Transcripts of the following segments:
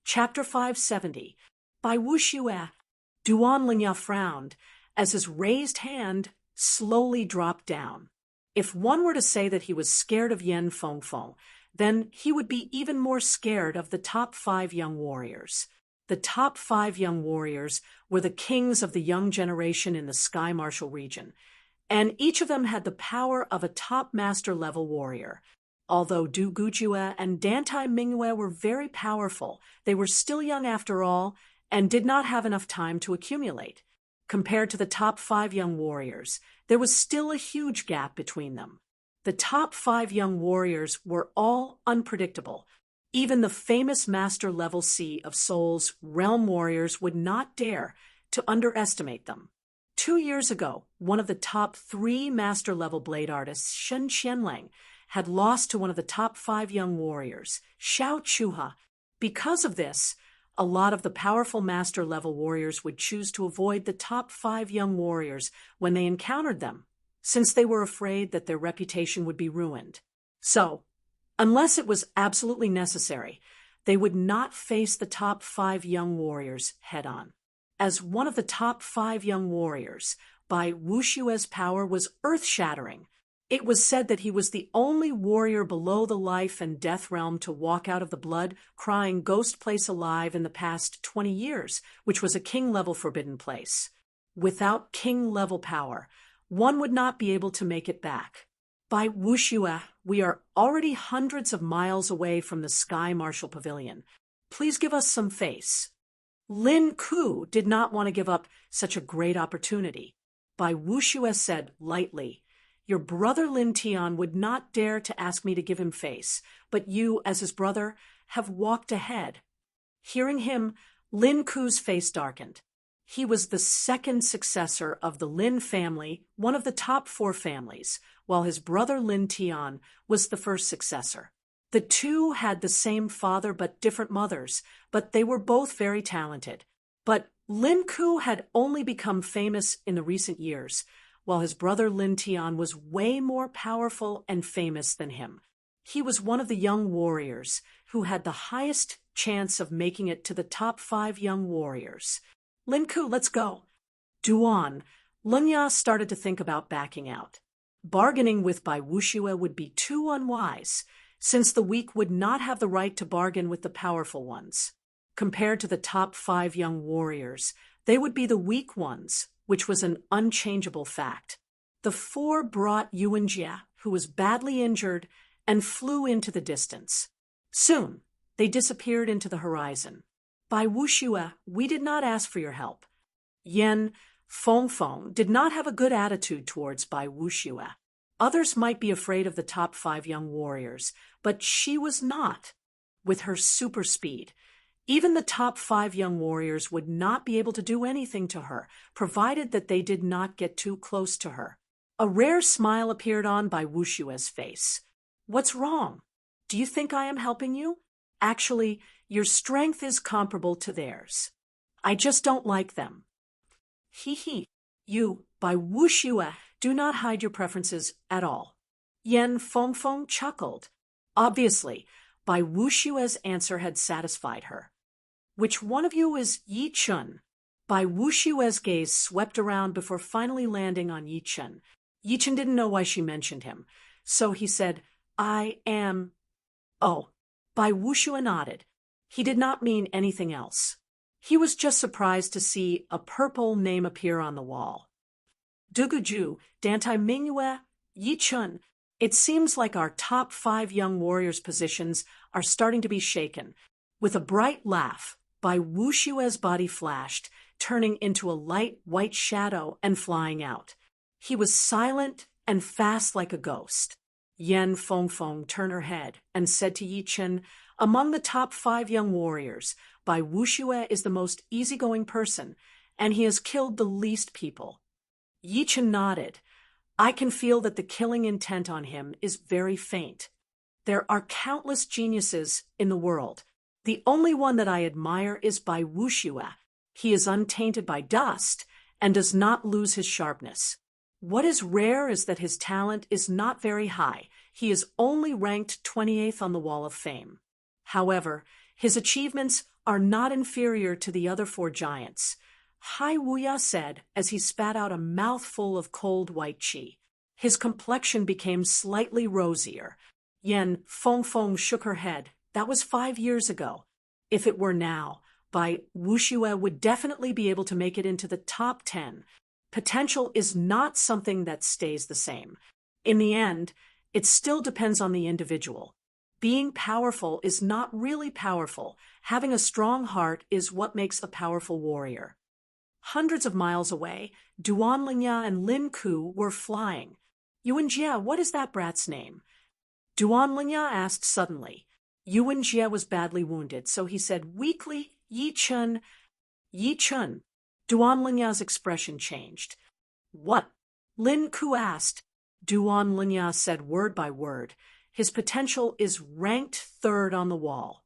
Chapter 570. By Wu Xue, Duan Lingya frowned as his raised hand slowly dropped down. If one were to say that he was scared of Yan Fengfeng, then he would be even more scared of the top 5 young warriors. The top 5 young warriors were the kings of the young generation in the Sky Martial region, and each of them had the power of a top master-level warrior. Although Du Gujue and Dantai Mingyue were very powerful, they were still young after all and did not have enough time to accumulate. Compared to the top 5 young warriors, there was still a huge gap between them. The top 5 young warriors were all unpredictable. Even the famous master-level Sea of Souls realm warriors would not dare to underestimate them. 2 years ago, one of the top 3 master-level blade artists, Shen Qianlang, had lost to one of the top 5 young warriors, Xiao Chuha. Because of this, a lot of the powerful master-level warriors would choose to avoid the top 5 young warriors when they encountered them, since they were afraid that their reputation would be ruined. So, unless it was absolutely necessary, they would not face the top 5 young warriors head-on. As one of the top 5 young warriors, Bai Wushue's power was earth-shattering. It was said that he was the only warrior below the life and death realm to walk out of the blood-crying ghost place alive in the past 20 years, which was a king-level forbidden place. Without king-level power, one would not be able to make it back. By Wuxue, we are already hundreds of miles away from the Sky Martial Pavilion. Please give us some face. Lin Ku did not want to give up such a great opportunity. Bai Wuxue said lightly, "Your brother Lin Tian would not dare to ask me to give him face, but you, as his brother, have walked ahead." Hearing him, Lin Ku's face darkened. He was the second successor of the Lin family, one of the top 4 families, while his brother Lin Tian was the first successor. The two had the same father but different mothers, but they were both very talented. But Lin Ku had only become famous in the recent years, while his brother Lin Tian was way more powerful and famous than him. He was one of the young warriors who had the highest chance of making it to the top 5 young warriors. "Lin Ku, let's go." Duan Lingya started to think about backing out. Bargaining with Bai Wuxue would be too unwise, since the weak would not have the right to bargain with the powerful ones. Compared to the top 5 young warriors, they would be the weak ones, which was an unchangeable fact. The 4 brought Yuanjia, who was badly injured, and flew into the distance. Soon, they disappeared into the horizon. Bai Wuxue, we did not ask for your help. Yan Fengfeng did not have a good attitude towards Bai Wuxue. Others might be afraid of the top 5 young warriors, but she was not. With her super speed, even the top 5 young warriors would not be able to do anything to her, provided that they did not get too close to her. A rare smile appeared on Bai Wushue's face. "What's wrong? Do you think I am helping you? Actually, your strength is comparable to theirs. I just don't like them." "Hee. You, Bai Wuxue, do not hide your preferences at all." Yan Fengfeng chuckled. Obviously, Bai Wushue's answer had satisfied her. "Which one of you is Yi Chun?" Bai Wushue's gaze swept around before finally landing on Yi Chun. Yi Chun didn't know why she mentioned him, so he said, "I am—" "Oh." Bai Wuxue nodded. He did not mean anything else. He was just surprised to see a purple name appear on the wall. "Duguju, Dantai Mingyue, Yi Chun, it seems like our top 5 young warriors' positions are starting to be shaken." With a bright laugh, Bai Wushue's body flashed, turning into a light white shadow and flying out. He was silent and fast like a ghost. Yan Fengfeng turned her head and said to Yi Chun, "Among the top 5 young warriors, Bai Wuxue is the most easygoing person, and he has killed the least people." Yi Chun nodded. "I can feel that the killing intent on him is very faint. There are countless geniuses in the world. The only one that I admire is Bai Wuxue. He is untainted by dust and does not lose his sharpness. What is rare is that his talent is not very high. He is only ranked 28th on the Wall of Fame. However, his achievements are not inferior to the other 4 giants, Hai Wuya said as he spat out a mouthful of cold white qi. His complexion became slightly rosier. Yan Fengfeng shook her head. That was 5 years ago. If it were now, Bai Wuxue would definitely be able to make it into the top 10. Potential is not something that stays the same. In the end, it still depends on the individual. Being powerful is not really powerful. Having a strong heart is what makes a powerful warrior. Hundreds of miles away, Duan Lingya and Lin Ku were flying. Yuan Jie, what is that brat's name? Duan Lingya asked suddenly. Yuan Jie was badly wounded, so he said weakly, Yi Chun. Yi Chun. Duan Lingya's expression changed. What? Lin Ku asked. Duan Lingya said word by word. His potential is ranked 3rd on the wall.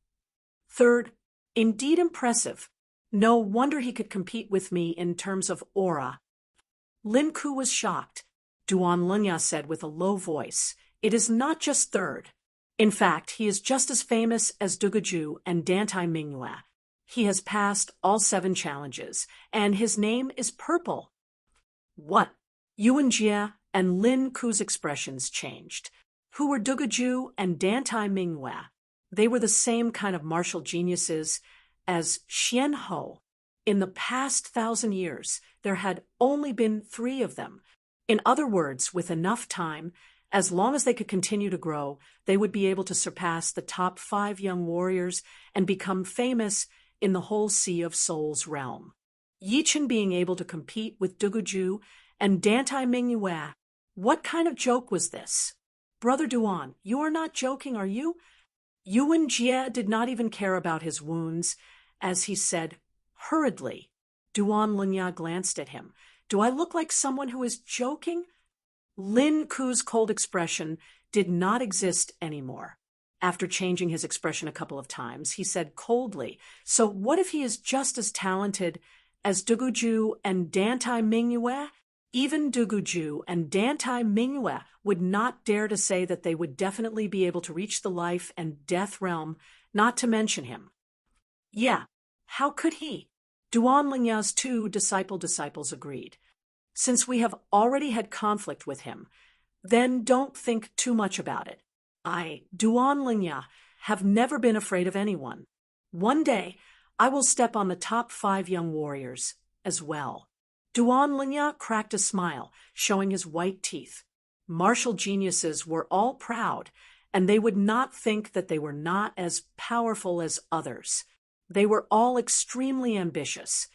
3rd? Indeed impressive. No wonder he could compete with me in terms of aura. Lin Ku was shocked. Duan Lingya said with a low voice, it is not just 3rd. In fact, he is just as famous as Duguju and Dantai Mingyue. He has passed all 7 challenges, and his name is Purple. What? Yuan Jie and Lin Ku's expressions changed. Who were Duguju and Dantai Mingyue? They were the same kind of martial geniuses as Xian Ho. In the past 1,000 years, there had only been 3 of them. In other words, with enough time, as long as they could continue to grow, they would be able to surpass the top 5 young warriors and become famous in the whole Sea of Souls realm. Yi Chen being able to compete with Duguju and Dantai Mingyue. What kind of joke was this? Brother Duan, you are not joking, are you? Yuan Jie did not even care about his wounds, as he said, hurriedly. Duan Lingya glanced at him. Do I look like someone who is joking? Lin Ku's cold expression did not exist anymore. After changing his expression a couple of times, he said coldly, so what if he is just as talented as Duguju and Dantai Mingyue? Even Duguju and Dantai Mingyue would not dare to say that they would definitely be able to reach the life and death realm, not to mention him. Yeah, how could he? Duan Lingya's 2 disciples agreed. Since we have already had conflict with him, then don't think too much about it. I, Duan Lingya, have never been afraid of anyone. One day, I will step on the top 5 young warriors as well. Duan Lingya cracked a smile, showing his white teeth. Martial geniuses were all proud, and they would not think that they were not as powerful as others. They were all extremely ambitious,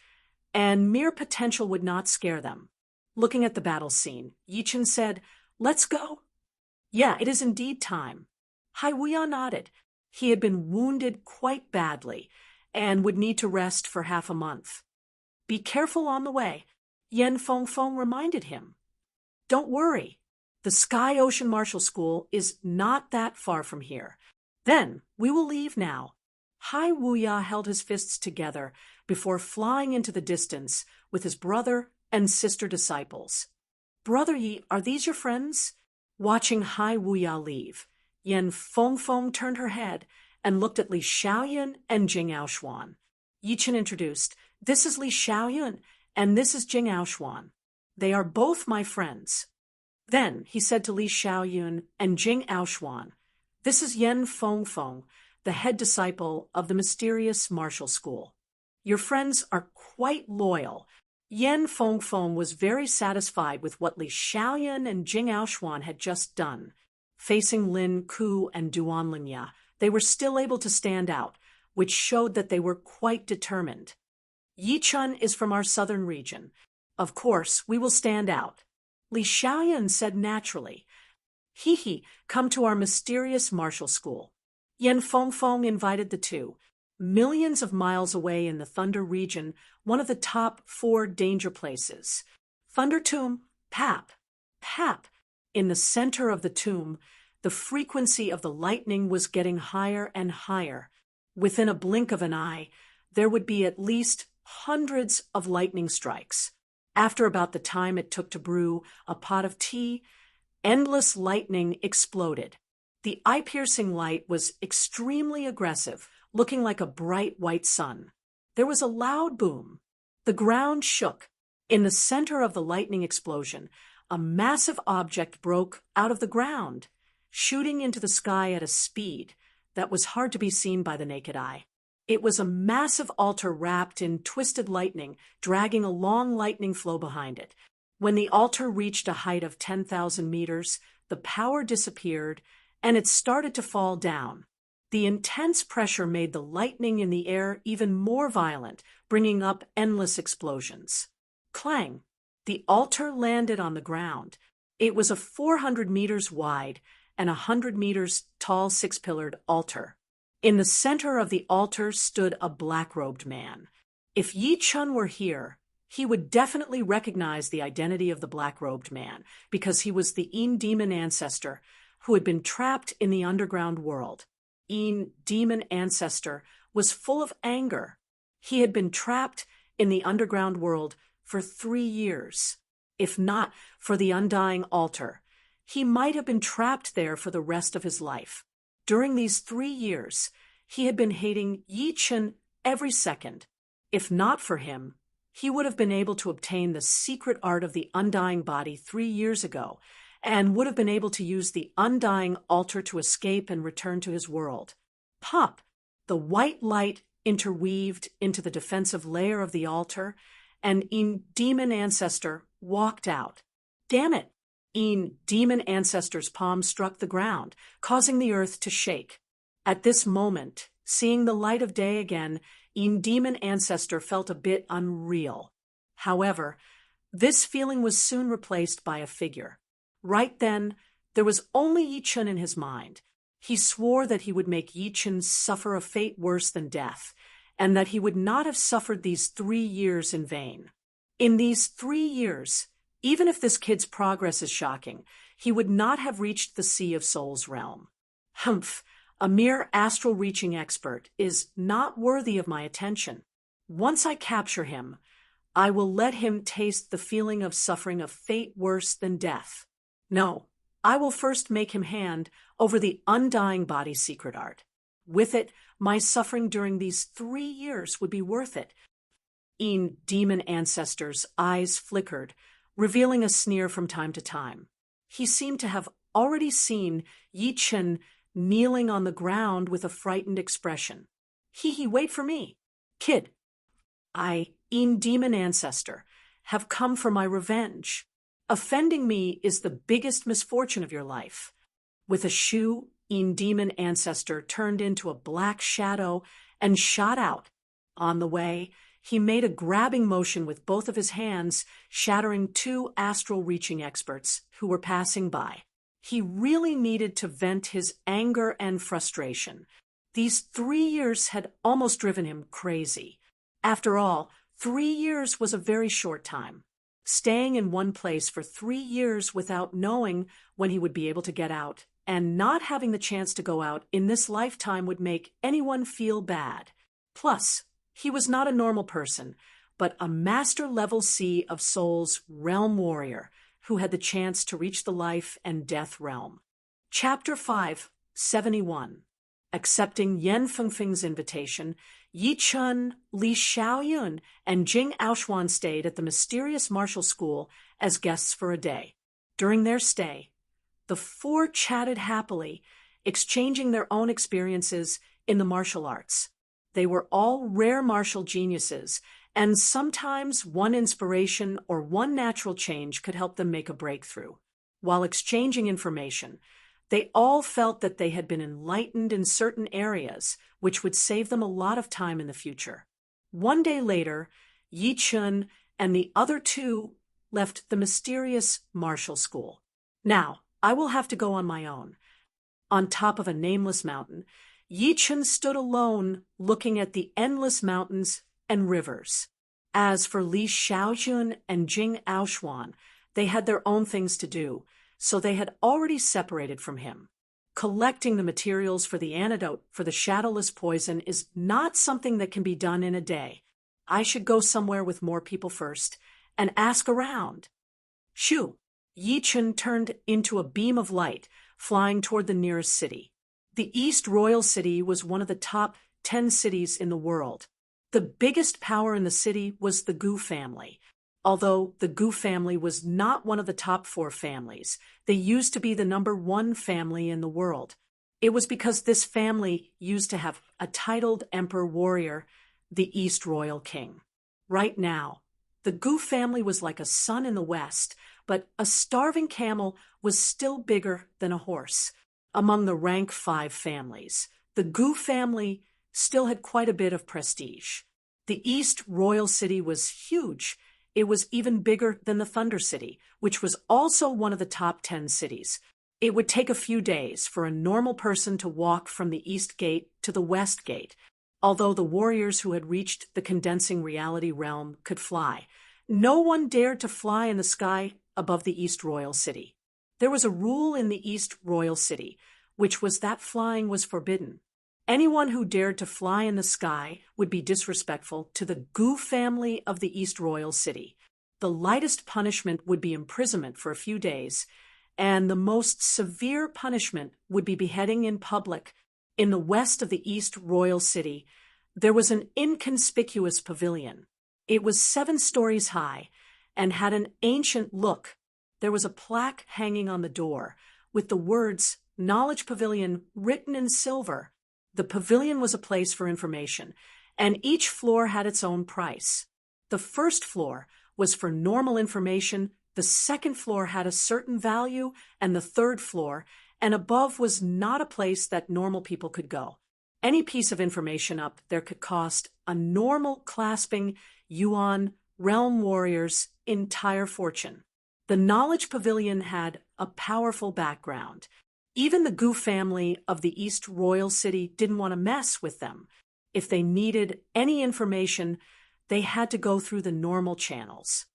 and mere potential would not scare them. Looking at the battle scene, Yi Chen said, let's go. Yeah, it is indeed time. Hai Wuya nodded. He had been wounded quite badly and would need to rest for half a month. Be careful on the way, Yan Fengfeng reminded him. Don't worry. The Sky Ocean Martial School is not that far from here. Then we will leave now. Hai Wuya held his fists together before flying into the distance with his brother and sister disciples. Brother Yi, are these your friends? Watching Hai Wuya leave, Yan Fengfeng turned her head and looked at Li Xiaoyun and Jing Aoshuan. Yi Chen introduced, this is Li Xiaoyun and this is Jing Aoshuan. They are both my friends. Then he said to Li Xiaoyun and Jing Aoshuan, this is Yan Fengfeng, the head disciple of the mysterious martial school. Your friends are quite loyal. Yan Fengfeng was very satisfied with what Li Xiaoyun and Jing Aoshuan had just done. Facing Lin Ku and Duan Lingya, they were still able to stand out, which showed that they were quite determined. Yi Chun is from our southern region. Of course, we will stand out. Li Xiaoyun said naturally, He, come to our mysterious martial school. Yan Fengfeng invited the 2. Millions of miles away in the Thunder region, one of the top 4 danger places. Thunder Tomb, Pap. In the center of the tomb, the frequency of the lightning was getting higher and higher. Within a blink of an eye, there would be at least hundreds of lightning strikes. After about the time it took to brew a pot of tea, endless lightning exploded. The eye-piercing light was extremely aggressive, looking like a bright white sun. There was a loud boom. The ground shook. In the center of the lightning explosion, a massive object broke out of the ground, shooting into the sky at a speed that was hard to be seen by the naked eye. It was a massive altar wrapped in twisted lightning, dragging a long lightning flow behind it. When the altar reached a height of 10,000 meters, the power disappeared, and it started to fall down. The intense pressure made the lightning in the air even more violent, bringing up endless explosions. Clang! The altar landed on the ground. It was a 400 meters wide and 100 meters tall six-pillared altar. In the center of the altar stood a black-robed man. If Yi Chun were here, he would definitely recognize the identity of the black-robed man, because he was the Yin demon ancestor who had been trapped in the underground world. Yin demon ancestor was full of anger. He had been trapped in the underground world for 3 years. If not for the undying altar, he might have been trapped there for the rest of his life. During these 3 years, he had been hating Yi Chun every second. If not for him, he would have been able to obtain the secret art of the undying body 3 years ago, and would have been able to use the undying altar to escape and return to his world. Pop! The white light interweaved into the defensive layer of the altar, and Yin demon ancestor walked out. Damn it! Yin demon ancestor's palm struck the ground, causing the earth to shake. At this moment, seeing the light of day again, Yin demon ancestor felt a bit unreal. However, this feeling was soon replaced by a figure. Right then, there was only Yi Chun in his mind. He swore that he would make Yi Chun suffer a fate worse than death, and that he would not have suffered these 3 years in vain. In these 3 years, even if this kid's progress is shocking, he would not have reached the Sea of Souls realm. Humph, a mere astral-reaching expert is not worthy of my attention. Once I capture him, I will let him taste the feeling of suffering a fate worse than death. No, I will first make him hand over the undying body's secret art. With it, my suffering during these 3 years would be worth it. Yin demon ancestor's eyes flickered, revealing a sneer from time to time. He seemed to have already seen Yi Chun kneeling on the ground with a frightened expression. Hee, wait for me. Kid, I, Yin demon ancestor, have come for my revenge. Offending me is the biggest misfortune of your life. With a shoe, Yin demon ancestor turned into a black shadow and shot out. On the way, he made a grabbing motion with both of his hands, shattering 2 astral-reaching experts who were passing by. He really needed to vent his anger and frustration. These 3 years had almost driven him crazy. After all, 3 years was a very short time. Staying in one place for 3 years without knowing when he would be able to get out, and not having the chance to go out in this lifetime, would make anyone feel bad. Plus, he was not a normal person, but a master-level Sea of Souls realm warrior who had the chance to reach the life and death realm. Chapter 5, 71. Accepting Yan Fengfeng's invitation, Yi Chun, Li Xiaoyun, and Jing Aoxuan stayed at the mysterious martial school as guests for a day. During their stay, the 4 chatted happily, exchanging their own experiences in the martial arts. They were all rare martial geniuses, and sometimes one inspiration or one natural change could help them make a breakthrough. While exchanging information, they all felt that they had been enlightened in certain areas, which would save them a lot of time in the future. One day later, Yi Chun and the other 2 left the mysterious martial school. Now, I will have to go on my own. On top of a nameless mountain, Yi Chun stood alone, looking at the endless mountains and rivers. As for Li Xiaojun and Jing Aoxuan, they had their own things to do, so they had already separated from him. Collecting the materials for the antidote for the shadowless poison is not something that can be done in a day. I should go somewhere with more people first and ask around. Shoo! Yi Chun turned into a beam of light, flying toward the nearest city. The East Royal City was one of the top 10 cities in the world. The biggest power in the city was the Gu family. Although the Gu family was not one of the top 4 families, they used to be the #1 family in the world. It was because this family used to have a titled emperor warrior, the East Royal King. Right now, the Gu family was like a sun in the west, but a starving camel was still bigger than a horse. Among the rank 5 families, the Gu family still had quite a bit of prestige. The East Royal City was huge. It was even bigger than the Thunder City, which was also one of the top 10 cities. It would take a few days for a normal person to walk from the East Gate to the West Gate, although the warriors who had reached the condensing reality realm could fly. No one dared to fly in the sky above the East Royal City. There was a rule in the East Royal City, which was that flying was forbidden. Anyone who dared to fly in the sky would be disrespectful to the Gu family of the East Royal City. The lightest punishment would be imprisonment for a few days, and the most severe punishment would be beheading in public. In the west of the East Royal City, there was an inconspicuous pavilion. It was 7 stories high and had an ancient look. There was a plaque hanging on the door with the words Knowledge Pavilion written in silver. The pavilion was a place for information, and each floor had its own price. The first floor was for normal information, the second floor had a certain value, and the third floor and above was not a place that normal people could go. Any piece of information up there could cost a normal clasping Yuan realm warrior's entire fortune. The Knowledge Pavilion had a powerful background. Even the Gu family of the East Royal City didn't want to mess with them. If they needed any information, they had to go through the normal channels.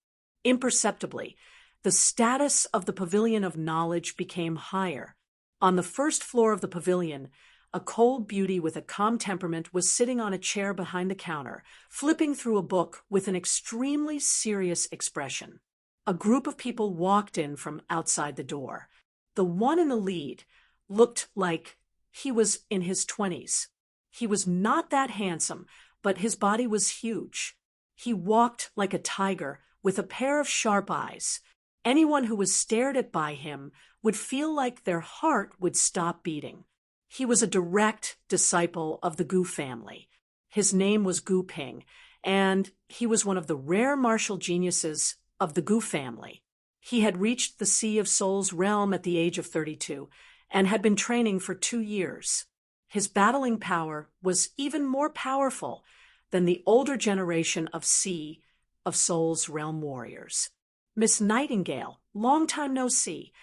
Imperceptibly, the status of the Pavilion of Knowledge became higher. On the first floor of the pavilion, a cold beauty with a calm temperament was sitting on a chair behind the counter, flipping through a book with an extremely serious expression. A group of people walked in from outside the door. The one in the lead looked like he was in his 20s. He was not that handsome, but his body was huge. He walked like a tiger with a pair of sharp eyes. Anyone who was stared at by him would feel like their heart would stop beating. He was a direct disciple of the Gu family. His name was Gu Ping, and he was one of the rare martial geniuses of the Gu family. He had reached the Sea of Souls realm at the age of 32 and had been training for 2 years. His battling power was even more powerful than the older generation of Sea of Souls realm warriors. Miss Nightingale, long time no see.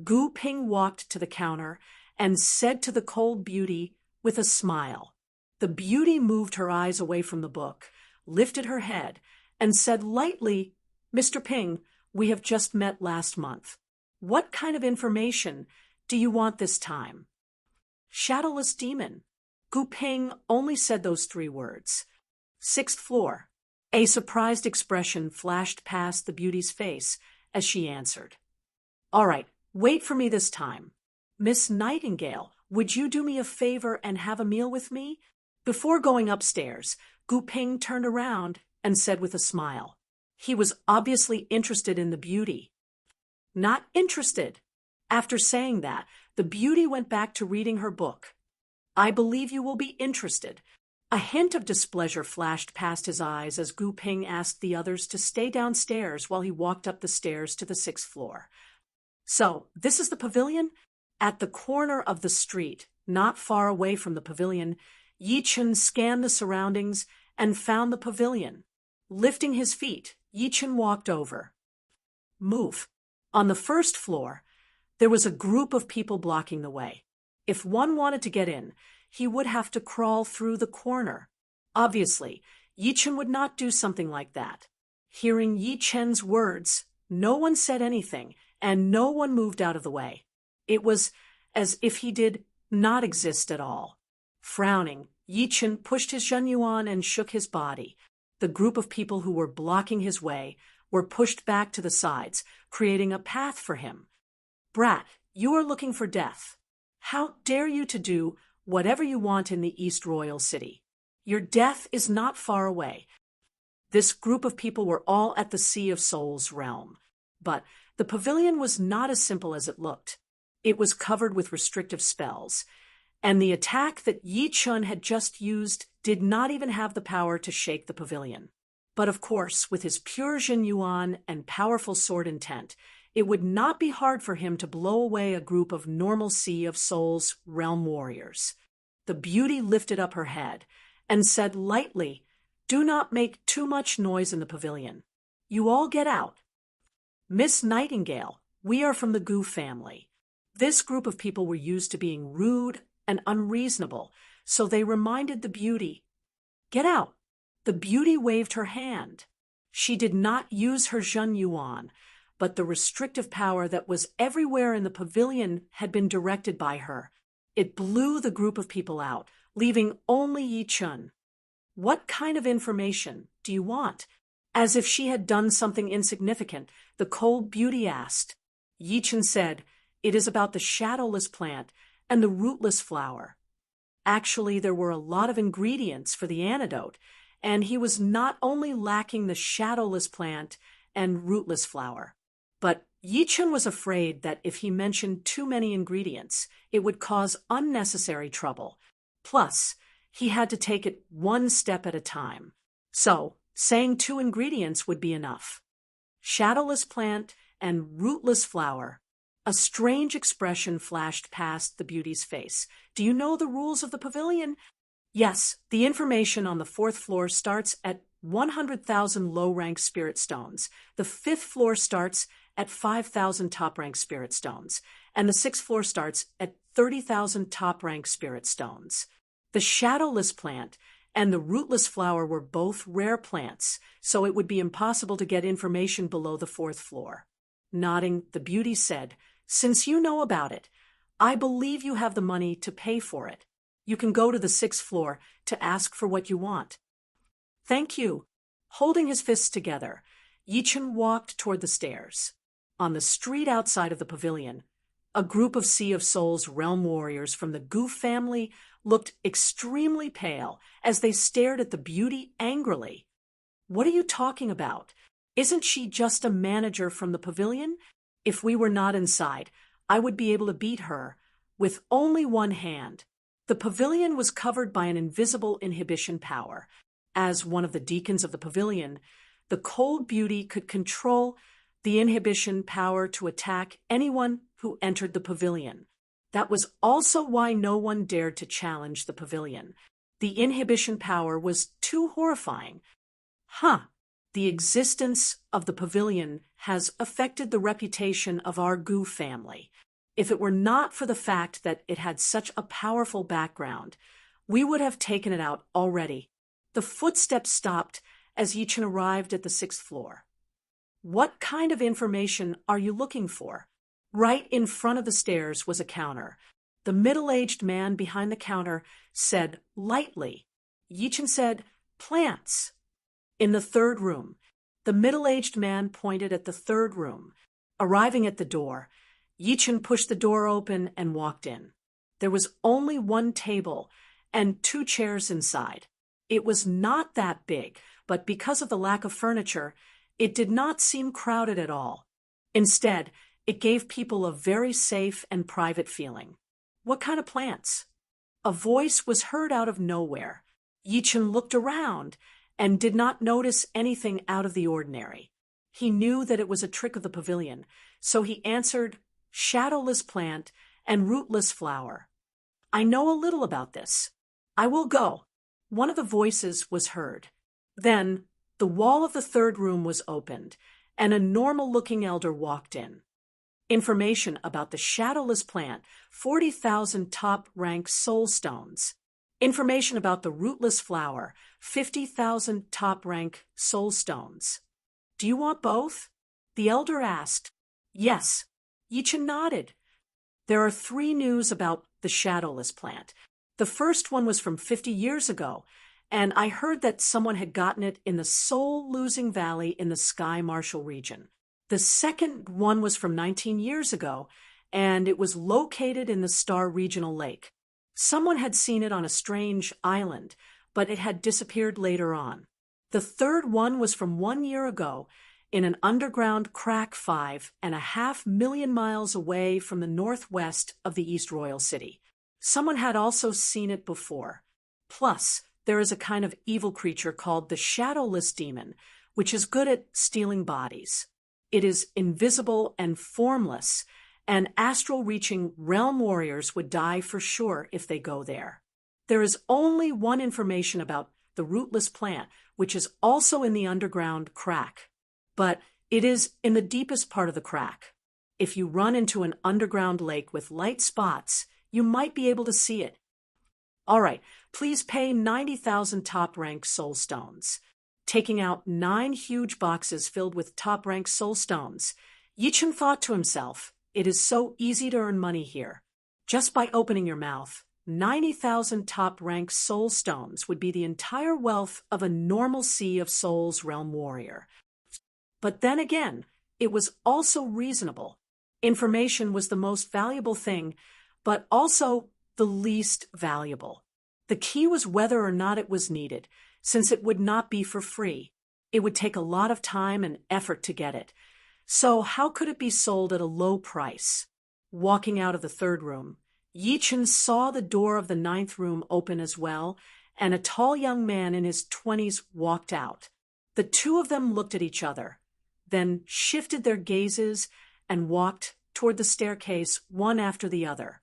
Gu Ping walked to the counter and said to the cold beauty with a smile. The beauty moved her eyes away from the book, lifted her head, and said lightly, "Mr. Ping, we have just met last month. What kind of information do you want this time?" "Shadowless demon." Gu Ping only said those 3 words. 6th floor. A surprised expression flashed past the beauty's face as she answered. "All right, wait for me this time. Miss Nightingale, would you do me a favor and have a meal with me?" Before going upstairs, Gu Ping turned around and said with a smile. He was obviously interested in the beauty. "Not interested." After saying that, the beauty went back to reading her book. "I believe you will be interested." A hint of displeasure flashed past his eyes as Gu Ping asked the others to stay downstairs while he walked up the stairs to the 6th floor. "So, this is the pavilion?" At the corner of the street, not far away from the pavilion, Yi Chen scanned the surroundings and found the pavilion. Lifting his feet, Yi Chen walked over. "Move." On the 1st floor, there was a group of people blocking the way. If one wanted to get in, he would have to crawl through the corner. Obviously, Yi Chen would not do something like that. Hearing Yi Chen's words, no one said anything, and no one moved out of the way. It was as if he did not exist at all. Frowning, Yi Chen pushed his Zhenyuan and shook his body. The group of people who were blocking his way were pushed back to the sides, creating a path for him. "Brat, you are looking for death. How dare you to do whatever you want in the East Royal City. Your death is not far away. This group of people were all at the Sea of Souls realm. But the pavilion was not as simple as it looked. It was covered with restrictive spells, and the attack that Yi Chun had just used did not even have the power to shake the pavilion. But of course, with his pure Jin Yuan and powerful sword intent, it would not be hard for him to blow away a group of normal Sea of Souls realm warriors. The beauty lifted up her head and said lightly, "Do not make too much noise in the pavilion. You all get out." "Miss Nightingale, we are from the Gu family." This group of people were used to being rude and unreasonable, so they reminded the beauty, "Get out." The beauty waved her hand. She did not use her Jin Yuan, but the restrictive power that was everywhere in the pavilion had been directed by her. It blew the group of people out, leaving only Yi Chun. "What kind of information do you want?" As if she had done something insignificant, the cold beauty asked. Yi Chun said, "It is about the shadowless plant and the rootless flower." Actually, there were a lot of ingredients for the antidote, and he was not only lacking the shadowless plant and rootless flower. But Yi Chun was afraid that if he mentioned too many ingredients, it would cause unnecessary trouble. Plus, he had to take it one step at a time. So, saying 2 ingredients would be enough. Shadowless plant and rootless flower. A strange expression flashed past the beauty's face. "Do you know the rules of the pavilion?" "Yes, the information on the 4th floor starts at 100,000 low-rank spirit stones. The 5th floor starts at 5,000 top-rank spirit stones, and the 6th floor starts at 30,000 top-rank spirit stones." The shadowless plant and the rootless flower were both rare plants, so it would be impossible to get information below the 4th floor. Nodding, the beauty said, "Since you know about it, I believe you have the money to pay for it. You can go to the 6th floor to ask for what you want." "Thank you." Holding his fists together, Yi Chun walked toward the stairs. On the street outside of the pavilion, a group of Sea of Souls realm warriors from the Gu family looked extremely pale as they stared at the beauty angrily. "What are you talking about? Isn't she just a manager from the pavilion? If we were not inside, I would be able to beat her with only one hand." The pavilion was covered by an invisible inhibition power. As one of the deacons of the pavilion, the cold beauty could control the inhibition power to attack anyone who entered the pavilion. That was also why no one dared to challenge the pavilion. The inhibition power was too horrifying. The existence of the pavilion has affected the reputation of our Gu family. If it were not for the fact that it had such a powerful background, we would have taken it out already. The footsteps stopped as Yi Chun arrived at the 6th floor. "What kind of information are you looking for?" Right in front of the stairs was a counter. The middle-aged man behind the counter said lightly. Yi Chun said, "Plants." "In the 3rd room." The middle-aged man pointed at the 3rd room. Arriving at the door, Yi Chun pushed the door open and walked in. There was only one table and 2 chairs inside. It was not that big, but because of the lack of furniture, it did not seem crowded at all. Instead, it gave people a very safe and private feeling. "What kind of plants?" A voice was heard out of nowhere. Yi Chun looked around and did not notice anything out of the ordinary. He knew that it was a trick of the pavilion, so he answered, "Shadowless plant and rootless flower." "I know a little about this. I will go." One of the voices was heard. Then, the wall of the 3rd room was opened, and a normal-looking elder walked in. Information about the shadowless plant, 40,000 top-rank soul stones. Information about the rootless flower, 50,000 top-rank soul stones. "Do you want both?" the elder asked. "Yes." Yi Chun nodded. "There are 3 news about the shadowless plant. The first one was from 50 years ago, and I heard that someone had gotten it in the soul-losing valley in the Sky Marshal region. The second one was from 19 years ago, and it was located in the Star Regional Lake. Someone had seen it on a strange island, but it had disappeared later on. The third one was from 1 year ago in an underground crack 5.5 million miles away from the northwest of the East Royal City. Someone had also seen it before. Plus, there is a kind of evil creature called the Shadowless Demon, which is good at stealing bodies. It is invisible and formless, and astral-reaching realm warriors would die for sure if they go there. There is only one information about the rootless plant, which is also in the underground crack. But it is in the deepest part of the crack. If you run into an underground lake with light spots, you might be able to see it. All right, please pay 90,000 top-rank soul stones. Taking out 9 huge boxes filled with top-rank soul stones, Yichen thought to himself, it is so easy to earn money here. Just by opening your mouth, 90,000 top-rank soul stones would be the entire wealth of a normal Sea of Souls realm warrior. But then again, it was also reasonable. Information was the most valuable thing, but also the least valuable. The key was whether or not it was needed, since it would not be for free. It would take a lot of time and effort to get it. So how could it be sold at a low price? Walking out of the third room, Yichen saw the door of the 9th room open as well, and a tall young man in his 20s walked out. The two of them looked at each other, then shifted their gazes and walked toward the staircase one after the other.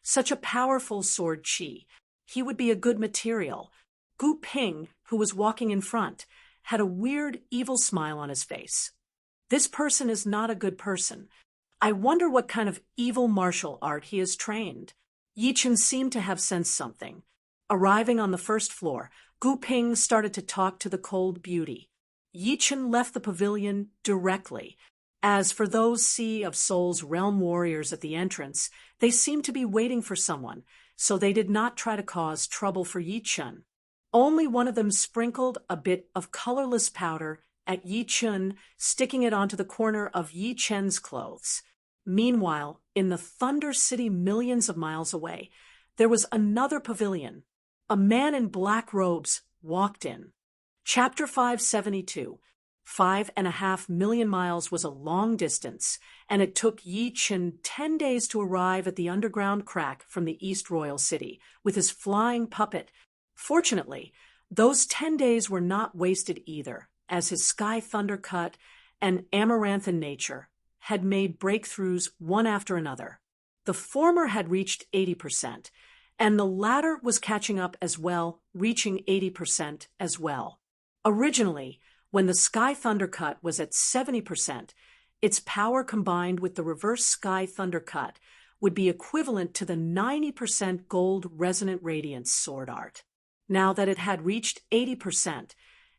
Such a powerful sword chi. He would be a good material. Gu Ping, who was walking in front, had a weird, evil smile on his face. This person is not a good person. I wonder what kind of evil martial art he has trained. Yichen seemed to have sensed something. Arriving on the first floor, Gu Ping started to talk to the cold beauty. Yichen left the pavilion directly. As for those Sea of Souls realm warriors at the entrance, they seemed to be waiting for someone, so they did not try to cause trouble for Yichen. Only one of them sprinkled a bit of colorless powder at Yichen, sticking it onto the corner of Yichen's clothes. Meanwhile, in the Thunder City millions of miles away, there was another pavilion. A man in black robes walked in. Chapter 572. 5.5 million miles was a long distance, and it took Yichen 10 days to arrive at the underground crack from the East Royal City with his flying puppet. Fortunately, those 10 days were not wasted either, as his sky thundercut and amaranthan nature had made breakthroughs one after another. The former had reached 80%, and the latter was catching up as well, reaching 80% as well. Originally, when the sky thundercut was at 70%, its power combined with the reverse sky thundercut would be equivalent to the 90% gold resonant radiance sword art. Now that it had reached 80%,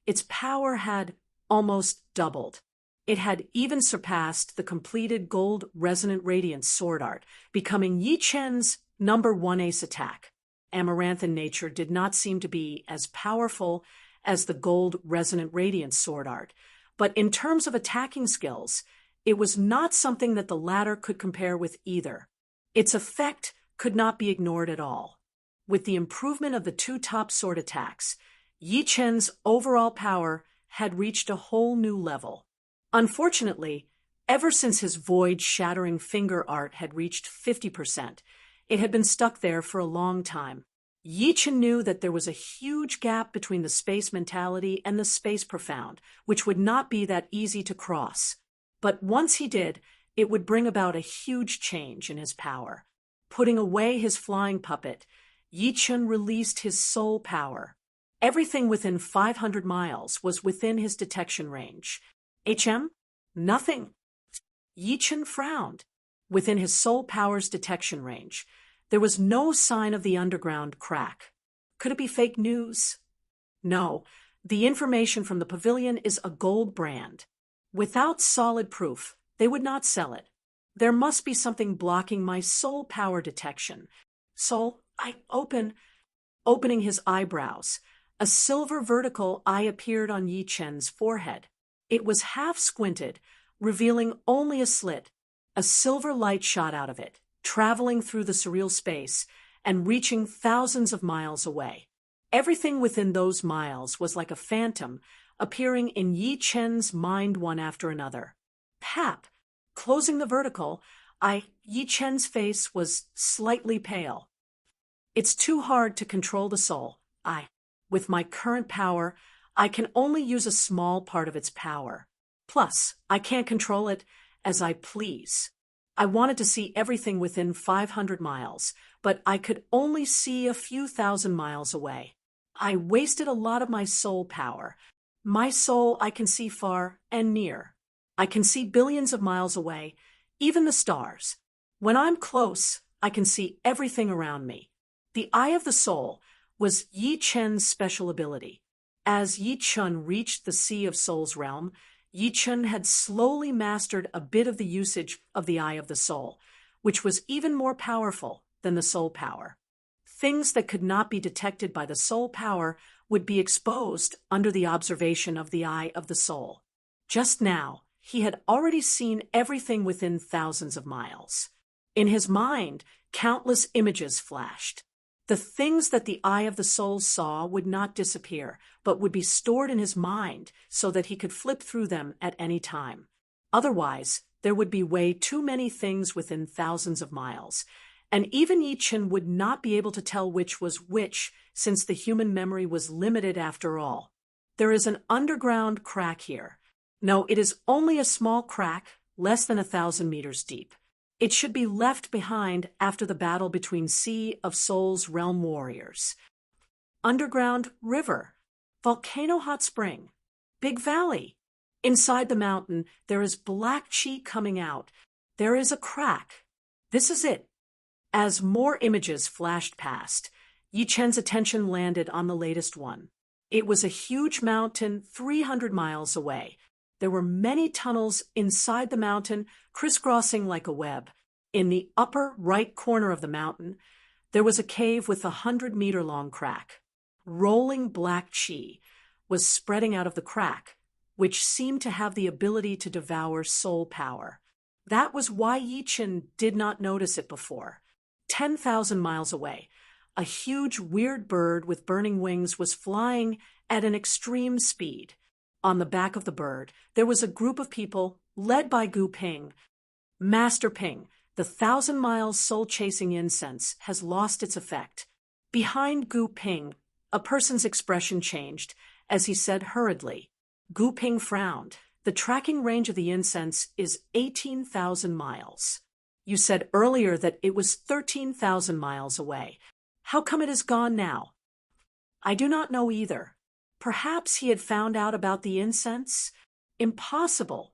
its power had almost doubled. It had even surpassed the completed gold resonant radiance sword art, becoming Yichen's #1 ace attack. Amaranthan nature did not seem to be as powerful as the gold resonant radiance sword art, but in terms of attacking skills, it was not something that the latter could compare with either. Its effect could not be ignored at all. With the improvement of the 2 top sword attacks, Yichen's overall power had reached a whole new level. Unfortunately, ever since his void-shattering finger art had reached 50%, it had been stuck there for a long time. Yichen knew that there was a huge gap between the space mentality and the space profound, which would not be that easy to cross. But once he did, it would bring about a huge change in his power. Putting away his flying puppet, Yichen released his soul power. Everything within 500 miles was within his detection range. Nothing. Yichen frowned. Within his soul power's detection range, there was no sign of the underground crack. Could it be fake news? No, the information from the pavilion is a gold brand. Without solid proof, they would not sell it. There must be something blocking my soul power detection. Soul, opening his eyebrows. A silver vertical eye appeared on Yichen's forehead. It was half squinted, revealing only a slit. A silver light shot out of it, traveling through the surreal space, and reaching thousands of miles away. Everything within those miles was like a phantom, appearing in Yi Chen's mind one after another. Pap! Closing the vertical, Yi Chen's face was slightly pale. It's too hard to control the soul. With my current power, I can only use a small part of its power. Plus, I can't control it as I please. I wanted to see everything within 500 miles, but I could only see a few thousand miles away. I wasted a lot of my soul power. My soul I can see far and near. I can see billions of miles away, even the stars. When I'm close, I can see everything around me. The eye of the soul was Yi Chen's special ability. As Yi Chen reached the Sea of Soul's realm, Yi Chen had slowly mastered a bit of the usage of the eye of the soul, which was even more powerful than the soul power. Things that could not be detected by the soul power would be exposed under the observation of the eye of the soul. Just now, he had already seen everything within thousands of miles. In his mind, countless images flashed. The things that the eye of the soul saw would not disappear, but would be stored in his mind so that he could flip through them at any time. Otherwise, there would be way too many things within thousands of miles, and even Yi Chen would not be able to tell which was which, since the human memory was limited after all. There is an underground crack here. No, it is only a small crack, less than 1,000 meters deep. It should be left behind after the battle between Sea of Soul's realm warriors. Underground river, volcano hot spring, big valley. Inside the mountain, there is black chi coming out. There is a crack. This is it. As more images flashed past, Yi Chen's attention landed on the latest one. It was a huge mountain 300 miles away. There were many tunnels inside the mountain, crisscrossing like a web. In the upper right corner of the mountain, there was a cave with a 100-meter-long crack. Rolling black chi was spreading out of the crack, which seemed to have the ability to devour soul power. That was why Yi Chen did not notice it before. 10,000 miles away, a huge weird bird with burning wings was flying at an extreme speed. On the back of the bird, there was a group of people led by Gu Ping. Master Ping, the 1,000 miles soul-chasing incense, has lost its effect. Behind Gu Ping, a person's expression changed as he said hurriedly. Gu Ping frowned. The tracking range of the incense is 18,000 miles. You said earlier that it was 13,000 miles away. How come it is gone now? I do not know either. Perhaps he had found out about the incense? Impossible.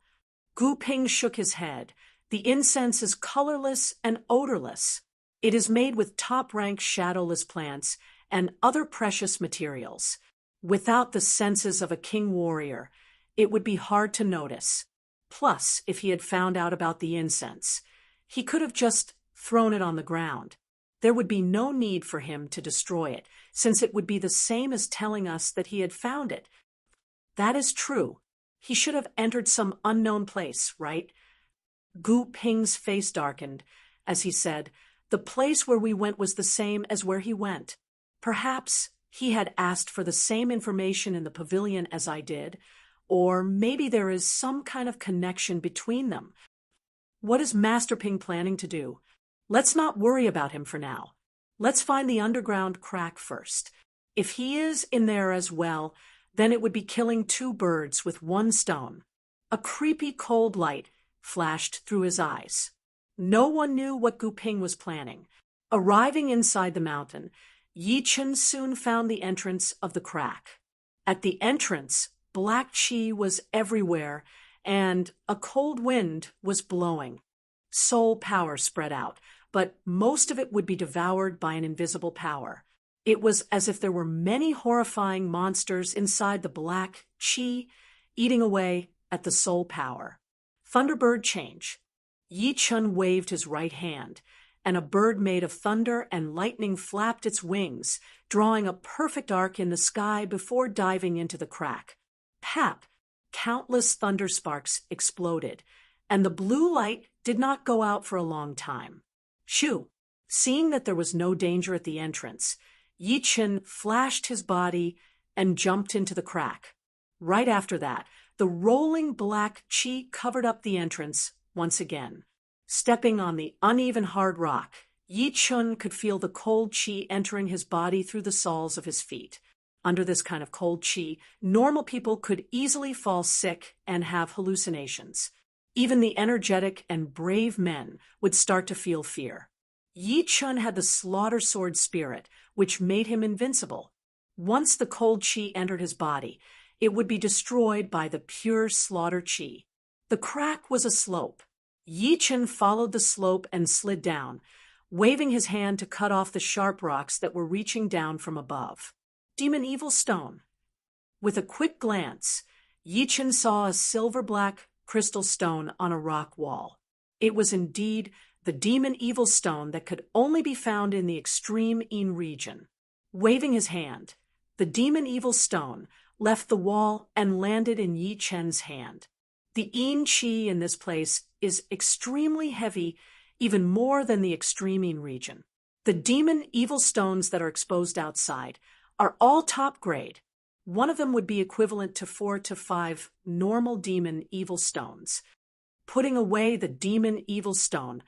Gu Ping shook his head. The incense is colorless and odorless. It is made with top-rank shadowless plants and other precious materials. Without the senses of a king warrior, it would be hard to notice. Plus, if he had found out about the incense, he could have just thrown it on the ground. There would be no need for him to destroy it, since it would be the same as telling us that he had found it. That is true. He should have entered some unknown place, right? Gu Ping's face darkened as he said, the place where we went was the same as where he went. Perhaps he had asked for the same information in the pavilion as I did, or maybe there is some kind of connection between them. What is Master Ping planning to do? Let's not worry about him for now. Let's find the underground crack first. If he is in there as well, then it would be killing two birds with one stone. A creepy cold light flashed through his eyes. No one knew what Gu Ping was planning. Arriving inside the mountain, Yi Chen soon found the entrance of the crack. At the entrance, black chi was everywhere, and a cold wind was blowing. Soul power spread out, but most of it would be devoured by an invisible power. It was as if there were many horrifying monsters inside the black chi, eating away at the soul power. Thunderbird change. Yi Chen waved his right hand, and a bird made of thunder and lightning flapped its wings, drawing a perfect arc in the sky before diving into the crack. Pap! Countless thunder sparks exploded, and the blue light did not go out for a long time. Shoo! Seeing that there was no danger at the entrance, Yi Chen flashed his body and jumped into the crack. Right after that, the rolling black qi covered up the entrance once again. Stepping on the uneven hard rock, Yi Chen could feel the cold qi entering his body through the soles of his feet. Under this kind of cold qi, normal people could easily fall sick and have hallucinations. Even the energetic and brave men would start to feel fear. Yi Chen had the slaughter sword spirit, which made him invincible. Once the cold qi entered his body, it would be destroyed by the pure slaughter qi. The crack was a slope. Yi Chen followed the slope and slid down, waving his hand to cut off the sharp rocks that were reaching down from above. Demon Evil Stone. With a quick glance, Yi Chen saw a silver-black crystal stone on a rock wall. It was indeed the Demon Evil Stone that could only be found in the extreme Yin region. Waving his hand, the Demon Evil Stone left the wall and landed in Yi Chen's hand. The Yin Qi in this place is extremely heavy, even more than the extreme Yin region. The Demon Evil Stones that are exposed outside are all top grade. One of them would be equivalent to 4 to 5 normal Demon Evil Stones. Putting away the Demon Evil Stone,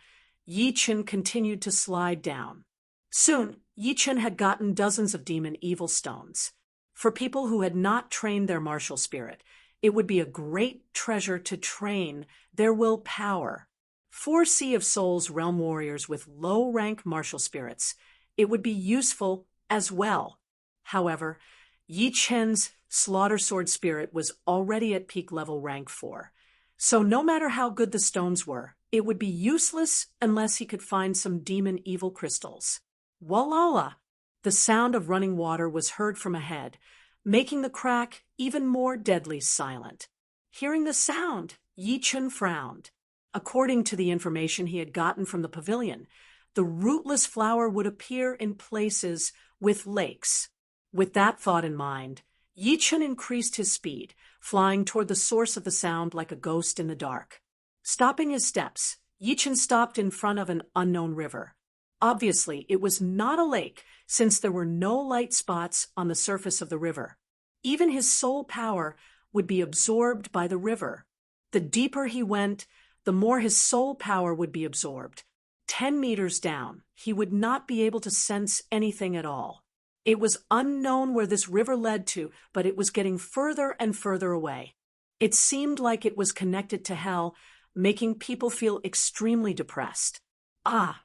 Yi Chen continued to slide down. Soon, Yi Chen had gotten dozens of Demon Evil Stones. For people who had not trained their martial spirit, it would be a great treasure to train their willpower. For Sea of Souls realm warriors with low-rank martial spirits, it would be useful as well. However, Yi Chen's slaughter sword spirit was already at peak level rank 4. So no matter how good the stones were, it would be useless unless he could find some demon evil crystals. Walala! The sound of running water was heard from ahead, making the crack even more deadly silent. Hearing the sound, Yi Chen frowned. According to the information he had gotten from the pavilion, the rootless flower would appear in places with lakes. With that thought in mind, Yi Chen increased his speed, flying toward the source of the sound like a ghost in the dark. Stopping his steps, Yi Chen stopped in front of an unknown river. Obviously, it was not a lake, since there were no light spots on the surface of the river. Even his soul power would be absorbed by the river. The deeper he went, the more his soul power would be absorbed. 10 meters down, he would not be able to sense anything at all. It was unknown where this river led to, but it was getting further and further away. It seemed like it was connected to hell, making people feel extremely depressed. Ah!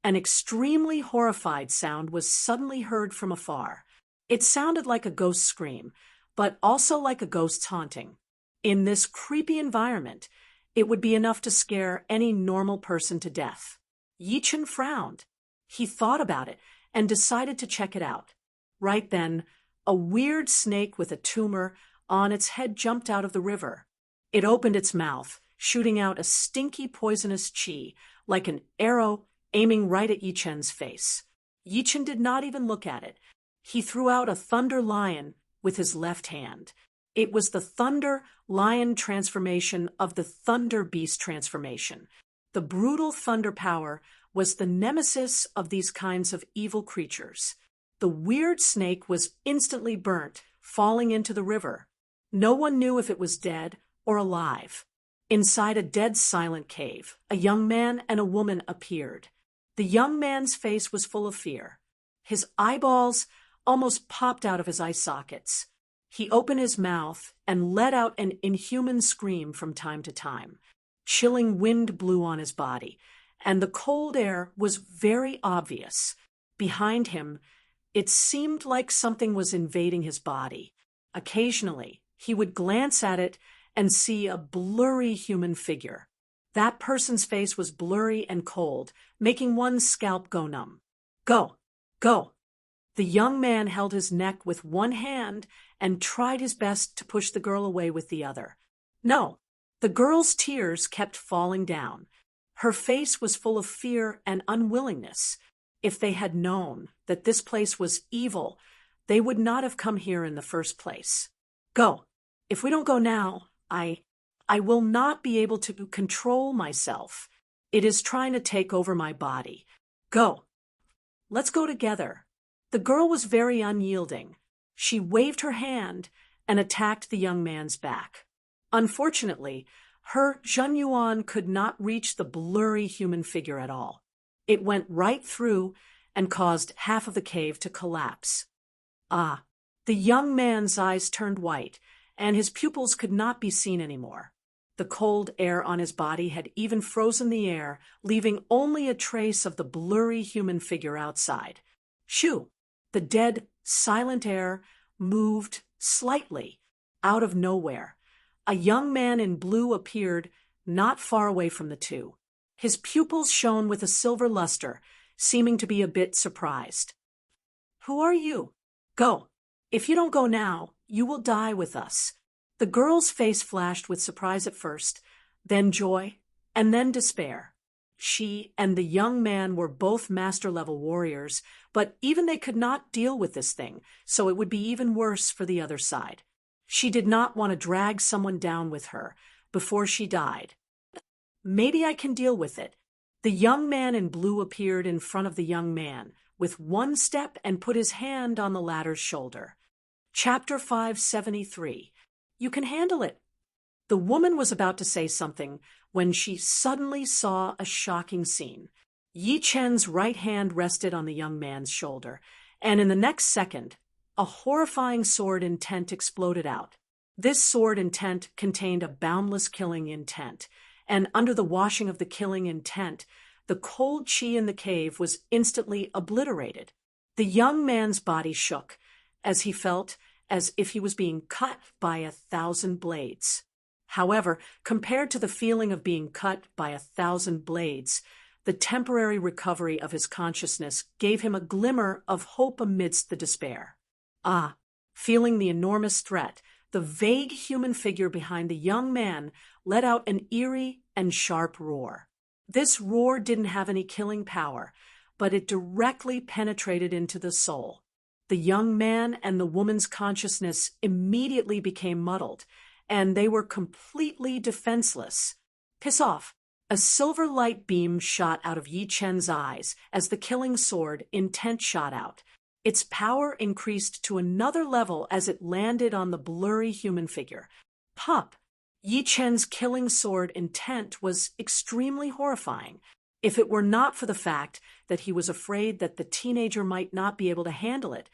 An extremely horrified sound was suddenly heard from afar. It sounded like a ghost scream, but also like a ghost's haunting. In this creepy environment, it would be enough to scare any normal person to death. Yi Chen frowned. He thought about it and decided to check it out. Right then, a weird snake with a tumor on its head jumped out of the river. It opened its mouth, shooting out a stinky poisonous qi, like an arrow aiming right at Yi Chen's face. Yi Chen did not even look at it. He threw out a thunder lion with his left hand. It was the thunder lion transformation of the thunder beast transformation. The brutal thunder power was the nemesis of these kinds of evil creatures. The weird snake was instantly burnt, falling into the river. No one knew if it was dead or alive. Inside a dead silent cave, a young man and a woman appeared. The young man's face was full of fear. His eyeballs almost popped out of his eye sockets. He opened his mouth and let out an inhuman scream from time to time. Chilling wind blew on his body, and the cold air was very obvious. Behind him, it seemed like something was invading his body. Occasionally, he would glance at it and see a blurry human figure. That person's face was blurry and cold, making one's scalp go numb. Go! Go! The young man held his neck with one hand and tried his best to push the girl away with the other. No! The girl's tears kept falling down. Her face was full of fear and unwillingness. If they had known that this place was evil, they would not have come here in the first place. Go! If we don't go now, I will not be able to control myself. It is trying to take over my body. Go. Let's go together. The girl was very unyielding. She waved her hand and attacked the young man's back. Unfortunately, her Zhenyuan could not reach the blurry human figure at all. It went right through and caused half of the cave to collapse. Ah, the young man's eyes turned white, and his pupils could not be seen anymore. The cold air on his body had even frozen the air, leaving only a trace of the blurry human figure outside. Shoo! The dead, silent air moved slightly out of nowhere. A young man in blue appeared not far away from the two. His pupils shone with a silver luster, seeming to be a bit surprised. Who are you? Go. If you don't go now, you will die with us. The girl's face flashed with surprise at first, then joy, and then despair. She and the young man were both master-level warriors, but even they could not deal with this thing, so it would be even worse for the other side. She did not want to drag someone down with her before she died. Maybe I can deal with it. The young man in blue appeared in front of the young man, with one step, and put his hand on the latter's shoulder. Chapter 573. You can handle it. The woman was about to say something when she suddenly saw a shocking scene. Yi Chen's right hand rested on the young man's shoulder, and in the next second, a horrifying sword intent exploded out. This sword intent contained a boundless killing intent, and under the washing of the killing intent, the cold chi in the cave was instantly obliterated. The young man's body shook, as he felt as if he was being cut by 1,000 blades. However, compared to the feeling of being cut by 1,000 blades, the temporary recovery of his consciousness gave him a glimmer of hope amidst the despair. Ah, feeling the enormous threat, the vague human figure behind the young man let out an eerie and sharp roar. This roar didn't have any killing power, but it directly penetrated into the soul. The young man and the woman's consciousness immediately became muddled, and they were completely defenseless. Piss off! A silver light beam shot out of Yi Chen's eyes as the killing sword intent shot out. Its power increased to another level as it landed on the blurry human figure. Pop! Yi Chen's killing sword intent was extremely horrifying. If it were not for the fact that he was afraid that the teenager might not be able to handle it,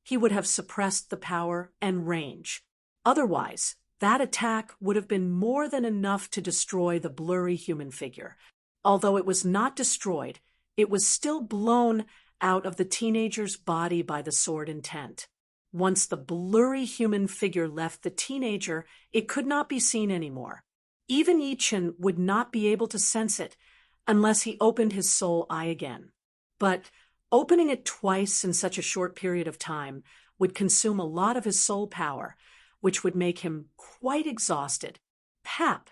he would have suppressed the power and range. Otherwise, that attack would have been more than enough to destroy the blurry human figure. Although it was not destroyed, it was still blown out of the teenager's body by the sword intent. Once the blurry human figure left the teenager, it could not be seen anymore. Even Yi Chen would not be able to sense it unless he opened his soul eye again. But opening it twice in such a short period of time would consume a lot of his soul power, which would make him quite exhausted. Pap!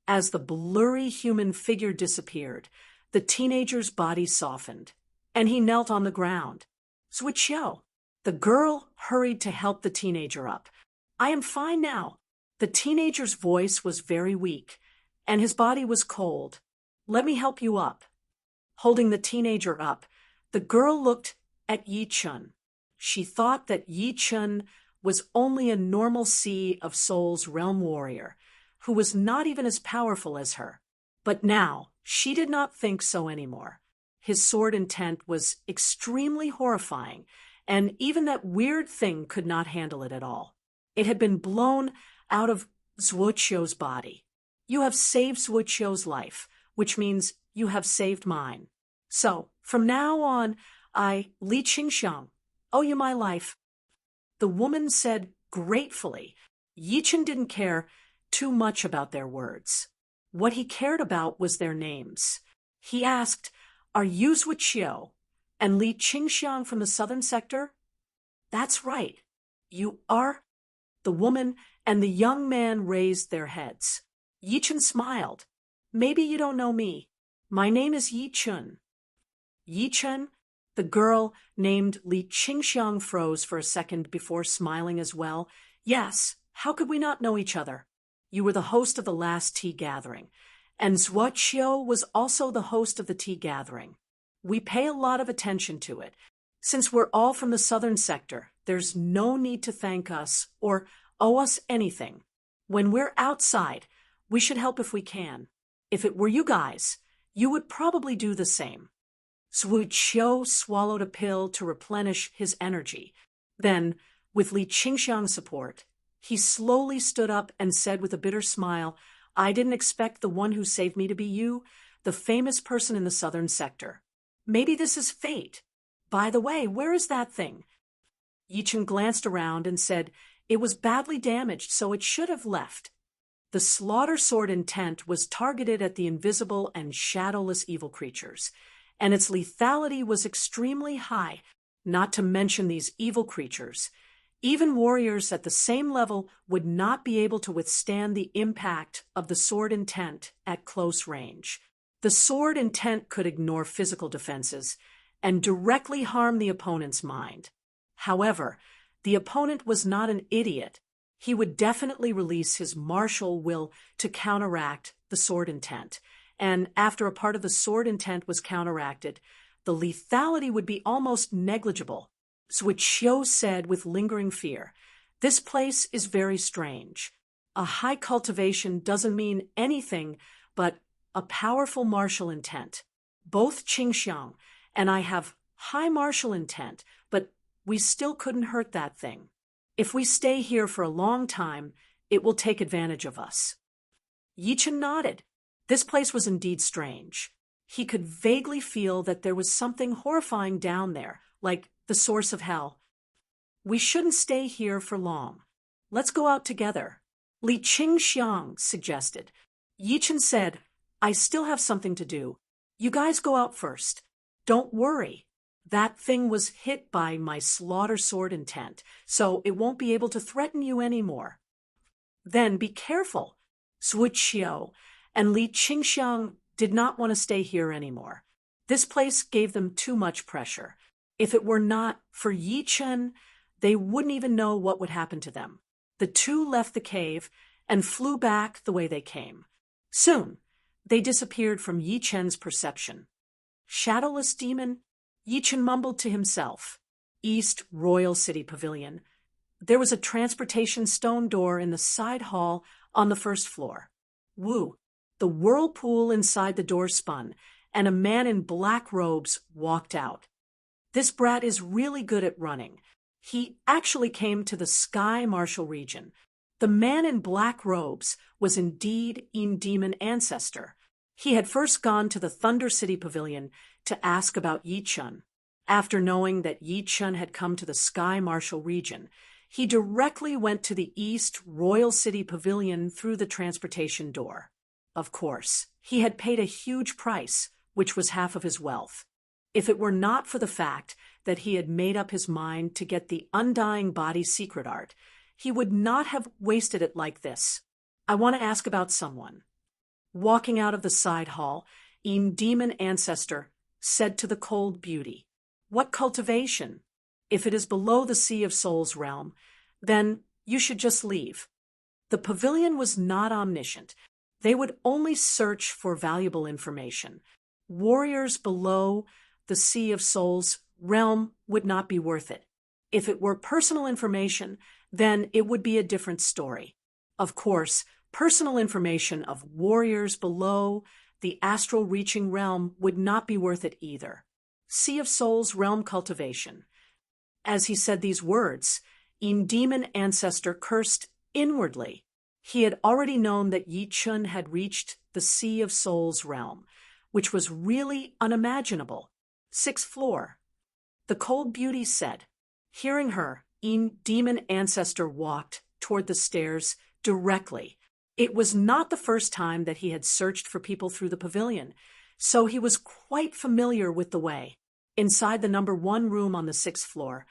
As the blurry human figure disappeared, the teenager's body softened, and he knelt on the ground. Zuiqiu! The girl hurried to help the teenager up. I am fine now. The teenager's voice was very weak, and his body was cold. Let me help you up. Holding the teenager up, the girl looked at Yi Chen. She thought that Yi Chen was only a normal Sea of Souls realm warrior, who was not even as powerful as her. But now, she did not think so anymore. His sword intent was extremely horrifying, and even that weird thing could not handle it at all. It had been blown out of Zuoqiu's body. You have saved Zuoqiu's life, which means you have saved mine. So, from now on, I, Li Qingxiang, owe you my life. The woman said gratefully. Yi Chen didn't care too much about their words. What he cared about was their names. He asked, Are you Zuoqiu and Li Qingxiang from the southern sector? That's right. You are? The woman and the young man raised their heads. Yi Chen smiled. Maybe you don't know me. My name is Yi Chen. Yi Chen? The girl named Li Qingxiang froze for a second before smiling as well. Yes, how could we not know each other? You were the host of the last tea gathering, and Zuoqiu was also the host of the tea gathering. We pay a lot of attention to it. Since we're all from the southern sector, there's no need to thank us or owe us anything. When we're outside, we should help if we can. If it were you guys, you would probably do the same. Zhu Qiu swallowed a pill to replenish his energy. Then, with Li Qingxiang's support, he slowly stood up and said with a bitter smile, I didn't expect the one who saved me to be you, the famous person in the southern sector. Maybe this is fate. By the way, where is that thing? Yichen glanced around and said, it was badly damaged, so it should have left. The slaughter sword intent was targeted at the invisible and shadowless evil creatures, and its lethality was extremely high, not to mention these evil creatures. Even warriors at the same level would not be able to withstand the impact of the sword intent at close range. The sword intent could ignore physical defenses and directly harm the opponent's mind. However, the opponent was not an idiot. He would definitely release his martial will to counteract the sword intent, and after a part of the sword intent was counteracted, the lethality would be almost negligible. Zhu Qiu said with lingering fear, this place is very strange. A high cultivation doesn't mean anything but a powerful martial intent. Both Qingxiang and I have high martial intent, but we still couldn't hurt that thing. If we stay here for a long time, it will take advantage of us. Yichen nodded. This place was indeed strange. He could vaguely feel that there was something horrifying down there, like the source of hell. We shouldn't stay here for long. Let's go out together. Li Qingxiang suggested. Yichen said, I still have something to do. You guys go out first. Don't worry. That thing was hit by my slaughter sword intent, so it won't be able to threaten you anymore. Then be careful. Zhu Qiu and Li Qingxiang did not want to stay here anymore. This place gave them too much pressure. If it were not for Yichen, they wouldn't even know what would happen to them. The two left the cave and flew back the way they came. Soon, they disappeared from Yichen's perception. Shadowless demon? Yichen mumbled to himself. East Royal City Pavilion. There was a transportation stone door in the side hall on the first floor. Woo! The whirlpool inside the door spun, and a man in black robes walked out. This brat is really good at running. He actually came to the Sky Martial region. The man in black robes was indeed Demon Ancestor. He had first gone to the Thunder City Pavilion to ask about Yichen. After knowing that Yichen had come to the Sky Martial region, he directly went to the East Royal City Pavilion through the transportation door. Of course, he had paid a huge price, which was half of his wealth. If it were not for the fact that he had made up his mind to get the Undying Body secret art, he would not have wasted it like this. I want to ask about someone. Walking out of the side hall, Demon Ancestor said to the cold beauty, What cultivation? If it is below the Sea of Souls realm, then you should just leave. The pavilion was not omniscient. They would only search for valuable information. Warriors below the Sea of Souls realm would not be worth it. If it were personal information, then it would be a different story. Of course, personal information of warriors below the astral reaching realm would not be worth it either. Sea of Souls realm cultivation. As he said these words, Demon Ancestor cursed inwardly. He had already known that Yichen had reached the Sea of Souls realm, which was really unimaginable. 6th floor. The cold beauty said. Hearing her, Demon Ancestor walked toward the stairs directly. It was not the first time that he had searched for people through the pavilion, so he was quite familiar with the way. Inside the number 1 room on the 6th floor.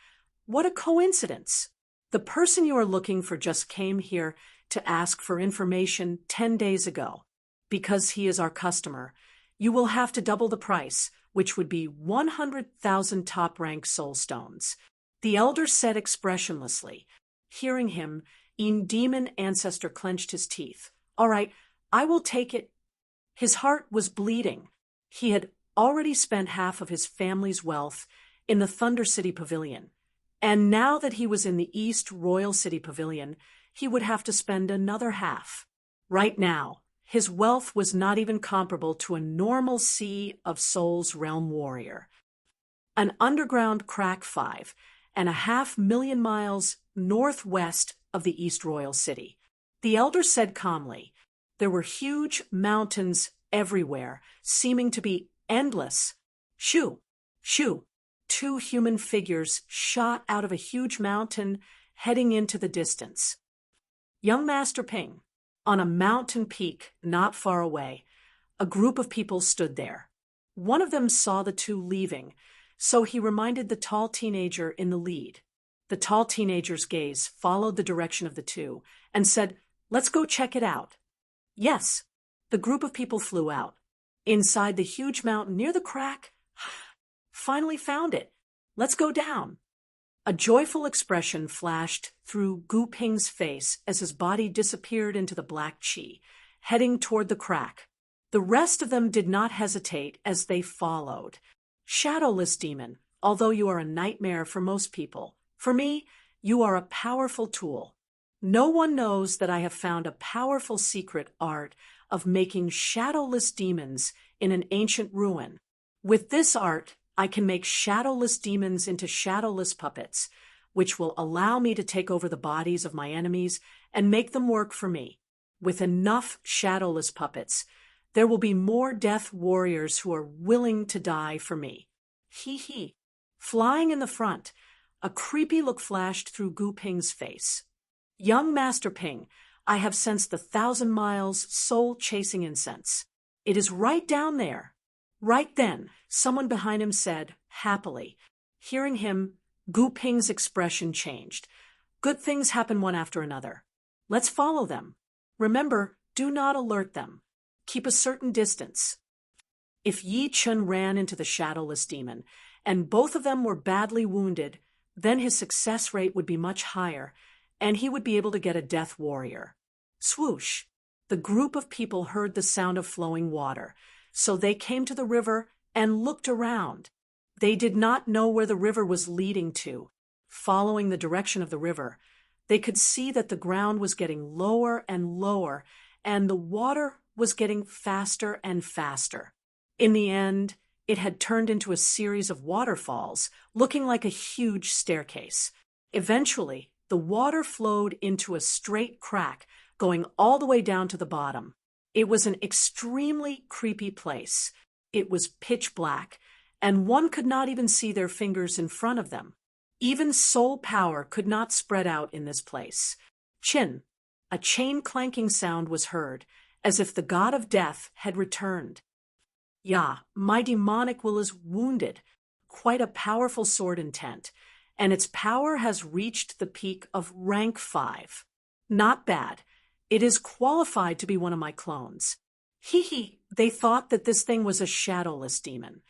What a coincidence! The person you are looking for just came here to ask for information 10 days ago. Because he is our customer, you will have to double the price, which would be 100,000 top-rank soul stones. The elder said expressionlessly. Hearing him, Demon Ancestor clenched his teeth. All right, I will take it. His heart was bleeding. He had already spent half of his family's wealth in the Thunder City Pavilion, and now that he was in the East Royal City Pavilion, he would have to spend another half. Right now, his wealth was not even comparable to a normal Sea of Souls realm warrior. An underground crack 5.5 million miles northwest of the East Royal City. The elder said calmly, there were huge mountains everywhere, seeming to be endless. Shoo! Shoo! 2 human figures shot out of a huge mountain, heading into the distance. Young Master Ping, on a mountain peak not far away, a group of people stood there. One of them saw the 2 leaving, so he reminded the tall teenager in the lead. The tall teenager's gaze followed the direction of the 2 and said, "Let's go check it out." Yes, the group of people flew out. Inside the huge mountain near the crack, finally found it. Let's go down. A joyful expression flashed through Gu Ping's face as his body disappeared into the black chi, heading toward the crack. The rest of them did not hesitate as they followed. Shadowless demon, although you are a nightmare for most people, for me, you are a powerful tool. No one knows that I have found a powerful secret art of making shadowless demons in an ancient ruin. With this art, I can make shadowless demons into shadowless puppets, which will allow me to take over the bodies of my enemies and make them work for me. With enough shadowless puppets, there will be more death warriors who are willing to die for me. Hee hee. Flying in the front, a creepy look flashed through Gu Ping's face. Young Master Ping, I have sensed the 1,000 miles soul-chasing incense. It is right down there. Right then, someone behind him said, happily. Hearing him, Gu Ping's expression changed. Good things happen one after another. Let's follow them. Remember, do not alert them. Keep a certain distance. If Yi Chun ran into the shadowless demon, and both of them were badly wounded, then his success rate would be much higher, and he would be able to get a death warrior. Swoosh! The group of people heard the sound of flowing water, so they came to the river and looked around. They did not know where the river was leading to. Following the direction of the river, they could see that the ground was getting lower and lower, and the water was getting faster and faster. In the end, it had turned into a series of waterfalls, looking like a huge staircase. Eventually, the water flowed into a straight crack, going all the way down to the bottom. It was an extremely creepy place. It was pitch black, and one could not even see their fingers in front of them. Even soul power could not spread out in this place. Chin, a chain clanking sound was heard, as if the god of death had returned. Yeah, my demonic will is wounded, quite a powerful sword intent, and its power has reached the peak of rank 5. Not bad. It is qualified to be one of my clones. Hee, they thought that this thing was a shadowless demon.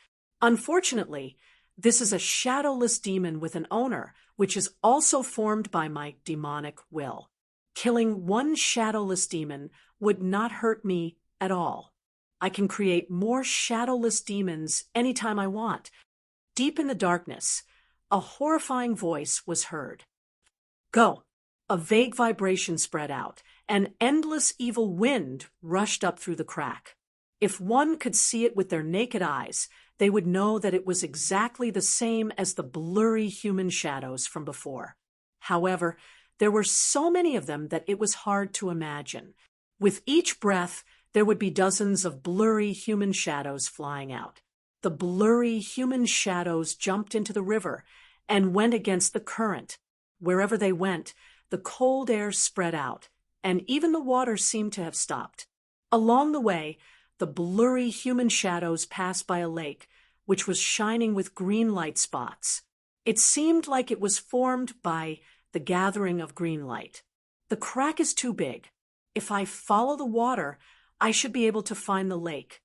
Unfortunately, this is a shadowless demon with an owner, which is also formed by my demonic will. Killing one shadowless demon would not hurt me at all. I can create more shadowless demons anytime I want. Deep in the darkness, a horrifying voice was heard. Go! A vague vibration spread out. An endless evil wind rushed up through the crack. If one could see it with their naked eyes, they would know that it was exactly the same as the blurry human shadows from before. However, there were so many of them that it was hard to imagine. With each breath, there would be dozens of blurry human shadows flying out. The blurry human shadows jumped into the river and went against the current. Wherever they went, the cold air spread out, and even the water seemed to have stopped. Along the way, the blurry human shadows passed by a lake, which was shining with green light spots. It seemed like it was formed by the gathering of green light. The crack is too big. If I follow the water, I should be able to find the lake.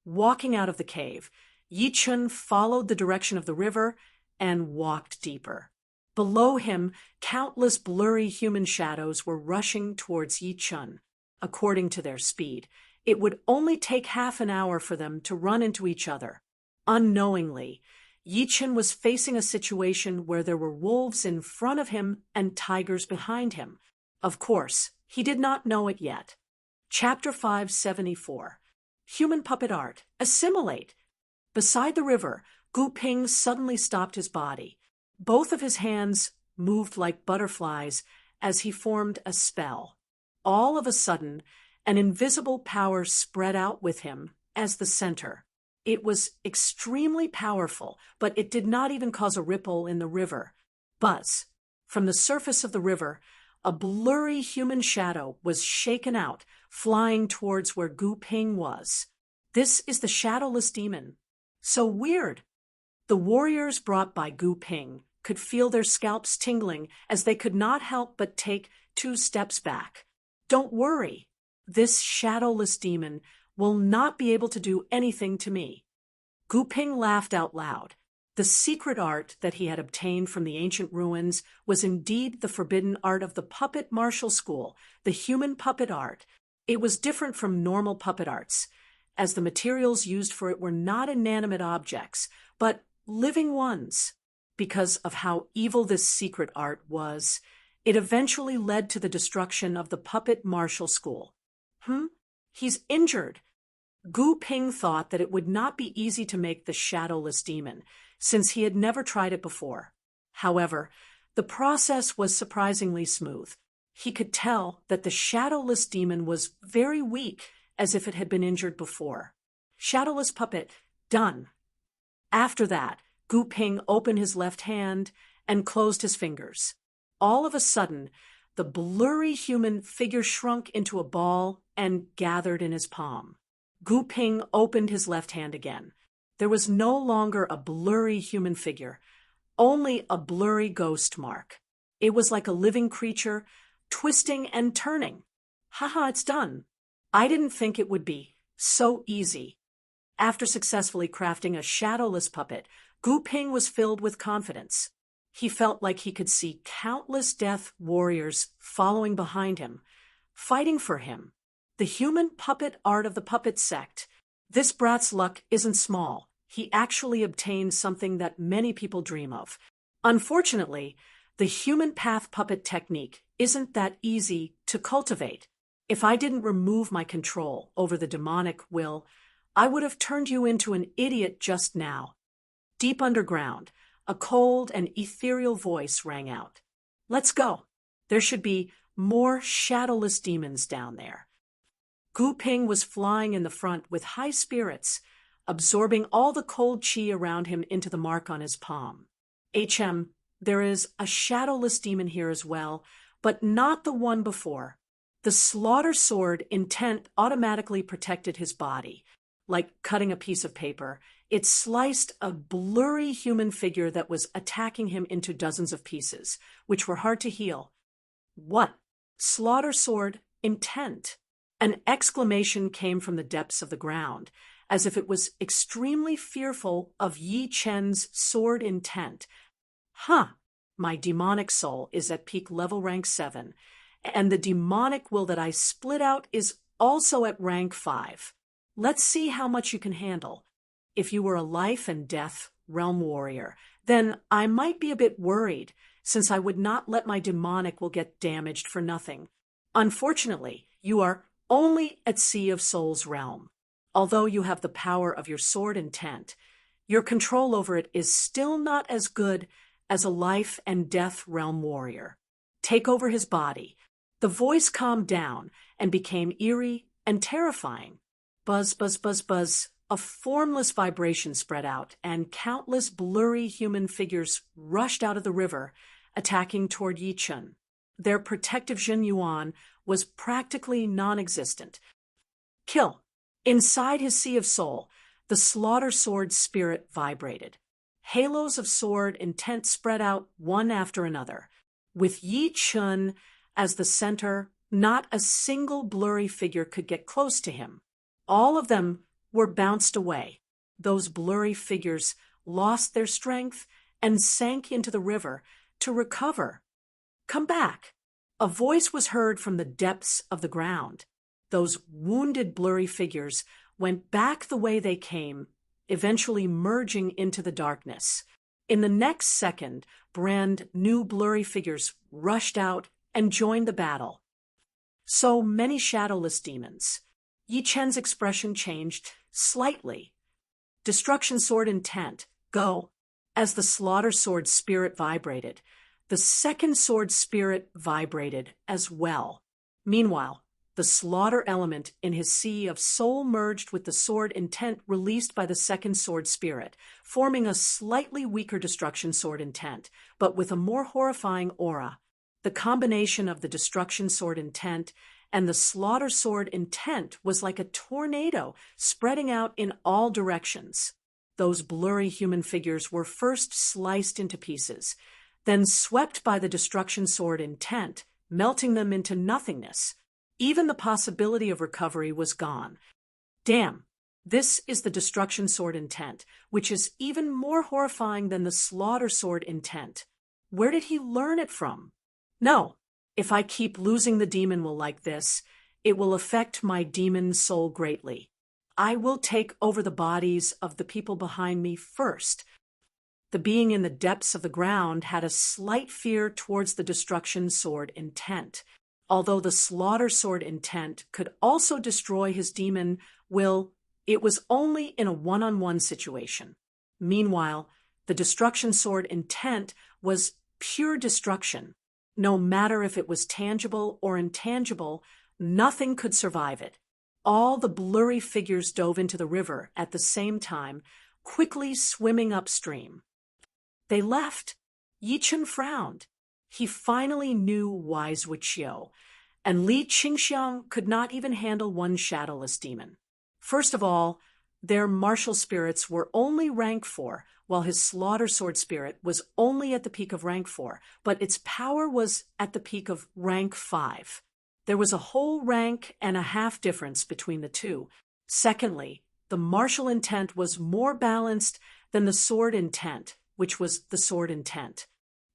Walking out of the cave, Yi Chun followed the direction of the river and walked deeper. Below him, countless blurry human shadows were rushing towards Yi Chun. According to their speed, it would only take half an hour for them to run into each other. Unknowingly, Yi Chen was facing a situation where there were wolves in front of him and tigers behind him. Of course, he did not know it yet. Chapter 574. Human Puppet Art. Assimilate. Beside the river, Gu Ping suddenly stopped his body. Both of his hands moved like butterflies as he formed a spell. All of a sudden, an invisible power spread out with him as the center. It was extremely powerful, but it did not even cause a ripple in the river. Buzz. From the surface of the river, a blurry human shadow was shaken out, flying towards where Gu Ping was. This is the shadowless demon. So weird. The warriors brought by Gu Ping could feel their scalps tingling as they could not help but take 2 steps back. Don't worry. This shadowless demon will not be able to do anything to me. Gu Ping laughed out loud. The secret art that he had obtained from the ancient ruins was indeed the forbidden art of the puppet martial school, the human puppet art. It was different from normal puppet arts, as the materials used for it were not inanimate objects, but living ones. Because of how evil this secret art was, it eventually led to the destruction of the puppet martial school. He's injured. Gu Ping thought that it would not be easy to make the shadowless demon, since he had never tried it before. However, the process was surprisingly smooth. He could tell that the shadowless demon was very weak, as if it had been injured before. Shadowless puppet, done. After that, Gu Ping opened his left hand and closed his fingers. All of a sudden, the blurry human figure shrunk into a ball and gathered in his palm. Gu Ping opened his left hand again. There was no longer a blurry human figure, only a blurry ghost mark. It was like a living creature, twisting and turning. Haha, it's done. I didn't think it would be so easy. After successfully crafting a shadowless puppet, Gu Ping was filled with confidence. He felt like he could see countless death warriors following behind him, fighting for him. The human puppet art of the puppet sect. This brat's luck isn't small. He actually obtained something that many people dream of. Unfortunately, the human path puppet technique isn't that easy to cultivate. If I didn't remove my control over the demonic will, I would have turned you into an idiot just now. Deep underground, a cold and ethereal voice rang out. Let's go. There should be more shadowless demons down there. Gu Ping was flying in the front with high spirits, absorbing all the cold chi around him into the mark on his palm. There is a shadowless demon here as well, but not the one before. The slaughter sword intent automatically protected his body. Like cutting a piece of paper, it sliced a blurry human figure that was attacking him into dozens of pieces, which were hard to heal. What? Slaughter sword intent? An exclamation came from the depths of the ground, as if it was extremely fearful of Yi Chen's sword intent. My demonic soul is at peak level rank 7, and the demonic will that I split out is also at rank 5. Let's see how much you can handle. If you were a life and death realm warrior, then I might be a bit worried, since I would not let my demonic will get damaged for nothing. Unfortunately, you are only at Sea of Souls realm. Although you have the power of your sword intent, your control over it is still not as good as a life and death realm warrior. Take over his body. The voice calmed down and became eerie and terrifying. Buzz, buzz, buzz, buzz. A formless vibration spread out, and countless blurry human figures rushed out of the river, attacking toward Yi Chen. Their protective Jin Yuan was practically non-existent. Kill. Inside his sea of soul, the slaughter sword spirit vibrated. Halos of sword intent spread out one after another. With Yi Chen as the center, not a single blurry figure could get close to him. All of them were bounced away. Those blurry figures lost their strength and sank into the river to recover. Come back. A voice was heard from the depths of the ground. Those wounded blurry figures went back the way they came eventually merging into the darkness. In the next second, brand new blurry figures rushed out and joined the battle. So many shadowless demons. Yi Chen's expression changed slightly. Destruction sword intent, go. As the slaughter sword spirit vibrated, the second sword spirit vibrated as well. Meanwhile, the slaughter element in his sea of soul merged with the sword intent released by the second sword spirit, forming a slightly weaker destruction sword intent, but with a more horrifying aura. The combination of the destruction sword intent and the slaughter sword intent was like a tornado spreading out in all directions. Those blurry human figures were first sliced into pieces, then swept by the destruction sword intent, melting them into nothingness. Even the possibility of recovery was gone. Damn, this is the destruction sword intent, which is even more horrifying than the slaughter sword intent. Where did he learn it from? No, if I keep losing the demon will like this, it will affect my demon soul greatly. I will take over the bodies of the people behind me first. The being in the depths of the ground had a slight fear towards the destruction sword intent. Although the slaughter sword intent could also destroy his demon will, it was only in a one-on-one situation. Meanwhile, the destruction sword intent was pure destruction. No matter if it was tangible or intangible, nothing could survive it. All the blurry figures dove into the river at the same time, quickly swimming upstream. They left. Yi Chen frowned. He finally knew Wise Wuqiu, and Li Qingxiang could not even handle one shadowless demon. First of all, their martial spirits were only rank 4, while his slaughter sword spirit was only at the peak of rank 4, but its power was at the peak of rank 5. There was a whole rank and a half difference between the two. Secondly, the martial intent was more balanced than the sword intent, which was the sword intent.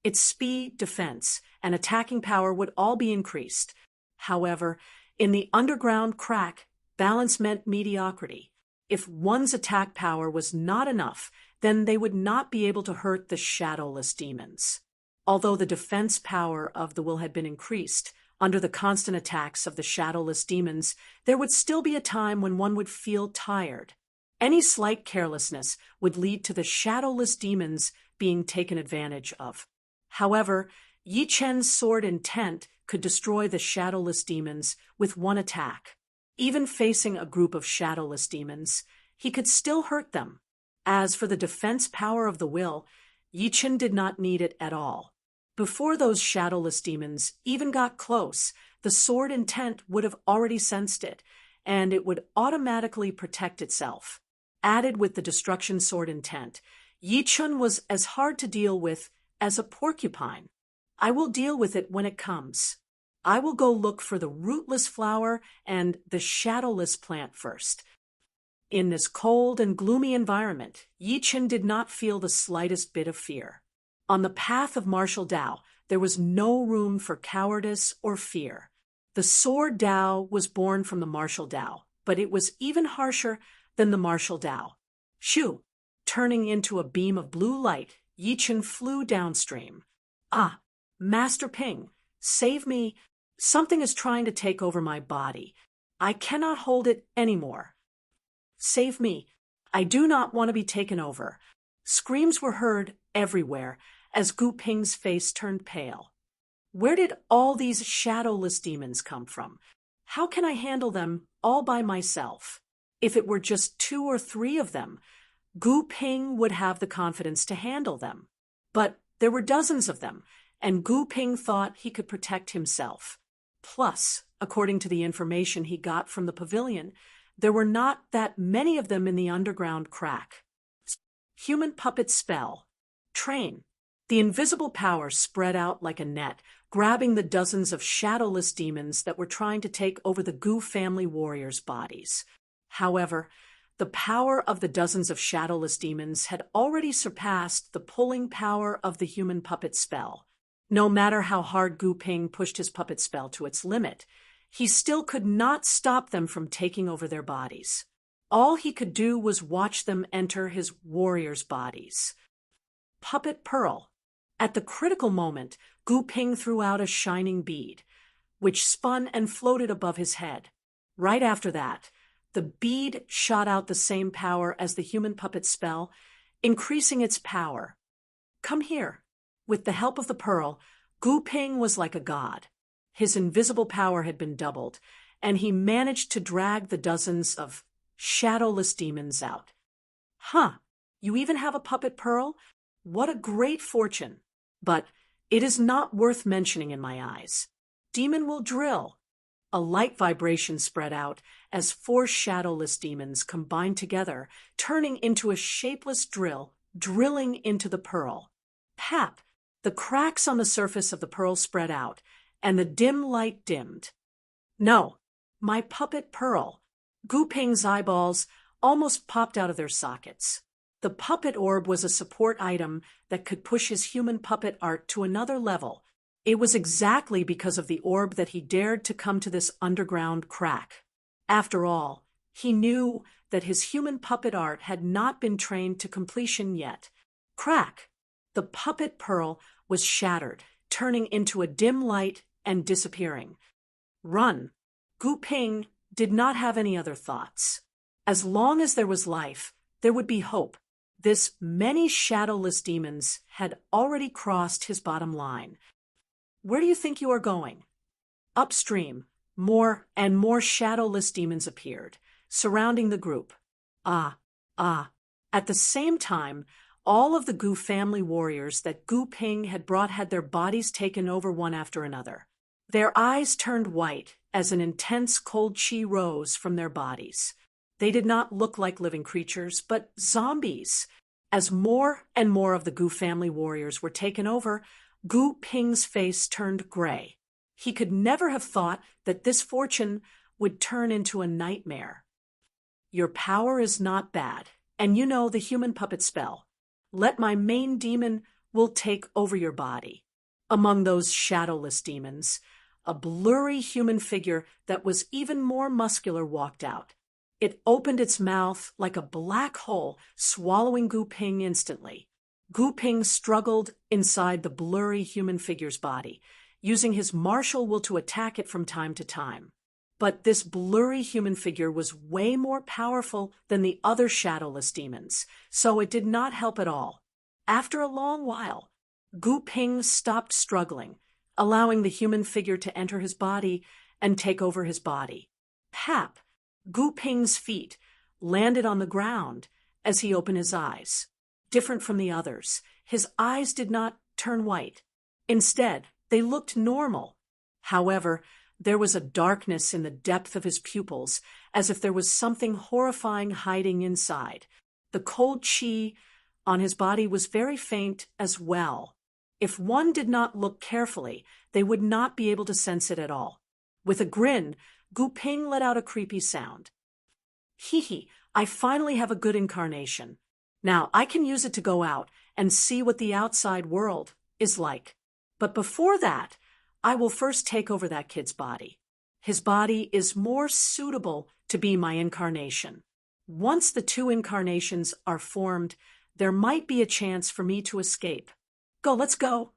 Its speed, defense, and attacking power would all be increased. However, in the underground crack, balance meant mediocrity. If one's attack power was not enough, then they would not be able to hurt the shadowless demons. Although the defense power of the will had been increased, under the constant attacks of the shadowless demons, there would still be a time when one would feel tired. Any slight carelessness would lead to the shadowless demons being taken advantage of. However, Yi Chen's sword intent could destroy the shadowless demons with one attack. Even facing a group of shadowless demons, he could still hurt them. As for the defense power of the will, Yi Chen did not need it at all. Before those shadowless demons even got close, the sword intent would have already sensed it, and it would automatically protect itself. Added with the destruction sword intent, Yi Chen was as hard to deal with as a porcupine. I will deal with it when it comes. I will go look for the rootless flower and the shadowless plant first. In this cold and gloomy environment, Yi Chen did not feel the slightest bit of fear. On the path of martial Dao, there was no room for cowardice or fear. The sword Dao was born from the martial Dao, but it was even harsher than the martial Dao. Shoo! Turning into a beam of blue light, Yi Chen flew downstream. Ah, Master Ping, save me. Something is trying to take over my body. I cannot hold it anymore. Save me. I do not want to be taken over. Screams were heard everywhere as Gu Ping's face turned pale. Where did all these shadowless demons come from? How can I handle them all by myself? If it were just 2 or 3 of them, Gu Ping would have the confidence to handle them. But there were dozens of them, and Gu Ping thought he could protect himself. Plus, according to the information he got from the pavilion, there were not that many of them in the underground crack. Human puppet spell. Train. The invisible power spread out like a net, grabbing the dozens of shadowless demons that were trying to take over the Gu family warriors' bodies. However, the power of the dozens of shadowless demons had already surpassed the pulling power of the human puppet spell. No matter how hard Gu Ping pushed his puppet spell to its limit, he still could not stop them from taking over their bodies. All he could do was watch them enter his warriors' bodies. Puppet Pearl. At the critical moment, Gu Ping threw out a shining bead, which spun and floated above his head. Right after that, the bead shot out the same power as the human puppet spell, increasing its power. Come here. With the help of the pearl, Gu Ping was like a god. His invisible power had been doubled, and he managed to drag the dozens of shadowless demons out. Huh, you even have a puppet pearl? What a great fortune! But it is not worth mentioning in my eyes. Demon will drill. A light vibration spread out as 4 shadowless demons combined together, turning into a shapeless drill, drilling into the pearl. Pap! The cracks on the surface of the pearl spread out, and the dim light dimmed. No, my puppet pearl. Gu Ping's eyeballs almost popped out of their sockets. The puppet orb was a support item that could push his human puppet art to another level. It was exactly because of the orb that he dared to come to this underground crack. After all, he knew that his human puppet art had not been trained to completion yet. Crack! The puppet pearl was shattered, turning into a dim light and disappearing. Run! Gu Ping did not have any other thoughts. As long as there was life, there would be hope. This many shadowless demons had already crossed his bottom line. Where do you think you are going? Upstream, more and more shadowless demons appeared, surrounding the group. At the same time, all of the Gu family warriors that Gu Ping had brought had their bodies taken over one after another. Their eyes turned white as an intense cold chi rose from their bodies. They did not look like living creatures, but zombies. As more and more of the Gu family warriors were taken over, Gu Ping's face turned gray. He could never have thought that this fortune would turn into a nightmare. Your power is not bad, and you know the human puppet spell. Let my main demon will take over your body. Among those shadowless demons, a blurry human figure that was even more muscular walked out. It opened its mouth like a black hole, swallowing Gu Ping instantly. Gu Ping struggled inside the blurry human figure's body, using his martial will to attack it from time to time. But this blurry human figure was way more powerful than the other shadowless demons, so it did not help at all. After a long while, Gu Ping stopped struggling, allowing the human figure to enter his body and take over his body. Pap! Gu Ping's feet landed on the ground as he opened his eyes. Different from the others, his eyes did not turn white. Instead, they looked normal. However, there was a darkness in the depth of his pupils, as if there was something horrifying hiding inside. The cold chi on his body was very faint as well. If one did not look carefully, they would not be able to sense it at all. With a grin, Gu Ping let out a creepy sound. Hee, I finally have a good incarnation. Now I can use it to go out and see what the outside world is like. But before that, I will first take over that kid's body. His body is more suitable to be my incarnation. Once the 2 incarnations are formed, there might be a chance for me to escape. Let's go.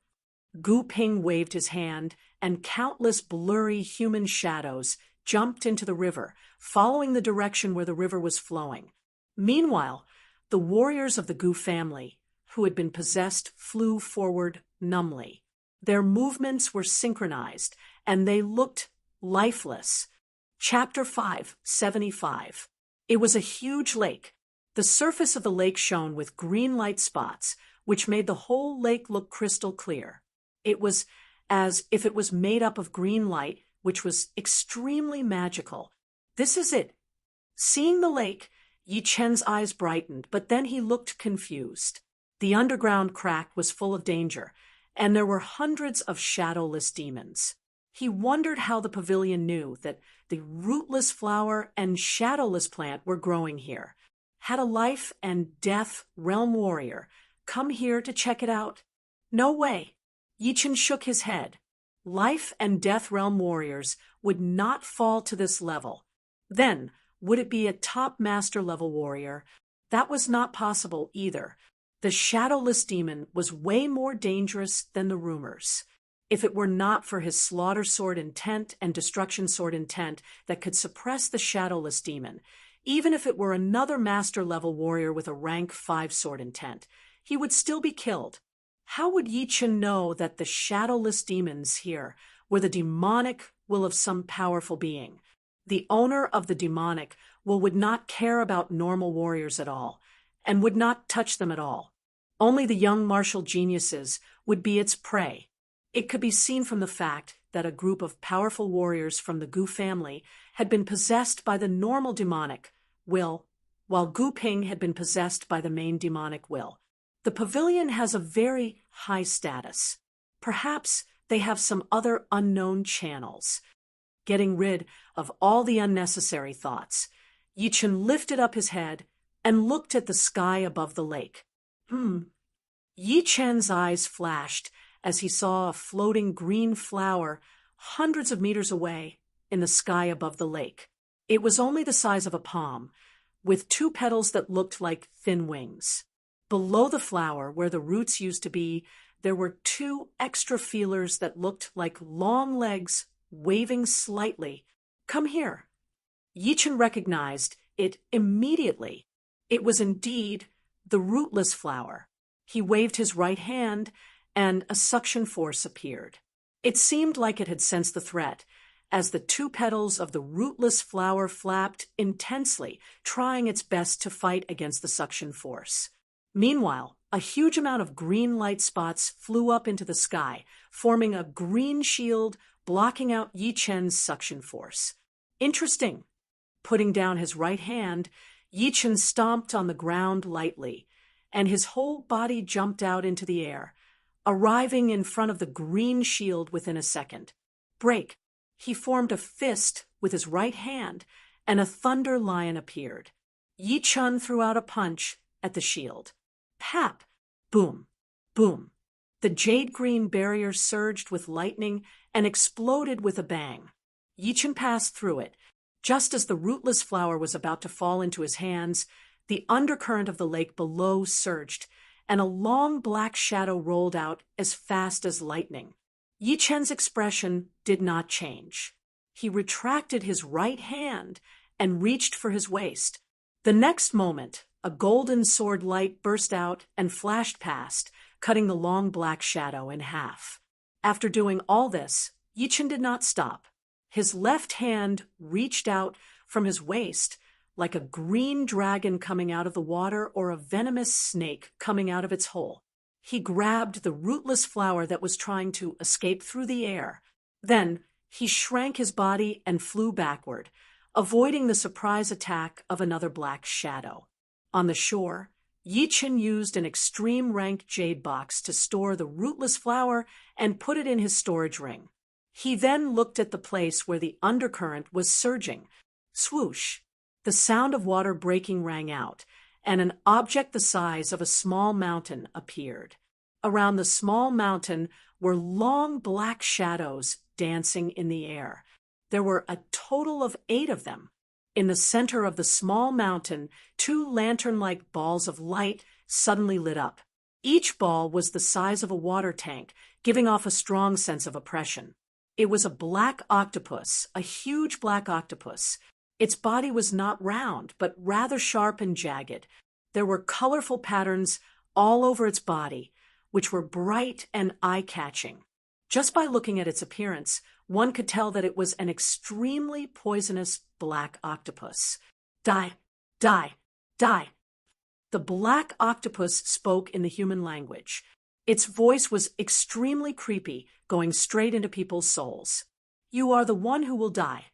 Gu Ping waved his hand, and countless blurry human shadows jumped into the river, following the direction where the river was flowing. Meanwhile, the warriors of the Gu family, who had been possessed, flew forward numbly. Their movements were synchronized, and they looked lifeless. Chapter 575. It was a huge lake. The surface of the lake shone with green light spots, which made the whole lake look crystal clear. It was as if it was made up of green light, which was extremely magical. This is it. Seeing the lake, Yi Chen's eyes brightened, but then he looked confused. The underground crack was full of danger, and there were hundreds of shadowless demons. He wondered how the pavilion knew that the rootless flower and shadowless plant were growing here. Had a life and death realm warrior come here to check it out? No way. Yi Chen shook his head. Life and death realm warriors would not fall to this level. Then, Would it be a top master-level warrior? That was not possible either. The shadowless demon was way more dangerous than the rumors. If it were not for his slaughter sword intent and destruction sword intent that could suppress the shadowless demon, even if it were another master-level warrior with a rank 5 sword intent, he would still be killed. How would Yi Chen know that the shadowless demons here were the demonic will of some powerful being? The owner of the demonic will would not care about normal warriors at all, and would not touch them at all. Only the young martial geniuses would be its prey. It could be seen from the fact that a group of powerful warriors from the Gu family had been possessed by the normal demonic will, while Gu Ping had been possessed by the main demonic will. The pavilion has a very high status. Perhaps they have some other unknown channels. Getting rid of all the unnecessary thoughts, Yi Chen lifted up his head and looked at the sky above the lake. Yi Chen's eyes flashed as he saw a floating green flower hundreds of meters away in the sky above the lake. It was only the size of a palm, with 2 petals that looked like thin wings. Below the flower, where the roots used to be, there were 2 extra feelers that looked like long legs waving slightly. Come here. Yi Chen recognized it immediately. It was indeed the rootless flower. He waved his right hand, and a suction force appeared. It seemed like it had sensed the threat, as the 2 petals of the rootless flower flapped intensely, trying its best to fight against the suction force. Meanwhile, a huge amount of green light spots flew up into the sky, forming a green shield blocking out Yi Chen's suction force. Interesting. Putting down his right hand, Yi Chen stomped on the ground lightly, and his whole body jumped out into the air, arriving in front of the green shield within a second. Break. He formed a fist with his right hand, and a thunder lion appeared. Yi Chen threw out a punch at the shield. Pap! Boom! Boom! The jade-green barrier surged with lightning and exploded with a bang. Yi Chen passed through it. Just as the rootless flower was about to fall into his hands, the undercurrent of the lake below surged, and a long black shadow rolled out as fast as lightning. Yi Chen's expression did not change. He retracted his right hand and reached for his waist. The next moment, a golden sword light burst out and flashed past, cutting the long black shadow in half. After doing all this, Yi Chen did not stop. His left hand reached out from his waist like a green dragon coming out of the water or a venomous snake coming out of its hole. He grabbed the rootless flower that was trying to escape through the air. Then he shrank his body and flew backward, avoiding the surprise attack of another black shadow. On the shore, Yi Chen used an extreme rank jade box to store the rootless flower and put it in his storage ring. He then looked at the place where the undercurrent was surging. Swoosh! The sound of water breaking rang out, and an object the size of a small mountain appeared. Around the small mountain were long black shadows dancing in the air. There were a total of 8 of them. In the center of the small mountain, 2 lantern-like balls of light suddenly lit up. Each ball was the size of a water tank, giving off a strong sense of oppression. It was a black octopus, a huge black octopus. Its body was not round, but rather sharp and jagged. There were colorful patterns all over its body, which were bright and eye-catching. Just by looking at its appearance, one could tell that it was an extremely poisonous black octopus. Die! Die! Die! The black octopus spoke in the human language. Its voice was extremely creepy, going straight into people's souls. You are the one who will die.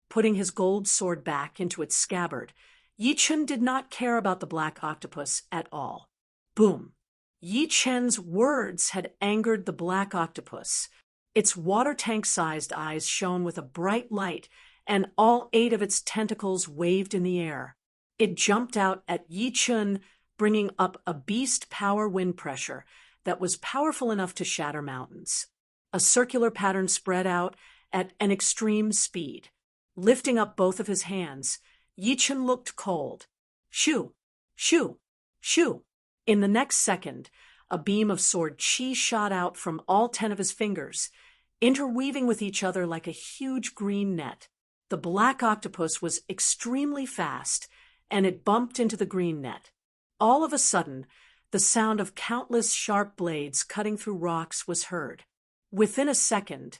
Putting his gold sword back into its scabbard, Yi Chen did not care about the black octopus at all. Boom! Yi Chen's words had angered the black octopus. Its water tank-sized eyes shone with a bright light, and all 8 of its tentacles waved in the air. It jumped out at Yi Chen, bringing up a beast power wind pressure that was powerful enough to shatter mountains. A circular pattern spread out at an extreme speed. Lifting up both of his hands, Yi Chun looked cold. Shoo! Shoo! Shoo! In the next second, a beam of sword chi shot out from all 10 of his fingers, interweaving with each other like a huge green net. The black octopus was extremely fast, and it bumped into the green net. All of a sudden, the sound of countless sharp blades cutting through rocks was heard. Within a second,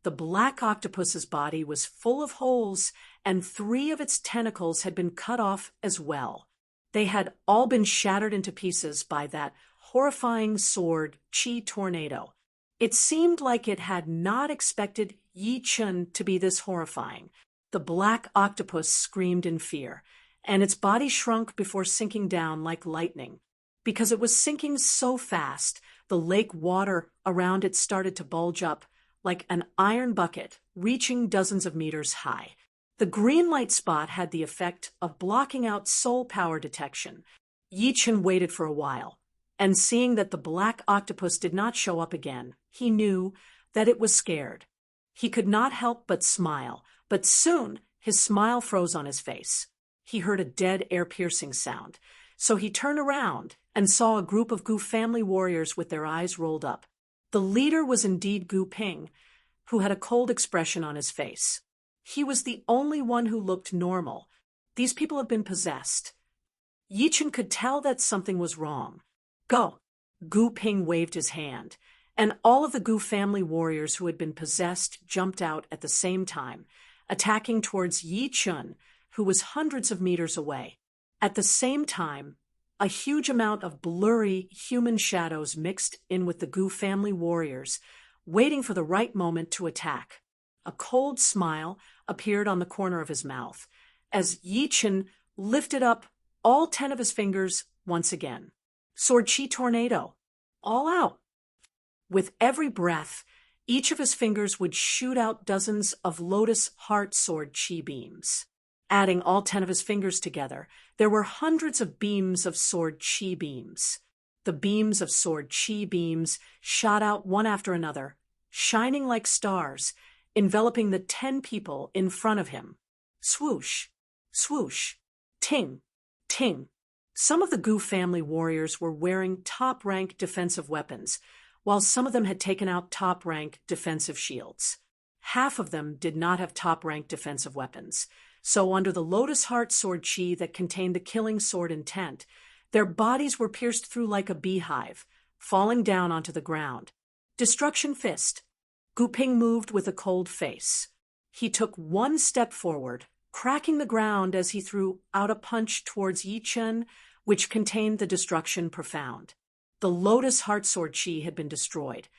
the black octopus's body was full of holes, and 3 of its tentacles had been cut off as well. They had all been shattered into pieces by that horrifying sword chi tornado. It seemed like it had not expected Yi Chun to be this horrifying. The black octopus screamed in fear, and its body shrunk before sinking down like lightning. Because it was sinking so fast, the lake water around it started to bulge up like an iron bucket, reaching dozens of meters high. The green light spot had the effect of blocking out soul power detection. Yi Chun waited for a while, and seeing that the black octopus did not show up again, he knew that it was scared. He could not help but smile, but soon his smile froze on his face. He heard a dead air-piercing sound, so he turned around and saw a group of Gu family warriors with their eyes rolled up. The leader was indeed Gu Ping, who had a cold expression on his face. He was the only one who looked normal. These people have been possessed. Yi Chun could tell that something was wrong. Go! Gu Ping waved his hand, and all of the Gu family warriors who had been possessed jumped out at the same time, attacking towards Yi Chun, who was hundreds of meters away. At the same time, a huge amount of blurry human shadows mixed in with the Gu family warriors, waiting for the right moment to attack. A cold smile appeared on the corner of his mouth as Yi Chun lifted up all 10 of his fingers once again. Sword chi tornado. All out. With every breath, each of his fingers would shoot out dozens of lotus heart sword chi beams. Adding all 10 of his fingers together, there were hundreds of beams of sword chi beams. The beams of sword chi beams shot out one after another, shining like stars, enveloping the 10 people in front of him. Swoosh, swoosh, ting, ting. Some of the Gu family warriors were wearing top-rank defensive weapons, while some of them had taken out top-rank defensive shields. Half of them did not have top-rank defensive weapons, so under the Lotus Heart Sword Chi that contained the killing sword intent, their bodies were pierced through like a beehive, falling down onto the ground. Destruction Fist. Gu Ping moved with a cold face. He took one step forward, cracking the ground as he threw out a punch towards Yi Chun, which contained the Destruction Profound. The Lotus Heart Sword Chi had been destroyed,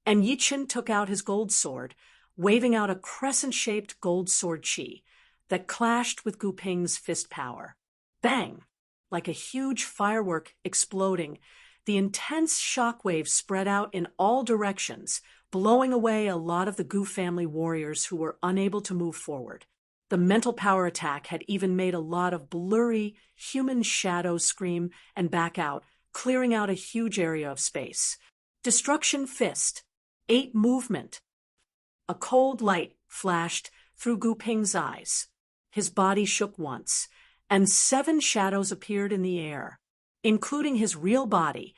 and Yi Chun took out his gold sword, waving out a crescent-shaped gold sword chi that clashed with Gu Ping's fist power. Bang! Like a huge firework exploding, the intense shockwave spread out in all directions, blowing away a lot of the Gu family warriors who were unable to move forward. The mental power attack had even made a lot of blurry human shadows scream and back out, clearing out a huge area of space. Destruction Fist. 8 movement. A cold light flashed through Gu Ping's eyes. His body shook once, and 7 shadows appeared in the air, including his real body.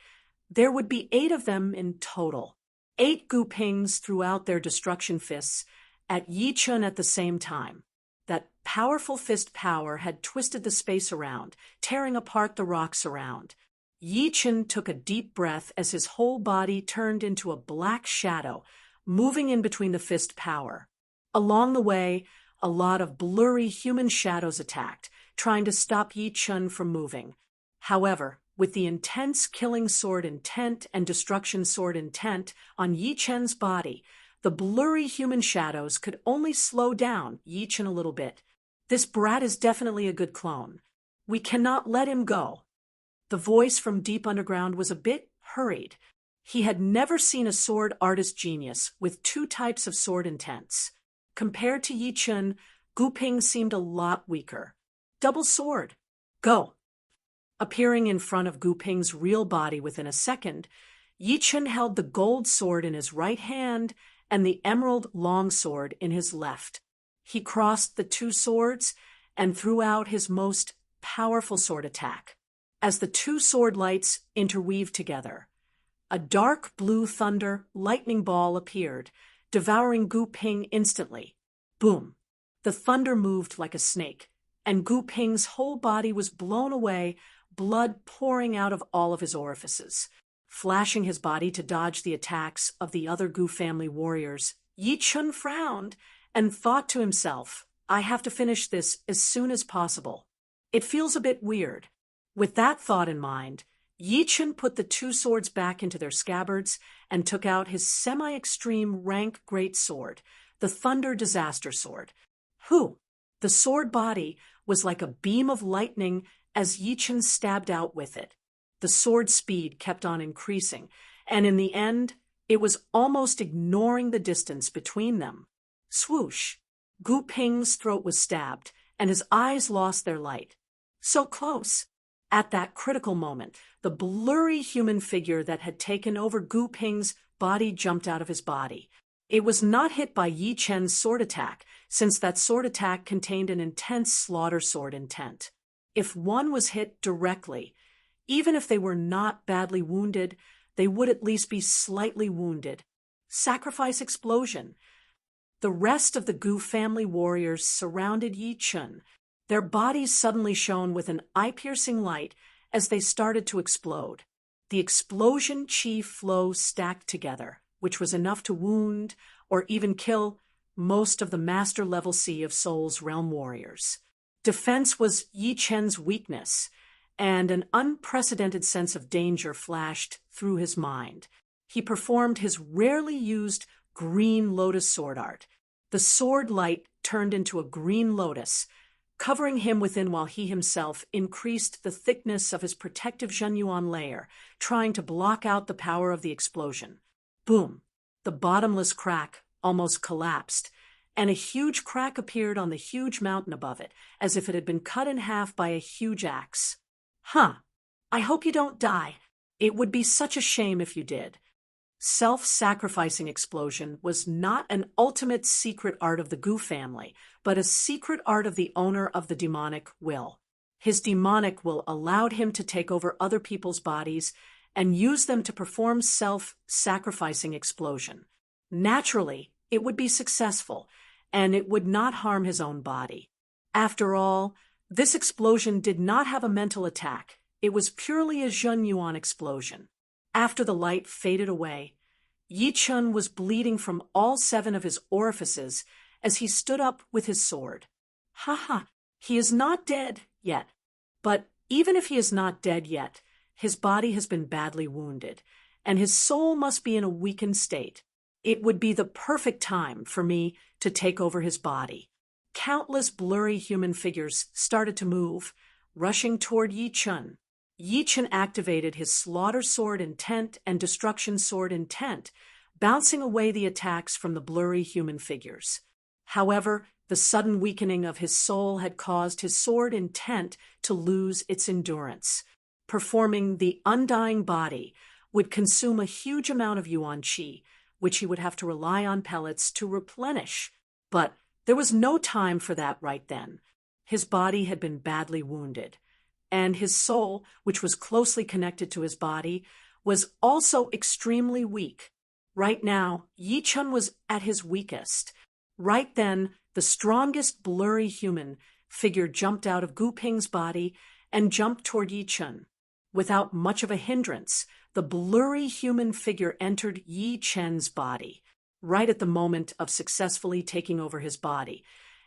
There would be 8 of them in total. 8 Gu Pings threw out their destruction fists at Yi Chun at the same time. That powerful fist power had twisted the space around, tearing apart the rocks around. Yi Chun took a deep breath as his whole body turned into a black shadow, moving in between the fist power. Along the way, a lot of blurry human shadows attacked, trying to stop Yi Chun from moving. However, with the intense killing sword intent and destruction sword intent on Yi Chun's body, the blurry human shadows could only slow down Yi Chun a little bit. This brat is definitely a good clone. We cannot let him go. The voice from deep underground was a bit hurried. He had never seen a sword artist genius with 2 types of sword intents. Compared to Yi Chun, Gu Ping seemed a lot weaker. Double sword. Go. Appearing in front of Gu Ping's real body within a second, Yi Chun held the gold sword in his right hand and the emerald long sword in his left. He crossed the 2 swords, and threw out his most powerful sword attack. As the two sword lights interweaved together, a dark blue thunder lightning ball appeared, devouring Gu Ping instantly. Boom! The thunder moved like a snake, and Gu Ping's whole body was blown away, blood pouring out of all of his orifices. Flashing his body to dodge the attacks of the other Gu family warriors, Yi Chun frowned and thought to himself, I have to finish this as soon as possible. It feels a bit weird. With that thought in mind, Yi Chun put the two swords back into their scabbards and took out his semi-extreme rank great sword, the Thunder Disaster Sword. The sword body was like a beam of lightning as Yi Chun stabbed out with it. The sword speed kept on increasing, and in the end, it was almost ignoring the distance between them. Swoosh! Gu Ping's throat was stabbed, and his eyes lost their light. So close! At that critical moment, the blurry human figure that had taken over Gu Ping's body jumped out of his body. It was not hit by Yi Chen's sword attack, since that sword attack contained an intense slaughter sword intent. If one was hit directly, even if they were not badly wounded, they would at least be slightly wounded. Sacrifice explosion. The rest of the Gu family warriors surrounded Yi Chun. Their bodies suddenly shone with an eye-piercing light as they started to explode. The explosion chi flow stacked together, which was enough to wound or even kill most of the Master Level Sea of Soul's realm warriors. Defense was Yi Chen's weakness, and an unprecedented sense of danger flashed through his mind. He performed his rarely used green lotus sword art. The sword light turned into a green lotus, covering him within while he himself increased the thickness of his protective Zhenyuan layer, trying to block out the power of the explosion. Boom! The bottomless crack almost collapsed, and a huge crack appeared on the huge mountain above it, as if it had been cut in half by a huge axe. I hope you don't die. It would be such a shame if you did. Self-sacrificing explosion was not an ultimate secret art of the Gu family, but a secret art of the owner of the demonic will. His demonic will allowed him to take over other people's bodies and use them to perform self-sacrificing explosion. Naturally, it would be successful, and it would not harm his own body. After all, this explosion did not have a mental attack. It was purely a Zhenyuan explosion. After the light faded away, Yi Chun was bleeding from all 7 of his orifices as he stood up with his sword. He is not dead yet. But even if he is not dead yet, his body has been badly wounded, and his soul must be in a weakened state. It would be the perfect time for me to take over his body. Countless blurry human figures started to move, rushing toward Yi Chun. Yi Chun activated his slaughter sword intent and destruction sword intent, bouncing away the attacks from the blurry human figures. However, the sudden weakening of his soul had caused his sword intent to lose its endurance. Performing the undying body would consume a huge amount of Yuan Qi, which he would have to rely on pellets to replenish. But there was no time for that right then. His body had been badly wounded, and his soul, which was closely connected to his body, was also extremely weak. Right now, Yi Chun was at his weakest. Right then, the strongest blurry human figure jumped out of Gu Ping's body and jumped toward Yi Chun. Without much of a hindrance, the blurry human figure entered Yi Chen's body, right at the moment of successfully taking over his body.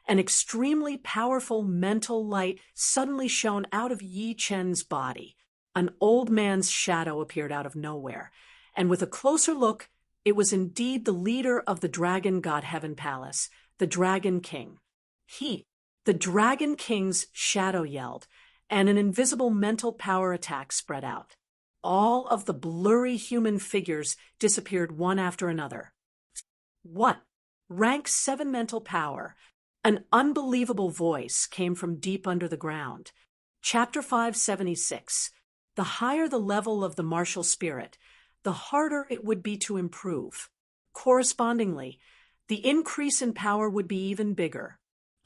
An extremely powerful mental light suddenly shone out of Yi Chen's body. An old man's shadow appeared out of nowhere, and with a closer look, it was indeed the leader of the Dragon God Heaven Palace, the Dragon King. The Dragon King's shadow yelled, and an invisible mental power attack spread out. All of the blurry human figures disappeared one after another. What? Rank 7 mental power. An unbelievable voice came from deep under the ground. Chapter 576. The higher the level of the martial spirit, the harder it would be to improve. Correspondingly, the increase in power would be even bigger.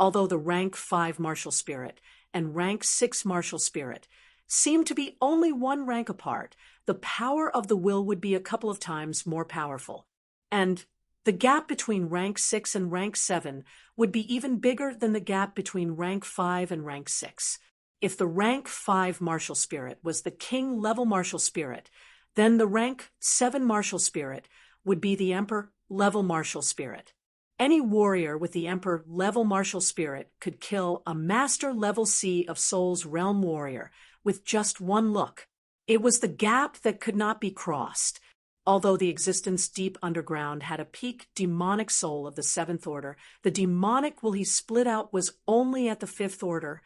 although the rank 5 martial spirit and rank 6 martial spirit seemed to be only one rank apart, the power of the will would be a couple of times more powerful. And the gap between rank 6 and rank 7 would be even bigger than the gap between rank 5 and rank 6. If the rank 5 martial spirit was the king level martial spirit, then the rank 7 martial spirit would be the emperor level martial spirit. Any warrior with the emperor level martial spirit could kill a master level C of Soul's realm warrior with just one look. It was the gap that could not be crossed. Although the existence deep underground had a peak demonic soul of the 7th order, the demonic will he split out was only at the 5th order,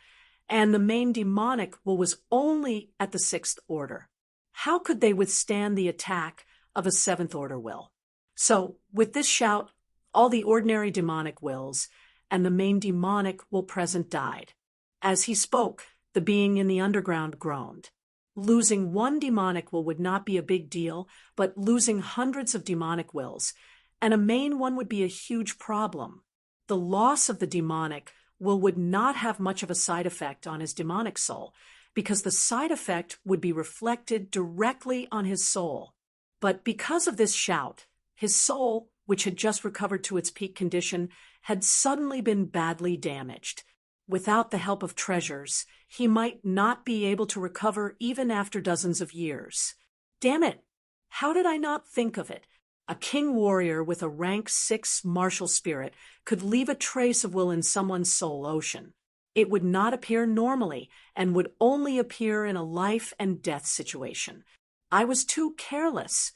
and the main demonic will was only at the 6th order. How could they withstand the attack of a 7th order will? So, with this shout, all the ordinary demonic wills and the main demonic will present died. As he spoke, the being in the underground groaned. Losing one demonic will would not be a big deal, but losing hundreds of demonic wills, and a main one would be a huge problem. The loss of the demonic will would not have much of a side effect on his demonic soul, because the side effect would be reflected directly on his soul. But because of this shout, his soul, which had just recovered to its peak condition, had suddenly been badly damaged. Without the help of treasures, he might not be able to recover even after dozens of years. Damn it! How did I not think of it? A king warrior with a rank 6 martial spirit could leave a trace of will in someone's soul ocean. It would not appear normally and would only appear in a life and death situation. I was too careless.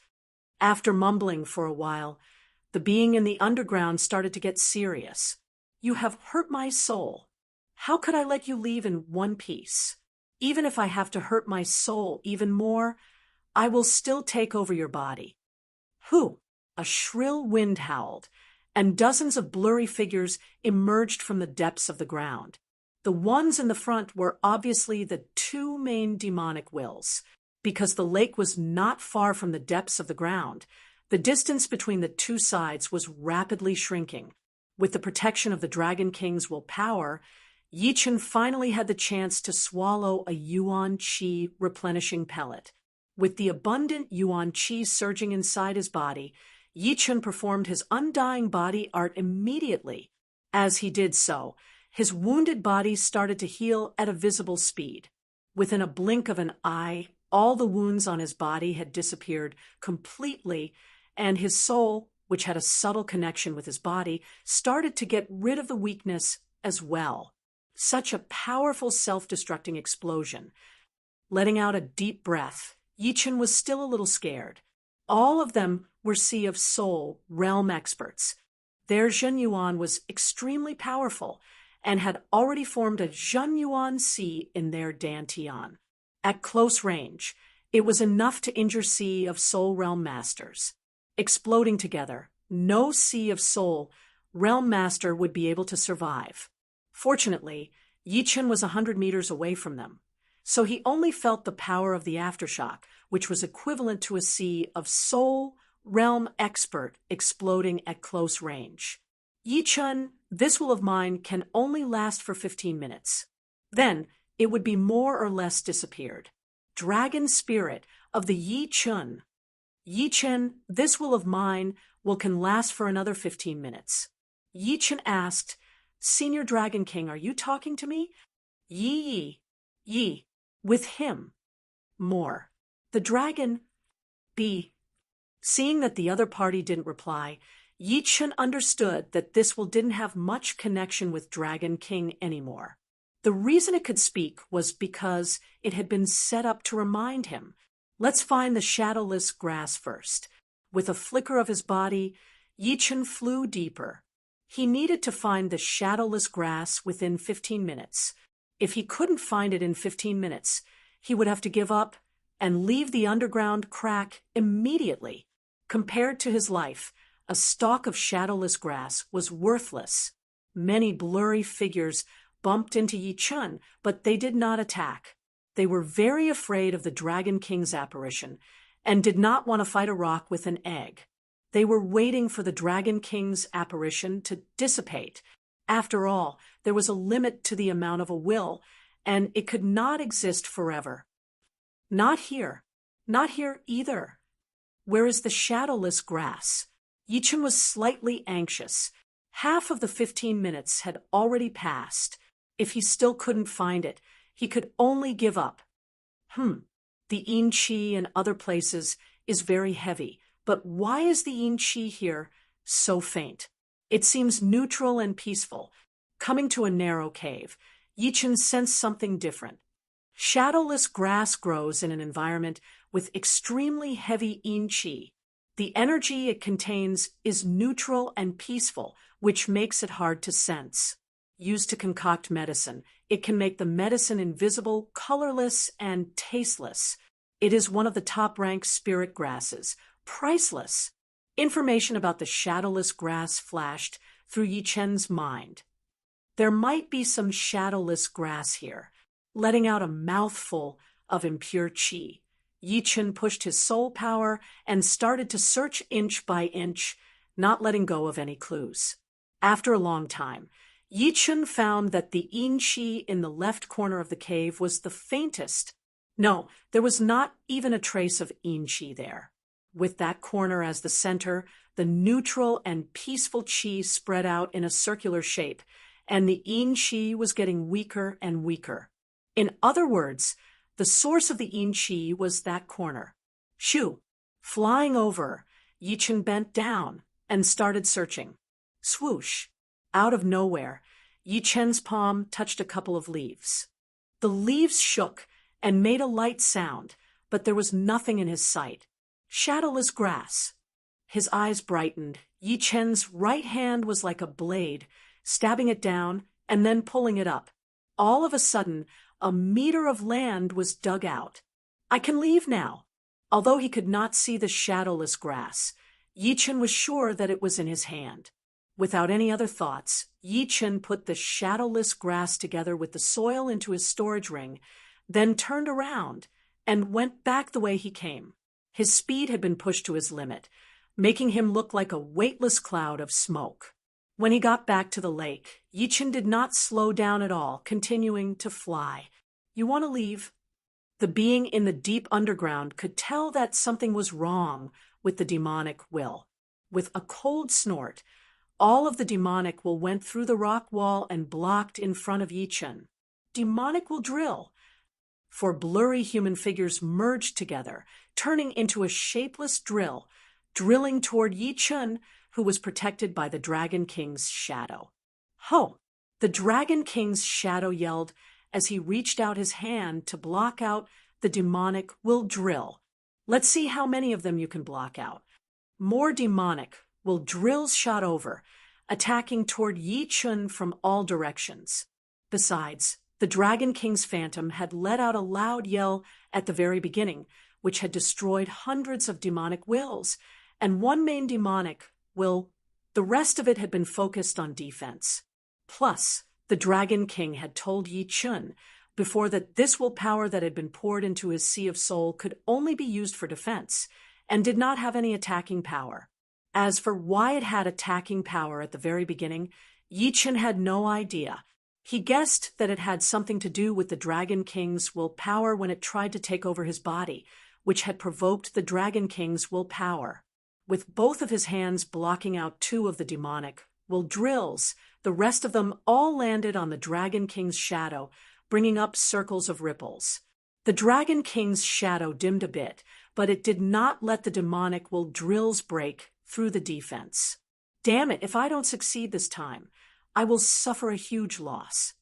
After mumbling for a while, the being in the underground started to get serious. You have hurt my soul. How could I let you leave in one piece? Even if I have to hurt my soul even more, I will still take over your body. Who? A shrill wind howled, and dozens of blurry figures emerged from the depths of the ground. The ones in the front were obviously the two main demonic wills. Because the lake was not far from the depths of the ground, the distance between the two sides was rapidly shrinking. With the protection of the Dragon King's willpower, Yichen finally had the chance to swallow a Yuan Qi replenishing pellet. With the abundant Yuan Qi surging inside his body, Yichen performed his undying body art immediately. As he did so, his wounded body started to heal at a visible speed. Within a blink of an eye, all the wounds on his body had disappeared completely, and his soul, which had a subtle connection with his body, started to get rid of the weakness as well. Such a powerful self-destructing explosion. Letting out a deep breath, Yichen was still a little scared. All of them were Sea of Soul realm experts. Their Zhenyuan was extremely powerful and had already formed a Zhenyuan Sea in their Dantian. At close range, it was enough to injure Sea of Soul realm masters. Exploding together, no Sea of Soul realm master would be able to survive. Fortunately, Yichen was 100 meters away from them, so he only felt the power of the aftershock, which was equivalent to a Sea of Soul realm expert exploding at close range. Yichen, this will of mine can only last for 15 minutes. Then, it would be more or less disappeared. Dragon spirit of the Yichen. Yichen, this will of mine can last for another 15 minutes. Yichen asked, Senior Dragon King, are you talking to me? Yi, with him. More. The dragon, Seeing that the other party didn't reply, Yichen understood that this didn't have much connection with Dragon King anymore. The reason it could speak was because it had been set up to remind him. Let's find the shadowless grass first. With a flicker of his body, Yichen flew deeper. He needed to find the shadowless grass within 15 minutes. If he couldn't find it in 15 minutes, he would have to give up and leave the underground crack immediately. Compared to his life, a stalk of shadowless grass was worthless. Many blurry figures bumped into Yichen, but they did not attack. They were very afraid of the Dragon King's apparition and did not want to fight a rock with an egg. They were waiting for the Dragon King's apparition to dissipate. After all, there was a limit to the amount of a will, and it could not exist forever. Not here. Not here either. Where is the shadowless grass? Yichen was slightly anxious. Half of the 15 minutes had already passed. If he still couldn't find it, he could only give up. The yin qi in other places is very heavy, but why is the yin qi here so faint? It seems neutral and peaceful. Coming to a narrow cave, Yichen sensed something different. Shadowless grass grows in an environment with extremely heavy yin qi. The energy it contains is neutral and peaceful, which makes it hard to sense. Used to concoct medicine, it can make the medicine invisible, colorless, and tasteless. It is one of the top-ranked spirit grasses, priceless. Information about the shadowless grass flashed through Yichen's mind. There might be some shadowless grass here, letting out a mouthful of impure qi. Yichen pushed his soul power and started to search inch by inch, not letting go of any clues. After a long time, Yichen found that the yin qi in the left corner of the cave was the faintest. No, there was not even a trace of yin qi there. With that corner as the center, the neutral and peaceful qi spread out in a circular shape, and the yin qi was getting weaker and weaker. In other words, the source of the yin qi was that corner. Shoo! Flying over, Yichen bent down and started searching. Swoosh! Out of nowhere, Yichen's palm touched a couple of leaves. The leaves shook and made a light sound, but there was nothing in his sight. Shadowless grass. His eyes brightened. Yichen's right hand was like a blade, stabbing it down and then pulling it up. All of a sudden, a meter of land was dug out. I can leave now. Although he could not see the shadowless grass, Yichen was sure that it was in his hand. Without any other thoughts, Yichen put the shadowless grass together with the soil into his storage ring, then turned around and went back the way he came. His speed had been pushed to his limit, making him look like a weightless cloud of smoke. When he got back to the lake, Yichen did not slow down at all, continuing to fly. You want to leave? The being in the deep underground could tell that something was wrong with the demonic will. With a cold snort, all of the demonic will went through the rock wall and blocked in front of Yichen. Demonic will drill. Four blurry human figures merged together, turning into a shapeless drill, drilling toward Yichen, who was protected by the Dragon King's shadow. Ho! The Dragon King's shadow yelled as he reached out his hand to block out the demonic will drill. Let's see how many of them you can block out. More demonic will drills shot over, attacking toward Yichen from all directions. Besides, the Dragon King's phantom had let out a loud yell at the very beginning, which had destroyed hundreds of demonic wills, and one main demonic will. The rest of it had been focused on defense. Plus, the Dragon King had told Yichen before that this willpower that had been poured into his sea of soul could only be used for defense, and did not have any attacking power. As for why it had attacking power at the very beginning, Yichen had no idea. He guessed that it had something to do with the Dragon King's willpower when it tried to take over his body, which had provoked the Dragon King's willpower. With both of his hands blocking out two of the demonic will drills, the rest of them all landed on the Dragon King's shadow, bringing up circles of ripples. The Dragon King's shadow dimmed a bit, but it did not let the demonic will drills break through the defense. Damn it, if I don't succeed this time, I will suffer a huge loss.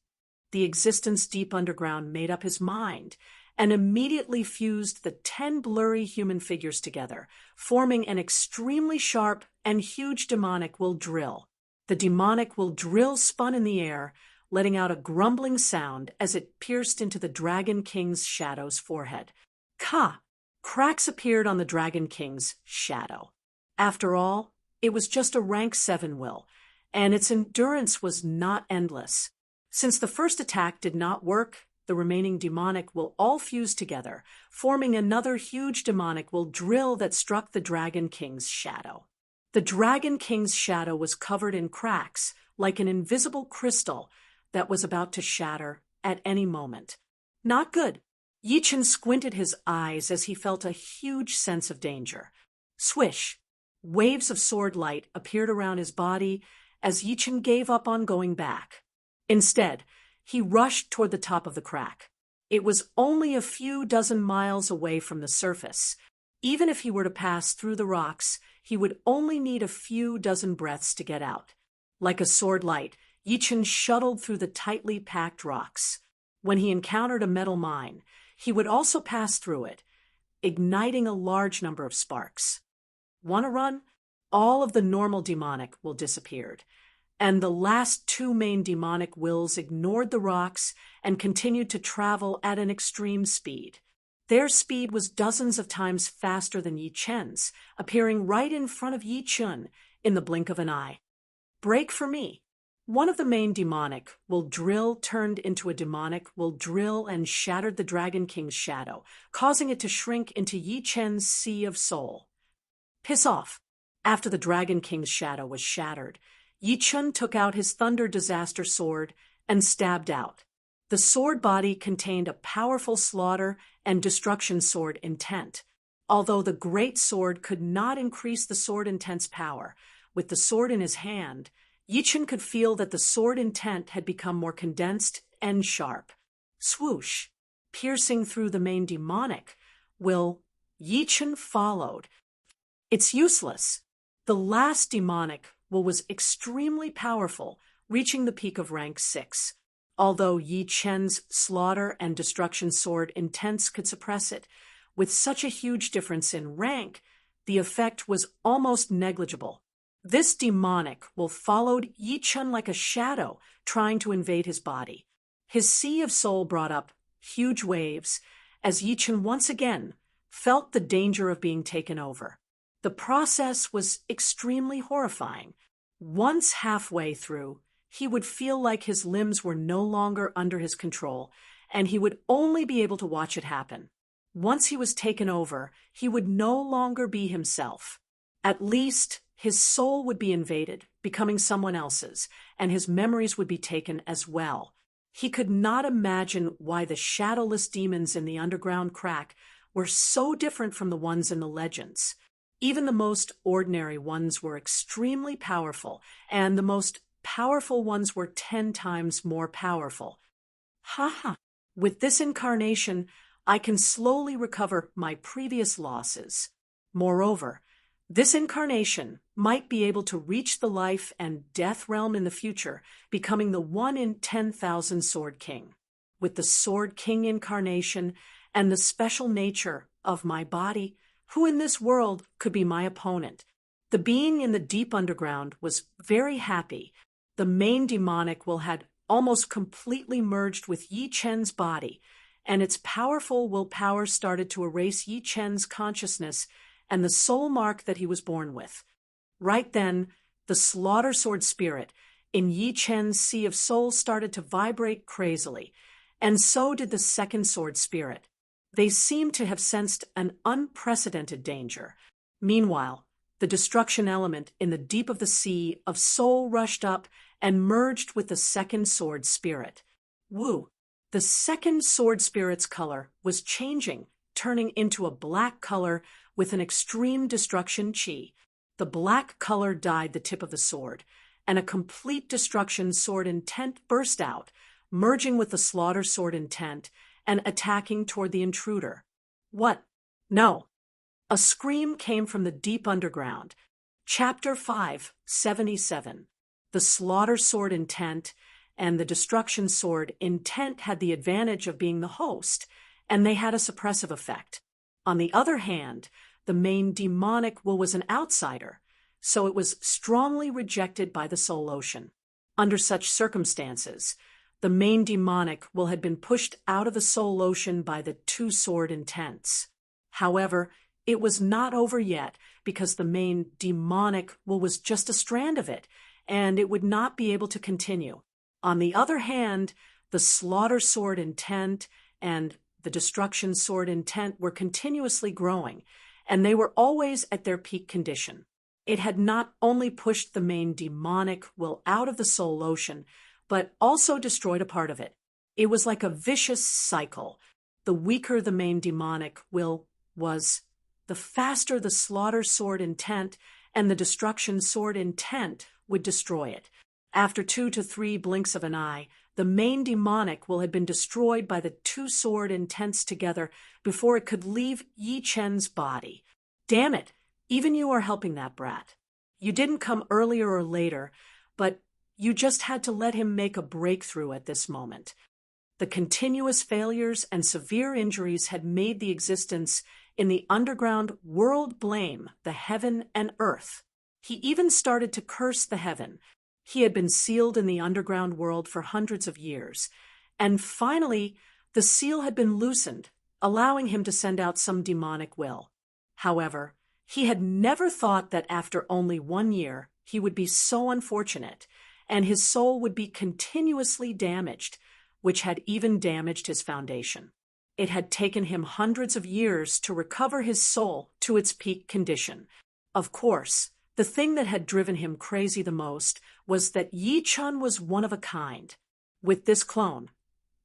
The existence deep underground made up his mind, and immediately fused the 10 blurry human figures together, forming an extremely sharp and huge demonic will drill. The demonic will drill spun in the air, letting out a grumbling sound as it pierced into the Dragon King's shadow's forehead. Ka! Cracks appeared on the Dragon King's shadow. After all, it was just a rank 7 will, and its endurance was not endless. Since the first attack did not work, the remaining demonic will all fuse together, forming another huge demonic will drill that struck the Dragon King's shadow. The Dragon King's shadow was covered in cracks, like an invisible crystal that was about to shatter at any moment. Not good. Yi Chen squinted his eyes as he felt a huge sense of danger. Swish! Waves of sword light appeared around his body as Yi Chen gave up on going back. Instead, he rushed toward the top of the crack. It was only a few dozen miles away from the surface. Even if he were to pass through the rocks, he would only need a few dozen breaths to get out. Like a sword light, Yi Chen shuttled through the tightly packed rocks. When he encountered a metal mine, he would also pass through it, igniting a large number of sparks. Want to run? All of the normal demonic will disappeared, and the last two main demonic wills ignored the rocks and continued to travel at an extreme speed. Their speed was dozens of times faster than Yi Chen's, appearing right in front of Yi Chen in the blink of an eye. Break for me. One of the main demonic will drill turned into a demonic will drill and shattered the Dragon King's shadow, causing it to shrink into Yi Chen's sea of soul. Piss off. After the Dragon King's shadow was shattered, Yi Chen took out his Thunder Disaster sword and stabbed out. The sword body contained a powerful slaughter and destruction sword intent. Although the great sword could not increase the sword intent's power, with the sword in his hand, Yi Chen could feel that the sword intent had become more condensed and sharp. Swoosh! Piercing through the main demonic will, Yi Chen followed. It's useless. The last demonic will was extremely powerful, reaching the peak of rank 6. Although Yi Chen's slaughter and destruction sword intense could suppress it, with such a huge difference in rank, the effect was almost negligible. This demonic will followed Yi Chen like a shadow, trying to invade his body. His sea of soul brought up huge waves as Yi Chen once again felt the danger of being taken over. The process was extremely horrifying. Once halfway through, he would feel like his limbs were no longer under his control, and he would only be able to watch it happen. Once he was taken over, he would no longer be himself. At least, his soul would be invaded, becoming someone else's, and his memories would be taken as well. He could not imagine why the shadowless demons in the underground crack were so different from the ones in the legends. Even the most ordinary ones were extremely powerful, and the most powerful ones were 10 times more powerful. Ha! With this incarnation, I can slowly recover my previous losses. Moreover, this incarnation might be able to reach the life and death realm in the future, becoming the 1 in 10,000 Sword King. With the Sword King incarnation and the special nature of my body, who in this world could be my opponent? The being in the deep underground was very happy. The main demonic will had almost completely merged with Yi Chen's body, and its powerful willpower started to erase Yi Chen's consciousness and the soul mark that he was born with. Right then, the slaughter sword spirit in Yi Chen's sea of soul started to vibrate crazily, and so did the second sword spirit. They seemed to have sensed an unprecedented danger. Meanwhile, the destruction element in the deep of the sea of soul rushed up and merged with the second sword spirit. Woo! The second sword spirit's color was changing, turning into a black color with an extreme destruction chi. The black color dyed the tip of the sword, and a complete destruction sword intent burst out, merging with the slaughter sword intent and attacking toward the intruder. What? No. A scream came from the deep underground. Chapter 577. The slaughter sword intent and the destruction sword intent had the advantage of being the host, and they had a suppressive effect. On the other hand, the main demonic will was an outsider, so it was strongly rejected by the Soul Ocean. Under such circumstances, the main demonic will had been pushed out of the Soul Ocean by the two sword intents. However, it was not over yet, because the main demonic will was just a strand of it, and it would not be able to continue. On the other hand, the slaughter sword intent and the destruction sword intent were continuously growing, and they were always at their peak condition. It had not only pushed the main demonic will out of the soul ocean, but also destroyed a part of it. It was like a vicious cycle. The weaker the main demonic will was, the faster the slaughter sword intent and the destruction sword intent would destroy it. After 2 to 3 blinks of an eye, the main demonic will had been destroyed by the 2 sword intents together before it could leave Yi Chen's body. Damn it, even you are helping that brat. You didn't come earlier or later, but you just had to let him make a breakthrough at this moment. The continuous failures and severe injuries had made the existence in the underground world blame the heaven and earth. He even started to curse the heaven. He had been sealed in the underground world for hundreds of years, and finally the seal had been loosened, allowing him to send out some demonic will. However, he had never thought that after only 1 year he would be so unfortunate, and his soul would be continuously damaged, which had even damaged his foundation. It had taken him hundreds of years to recover his soul to its peak condition. Of course, the thing that had driven him crazy the most was that Yi Chen was one of a kind. With this clone,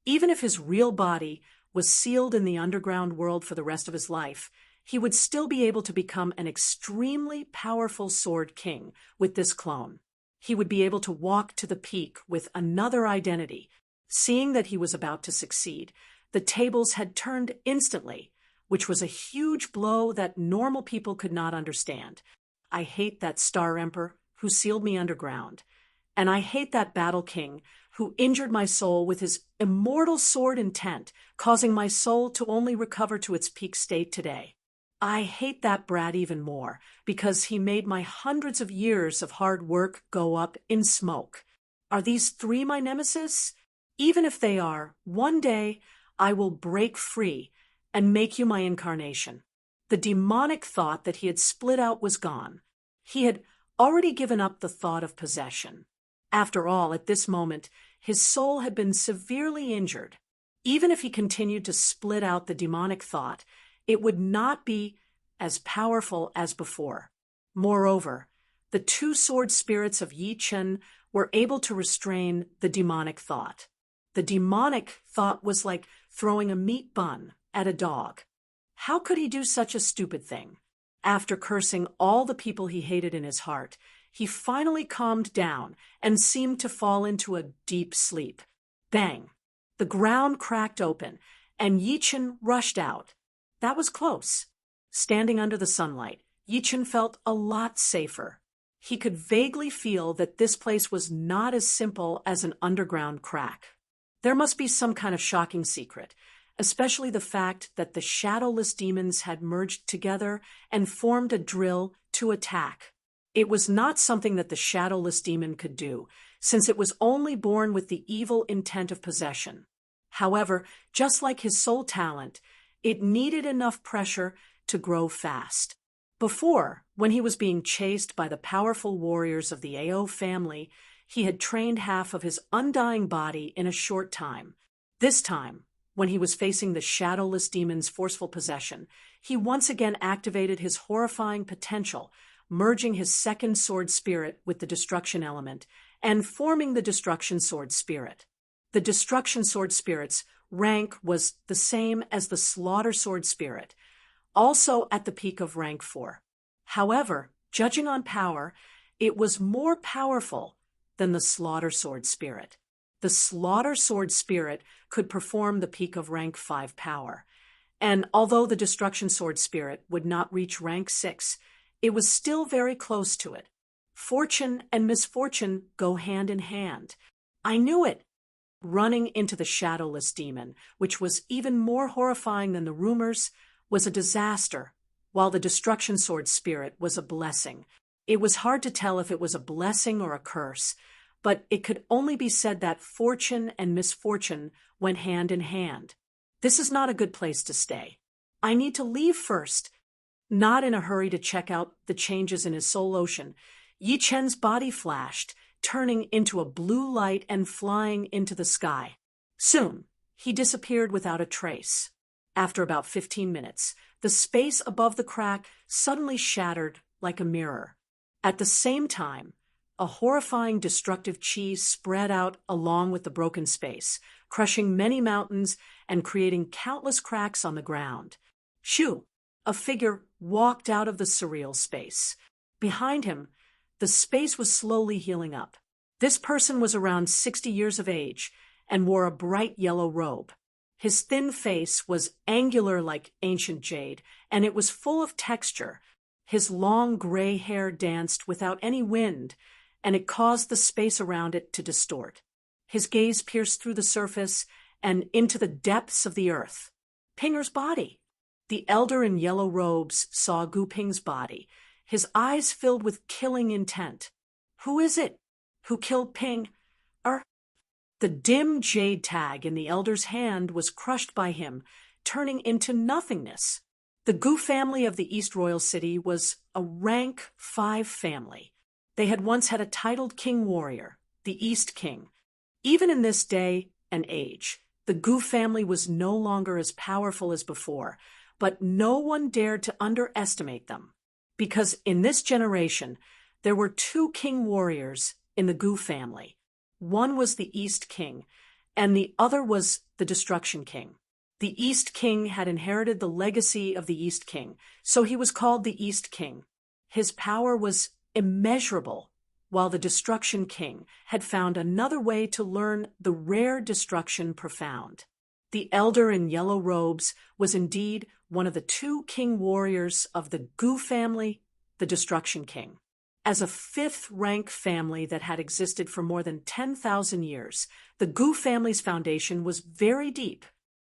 even if his real body was sealed in the underground world for the rest of his life, he would still be able to become an extremely powerful sword king with this clone. He would be able to walk to the peak with another identity. Seeing that he was about to succeed, the tables had turned instantly, which was a huge blow that normal people could not understand. I hate that Star Emperor who sealed me underground, and I hate that Battle King who injured my soul with his immortal sword intent, causing my soul to only recover to its peak state today. I hate that brat even more because he made my hundreds of years of hard work go up in smoke. Are these 3 my nemesis? Even if they are, one day I will break free and make you my incarnation. The demonic thought that he had split out was gone. He had already given up the thought of possession. After all, at this moment, his soul had been severely injured. Even if he continued to split out the demonic thought, it would not be as powerful as before. Moreover, the 2 sword spirits of Yi Chen were able to restrain the demonic thought. The demonic thought was like throwing a meat bun at a dog. How could he do such a stupid thing? After cursing all the people he hated in his heart, he finally calmed down and seemed to fall into a deep sleep. Bang! The ground cracked open, and Yi Chen rushed out. That was close. Standing under the sunlight, Yi Chen felt a lot safer. He could vaguely feel that this place was not as simple as an underground crack. There must be some kind of shocking secret, especially the fact that the shadowless demons had merged together and formed a drill to attack. It was not something that the shadowless demon could do, since it was only born with the evil intent of possession. However, just like his soul talent, it needed enough pressure to grow fast. Before, when he was being chased by the powerful warriors of the AO family, he had trained half of his undying body in a short time. This time, when he was facing the shadowless demon's forceful possession, he once again activated his horrifying potential, merging his second sword spirit with the destruction element and forming the destruction sword spirit. The destruction sword spirit's rank was the same as the slaughter sword spirit, also at the peak of rank 4. However, judging on power, it was more powerful than the slaughter sword spirit. The slaughter sword spirit could perform the peak of rank 5 power, and although the destruction sword spirit would not reach rank 6, it was still very close to it. Fortune and misfortune go hand in hand. I knew it. Running into the shadowless demon, which was even more horrifying than the rumors, was a disaster, while the destruction sword spirit was a blessing. It was hard to tell if it was a blessing or a curse, but it could only be said that fortune and misfortune went hand in hand. This is not a good place to stay. I need to leave first. Not in a hurry to check out the changes in his soul ocean, Yi Chen's body flashed, turning into a blue light and flying into the sky. Soon, he disappeared without a trace. After about 15 minutes, the space above the crack suddenly shattered like a mirror. At the same time, a horrifying destructive chi spread out along with the broken space, crushing many mountains and creating countless cracks on the ground. Shoo! A figure walked out of the surreal space. Behind him, the space was slowly healing up. This person was around 60 years of age and wore a bright yellow robe. His thin face was angular like ancient jade, and it was full of texture. His long gray hair danced without any wind, and it caused the space around it to distort. His gaze pierced through the surface and into the depths of the earth. Pinger's body. The elder in yellow robes saw Gu Ping's body, his eyes filled with killing intent. Who is it? Who killed Ping? The dim jade tag in the elder's hand was crushed by him, turning into nothingness. The Gu family of the East Royal City was a rank 5 family. They had once had a titled king warrior, the East King. Even in this day and age, the Gu family was no longer as powerful as before, but no one dared to underestimate them. Because in this generation, there were 2 king warriors in the Gu family. One was the East King, and the other was the Destruction King. The East King had inherited the legacy of the East King, so he was called the East King. His power was immeasurable, while the Destruction King had found another way to learn the rare destruction profound. The elder in yellow robes was indeed one of the 2 king warriors of the Gu family, the Destruction King. As a 5th-rank family that had existed for more than 10,000 years, the Gu family's foundation was very deep.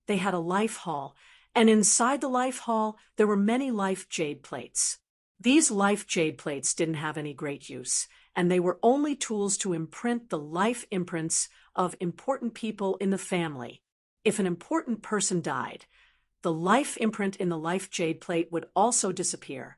They had a life hall, and inside the life hall there were many life jade plates. These life jade plates didn't have any great use, and they were only tools to imprint the life imprints of important people in the family. If an important person died, the life imprint in the life jade plate would also disappear,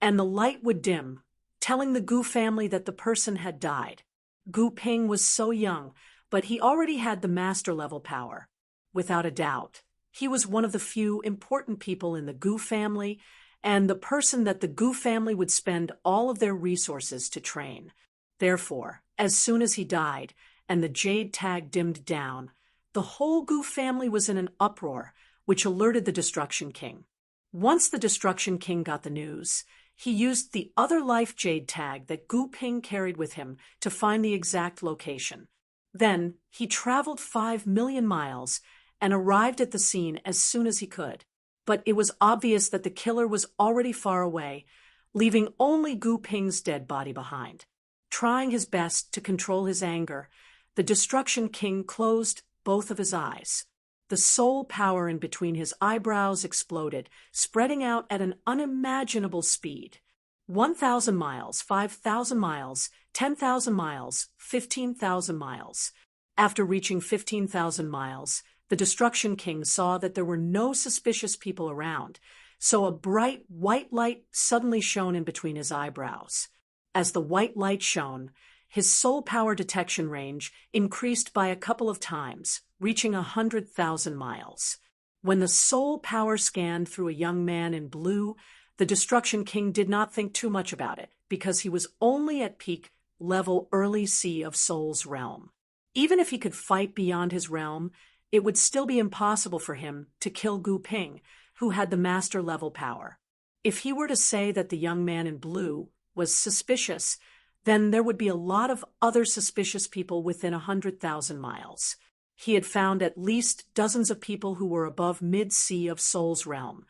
and the light would dim, telling the Gu family that the person had died. Gu Ping was so young, but he already had the master-level power. Without a doubt, he was one of the few important people in the Gu family, and the person that the Gu family would spend all of their resources to train. Therefore, as soon as he died, and the jade tag dimmed down, the whole Gu family was in an uproar, which alerted the Destruction King. Once the Destruction King got the news, he used the other life jade tag that Gu Ping carried with him to find the exact location. Then, he traveled 5 million miles and arrived at the scene as soon as he could. But it was obvious that the killer was already far away, leaving only Gu Ping's dead body behind. Trying his best to control his anger, the Destruction King closed both of his eyes. The soul power in between his eyebrows exploded, spreading out at an unimaginable speed. 1,000 miles, 5,000 miles, 10,000 miles, 15,000 miles. After reaching 15,000 miles, the Destruction King saw that there were no suspicious people around, so a bright white light suddenly shone in between his eyebrows. As the white light shone, his soul power detection range increased by a couple of times, reaching 100,000 miles. When the soul power scanned through a young man in blue, the Destruction King did not think too much about it, because he was only at peak level early Sea of Soul's realm. Even if he could fight beyond his realm, it would still be impossible for him to kill Gu Ping, who had the master level power. If he were to say that the young man in blue was suspicious, then there would be a lot of other suspicious people within 100,000 miles. He had found at least dozens of people who were above mid-Sea of Soul's realm,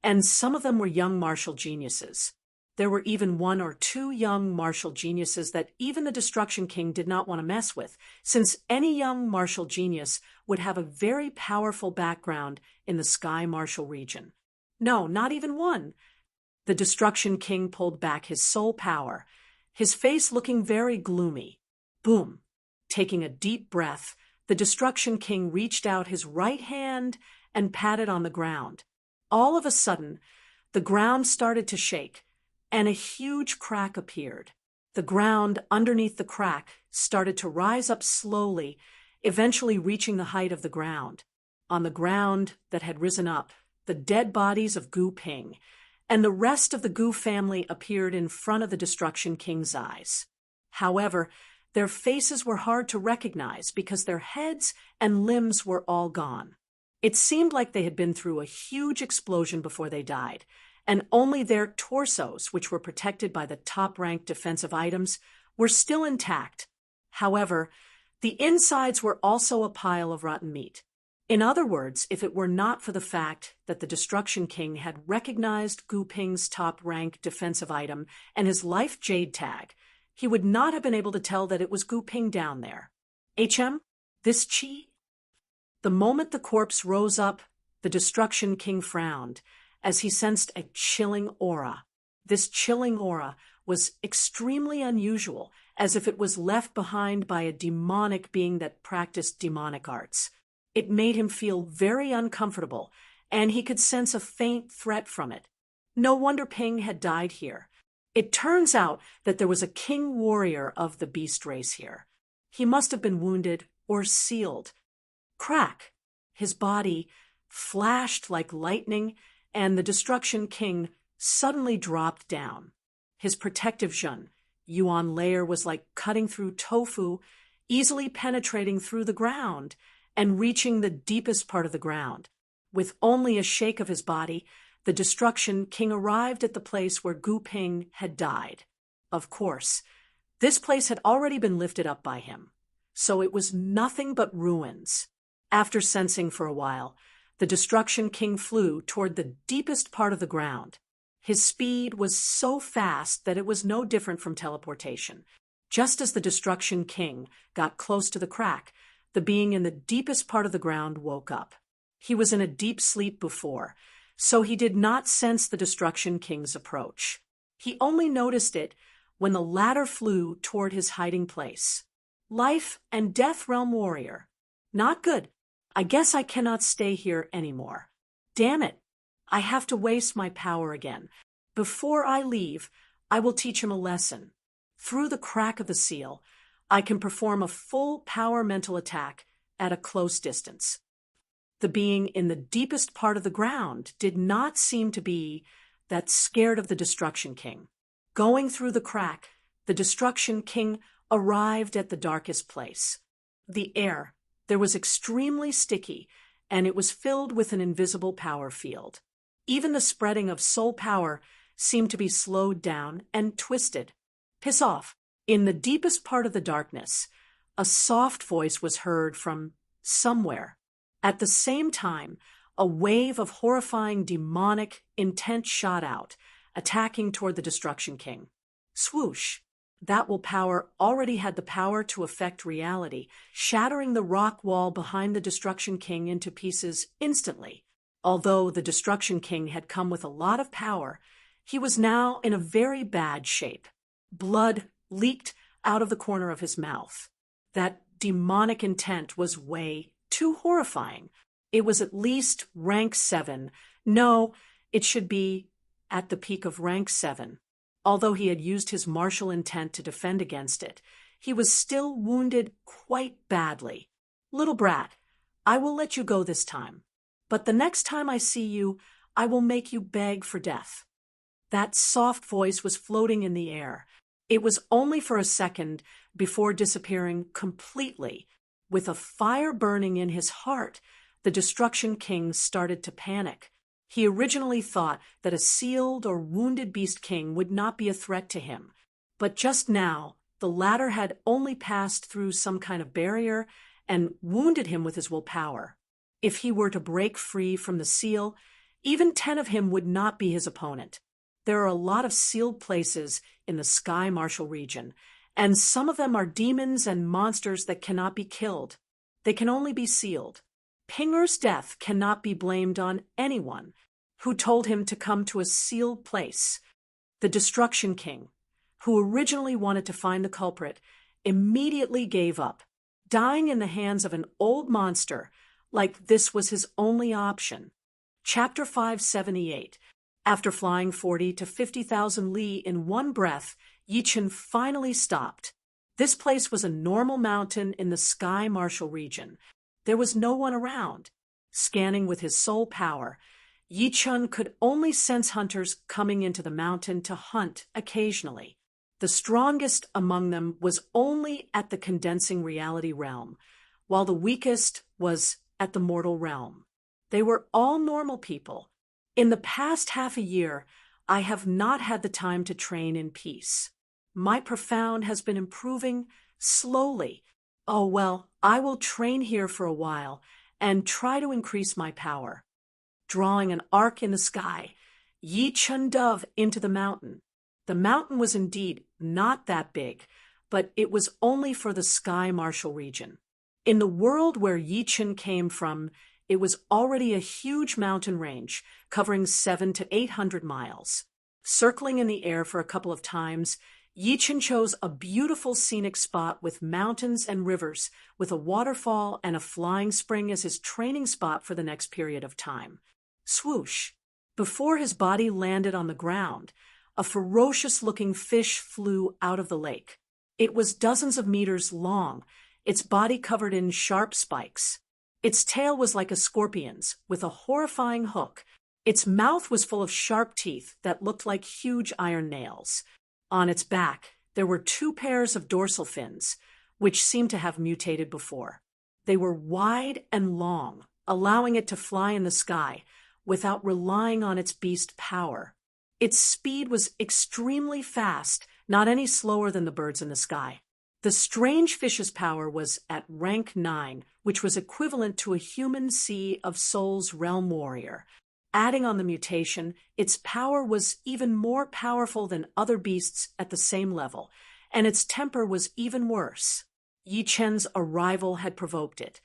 and some of them were young martial geniuses. There were even 1 or 2 young martial geniuses that even the Destruction King did not want to mess with, since any young martial genius would have a very powerful background in the Sky Martial region. No, not even 1. The Destruction King pulled back his soul power, his face looking very gloomy. Boom! Taking a deep breath, the Destruction King reached out his right hand and patted on the ground. All of a sudden, the ground started to shake, and a huge crack appeared. The ground underneath the crack started to rise up slowly, eventually reaching the height of the ground. On the ground that had risen up, the dead bodies of Gu Ping and the rest of the Gu family appeared in front of the Destruction King's eyes. However, their faces were hard to recognize because their heads and limbs were all gone. It seemed like they had been through a huge explosion before they died, and only their torsos, which were protected by the top-ranked defensive items, were still intact. However, the insides were also a pile of rotten meat. In other words, if it were not for the fact that the Destruction King had recognized Gu Ping's top-rank defensive item and his life jade tag, he would not have been able to tell that it was Gu Ping down there. This chi? The moment the corpse rose up, the Destruction King frowned as he sensed a chilling aura. This chilling aura was extremely unusual, as if it was left behind by a demonic being that practiced demonic arts. It made him feel very uncomfortable, and he could sense a faint threat from it. No wonder Ping had died here. It turns out that there was a king warrior of the beast race here. He must have been wounded or sealed. Crack! His body flashed like lightning, and the Destruction King suddenly dropped down. His protective Zhun, Yuan layer, was like cutting through tofu, easily penetrating through the ground and reaching the deepest part of the ground. With only a shake of his body, the Destruction King arrived at the place where Gu Ping had died. Of course, this place had already been lifted up by him, so it was nothing but ruins. After sensing for a while, the Destruction King flew toward the deepest part of the ground. His speed was so fast that it was no different from teleportation. Just as the Destruction King got close to the crack, the being in the deepest part of the ground woke up. He was in a deep sleep before, so he did not sense the Destruction King's approach. He only noticed it when the latter flew toward his hiding place. Life and Death Realm Warrior. Not good. I guess I cannot stay here anymore. Damn it. I have to waste my power again. Before I leave, I will teach him a lesson. Through the crack of the seal, I can perform a full power mental attack at a close distance. The being in the deepest part of the ground did not seem to be that scared of the Destruction King. Going through the crack, the Destruction King arrived at the darkest place. The air there was extremely sticky, and it was filled with an invisible power field. Even the spreading of soul power seemed to be slowed down and twisted. Piss off. In the deepest part of the darkness, a soft voice was heard from somewhere. At the same time, a wave of horrifying demonic intent shot out, attacking toward the Destruction King. Swoosh! That willpower already had the power to affect reality, shattering the rock wall behind the Destruction King into pieces instantly. Although the Destruction King had come with a lot of power, he was now in a very bad shape. Blood leaked out of the corner of his mouth. That demonic intent was way too horrifying. It was at least rank 7. No, it should be at the peak of rank 7. Although he had used his martial intent to defend against it, he was still wounded quite badly. Little brat, I will let you go this time, but the next time I see you, I will make you beg for death. That soft voice was floating in the air. It was only for a second before disappearing completely. With a fire burning in his heart, the Destruction King started to panic. He originally thought that a sealed or wounded Beast King would not be a threat to him, but just now the latter had only passed through some kind of barrier and wounded him with his willpower. If he were to break free from the seal, even 10 of him would not be his opponent. There are a lot of sealed places in the Sky Martial region, and some of them are demons and monsters that cannot be killed. They can only be sealed. Pinger's death cannot be blamed on anyone who told him to come to a sealed place. The Destruction King, who originally wanted to find the culprit, immediately gave up, dying in the hands of an old monster like this was his only option. Chapter 578. After flying 40 to 50,000 li in one breath, Yichen finally stopped. This place was a normal mountain in the Sky Martial region. There was no one around. Scanning with his soul power, Yi Chun could only sense hunters coming into the mountain to hunt occasionally. The strongest among them was only at the condensing reality realm, while the weakest was at the mortal realm. They were all normal people. In the past half a year, I have not had the time to train in peace. My profound has been improving slowly. Oh, well, I will train here for a while and try to increase my power. Drawing an arc in the sky, Yi Chun dove into the mountain. The mountain was indeed not that big, but it was only for the sky martial region. In the world where Yi Chun came from, it was already a huge mountain range, covering 700 to 800 miles. Circling in the air for a couple of times, Yi Chun chose a beautiful scenic spot with mountains and rivers, with a waterfall and a flying spring as his training spot for the next period of time. Swoosh! Before his body landed on the ground, a ferocious-looking fish flew out of the lake. It was dozens of meters long, its body covered in sharp spikes. Its tail was like a scorpion's, with a horrifying hook. Its mouth was full of sharp teeth that looked like huge iron nails. On its back, there were 2 pairs of dorsal fins, which seemed to have mutated before. They were wide and long, allowing it to fly in the sky without relying on its beast power. Its speed was extremely fast, not any slower than the birds in the sky. The strange fish's power was at rank 9, which was equivalent to a human Sea of Souls realm warrior. Adding on the mutation, its power was even more powerful than other beasts at the same level, and its temper was even worse. Yi Chun's arrival had provoked it,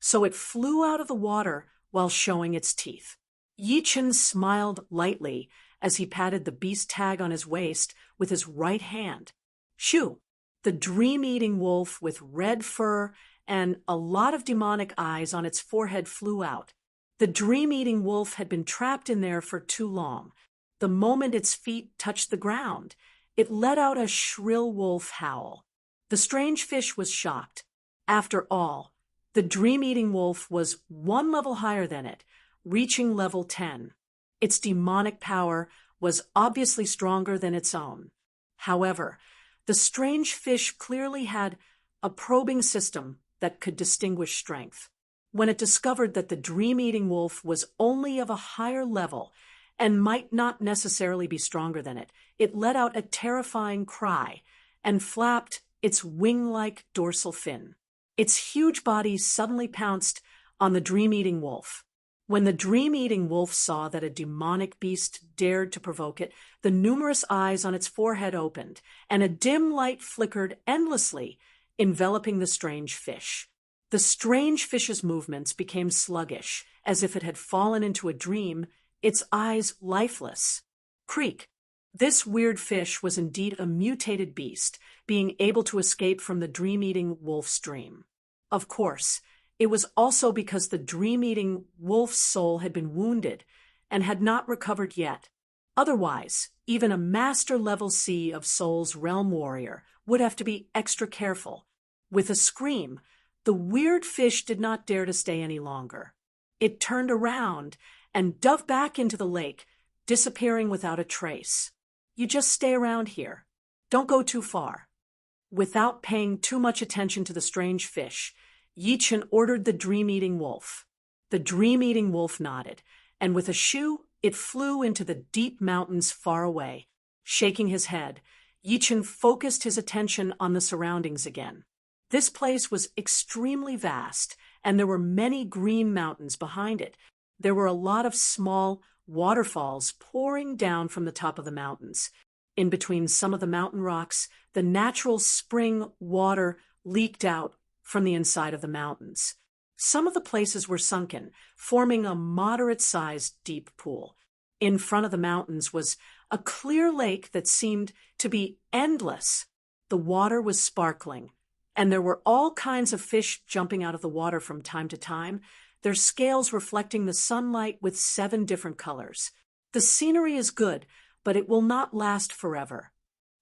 so it flew out of the water while showing its teeth. Yi Chun smiled lightly as he patted the beast tag on his waist with his right hand. Shoo! The dream-eating wolf with red fur and a lot of demonic eyes on its forehead flew out. The dream-eating wolf had been trapped in there for too long. The moment its feet touched the ground, it let out a shrill wolf howl. The strange fish was shocked. After all, the dream-eating wolf was 1 level higher than it, reaching level 10. Its demonic power was obviously stronger than its own. However, the strange fish clearly had a probing system that could distinguish strength. When it discovered that the dream-eating wolf was only of a higher level and might not necessarily be stronger than it, it let out a terrifying cry and flapped its wing-like dorsal fin. Its huge body suddenly pounced on the dream-eating wolf. When the dream-eating wolf saw that a demonic beast dared to provoke it, the numerous eyes on its forehead opened, and a dim light flickered endlessly, enveloping the strange fish. The strange fish's movements became sluggish, as if it had fallen into a dream, its eyes lifeless. Creak! This weird fish was indeed a mutated beast, being able to escape from the dream-eating wolf's dream. Of course, it was also because the dream-eating wolf's soul had been wounded and had not recovered yet. Otherwise, even a master-level Sea of Souls realm warrior would have to be extra careful. With a scream, the weird fish did not dare to stay any longer. It turned around and dove back into the lake, disappearing without a trace. You just stay around here. Don't go too far. Without paying too much attention to the strange fish, Yi Chun ordered the dream-eating wolf. The dream-eating wolf nodded, and with a shoo, it flew into the deep mountains far away. Shaking his head, Yi Chun focused his attention on the surroundings again. This place was extremely vast, and there were many green mountains behind it. There were a lot of small waterfalls pouring down from the top of the mountains. In between some of the mountain rocks, the natural spring water leaked out from the inside of the mountains. Some of the places were sunken, forming a moderate-sized deep pool. In front of the mountains was a clear lake that seemed to be endless. The water was sparkling, and there were all kinds of fish jumping out of the water from time to time, their scales reflecting the sunlight with 7 different colors. The scenery is good, but it will not last forever.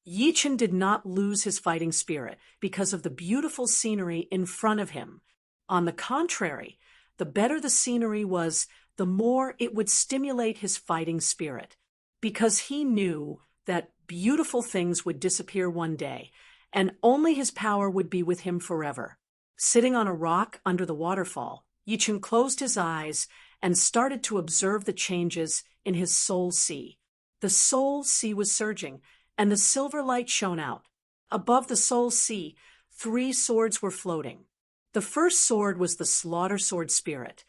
Yi Chun did not lose his fighting spirit because of the beautiful scenery in front of him. On the contrary, the better the scenery was, the more it would stimulate his fighting spirit, because he knew that beautiful things would disappear one day, and only his power would be with him forever. Sitting on a rock under the waterfall, Yichen closed his eyes and started to observe the changes in his soul sea. The soul sea was surging, and the silver light shone out. Above the soul sea, 3 swords were floating. The first sword was the slaughter sword spirit.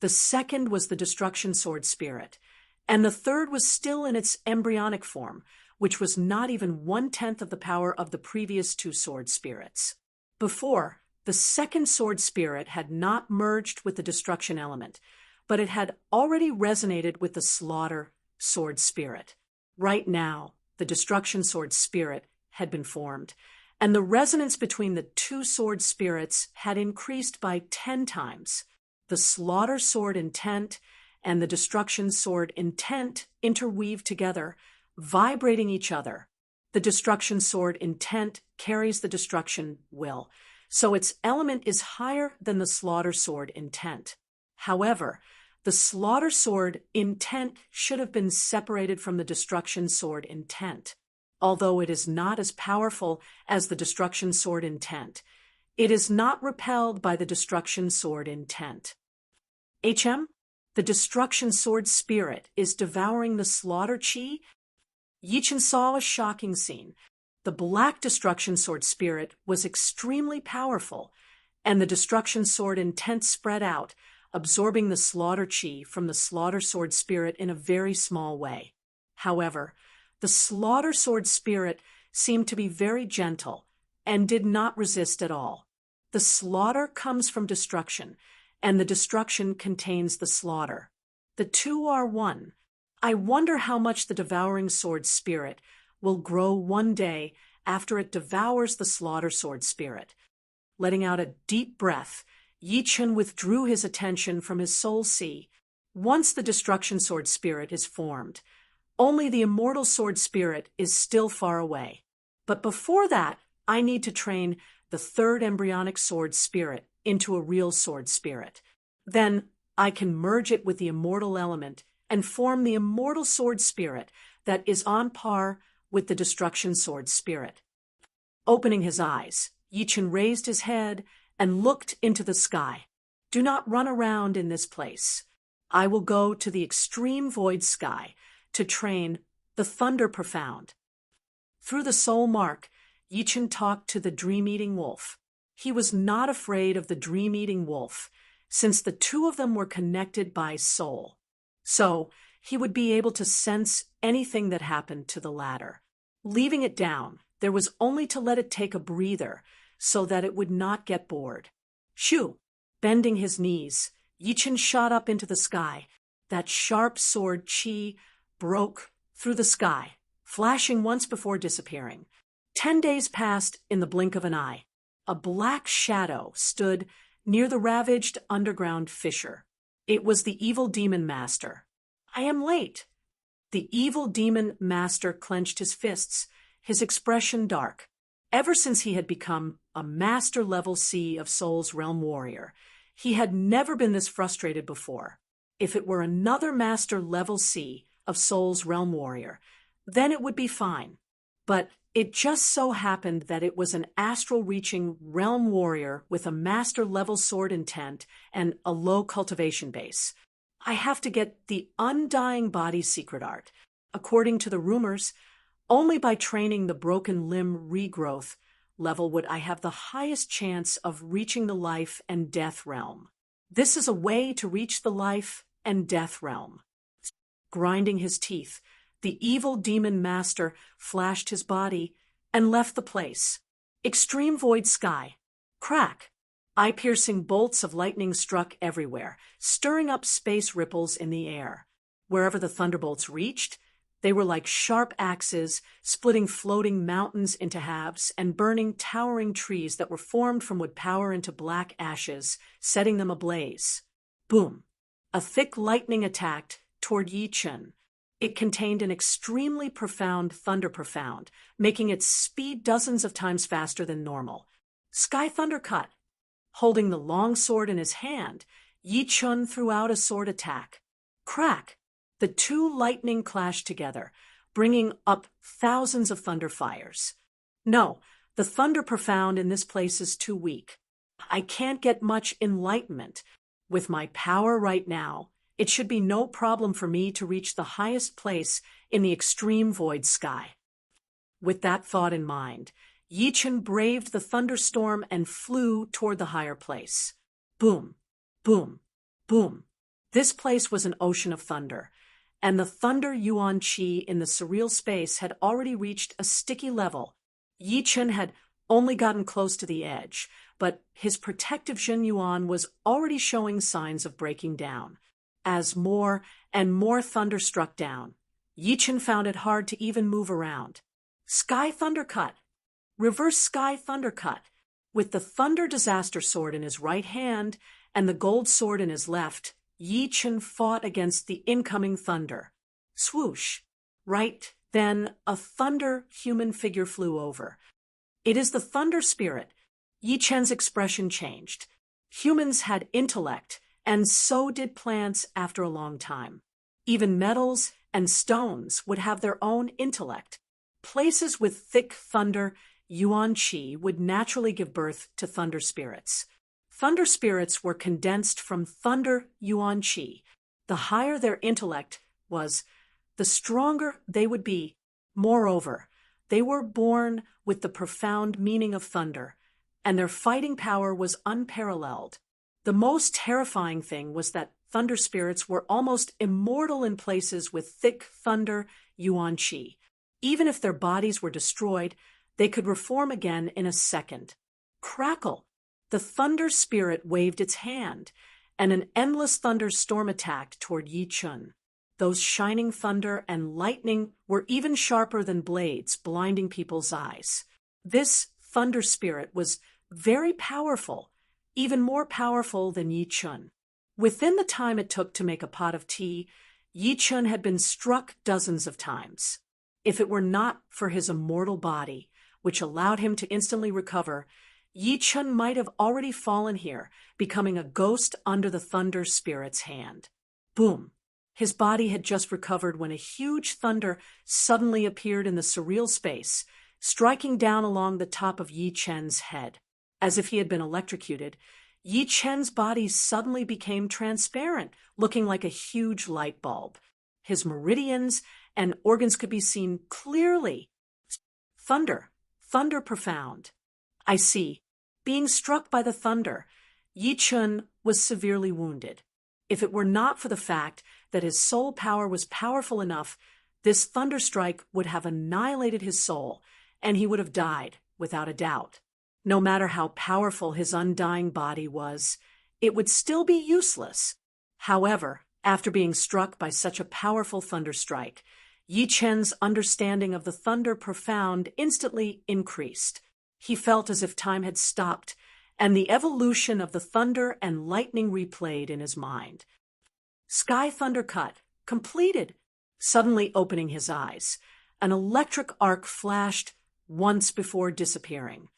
The second was the destruction sword spirit. And the third was still in its embryonic form, which was not even 1/10 of the power of the previous 2 sword spirits. Before, the second sword spirit had not merged with the destruction element, but it had already resonated with the slaughter sword spirit. Right now, the destruction sword spirit had been formed, and the resonance between the 2 sword spirits had increased by 10 times. The slaughter sword intent and the destruction sword intent interweave together, vibrating each other. The destruction sword intent carries the destruction will, so its element is higher than the slaughter sword intent. However, the slaughter sword intent should have been separated from the destruction sword intent. Although it is not as powerful as the destruction sword intent, it is not repelled by the destruction sword intent. The destruction sword spirit is devouring the slaughter chi. Yichen saw a shocking scene. The black destruction sword spirit was extremely powerful, and the destruction sword intent spread out, absorbing the slaughter chi from the slaughter sword spirit in a very small way. However, the slaughter sword spirit seemed to be very gentle and did not resist at all. The slaughter comes from destruction, and the destruction contains the slaughter. The 2 are one. I wonder how much the devouring sword spirit will grow one day after it devours the slaughter sword spirit. Letting out a deep breath, Yichen withdrew his attention from his soul sea. Once the destruction sword spirit is formed, only the immortal sword spirit is still far away. But before that, I need to train the 3rd embryonic sword spirit into a real sword spirit. Then I can merge it with the immortal element and form the immortal sword spirit that is on par with the destruction sword spirit. Opening his eyes, Yichen raised his head and looked into the sky. Do not run around in this place. I will go to the extreme void sky to train the thunder profound. Through the soul mark, Yichen talked to the dream-eating wolf. He was not afraid of the dream-eating wolf, since the 2 of them were connected by soul. So he would be able to sense anything that happened to the latter. Leaving it down, there was only to let it take a breather so that it would not get bored. Shoo! Bending his knees, Yichen shot up into the sky. That sharp sword chi broke through the sky, flashing once before disappearing. 10 days passed in the blink of an eye. A black shadow stood near the ravaged underground fissure. It was the evil demon master. I am late. The evil demon master clenched his fists, his expression dark. Ever since he had become a master-level C of Soul's Realm Warrior, he had never been this frustrated before. If it were another master-level C of Soul's Realm Warrior, then it would be fine. But it just so happened that it was an astral-reaching Realm Warrior with a master-level sword intent and a low cultivation base. I have to get the Undying Body secret art. According to the rumors, only by training the broken limb regrowth level would I have the highest chance of reaching the life and death realm. This is a way to reach the life and death realm. Grinding his teeth, the evil demon master flashed his body and left the place. Extreme void sky. Crack. Eye-piercing bolts of lightning struck everywhere, stirring up space ripples in the air. Wherever the thunderbolts reached, they were like sharp axes, splitting floating mountains into halves and burning towering trees that were formed from wood power into black ashes, setting them ablaze. Boom! A thick lightning attacked toward Yichen. It contained an extremely profound thunder profound, making its speed dozens of times faster than normal. Sky Thunder cut. Holding the long sword in his hand, Yichen threw out a sword attack. Crack! The two lightning clashed together, bringing up thousands of thunder fires. No, the thunder profound in this place is too weak. I can't get much enlightenment. With my power right now, it should be no problem for me to reach the highest place in the extreme void sky. With that thought in mind, Yi Chen braved the thunderstorm and flew toward the higher place. Boom, boom, boom. This place was an ocean of thunder, and the thunder yuan qi in the surreal space had already reached a sticky level. Yi Chen had only gotten close to the edge, but his protective Zhen Yuan was already showing signs of breaking down. As more and more thunder struck down, Yi Chen found it hard to even move around. Sky Thundercut! Reverse Sky Thundercut! With the Thunder Disaster Sword in his right hand and the gold sword in his left, Yi Chen fought against the incoming thunder. Swoosh! Right then, a thunder human figure flew over. It is the Thunder Spirit. Yi Chen's expression changed. Humans had intellect, and so did plants after a long time. Even metals and stones would have their own intellect. Places with thick thunder, yuan qi, would naturally give birth to thunder spirits. Thunder spirits were condensed from thunder yuan qi. The higher their intellect was, the stronger they would be. Moreover, they were born with the profound meaning of thunder, and their fighting power was unparalleled. The most terrifying thing was that thunder spirits were almost immortal in places with thick thunder yuan qi. Even if their bodies were destroyed, they could reform again in a second. Crackle! The thunder spirit waved its hand, and an endless thunderstorm attacked toward Yi Chen. Those shining thunder and lightning were even sharper than blades, blinding people's eyes. This thunder spirit was very powerful, even more powerful than Yi Chen. Within the time it took to make a pot of tea, Yi Chen had been struck dozens of times. If it were not for his immortal body, which allowed him to instantly recover, Yi Chen might have already fallen here, becoming a ghost under the thunder spirit's hand. Boom! His body had just recovered when a huge thunder suddenly appeared in the surreal space, striking down along the top of Yi Chen's head. As if he had been electrocuted, Yi Chen's body suddenly became transparent, looking like a huge light bulb. His meridians and organs could be seen clearly. Thunder, thunder profound. I see. Being struck by the thunder, Yi Chen was severely wounded. If it were not for the fact that his soul power was powerful enough, this thunderstrike would have annihilated his soul, and he would have died, without a doubt. No matter how powerful his undying body was, it would still be useless. However, after being struck by such a powerful thunderstrike, Yi Chen's understanding of the thunder profound instantly increased. He felt as if time had stopped, and the evolution of the thunder and lightning replayed in his mind. Sky Thundercut, completed. Suddenly opening his eyes, an electric arc flashed once before disappearing.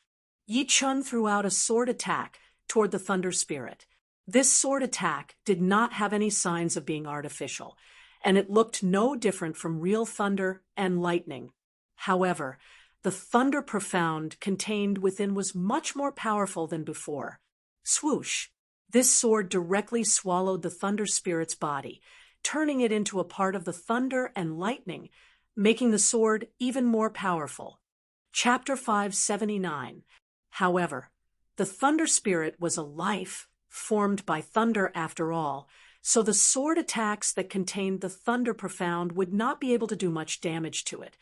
Yi Chen threw out a sword attack toward the thunder spirit. This sword attack did not have any signs of being artificial, and it looked no different from real thunder and lightning. However, the thunder profound contained within was much more powerful than before. Swoosh! This sword directly swallowed the thunder spirit's body, turning it into a part of the thunder and lightning, making the sword even more powerful. Chapter 579. However, the thunder spirit was a life formed by thunder after all, so the sword attacks that contained the thunder profound would not be able to do much damage to it.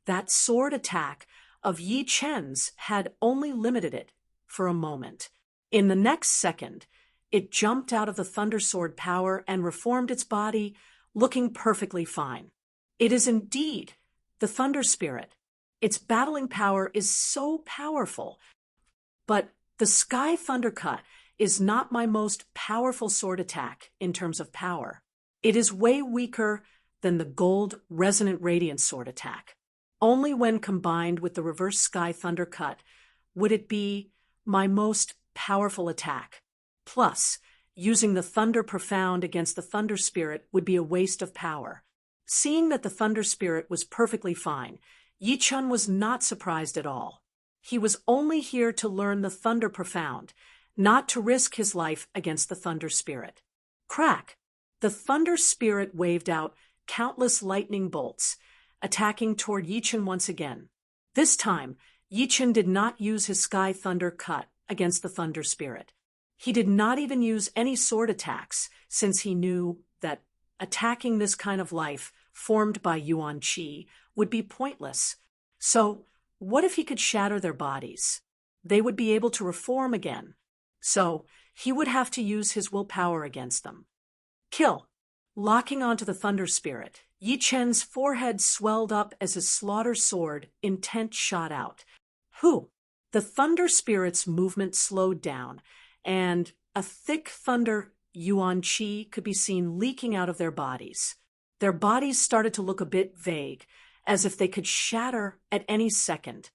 That sword attack of Yi Chen's had only limited it for a moment. In the next second, it jumped out of the thunder sword power and reformed its body, looking perfectly fine. It is indeed the thunder spirit. Its battling power is so powerful. But the Sky Thundercut is not my most powerful sword attack in terms of power. It is way weaker than the gold resonant radiance sword attack. Only when combined with the reverse Sky Thundercut would it be my most powerful attack. Plus, Using the Thunder Profound against the Thunder Spirit would be a waste of power. Seeing that the Thunder Spirit was perfectly fine, Yi Chun was not surprised at all. He was only here to learn the Thunder Profound, not to risk his life against the Thunder Spirit. Crack! The Thunder Spirit waved out countless lightning bolts, attacking toward Yi Chun once again. This time, Yi Chun did not use his Sky Thunder Cut against the Thunder Spirit. He did not even use any sword attacks, since he knew that attacking this kind of life formed by Yuan Qi would be pointless. So, what if he could shatter their bodies? They would be able to reform again. So, he would have to use his willpower against them. Kill! Locking onto the Thunder Spirit, Yi Chen's forehead swelled up as his slaughter sword, intent, shot out. Whew! The Thunder Spirit's movement slowed down, and a thick thunder Yuan Qi could be seen leaking out of their bodies. Their bodies started to look a bit vague, as if they could shatter at any second.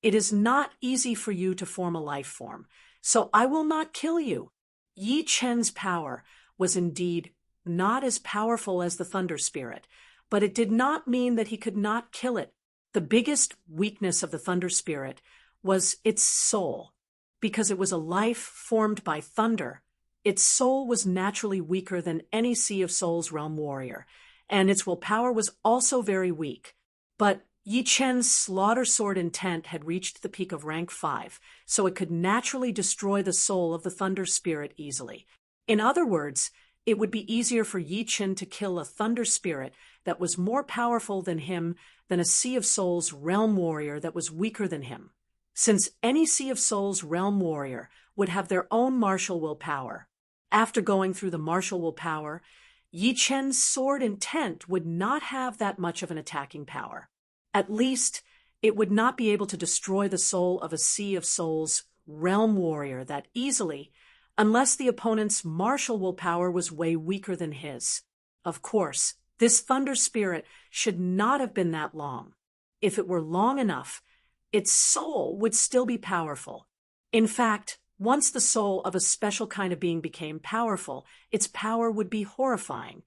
It is not easy for you to form a life form, so I will not kill you. Yi Chen's power was indeed not as powerful as the Thunder Spirit, but it did not mean that he could not kill it. The biggest weakness of the Thunder Spirit was its soul. Because it was a life formed by thunder, its soul was naturally weaker than any Sea of Souls realm warrior, and its willpower was also very weak. But Yi Chen's slaughter sword intent had reached the peak of rank 5, so it could naturally destroy the soul of the Thunder Spirit easily. In other words, it would be easier for Yi Chen to kill a Thunder Spirit that was more powerful than him than a Sea of Souls realm warrior that was weaker than him. Since any Sea of Souls realm warrior would have their own martial willpower. After going through the martial willpower, Yi Chen's sword intent would not have that much of an attacking power. At least, it would not be able to destroy the soul of a Sea of Souls realm warrior that easily, unless the opponent's martial willpower was way weaker than his. Of course, this Thunder Spirit should not have been that long. If it were long enough, its soul would still be powerful. In fact, once the soul of a special kind of being became powerful, its power would be horrifying.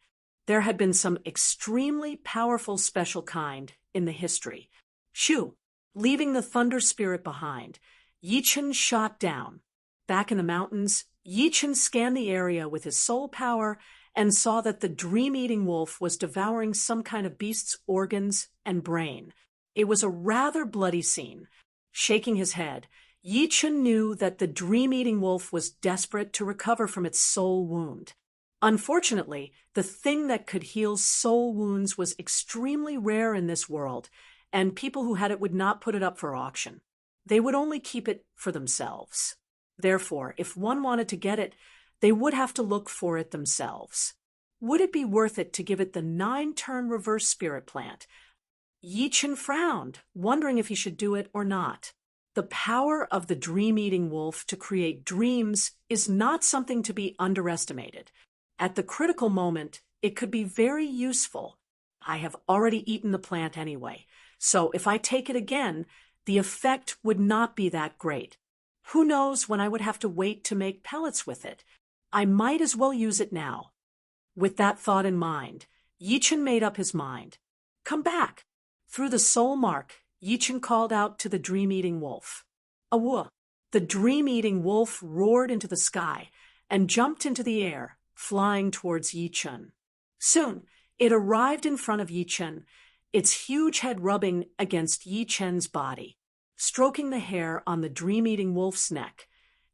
There had been some extremely powerful special kind in the history. Shoo! Leaving the Thunder Spirit behind, Yi Chen shot down. Back in the mountains, Yi Chen scanned the area with his soul power and saw that the dream-eating wolf was devouring some kind of beast's organs and brain. It was a rather bloody scene. Shaking his head, Yi Chen knew that the dream-eating wolf was desperate to recover from its soul wound. Unfortunately, the thing that could heal soul wounds was extremely rare in this world, and people who had it would not put it up for auction. They would only keep it for themselves. Therefore, if one wanted to get it, they would have to look for it themselves. Would it be worth it to give it the 9-turn reverse spirit plant? Yi Chen frowned, wondering if he should do it or not. The power of the dream-eating wolf to create dreams is not something to be underestimated. At the critical moment, it could be very useful. I have already eaten the plant anyway, so if I take it again, the effect would not be that great. Who knows when I would have to wait to make pellets with it? I might as well use it now. With that thought in mind, Yi Chen made up his mind. Come back! Through the soul mark, Yi Chen called out to the dream-eating wolf. Awoo! The dream-eating wolf roared into the sky and jumped into the air, flying towards Yi Chen. Soon, it arrived in front of Yi Chen, its huge head rubbing against Yi Chen's body. Stroking the hair on the dream-eating wolf's neck,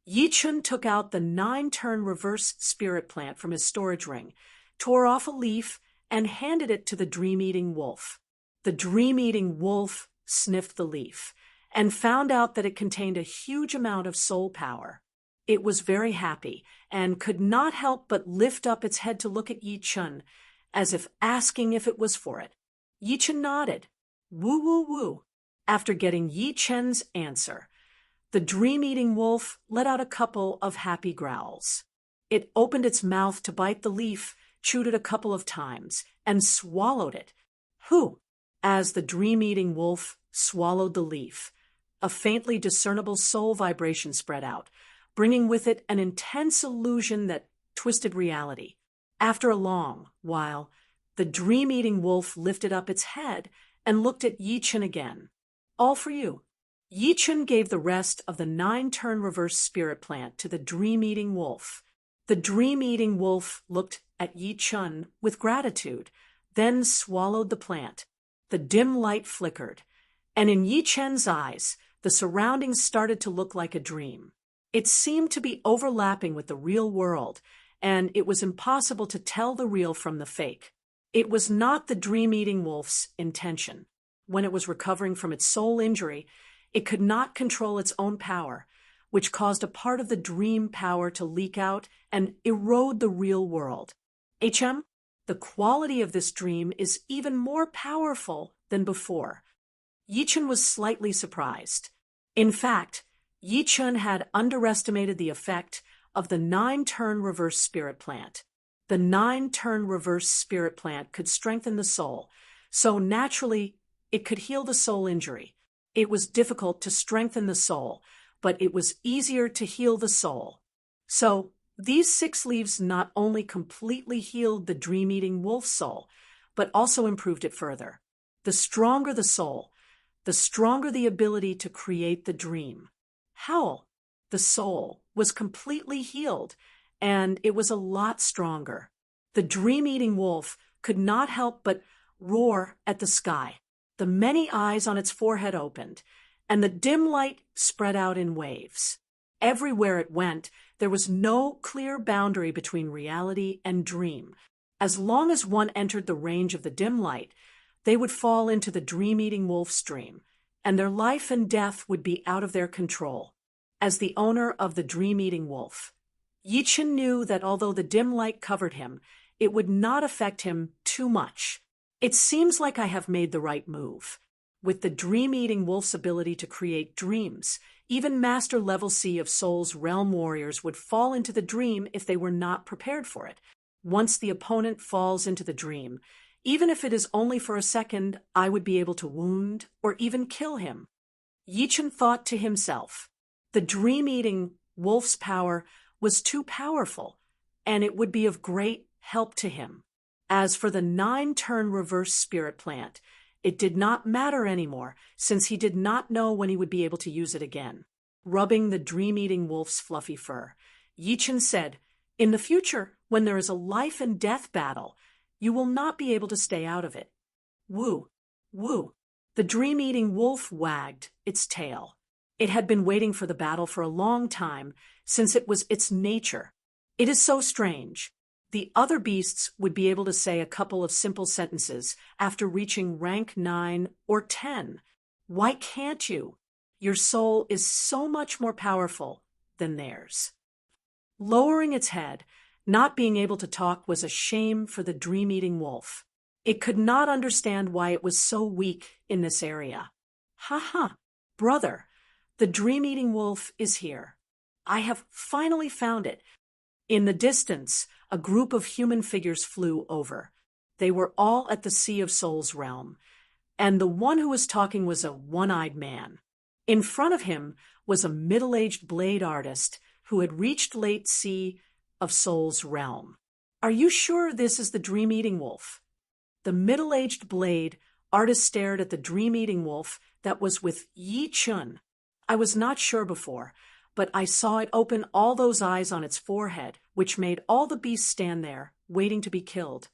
Yi Chen took out the 9-turn reverse spirit plant from his storage ring, tore off a leaf, and handed it to the dream-eating wolf. The dream-eating wolf sniffed the leaf and found out that it contained a huge amount of soul power. It was very happy and could not help but lift up its head to look at Yi Chen, as if asking if it was for it. Yi Chen nodded. Woo, woo, woo. After getting Yi Chen's answer, the dream-eating wolf let out a couple of happy growls. It opened its mouth to bite the leaf, chewed it a couple of times, and swallowed it. Whew! As the dream-eating wolf swallowed the leaf, a faintly discernible soul vibration spread out, bringing with it an intense illusion that twisted reality. After a long while, the dream-eating wolf lifted up its head and looked at Yi Chen again. All for you. Yi Chen gave the rest of the 9-turn reverse spirit plant to the dream-eating wolf. The dream-eating wolf looked at Yi Chen with gratitude, then swallowed the plant. The dim light flickered, and in Yi Chen's eyes, the surroundings started to look like a dream. It seemed to be overlapping with the real world, and it was impossible to tell the real from the fake. It was not the dream-eating wolf's intention. When it was recovering from its soul injury, it could not control its own power, which caused a part of the dream power to leak out and erode the real world. HM, the quality of this dream is even more powerful than before. Yi Chen was slightly surprised. In fact, Yi Chen had underestimated the effect of the 9-turn reverse spirit plant. The 9-turn reverse spirit plant could strengthen the soul, so naturally it could heal the soul injury. It was difficult to strengthen the soul, but it was easier to heal the soul. So, these 6 leaves not only completely healed the dream-eating wolf's soul, but also improved it further. The stronger the soul, the stronger the ability to create the dream. Howl, the soul, was completely healed, and it was a lot stronger. The dream-eating wolf could not help but roar at the sky. The many eyes on its forehead opened, and the dim light spread out in waves. Everywhere it went, there was no clear boundary between reality and dream. As long as one entered the range of the dim light, they would fall into the dream-eating wolf's dream, and their life and death would be out of their control. As the owner of the dream-eating wolf, Yi Chen knew that although the dim light covered him, it would not affect him too much. It seems like I have made the right move. With the dream-eating wolf's ability to create dreams, even Master Level C of Soul's Realm Warriors would fall into the dream if they were not prepared for it. Once the opponent falls into the dream, even if it is only for a second, I would be able to wound or even kill him. Yi Chen thought to himself, the dream-eating wolf's power was too powerful, and it would be of great help to him. As for the 9-turn reverse spirit plant, it did not matter anymore, since he did not know when he would be able to use it again. Rubbing the dream-eating wolf's fluffy fur, Yi Chen said, in the future, when there is a life-and-death battle, you will not be able to stay out of it. Woo, woo. The dream-eating wolf wagged its tail. It had been waiting for the battle for a long time, since it was its nature. It is so strange. The other beasts would be able to say a couple of simple sentences after reaching rank 9 or 10. Why can't you? Your soul is so much more powerful than theirs. Lowering its head, not being able to talk was a shame for the dream-eating wolf. It could not understand why it was so weak in this area. Ha ha, brother, the dream-eating wolf is here. I have finally found it. In the distance, a group of human figures flew over. They were all at the Sea of Soul's realm, and the one who was talking was a one-eyed man. In front of him was a middle-aged blade artist who had reached late Sea of Soul's realm. Are you sure this is the dream-eating wolf? The middle-aged blade artist stared at the dream-eating wolf that was with Yi Chen. I was not sure before, but I saw it open all those eyes on its forehead, which made all the beasts stand there, waiting to be killed.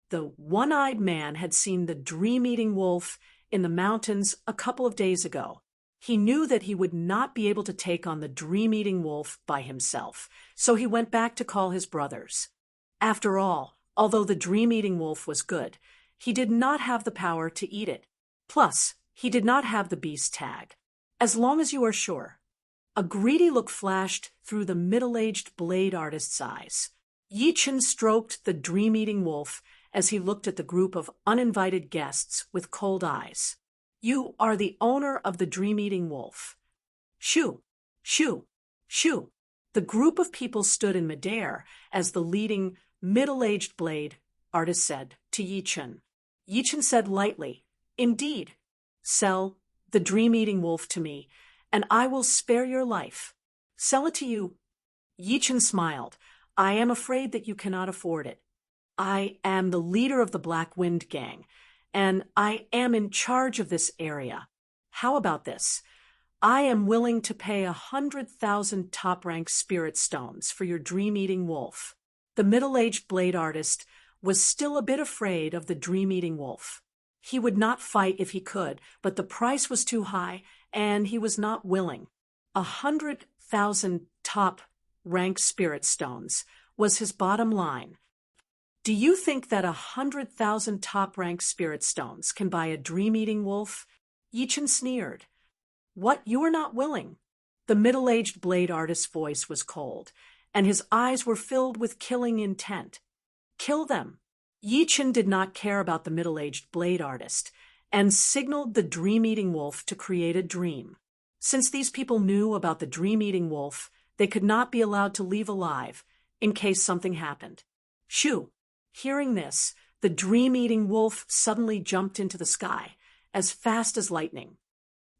The one-eyed man had seen the dream-eating wolf in the mountains a couple of days ago. He knew that he would not be able to take on the dream-eating wolf by himself, so he went back to call his brothers. After all, although the dream-eating wolf was good, he did not have the power to eat it. Plus, he did not have the beast tag. As long as you are sure. A greedy look flashed through the middle-aged blade artist's eyes. Yi Chen stroked the dream-eating wolf as he looked at the group of uninvited guests with cold eyes. You are the owner of the dream-eating wolf. Shoo, shoo, shoo. The group of people stood in midair as the leading middle-aged blade artist said to Yi Chen. Yi Chen said lightly, indeed, sell the dream-eating wolf to me, and I will spare your life. Sell it to you. Yi Chen smiled. I am afraid that you cannot afford it. I am the leader of the Black Wind Gang, and I am in charge of this area. How about this? I am willing to pay 100,000 top-rank spirit stones for your dream-eating wolf. The middle-aged blade artist was still a bit afraid of the dream-eating wolf. He would not fight if he could, but the price was too high, and he was not willing. 100,000 top-rank spirit stones was his bottom line. Do you think that 100,000 top-rank spirit stones can buy a dream-eating wolf? Yichen sneered. What, you are not willing? The middle-aged blade artist's voice was cold, and his eyes were filled with killing intent. Kill them. Yichen did not care about the middle-aged blade artist, and signaled the dream-eating wolf to create a dream. Since these people knew about the dream-eating wolf, they could not be allowed to leave alive, in case something happened. Shoo! Hearing this, the dream-eating wolf suddenly jumped into the sky, as fast as lightning.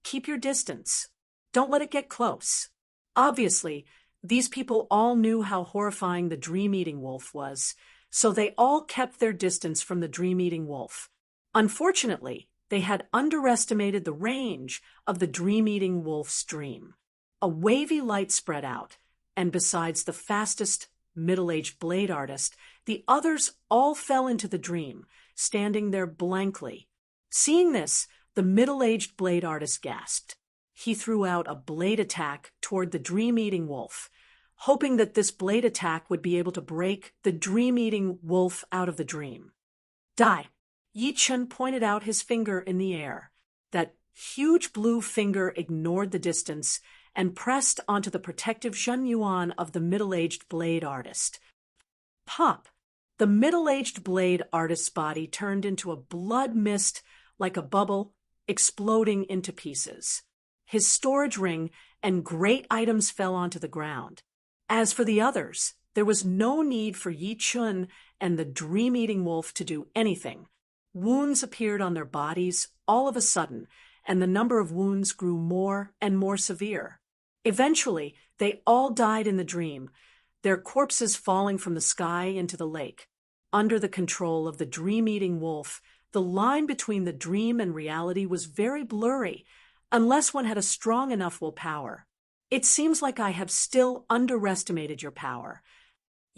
Keep your distance. Don't let it get close. Obviously, these people all knew how horrifying the dream-eating wolf was, so they all kept their distance from the dream-eating wolf. Unfortunately, they had underestimated the range of the dream-eating wolf's dream. A wavy light spread out, and besides the fastest middle-aged blade artist, the others all fell into the dream, standing there blankly. Seeing this, the middle-aged blade artist gasped. He threw out a blade attack toward the dream-eating wolf, hoping that this blade attack would be able to break the dream-eating wolf out of the dream. Die! Yichen pointed out his finger in the air. That huge blue finger ignored the distance and pressed onto the protective Zhenyuan of the middle-aged blade artist. Pop! The middle-aged blade artist's body turned into a blood mist like a bubble, exploding into pieces. His storage ring and great items fell onto the ground. As for the others, there was no need for Yichen and the dream-eating wolf to do anything. Wounds appeared on their bodies all of a sudden, and the number of wounds grew more and more severe. Eventually, they all died in the dream, their corpses falling from the sky into the lake. Under the control of the dream-eating wolf, the line between the dream and reality was very blurry, unless one had a strong enough willpower. It seems like I have still underestimated your power.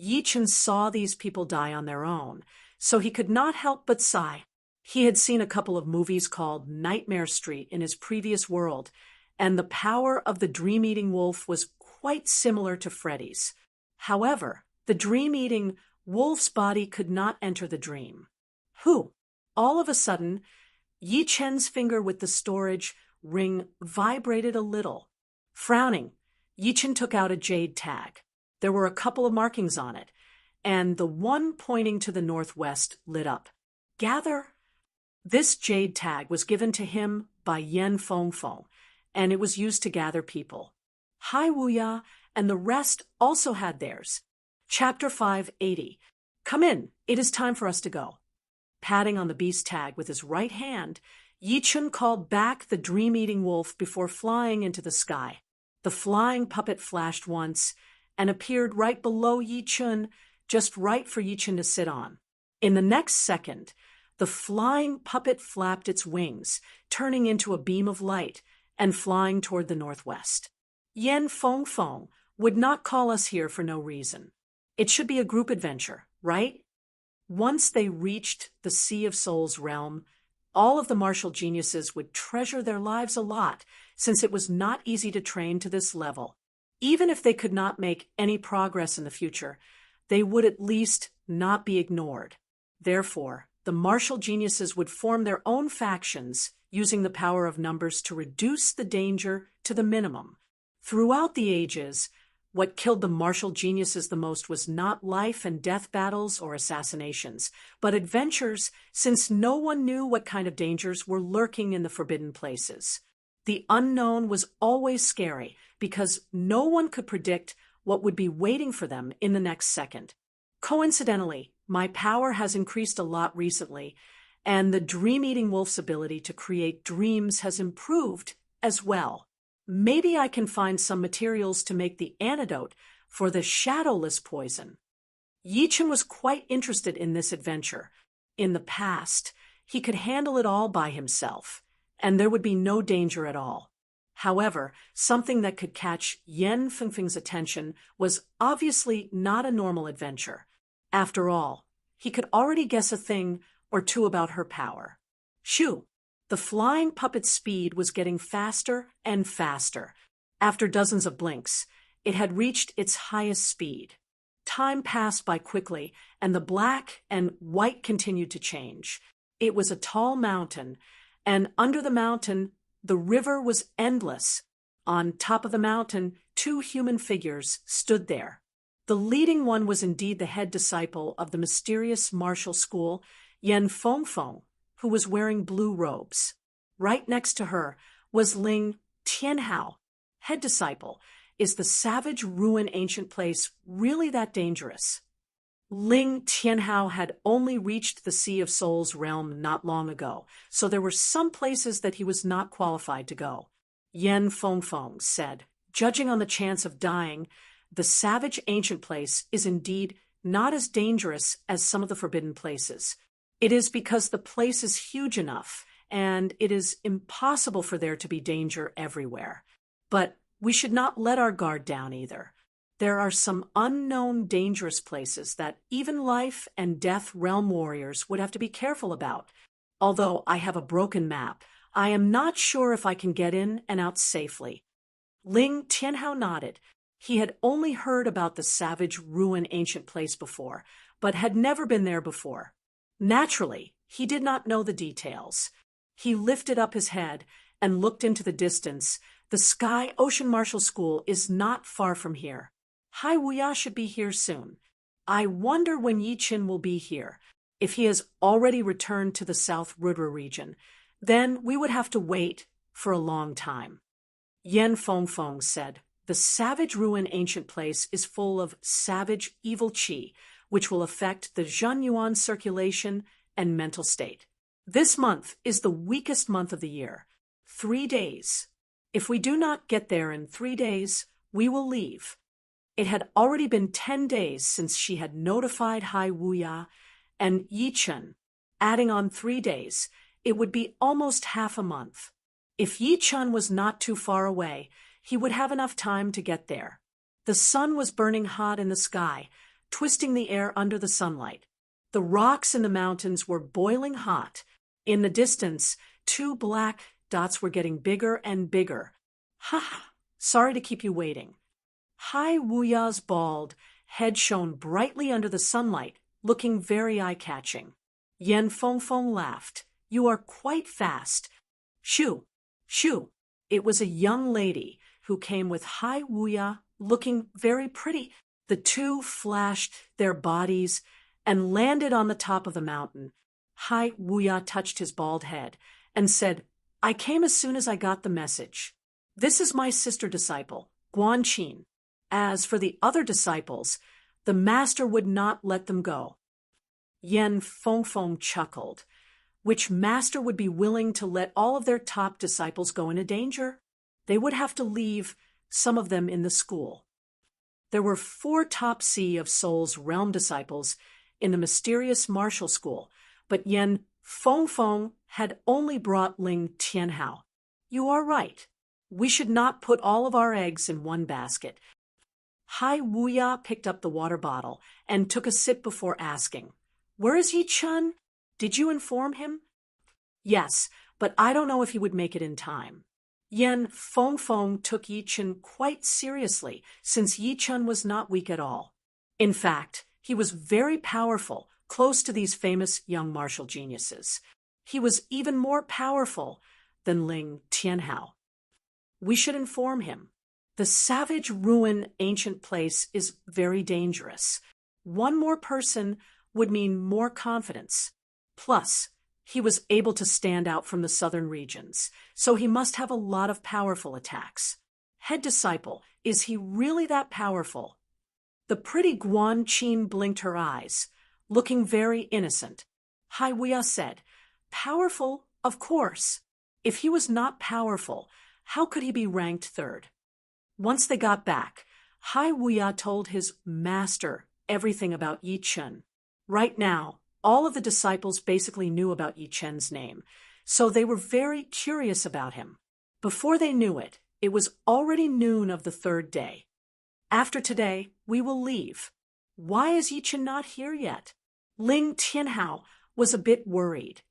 Yichen saw these people die on their own, so he could not help but sigh. He had seen a couple of movies called Nightmare Street in his previous world, and the power of the dream-eating wolf was quite similar to Freddy's. However, the dream-eating wolf's body could not enter the dream. Whew! All of a sudden, Yichen's finger with the storage ring vibrated a little. Frowning, Yichen took out a jade tag. There were a couple of markings on it, and the one pointing to the northwest lit up. Gather. This jade tag was given to him by Yen Fengfeng, and it was used to gather people. Hai Wuya and the rest also had theirs. Chapter 580. Come in, it is time for us to go. Patting on the beast tag with his right hand, Yichen called back the dream-eating wolf before flying into the sky. The flying puppet flashed once and appeared right below Yichen, just right for Yichen to sit on. In the next second, the flying puppet flapped its wings, turning into a beam of light and flying toward the northwest. Yen Fengfeng would not call us here for no reason. It should be a group adventure, right? Once they reached the Sea of Souls realm, all of the martial geniuses would treasure their lives a lot, since it was not easy to train to this level. Even if they could not make any progress in the future, they would at least not be ignored. Therefore, the martial geniuses would form their own factions, using the power of numbers to reduce the danger to the minimum. Throughout the ages, what killed the martial geniuses the most was not life and death battles or assassinations, but adventures, since no one knew what kind of dangers were lurking in the forbidden places. The unknown was always scary because no one could predict what would be waiting for them in the next second. Coincidentally, my power has increased a lot recently, and the dream-eating wolf's ability to create dreams has improved as well. Maybe I can find some materials to make the antidote for the shadowless poison. Yichen was quite interested in this adventure. In the past, he could handle it all by himself, and there would be no danger at all. However, something that could catch Yan Fengfeng's attention was obviously not a normal adventure. After all, he could already guess a thing or two about her power. Shoo! The flying puppet's speed was getting faster and faster. After dozens of blinks, it had reached its highest speed. Time passed by quickly, and the black and white continued to change. It was a tall mountain, and under the mountain, the river was endless. On top of the mountain, two human figures stood there. The leading one was indeed the head disciple of the mysterious martial school, Yan Fengfeng, who was wearing blue robes. Right next to her was Ling Tianhao. Head disciple, is the savage ruin ancient place really that dangerous? Ling Tianhao had only reached the Sea of Souls realm not long ago, so there were some places that he was not qualified to go. Yan Fengfeng said, judging on the chance of dying, the savage ancient place is indeed not as dangerous as some of the forbidden places. It is because the place is huge enough, and it is impossible for there to be danger everywhere. But we should not let our guard down either. There are some unknown dangerous places that even life and death realm warriors would have to be careful about. Although I have a broken map, I am not sure if I can get in and out safely. Ling Tianhao nodded. He had only heard about the savage ruin ancient place before, but had never been there before. Naturally, he did not know the details. He lifted up his head and looked into the distance. The Sky Ocean Martial School is not far from here. Hai Wuya should be here soon. I wonder when Yichen will be here. If he has already returned to the South Rudra region, then we would have to wait for a long time. Yan Fengfeng said, the savage ruin ancient place is full of savage evil qi, which will affect the Zhenyuan circulation and mental state. This month is the weakest month of the year. 3 days. If we do not get there in 3 days, we will leave. It had already been 10 days since she had notified Hai Wuya and Yichen. Adding on 3 days, it would be almost half a month. If Yichen was not too far away, he would have enough time to get there. The sun was burning hot in the sky, twisting the air under the sunlight. The rocks in the mountains were boiling hot. In the distance, 2 black dots were getting bigger and bigger. Ha! Sorry to keep you waiting. Hai Wuya's bald head shone brightly under the sunlight, looking very eye-catching. Yan Fengfeng laughed. You are quite fast. Shoo! Shoo! It was a young lady who came with Hai Wuya, looking very pretty. The two flashed their bodies and landed on the top of the mountain. Hai Wuya touched his bald head and said, I came as soon as I got the message. This is my sister disciple, Guanqin. As for the other disciples, the master would not let them go. Yan Fengfeng chuckled. Which master would be willing to let all of their top disciples go into danger? They would have to leave some of them in the school. There were 4 top Sea of Souls realm disciples in the mysterious martial school, but Yan Fengfeng had only brought Ling Tianhao. You are right. We should not put all of our eggs in one basket. Hai Wuya picked up the water bottle and took a sip before asking, Where is Yichen? Did you inform him? Yes, but I don't know if he would make it in time. Yan Fengfeng took Yichen quite seriously, since Yichen was not weak at all. In fact, he was very powerful, close to these famous young martial geniuses. He was even more powerful than Ling Tianhao. We should inform him. The savage ruin ancient place is very dangerous. One more person would mean more confidence. Plus, he was able to stand out from the southern regions, so he must have a lot of powerful attacks. Head disciple, is he really that powerful? The pretty Guanqin blinked her eyes, looking very innocent. Hai Wuya said, Powerful, of course. If he was not powerful, how could he be ranked 3rd? Once they got back, Hai Wuya told his master everything about Yi Chen. Right now, all of the disciples basically knew about Yi Chen's name, so they were very curious about him. Before they knew it, it was already noon of the third day. After today, we will leave. Why is Yi Chen not here yet? Ling Tianhao was a bit worried.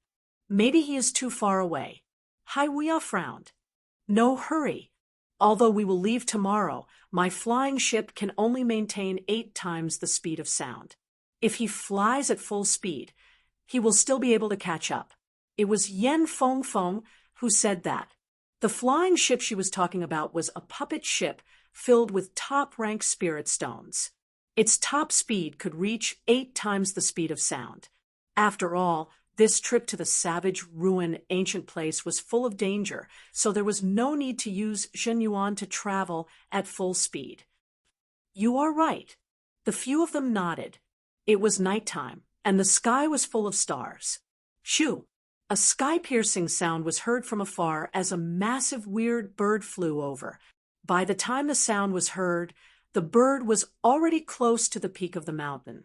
Maybe he is too far away. Hai Wuya frowned. No hurry. Although we will leave tomorrow, my flying ship can only maintain 8 times the speed of sound. If he flies at full speed, he will still be able to catch up. It was Yan Fengfeng who said that. The flying ship she was talking about was a puppet ship filled with top-rank spirit stones. Its top speed could reach 8 times the speed of sound. After all, this trip to the savage ruin ancient place was full of danger, so there was no need to use Zhenyuan to travel at full speed. You are right. The few of them nodded. It was nighttime, and the sky was full of stars. Shoo! A sky-piercing sound was heard from afar as a massive weird bird flew over. By the time the sound was heard, the bird was already close to the peak of the mountain.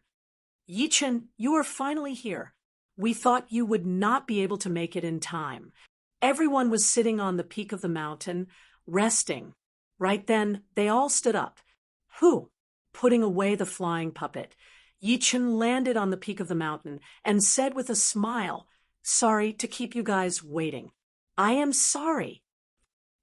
Yi Chen, you are finally here. We thought you would not be able to make it in time. Everyone was sitting on the peak of the mountain, resting. Right then, they all stood up. Who? Putting away the flying puppet, Yi Chen landed on the peak of the mountain and said with a smile, "Sorry to keep you guys waiting. I am sorry.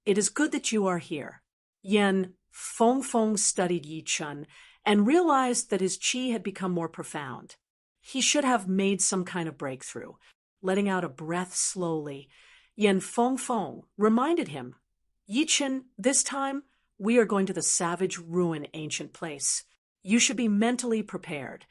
It is good that you are here." Yan Fengfeng studied Yi Chen and realized that his qi had become more profound. He should have made some kind of breakthrough. Letting out a breath slowly, Yan Fengfeng reminded him, "Yi Chen, this time we are going to the savage ruin ancient place. You should be mentally prepared."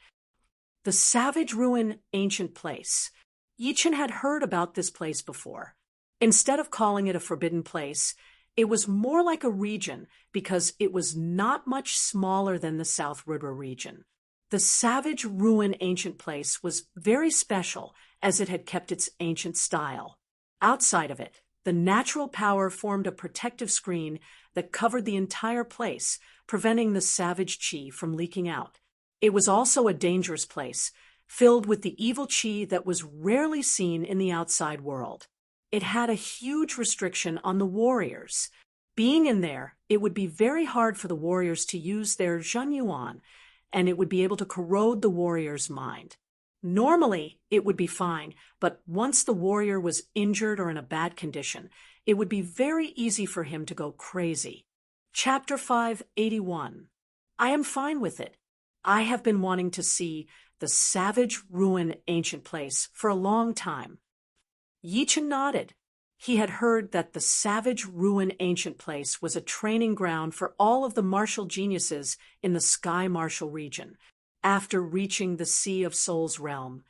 The savage ruin ancient place. Yi Chen had heard about this place before. Instead of calling it a forbidden place, it was more like a region because it was not much smaller than the South River region. The savage ruin ancient place was very special as it had kept its ancient style. Outside of it, the natural power formed a protective screen that covered the entire place, preventing the savage qi from leaking out. It was also a dangerous place, filled with the evil qi that was rarely seen in the outside world. It had a huge restriction on the warriors. Being in there, it would be very hard for the warriors to use their Zhenyuan, and it would be able to corrode the warrior's mind. Normally, it would be fine, but once the warrior was injured or in a bad condition, it would be very easy for him to go crazy. Chapter 581. I am fine with it. I have been wanting to see the savage ruin ancient place for a long time. Yi Chen nodded. He had heard that the savage ruin ancient place was a training ground for all of the martial geniuses in the Sky Martial region. After reaching the Sea of Souls realm,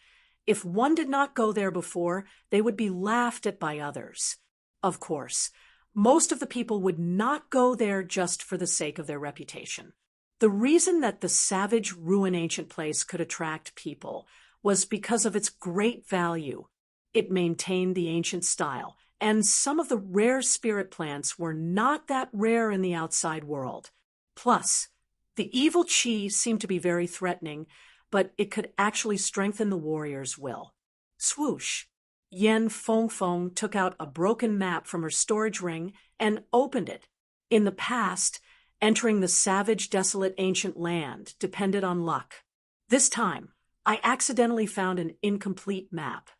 if one did not go there before, they would be laughed at by others. Of course, most of the people would not go there just for the sake of their reputation. The reason that the savage ruin ancient place could attract people was because of its great value. It maintained the ancient style, and some of the rare spirit plants were not that rare in the outside world. Plus, the evil qi seemed to be very threatening, but it could actually strengthen the warrior's will. Swoosh! Yan Fengfeng took out a broken map from her storage ring and opened it. In the past, entering the savage, desolate ancient land depended on luck. This time, I accidentally found an incomplete map.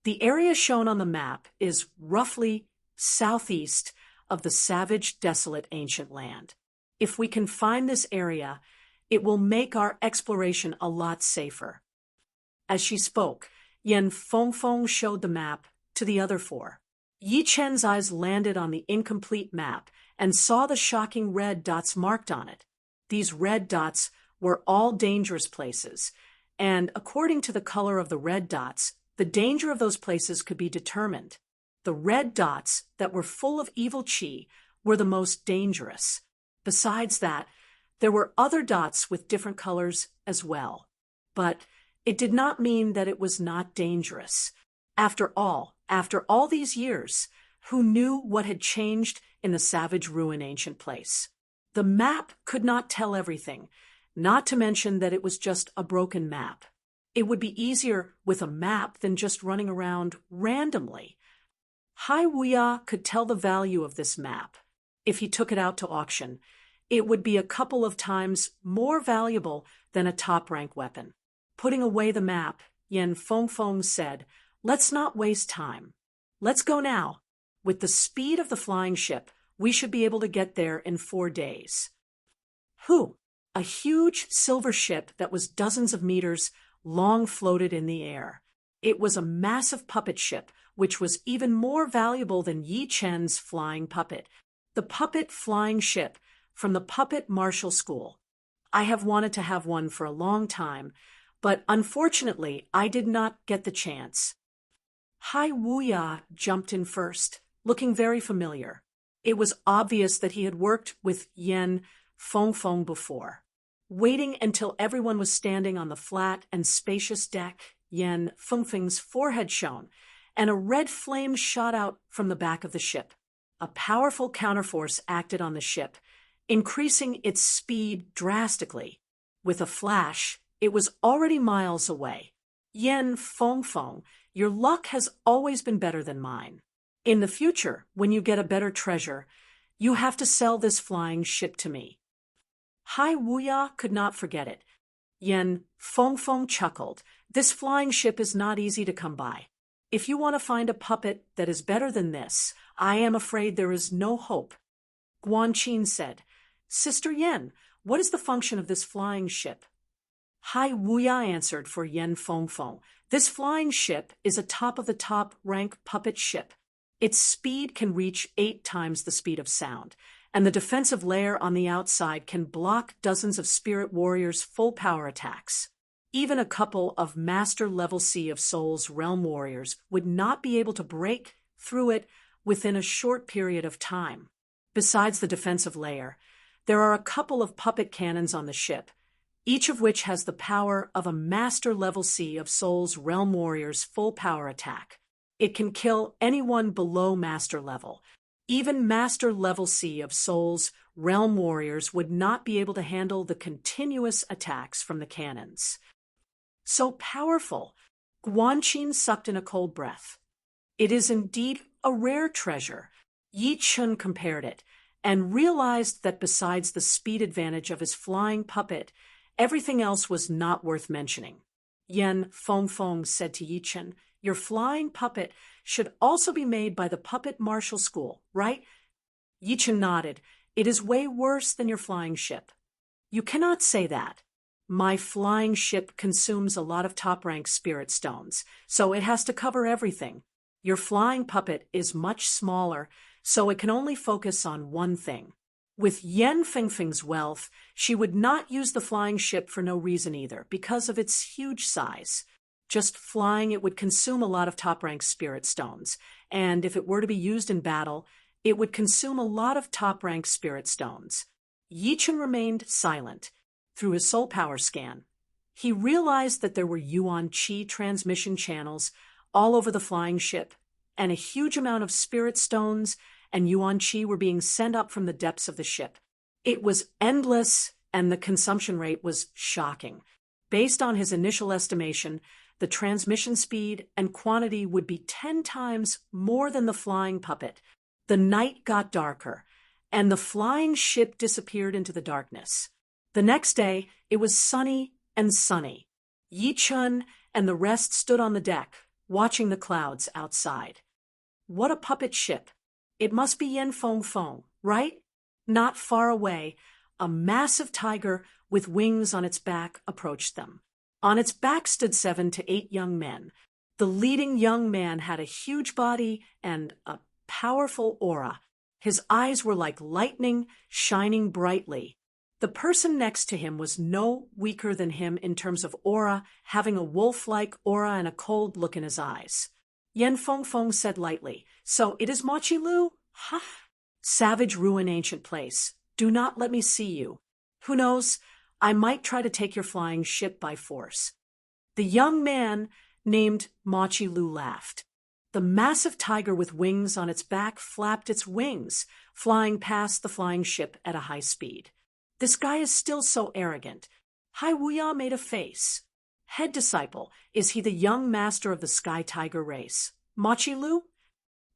The area shown on the map is roughly southeast of the savage, desolate ancient land. If we can find this area, it will make our exploration a lot safer. As she spoke, Yan Fengfeng showed the map to the other 4. Yi Chen's eyes landed on the incomplete map and saw the shocking red dots marked on it. These red dots were all dangerous places, and according to the color of the red dots, the danger of those places could be determined. The red dots that were full of evil qi were the most dangerous. Besides that, there were other dots with different colors as well. But it did not mean that it was not dangerous. After all these years, who knew what had changed in the savage ruin ancient place? The map could not tell everything, not to mention that it was just a broken map. It would be easier with a map than just running around randomly. Hai Wuya could tell the value of this map. If he took it out to auction, it would be a couple of times more valuable than a top-rank weapon. Putting away the map, Yen Fengfeng said, "Let's not waste time. Let's go now. With the speed of the flying ship, we should be able to get there in 4 days." Hu, a huge silver ship that was dozens of meters long, floated in the air. It was a massive puppet ship, which was even more valuable than Yi Chen's flying puppet. The puppet flying ship from the Puppet Martial School. I have wanted to have one for a long time, but unfortunately I did not get the chance. Hai Wuya jumped in first, looking very familiar. It was obvious that he had worked with Yen Fengfeng before. Waiting until everyone was standing on the flat and spacious deck, Yen Fengfeng's forehead shone, and a red flame shot out from the back of the ship. A powerful counterforce acted on the ship, increasing its speed drastically. With a flash, it was already miles away. Yen Fengfeng, your luck has always been better than mine. In the future, when you get a better treasure, you have to sell this flying ship to me. Hai Wuya could not forget it. Yen Fengfeng chuckled. This flying ship is not easy to come by. If you want to find a puppet that is better than this, I am afraid there is no hope. Guanqin said, "Sister Yen, what is the function of this flying ship?" Hai Wuya answered for Yen Fengfeng. This flying ship is a top-of-the-top rank puppet ship. Its speed can reach 8 times the speed of sound, and the defensive layer on the outside can block dozens of spirit warriors' full power attacks. Even a couple of Master Level Sea of Souls realm warriors would not be able to break through it within a short period of time. Besides the defensive layer, there are a couple of puppet cannons on the ship, each of which has the power of a Master Level Sea of Souls realm warrior's full power attack. It can kill anyone below Master Level. Even Master Level Sea of Souls realm warriors would not be able to handle the continuous attacks from the cannons. So powerful, Guanqin sucked in a cold breath. It is indeed a rare treasure. Yi Chun compared it, and realized that besides the speed advantage of his flying puppet, everything else was not worth mentioning. Yen Fengfeng said to Yi Chun, "Your flying puppet should also be made by the Puppet Martial School, right?" Yi Chun nodded. "It is way worse than your flying ship." "You cannot say that. My flying ship consumes a lot of top-rank spirit stones, so it has to cover everything. Your flying puppet is much smaller, so it can only focus on one thing. With Yen Fengfeng's wealth, she would not use the flying ship for no reason either, because of its huge size. Just flying, it would consume a lot of top-rank spirit stones, and if it were to be used in battle, it would consume a lot of top-rank spirit stones." Yi Chun remained silent. Through his soul power scan, he realized that there were Yuan Qi transmission channels all over the flying ship, and a huge amount of spirit stones and Yuan Qi were being sent up from the depths of the ship. It was endless, and the consumption rate was shocking. Based on his initial estimation, the transmission speed and quantity would be 10 times more than the flying puppet. The night got darker, and the flying ship disappeared into the darkness. The next day, it was sunny and sunny. Yi Chun and the rest stood on the deck, watching the clouds outside. What a puppet ship! It must be Yen Fengfeng, right? Not far away, a massive tiger with wings on its back approached them. On its back stood 7 to 8 young men. The leading young man had a huge body and a powerful aura. His eyes were like lightning, shining brightly. The person next to him was no weaker than him in terms of aura, having a wolf-like aura and a cold look in his eyes. Yen Fengfeng said lightly, "So it is Mochi Lu? Huh? Savage ruin ancient place. Do not let me see you. Who knows, I might try to take your flying ship by force." The young man named Mochi Lu laughed. The massive tiger with wings on its back flapped its wings, flying past the flying ship at a high speed. "This guy is still so arrogant. Hai Wuya made a face. Head disciple, is he the young master of the Sky Tiger race? Machi Lu?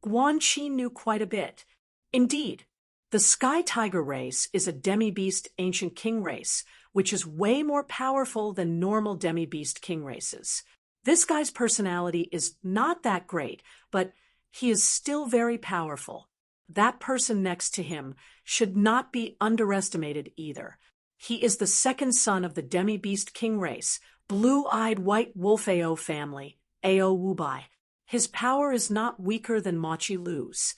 Guan Qi knew quite a bit. Indeed, the Sky Tiger race is a demi-beast ancient king race, which is way more powerful than normal demi-beast king races. This guy's personality is not that great, but he is still very powerful. That person next to him should not be underestimated either. He is the second son of the demi-beast king race, blue-eyed white wolf Ao family, Ao Wubai. His power is not weaker than Machi Lu's.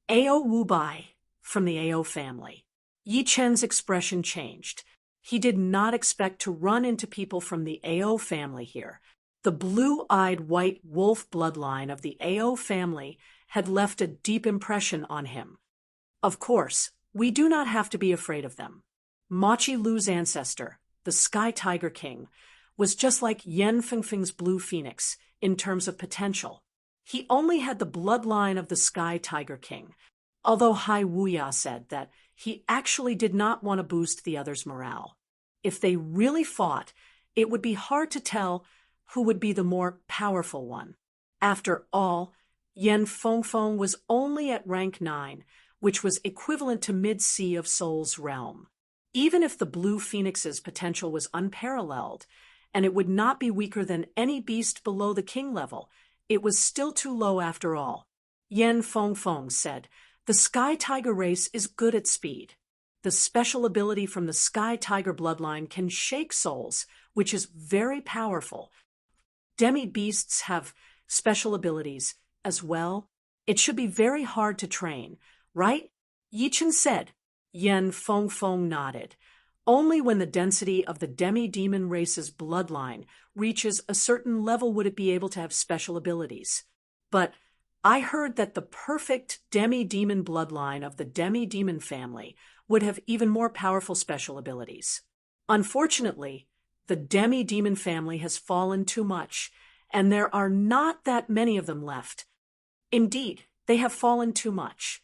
Ao Wubai, from the Ao family. Yi Chen's expression changed. He did not expect to run into people from the Ao family here. The blue-eyed white wolf bloodline of the Ao family had left a deep impression on him. Of course, we do not have to be afraid of them. Machi Lu's ancestor, the Sky Tiger King, was just like Yan Fengfeng's Blue Phoenix in terms of potential. He only had the bloodline of the Sky Tiger King, although Hai Wuya said that he actually did not want to boost the others' morale. If they really fought, it would be hard to tell who would be the more powerful one. After all, Yan Fengfeng was only at rank 9, which was equivalent to mid-Sea of Soul's realm. Even if the Blue Phoenix's potential was unparalleled, and it would not be weaker than any beast below the king level, it was still too low after all. Yan Fengfeng said, "The Sky Tiger race is good at speed. The special ability from the Sky Tiger bloodline can shake souls, which is very powerful. Demi-beasts have special abilities as well. It should be very hard to train, right?" Yi Chen said. Yan Fengfeng nodded. Only when the density of the demi-demon race's bloodline reaches a certain level would it be able to have special abilities. But I heard that the perfect demi-demon bloodline of the demi-demon family would have even more powerful special abilities. Unfortunately, the demi-demon family has fallen too much, and there are not that many of them left. Indeed, they have fallen too much.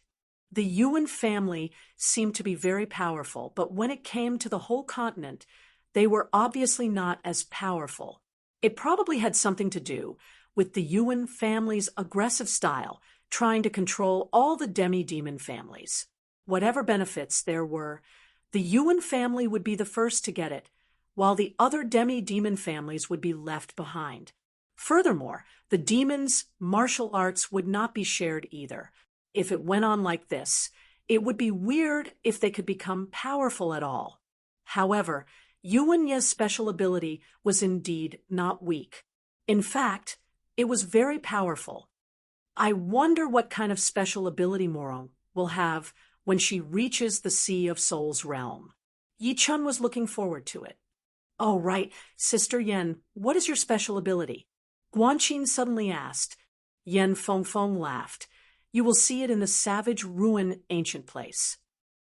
The Yuan family seemed to be very powerful, but when it came to the whole continent, they were obviously not as powerful. It probably had something to do with the Yuan family's aggressive style, trying to control all the demi-demon families. Whatever benefits there were, the Yuan family would be the first to get it, while the other demi-demon families would be left behind. Furthermore, the demons' martial arts would not be shared either. If it went on like this, it would be weird if they could become powerful at all. However, Yuan Ye's special ability was indeed not weak. In fact, it was very powerful. I wonder what kind of special ability Morong will have when she reaches the Sea of Soul's realm. Yi Chen was looking forward to it. "Oh, right, Sister Yan, what is your special ability?" Guan Qin suddenly asked. Yan Fengfeng laughed. "You will see it in the Savage Ruin ancient place."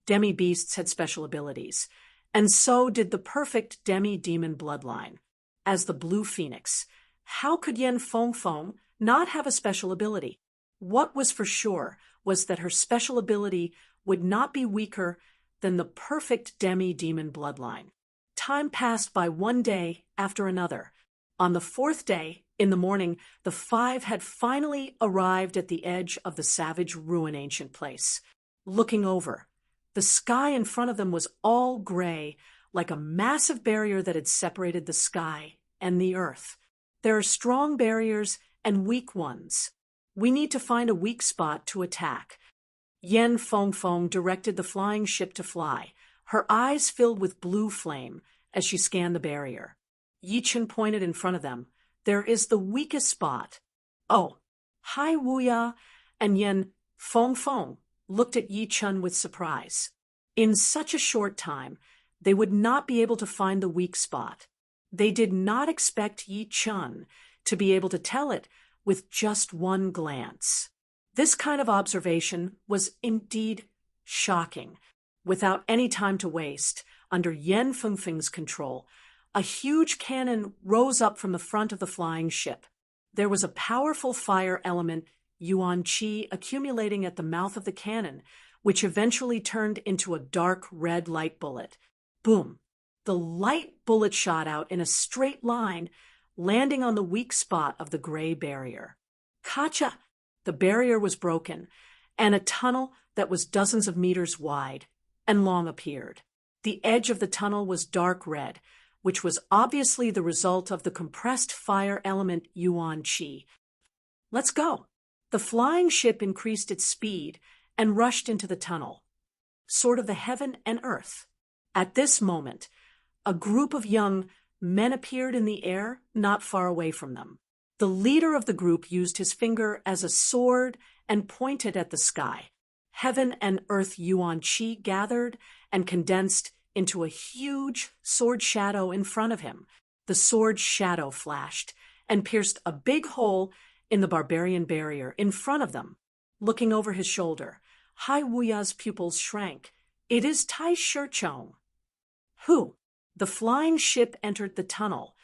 Demi-beasts had special abilities, and so did the perfect demi-demon bloodline. As the Blue Phoenix, how could Yan Fengfeng not have a special ability? What was for sure was that her special ability would not be weaker than the perfect demi-demon bloodline. Time passed by one day after another. On the 4th day, in the morning, the 5 had finally arrived at the edge of the Savage Ruin ancient place. Looking over, the sky in front of them was all gray, like a massive barrier that had separated the sky and the earth. There are strong barriers and weak ones. We need to find a weak spot to attack. Yan Fengfeng directed the flying ship to fly, her eyes filled with blue flame as she scanned the barrier. Yi Chen pointed in front of them. "There is the weakest spot." Oh, Hai Wuya and Yan Fengfeng looked at Yi Chen with surprise. In such a short time, they would not be able to find the weak spot. They did not expect Yi Chen to be able to tell it with just one glance. This kind of observation was indeed shocking. Without any time to waste, under Yan Fengfeng's control, a huge cannon rose up from the front of the flying ship. There was a powerful fire element, Yuan Qi, accumulating at the mouth of the cannon, which eventually turned into a dark red light bullet. Boom! The light bullet shot out in a straight line, landing on the weak spot of the gray barrier. Kacha! The barrier was broken, and a tunnel that was dozens of meters wide and long appeared. The edge of the tunnel was dark red, which was obviously the result of the compressed fire element Yuan Qi. Let's go. The flying ship increased its speed and rushed into the tunnel, sort of the heaven and earth. At this moment, a group of young men appeared in the air not far away from them. The leader of the group used his finger as a sword and pointed at the sky. Heaven and earth Yuan Qi gathered and condensed into a huge sword shadow in front of him. The sword shadow flashed and pierced a big hole in the barbarian barrier in front of them. Looking over his shoulder, Hai Wuya's pupils shrank. "It is Tai Shichong." "Who?" The flying ship entered the tunnel.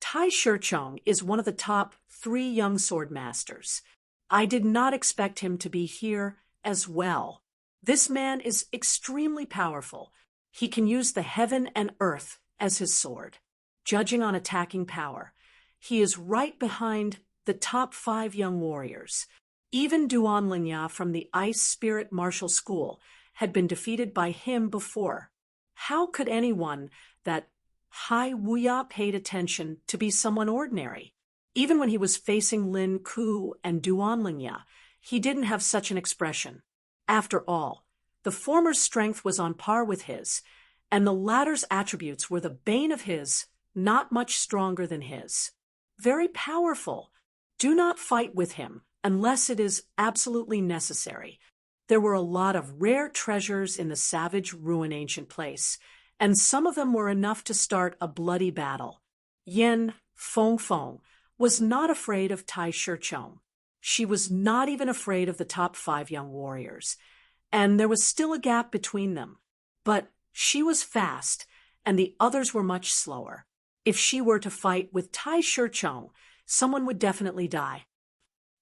Tai Shichong is one of the top 3 young sword masters. I did not expect him to be here as well. This man is extremely powerful. He can use the heaven and earth as his sword. Judging on attacking power, he is right behind the top 5 young warriors. Even Duan Lingya from the Ice Spirit Martial School had been defeated by him before. How could anyone that Hai Wuya paid attention to be someone ordinary? Even when he was facing Lin Ku and Duan Lingya, he didn't have such an expression. After all, the former's strength was on par with his, and the latter's attributes were the bane of his, not much stronger than his. Very powerful. Do not fight with him unless it is absolutely necessary. There were a lot of rare treasures in the savage ruin ancient place, and some of them were enough to start a bloody battle. Yen Fengfeng was not afraid of Tai Shichong. She was not even afraid of the top 5 young warriors, and there was still a gap between them. But she was fast, and the others were much slower. If she were to fight with Tai Shichong, someone would definitely die.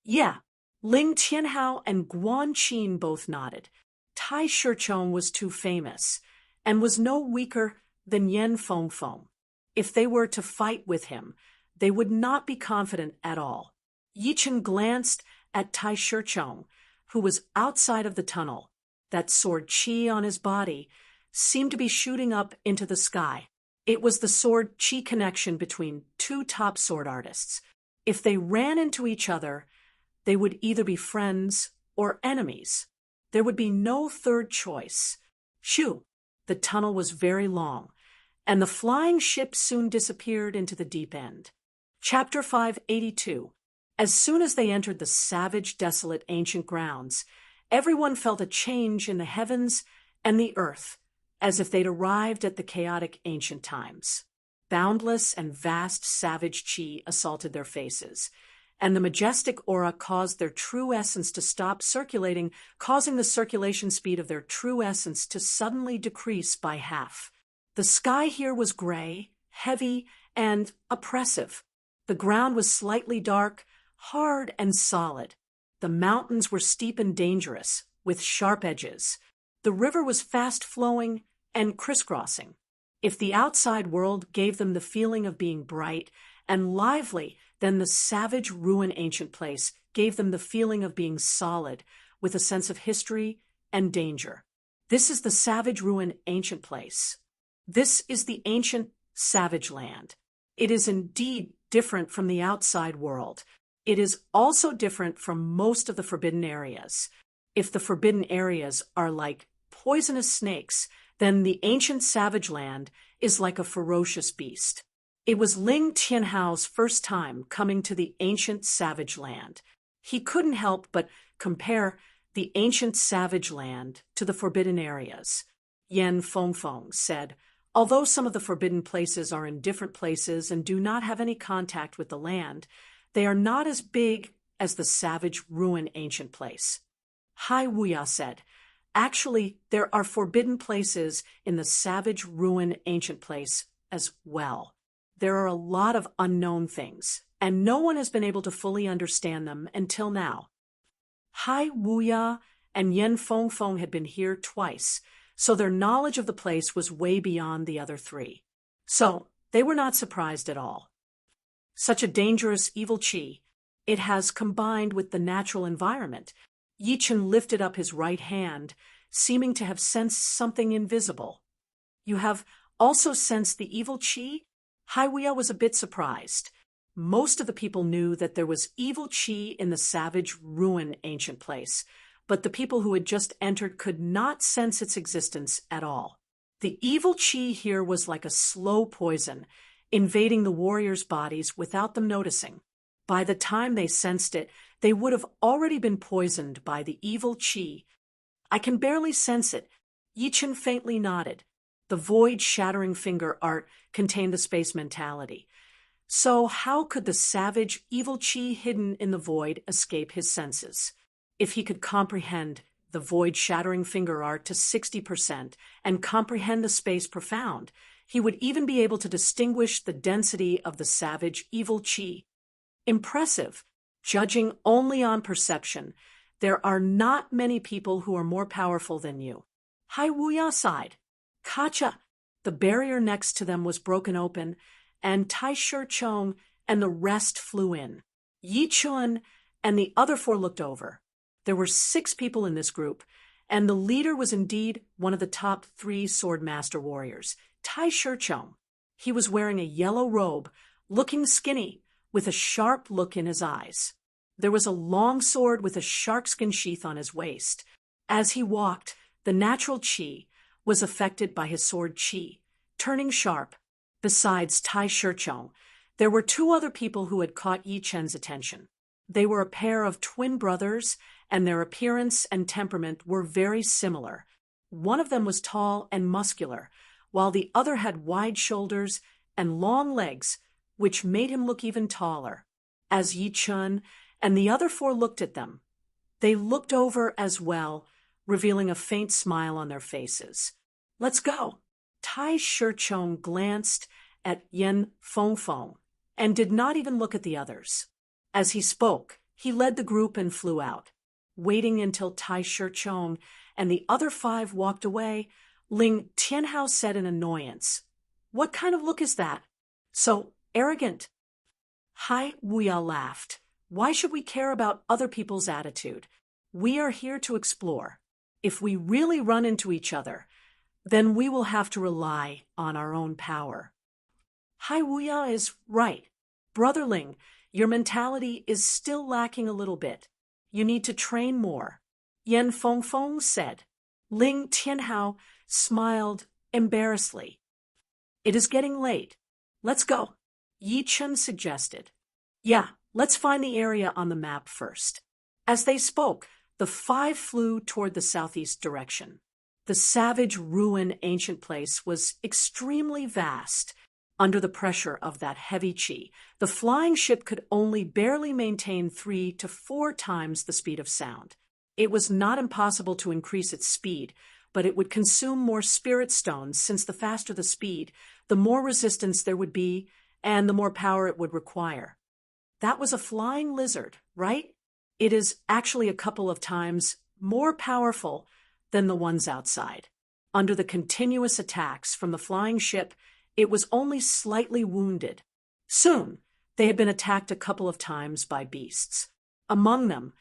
Yeah, Ling Tianhao and Guan Qin both nodded. Tai Shichong was too famous, and was no weaker than Yen Fengfeng. If they were to fight with him, they would not be confident at all. Yichen glanced at Tai Shichong, who was outside of the tunnel. That sword qi on his body seemed to be shooting up into the sky. It was the sword qi connection between 2 top sword artists. If they ran into each other, they would either be friends or enemies. There would be no third choice. Shoo! The tunnel was very long, and the flying ship soon disappeared into the deep end. Chapter 582. As soon as they entered the savage, desolate, ancient grounds, everyone felt a change in the heavens and the earth, as if they'd arrived at the chaotic ancient times. Boundless and vast savage qi assaulted their faces, and the majestic aura caused their true essence to stop circulating, causing the circulation speed of their true essence to suddenly decrease by half. The sky here was gray, heavy, and oppressive. The ground was slightly dark, hard and solid. The mountains were steep and dangerous, with sharp edges. The river was fast-flowing and crisscrossing. If the outside world gave them the feeling of being bright and lively, then the savage ruin ancient place gave them the feeling of being solid, with a sense of history and danger. This is the savage ruin ancient place. This is the ancient savage land. It is indeed different from the outside world. It is also different from most of the forbidden areas. If the forbidden areas are like poisonous snakes, then the ancient savage land is like a ferocious beast. It was Ling Tianhao's first time coming to the ancient savage land. He couldn't help but compare the ancient savage land to the forbidden areas. Yen Fengfeng said, although some of the forbidden places are in different places and do not have any contact with the land, they are not as big as the savage ruin ancient place. Hai Wuya said, actually, there are forbidden places in the savage ruin ancient place as well. There are a lot of unknown things, and no one has been able to fully understand them until now. Hai Wuya and Yen Fengfeng had been here twice, so their knowledge of the place was way beyond the other three. So, they were not surprised at all. Such a dangerous evil chi, it has combined with the natural environment. Yichen lifted up his right hand, seeming to have sensed something invisible. You have also sensed the evil chi? Haiwia was a bit surprised. Most of the people knew that there was evil chi in the savage ruin ancient place, but the people who had just entered could not sense its existence at all. The evil chi here was like a slow poison, invading the warriors' bodies without them noticing. By the time they sensed it, they would have already been poisoned by the evil chi. I can barely sense it. Yichen faintly nodded. The void-shattering finger art contained the space mentality. So how could the savage evil chi hidden in the void escape his senses? If he could comprehend the void-shattering finger art to 60% and comprehend the space profound, he would even be able to distinguish the density of the savage evil chi. Impressive. Judging only on perception, there are not many people who are more powerful than you. Haiwuya sighed. Kacha! The barrier next to them was broken open, and Tai Shi-chong and the rest flew in. Yi Chun and the other four looked over. There were 6 people in this group, and the leader was indeed one of the top 3 sword master warriors, Tai Shi-chong. He was wearing a yellow robe, looking skinny, with a sharp look in his eyes. There was a long sword with a sharkskin sheath on his waist. As he walked, the natural chi was affected by his sword chi, turning sharp. Besides Tai Shi-chong, there were 2 other people who had caught Yi Chen's attention. They were a pair of twin brothers, and their appearance and temperament were very similar. One of them was tall and muscular, while the other had wide shoulders and long legs, which made him look even taller. As Yi Chun and the other 4 looked at them, they looked over as well, revealing a faint smile on their faces. Let's go. Tai Shi-chong glanced at Yen Fengfeng and did not even look at the others. As he spoke, he led the group and flew out. Waiting until Tai Shi-chong and the other 5 walked away, Ling Tianhao said in annoyance, "What kind of look is that? So arrogant." Hai Wuya laughed. "Why should we care about other people's attitude? We are here to explore. If we really run into each other, then we will have to rely on our own power." Hai Wuya is right. Brother Ling, your mentality is still lacking a little bit. You need to train more, Yen Fengfeng said. Ling Tianhao smiled embarrassedly. "It is getting late. Let's go," Yi Chen suggested. "Yeah, let's find the area on the map first." As they spoke, the 5 flew toward the southeast direction. The savage ruin ancient place was extremely vast. Under the pressure of that heavy chi, the flying ship could only barely maintain 3 to 4 times the speed of sound. It was not impossible to increase its speed, but it would consume more spirit stones since the faster the speed, the more resistance there would be, and the more power it would require. That was a flying lizard, right? It is actually a couple of times more powerful than the ones outside. Under the continuous attacks from the flying ship, it was only slightly wounded. Soon, they had been attacked a couple of times by beasts. Among them,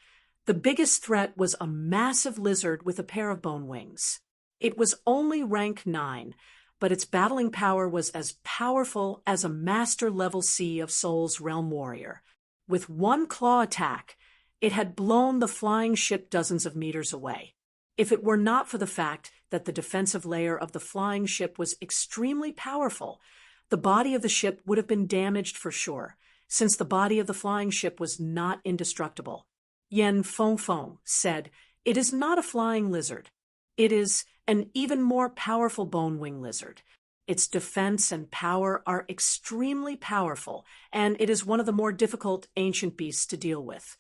the biggest threat was a massive lizard with a pair of bone wings. It was only rank 9, but its battling power was as powerful as a master level C of Soul's Realm Warrior. With one claw attack, it had blown the flying ship dozens of meters away. If it were not for the fact that the defensive layer of the flying ship was extremely powerful, the body of the ship would have been damaged for sure, since the body of the flying ship was not indestructible. Yen Fengfeng said, "It is not a flying lizard. It is an even more powerful bone-wing lizard. Its defense and power are extremely powerful, and it is one of the more difficult ancient beasts to deal with."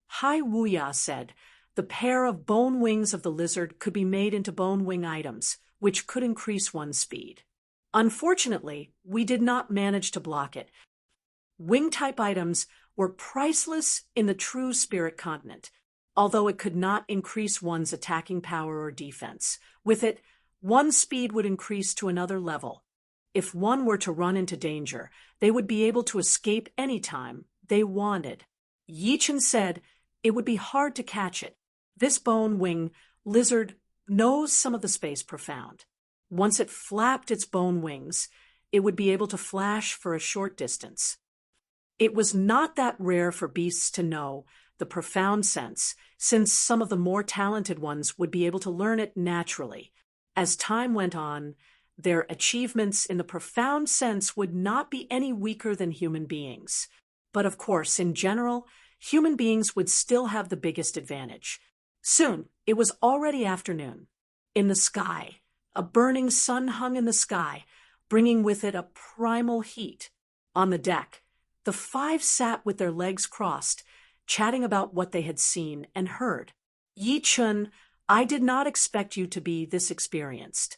Hai Wuya said, "The pair of bone wings of the lizard could be made into bone wing items, which could increase one's speed. Unfortunately, we did not manage to block it. Wing-type items were priceless in the true spirit continent, although it could not increase one's attacking power or defense. With it, One speed would increase to another level. If one were to run into danger, they would be able to escape any time they wanted. Yichen said it would be hard to catch it. This bone-wing lizard knows some of the space profound. Once it flapped its bone wings, it would be able to flash for a short distance. It was not that rare for beasts to know the profound sense, since some of the more talented ones would be able to learn it naturally. As time went on, their achievements in the profound sense would not be any weaker than human beings. But of course, in general, human beings would still have the biggest advantage. Soon, it was already afternoon. In the sky, a burning sun hung in the sky, bringing with it a primal heat. On the deck, the five sat with their legs crossed, chatting about what they had seen and heard. Yi Chun, I did not expect you to be this experienced.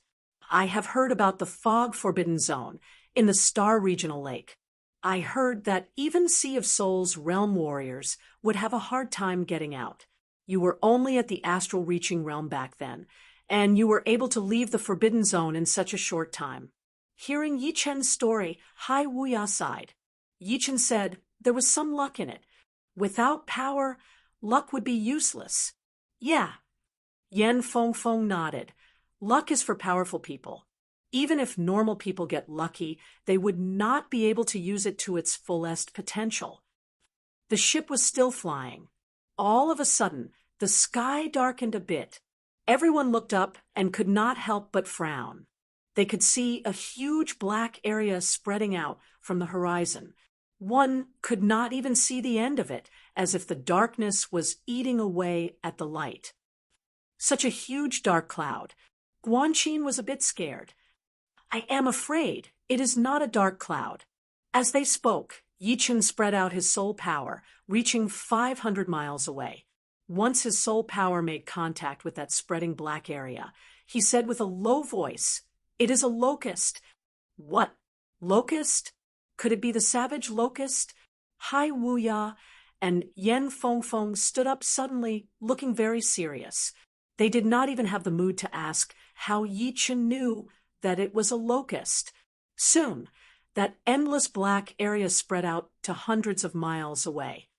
I have heard about the Fog Forbidden Zone in the Star Regional Lake. I heard that even Sea of Souls realm warriors would have a hard time getting out. You were only at the astral reaching realm back then, and you were able to leave the Forbidden Zone in such a short time. Hearing Yi Chen's story, Hai Wuya sighed. Yi Chen said there was some luck in it. Without power, luck would be useless. Yeah. Yen Feng nodded. Luck is for powerful people. Even if normal people get lucky, they would not be able to use it to its fullest potential. The ship was still flying. All of a sudden, the sky darkened a bit. Everyone looked up and could not help but frown. They could see a huge black area spreading out from the horizon. One could not even see the end of it, as if the darkness was eating away at the light. Such a huge dark cloud. Guanqin was a bit scared. I am afraid it is not a dark cloud. As they spoke, Yi Chen spread out his soul power, reaching 500 miles away. Once his soul power made contact with that spreading black area, he said with a low voice, "It is a locust." What? Locust? Could it be the savage locust? Hai Wuya and Yen Feng stood up suddenly, looking very serious. They did not even have the mood to ask how Yi Chen knew that it was a locust. Soon, that endless black area spread out to hundreds of miles away.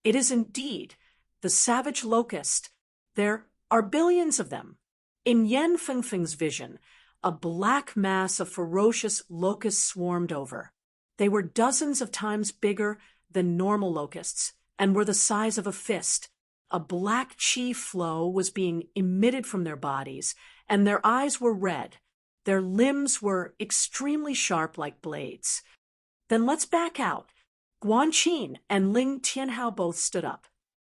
It is indeed the savage locust. There are billions of them. In Yen Feng's vision, a black mass of ferocious locusts swarmed over. They were dozens of times bigger than normal locusts and were the size of a fist. A black chi flow was being emitted from their bodies, and their eyes were red. Their limbs were extremely sharp like blades. Then let's back out. Guanqin and Ling Tianhao both stood up.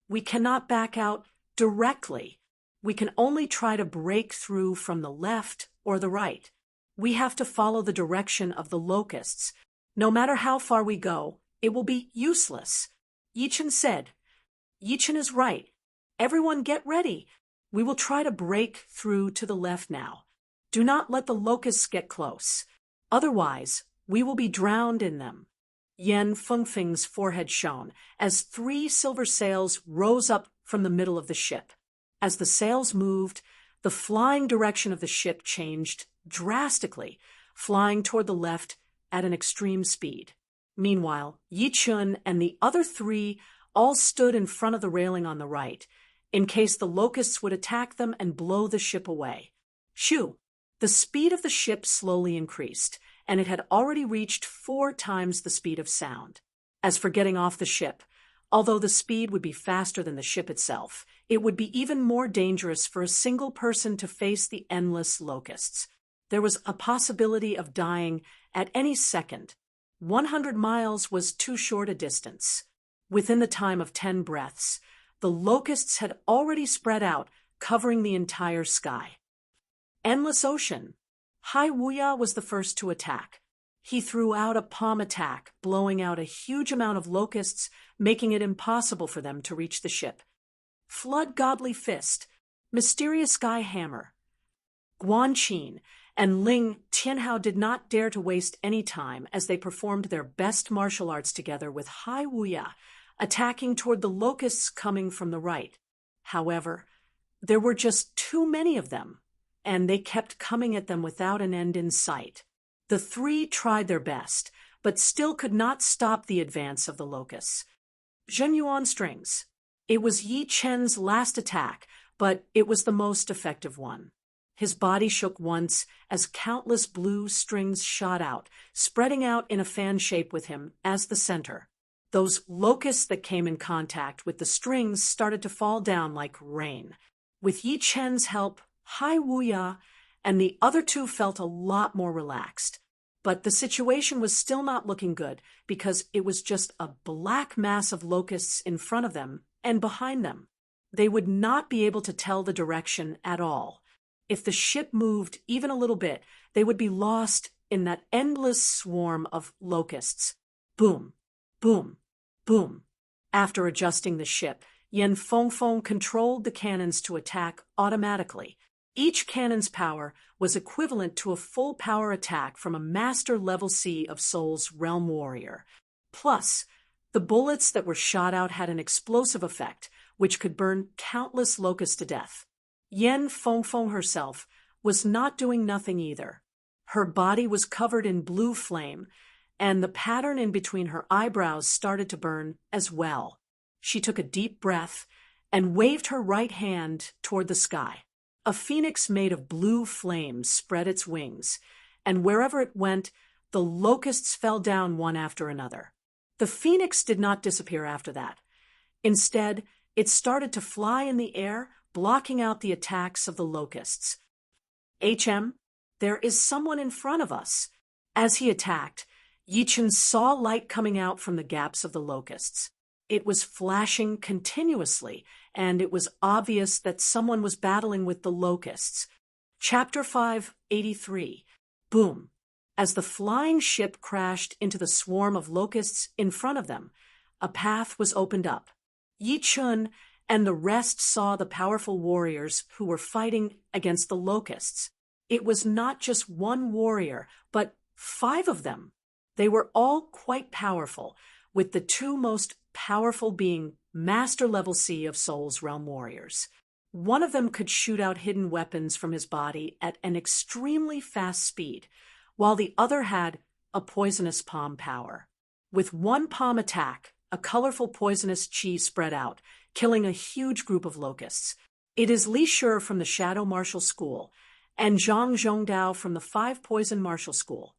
We cannot back out directly. We can only try to break through from the left or the right. We have to follow the direction of the locusts. No matter how far we go, it will be useless. Yi Chen said. Yi Chen is right. Everyone get ready. We will try to break through to the left now. Do not let the locusts get close. Otherwise, we will be drowned in them. Yen Feng's forehead shone as 3 silver sails rose up from the middle of the ship. As the sails moved, the flying direction of the ship changed drastically, flying toward the left at an extreme speed. Meanwhile, Yi Chun and the other 3 all stood in front of the railing on the right, in case the locusts would attack them and blow the ship away. Shoo! The speed of the ship slowly increased, and it had already reached 4 times the speed of sound. As for getting off the ship, although the speed would be faster than the ship itself, it would be even more dangerous for a single person to face the endless locusts. There was a possibility of dying at any second. 100 miles was too short a distance. Within the time of 10 breaths, the locusts had already spread out, covering the entire sky. Endless ocean. Hai Wuya was the first to attack. He threw out a palm attack, blowing out a huge amount of locusts, making it impossible for them to reach the ship. Flood Godly Fist, Mysterious Sky Hammer. Guanqin and Ling Tianhao did not dare to waste any time as they performed their best martial arts together with Hai Wuya, attacking toward the locusts coming from the right. However, there were just too many of them. and they kept coming at them without an end in sight. The three tried their best, but still could not stop the advance of the locusts. Zhen Yuan strings. It was Yi Chen's last attack, but it was the most effective one. His body shook once as countless blue strings shot out, spreading out in a fan shape with him as the center. Those locusts that came in contact with the strings started to fall down like rain. With Yi Chen's help, Hai Wuya and the other two felt a lot more relaxed. But the situation was still not looking good because it was just a black mass of locusts in front of them and behind them. They would not be able to tell the direction at all. If the ship moved even a little bit, they would be lost in that endless swarm of locusts. Boom, boom, boom. After adjusting the ship, Yen Fengfeng controlled the cannons to attack automatically. Each cannon's power was equivalent to a full power attack from a Master Level C of Soul's Realm Warrior. Plus, the bullets that were shot out had an explosive effect, which could burn countless locusts to death. Yen Fengfeng herself was not doing nothing either. Her body was covered in blue flame, and the pattern in between her eyebrows started to burn as well. She took a deep breath and waved her right hand toward the sky. A phoenix made of blue flames spread its wings, and wherever it went, the locusts fell down one after another. The phoenix did not disappear after that. Instead, it started to fly in the air, blocking out the attacks of the locusts. HM, there is someone in front of us. As he attacked, Yi Chen saw light coming out from the gaps of the locusts. It was flashing continuously, and it was obvious that someone was battling with the locusts. Chapter 583. Boom. As the flying ship crashed into the swarm of locusts in front of them, a path was opened up. Yi Chen and the rest saw the powerful warriors who were fighting against the locusts. It was not just one warrior, but 5 of them. They were all quite powerful, with the 2 most powerful being Master Level C of Soul's Realm Warriors. One of them could shoot out hidden weapons from his body at an extremely fast speed, while the other had a poisonous palm power. With one palm attack, a colorful poisonous chi spread out, killing a huge group of locusts. It is Li Shi from the Shadow Martial School, and Zhang Zhongdao from the 5 Poison Martial School.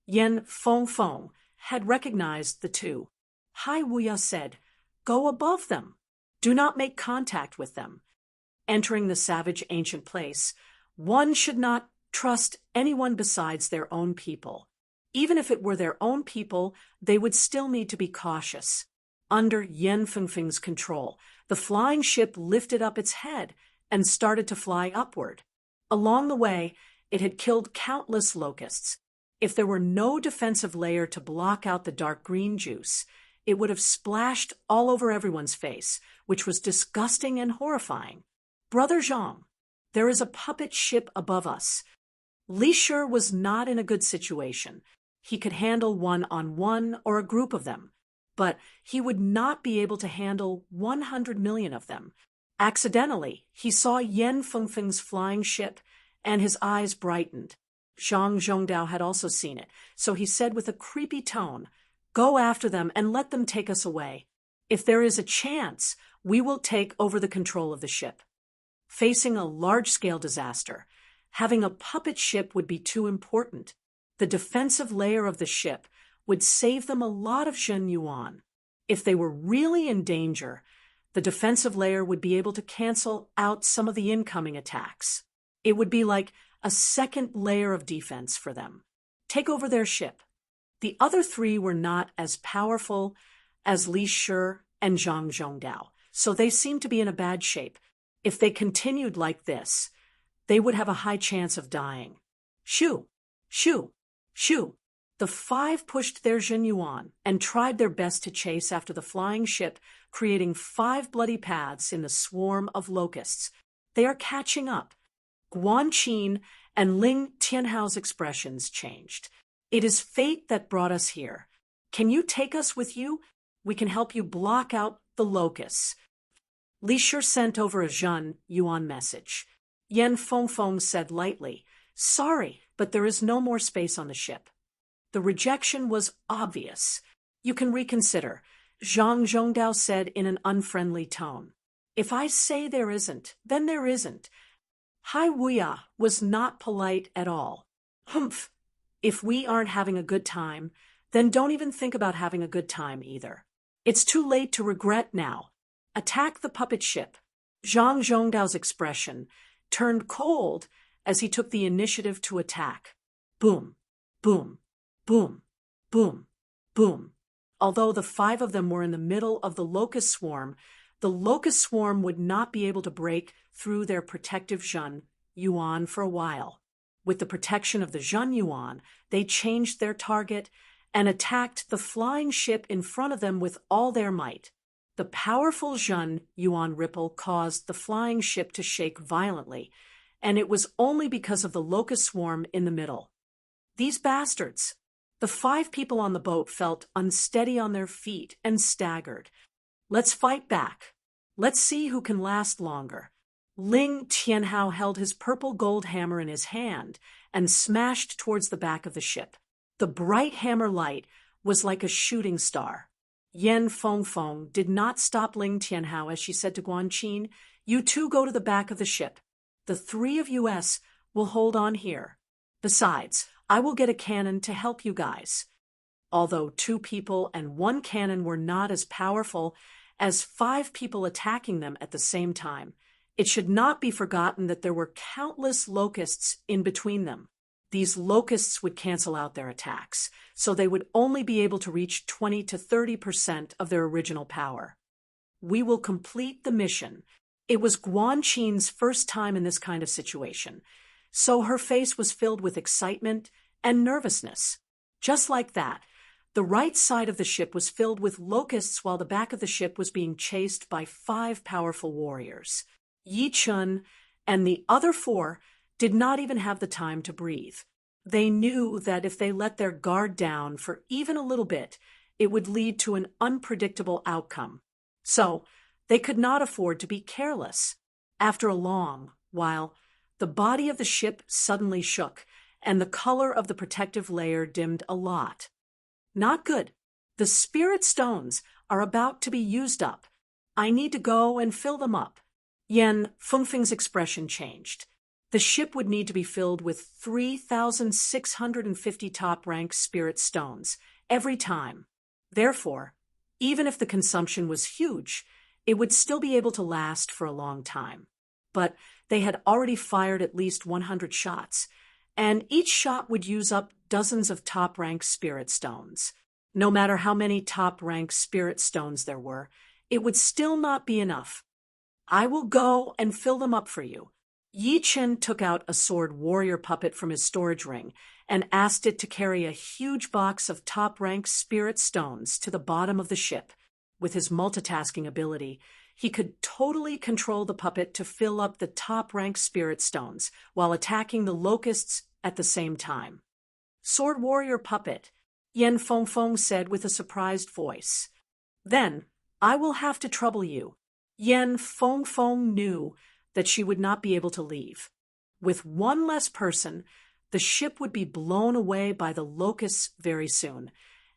Yen Fengfeng had recognized the 2. Hai Wuya said, "Go above them. Do not make contact with them." Entering the savage ancient place, one should not trust anyone besides their own people. Even if it were their own people, they would still need to be cautious. Under Yen Fengfeng's control, the flying ship lifted up its head and started to fly upward. Along the way, it had killed countless locusts. If there were no defensive layer to block out the dark green juice, it would have splashed all over everyone's face, which was disgusting and horrifying. Brother Zhang, there is a puppet ship above us. Li Shi was not in a good situation. He could handle 1-on-1 or a group of them, but he would not be able to handle 100 million of them. Accidentally, he saw Yen Fengfeng's flying ship, and his eyes brightened. Zhang Zhongdao had also seen it, so he said with a creepy tone, "Go after them and let them take us away. If there is a chance, we will take over the control of the ship." Facing a large-scale disaster, having a puppet ship would be too important. The defensive layer of the ship would save them a lot of Zhen Yuan. If they were really in danger, the defensive layer would be able to cancel out some of the incoming attacks. It would be like a second layer of defense for them. Take over their ship. The other 3 were not as powerful as Li Shi and Zhang Zhongdao, so they seemed to be in a bad shape. If they continued like this, they would have a high chance of dying. Shoo! Shoo! Shoo! The 5 pushed their Zhen Yuan and tried their best to chase after the flying ship, creating 5 bloody paths in the swarm of locusts. They are catching up. Guan Qin and Ling Tianhao's expressions changed. "It is fate that brought us here. Can you take us with you? We can help you block out the locusts." Li Shi sent over a Zhen Yuan message. Yen Fengfeng said lightly, "Sorry, but there is no more space on the ship." The rejection was obvious. "You can reconsider," Zhang Zhongdao said in an unfriendly tone. "If I say there isn't, then there isn't." Hai Wuya was not polite at all. "Humph. If we aren't having a good time, then don't even think about having a good time either. It's too late to regret now. Attack the puppet ship." Zhang Zhongdao's expression turned cold as he took the initiative to attack. Boom, boom, boom, boom, boom. Although the 5 of them were in the middle of the locust swarm would not be able to break through their protective Zhen Yuan for a while. With the protection of the Zhen Yuan, they changed their target and attacked the flying ship in front of them with all their might. The powerful Zhen Yuan ripple caused the flying ship to shake violently, and it was only because of the locust swarm in the middle. These bastards! The 5 people on the boat felt unsteady on their feet and staggered. "Let's fight back. Let's see who can last longer." Ling Tianhao held his purple gold hammer in his hand and smashed towards the back of the ship. The bright hammer light was like a shooting star. Yen Fengfeng did not stop Ling Tianhao as she said to Guanqin, "You two go to the back of the ship. The 3 of us will hold on here. Besides, I will get a cannon to help you guys." Although 2 people and 1 cannon were not as powerful as 5 people attacking them at the same time, it should not be forgotten that there were countless locusts in between them. These locusts would cancel out their attacks, so they would only be able to reach 20 to 30% of their original power. "We will complete the mission." It was Guanqin's first time in this kind of situation, so her face was filled with excitement and nervousness. Just like that, the right side of the ship was filled with locusts while the back of the ship was being chased by 5 powerful warriors. Yi Chun and the other 4 did not even have the time to breathe. They knew that if they let their guard down for even a little bit, it would lead to an unpredictable outcome. So, they could not afford to be careless. After a long while, the body of the ship suddenly shook, and the color of the protective layer dimmed a lot. "Not good. The spirit stones are about to be used up. I need to go and fill them up." Yen Fengfeng's expression changed. The ship would need to be filled with 3,650 top-rank spirit stones every time. Therefore, even if the consumption was huge, it would still be able to last for a long time. But they had already fired at least 100 shots, and each shot would use up dozens of top-rank spirit stones. No matter how many top-rank spirit stones there were, it would still not be enough. "I will go and fill them up for you." Yi Chen took out a sword warrior puppet from his storage ring and asked it to carry a huge box of top-rank spirit stones to the bottom of the ship. With his multitasking ability, he could totally control the puppet to fill up the top-rank spirit stones while attacking the locusts at the same time. "Sword warrior puppet," Yen Fengfeng said with a surprised voice. "Then I will have to trouble you." Yen Fengfeng knew that she would not be able to leave. With 1 less person, the ship would be blown away by the locusts very soon,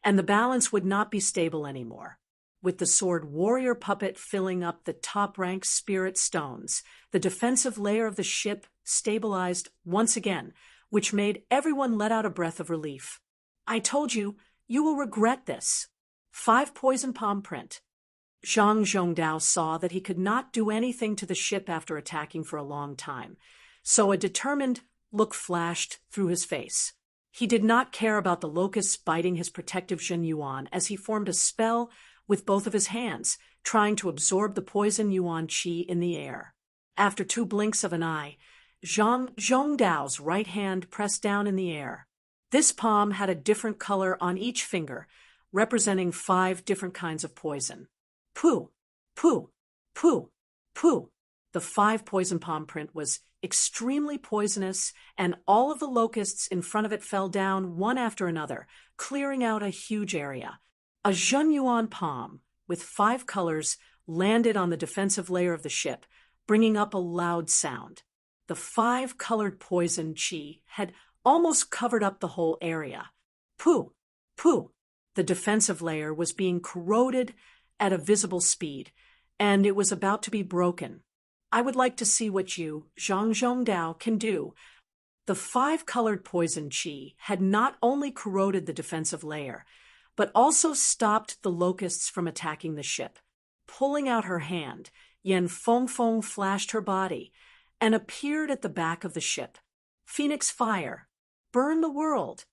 and the balance would not be stable anymore. With the sword warrior puppet filling up the top-rank spirit stones, the defensive layer of the ship stabilized once again, which made everyone let out a breath of relief. "I told you, you will regret this." 5 poison palm print. Zhang Zhongdao saw that he could not do anything to the ship after attacking for a long time, so a determined look flashed through his face. He did not care about the locusts biting his protective Zhen Yuan as he formed a spell with both of his hands, trying to absorb the poison Yuan qi in the air. After 2 blinks of an eye, Zhang Zhongdao's right hand pressed down in the air. This palm had a different color on each finger, representing 5 different kinds of poison. Pooh, pooh, pooh, pooh. The 5 poison palm print was extremely poisonous, and all of the locusts in front of it fell down one after another, clearing out a huge area. A Zhen Yuan palm with 5 colors landed on the defensive layer of the ship, bringing up a loud sound. The 5-colored poison chi had almost covered up the whole area. Pooh! Pooh! The defensive layer was being corroded at a visible speed, and it was about to be broken. I would like to see what you, Zhang Zhongdao, can do. The 5-colored poison chi had not only corroded the defensive layer, but also stopped the locusts from attacking the ship. Pulling out her hand, Yan Fengfeng flashed her body and appeared at the back of the ship. Phoenix fire! Burn the world!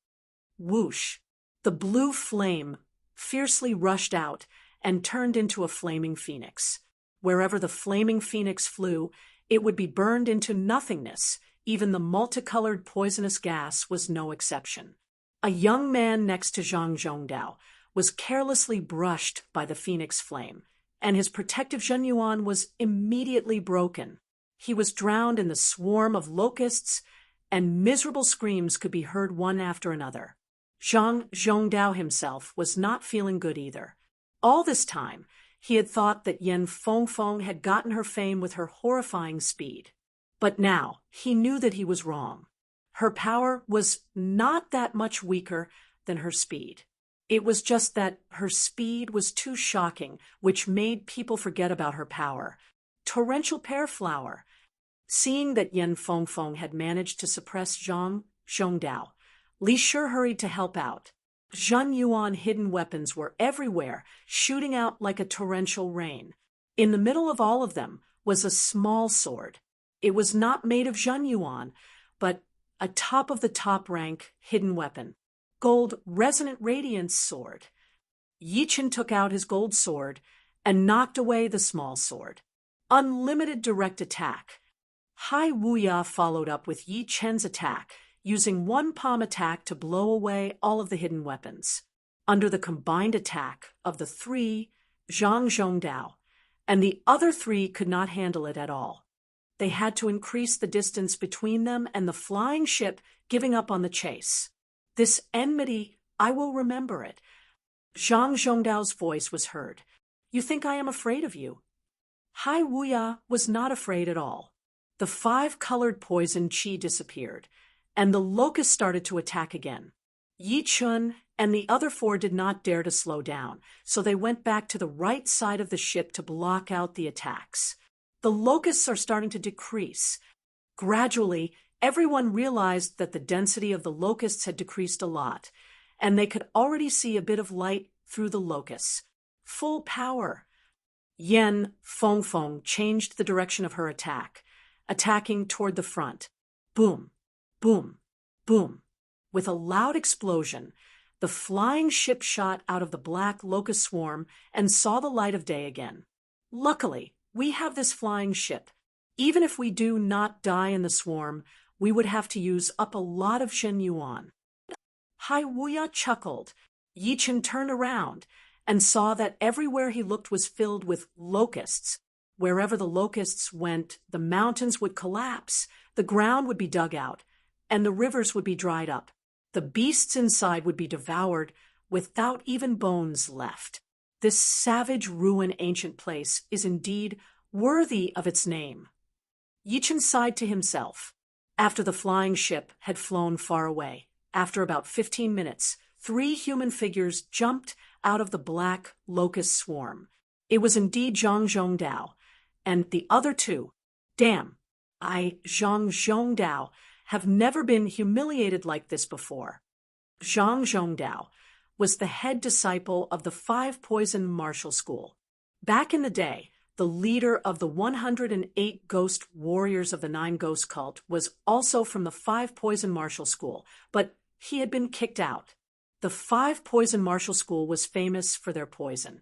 Whoosh! The blue flame fiercely rushed out and turned into a flaming phoenix. Wherever the flaming phoenix flew, it would be burned into nothingness. Even the multicolored poisonous gas was no exception. A young man next to Zhang Zhongdao was carelessly brushed by the phoenix flame, and his protective Zhenyuan was immediately broken. He was drowned in the swarm of locusts, and miserable screams could be heard one after another. Zhang Zhongdao himself was not feeling good either. All this time, he had thought that Yan Fengfeng had gotten her fame with her horrifying speed. But now, he knew that he was wrong. Her power was not that much weaker than her speed. It was just that her speed was too shocking, which made people forget about her power. Torrential pear flower. Seeing that Yan Fengfeng had managed to suppress Zhang Zhongdao, Li Shi hurried to help out. Zhenyuan hidden weapons were everywhere, shooting out like a torrential rain. In the middle of all of them was a small sword. It was not made of Zhenyuan, but a top-of-the-top rank hidden weapon. Gold resonant radiance sword. Yichen took out his gold sword and knocked away the small sword. Unlimited direct attack. Hai Wuya followed up with Yi Chen's attack, using one palm attack to blow away all of the hidden weapons. Under the combined attack of the three, Zhang Zhongdao, and the other three could not handle it at all. They had to increase the distance between them and the flying ship, giving up on the chase. This enmity, I will remember it. Zhang Zhongdao's voice was heard. You think I am afraid of you? Hai Wuya was not afraid at all. The 5-colored poison chi disappeared, and the locusts started to attack again. Yi Chun and the other 4 did not dare to slow down, so they went back to the right side of the ship to block out the attacks. The locusts are starting to decrease. Gradually, everyone realized that the density of the locusts had decreased a lot, and they could already see a bit of light through the locusts. Full power. Yan Fengfeng changed the direction of her attack, attacking toward the front. Boom, boom, boom. With a loud explosion, the flying ship shot out of the black locust swarm and saw the light of day again. Luckily, we have this flying ship. Even if we do not die in the swarm, we would have to use up a lot of Zhenyuan. Hai Wuya chuckled. Yichen turned around and saw that everywhere he looked was filled with locusts. Wherever the locusts went, the mountains would collapse, the ground would be dug out, and the rivers would be dried up. The beasts inside would be devoured without even bones left. This savage ruin ancient place is indeed worthy of its name. Yichen sighed to himself. After the flying ship had flown far away, after about 15 minutes, 3 human figures jumped out of the black locust swarm. It was indeed Zhang Zhongdao, and the other 2. Damn, Zhang Zhongdao, have never been humiliated like this before. Zhang Zhongdao was the head disciple of the 5 Poison Martial School. Back in the day, the leader of the 108 ghost warriors of the 9 Ghost cult was also from the 5 Poison Martial School, but he had been kicked out. The 5 Poison Martial School was famous for their poison,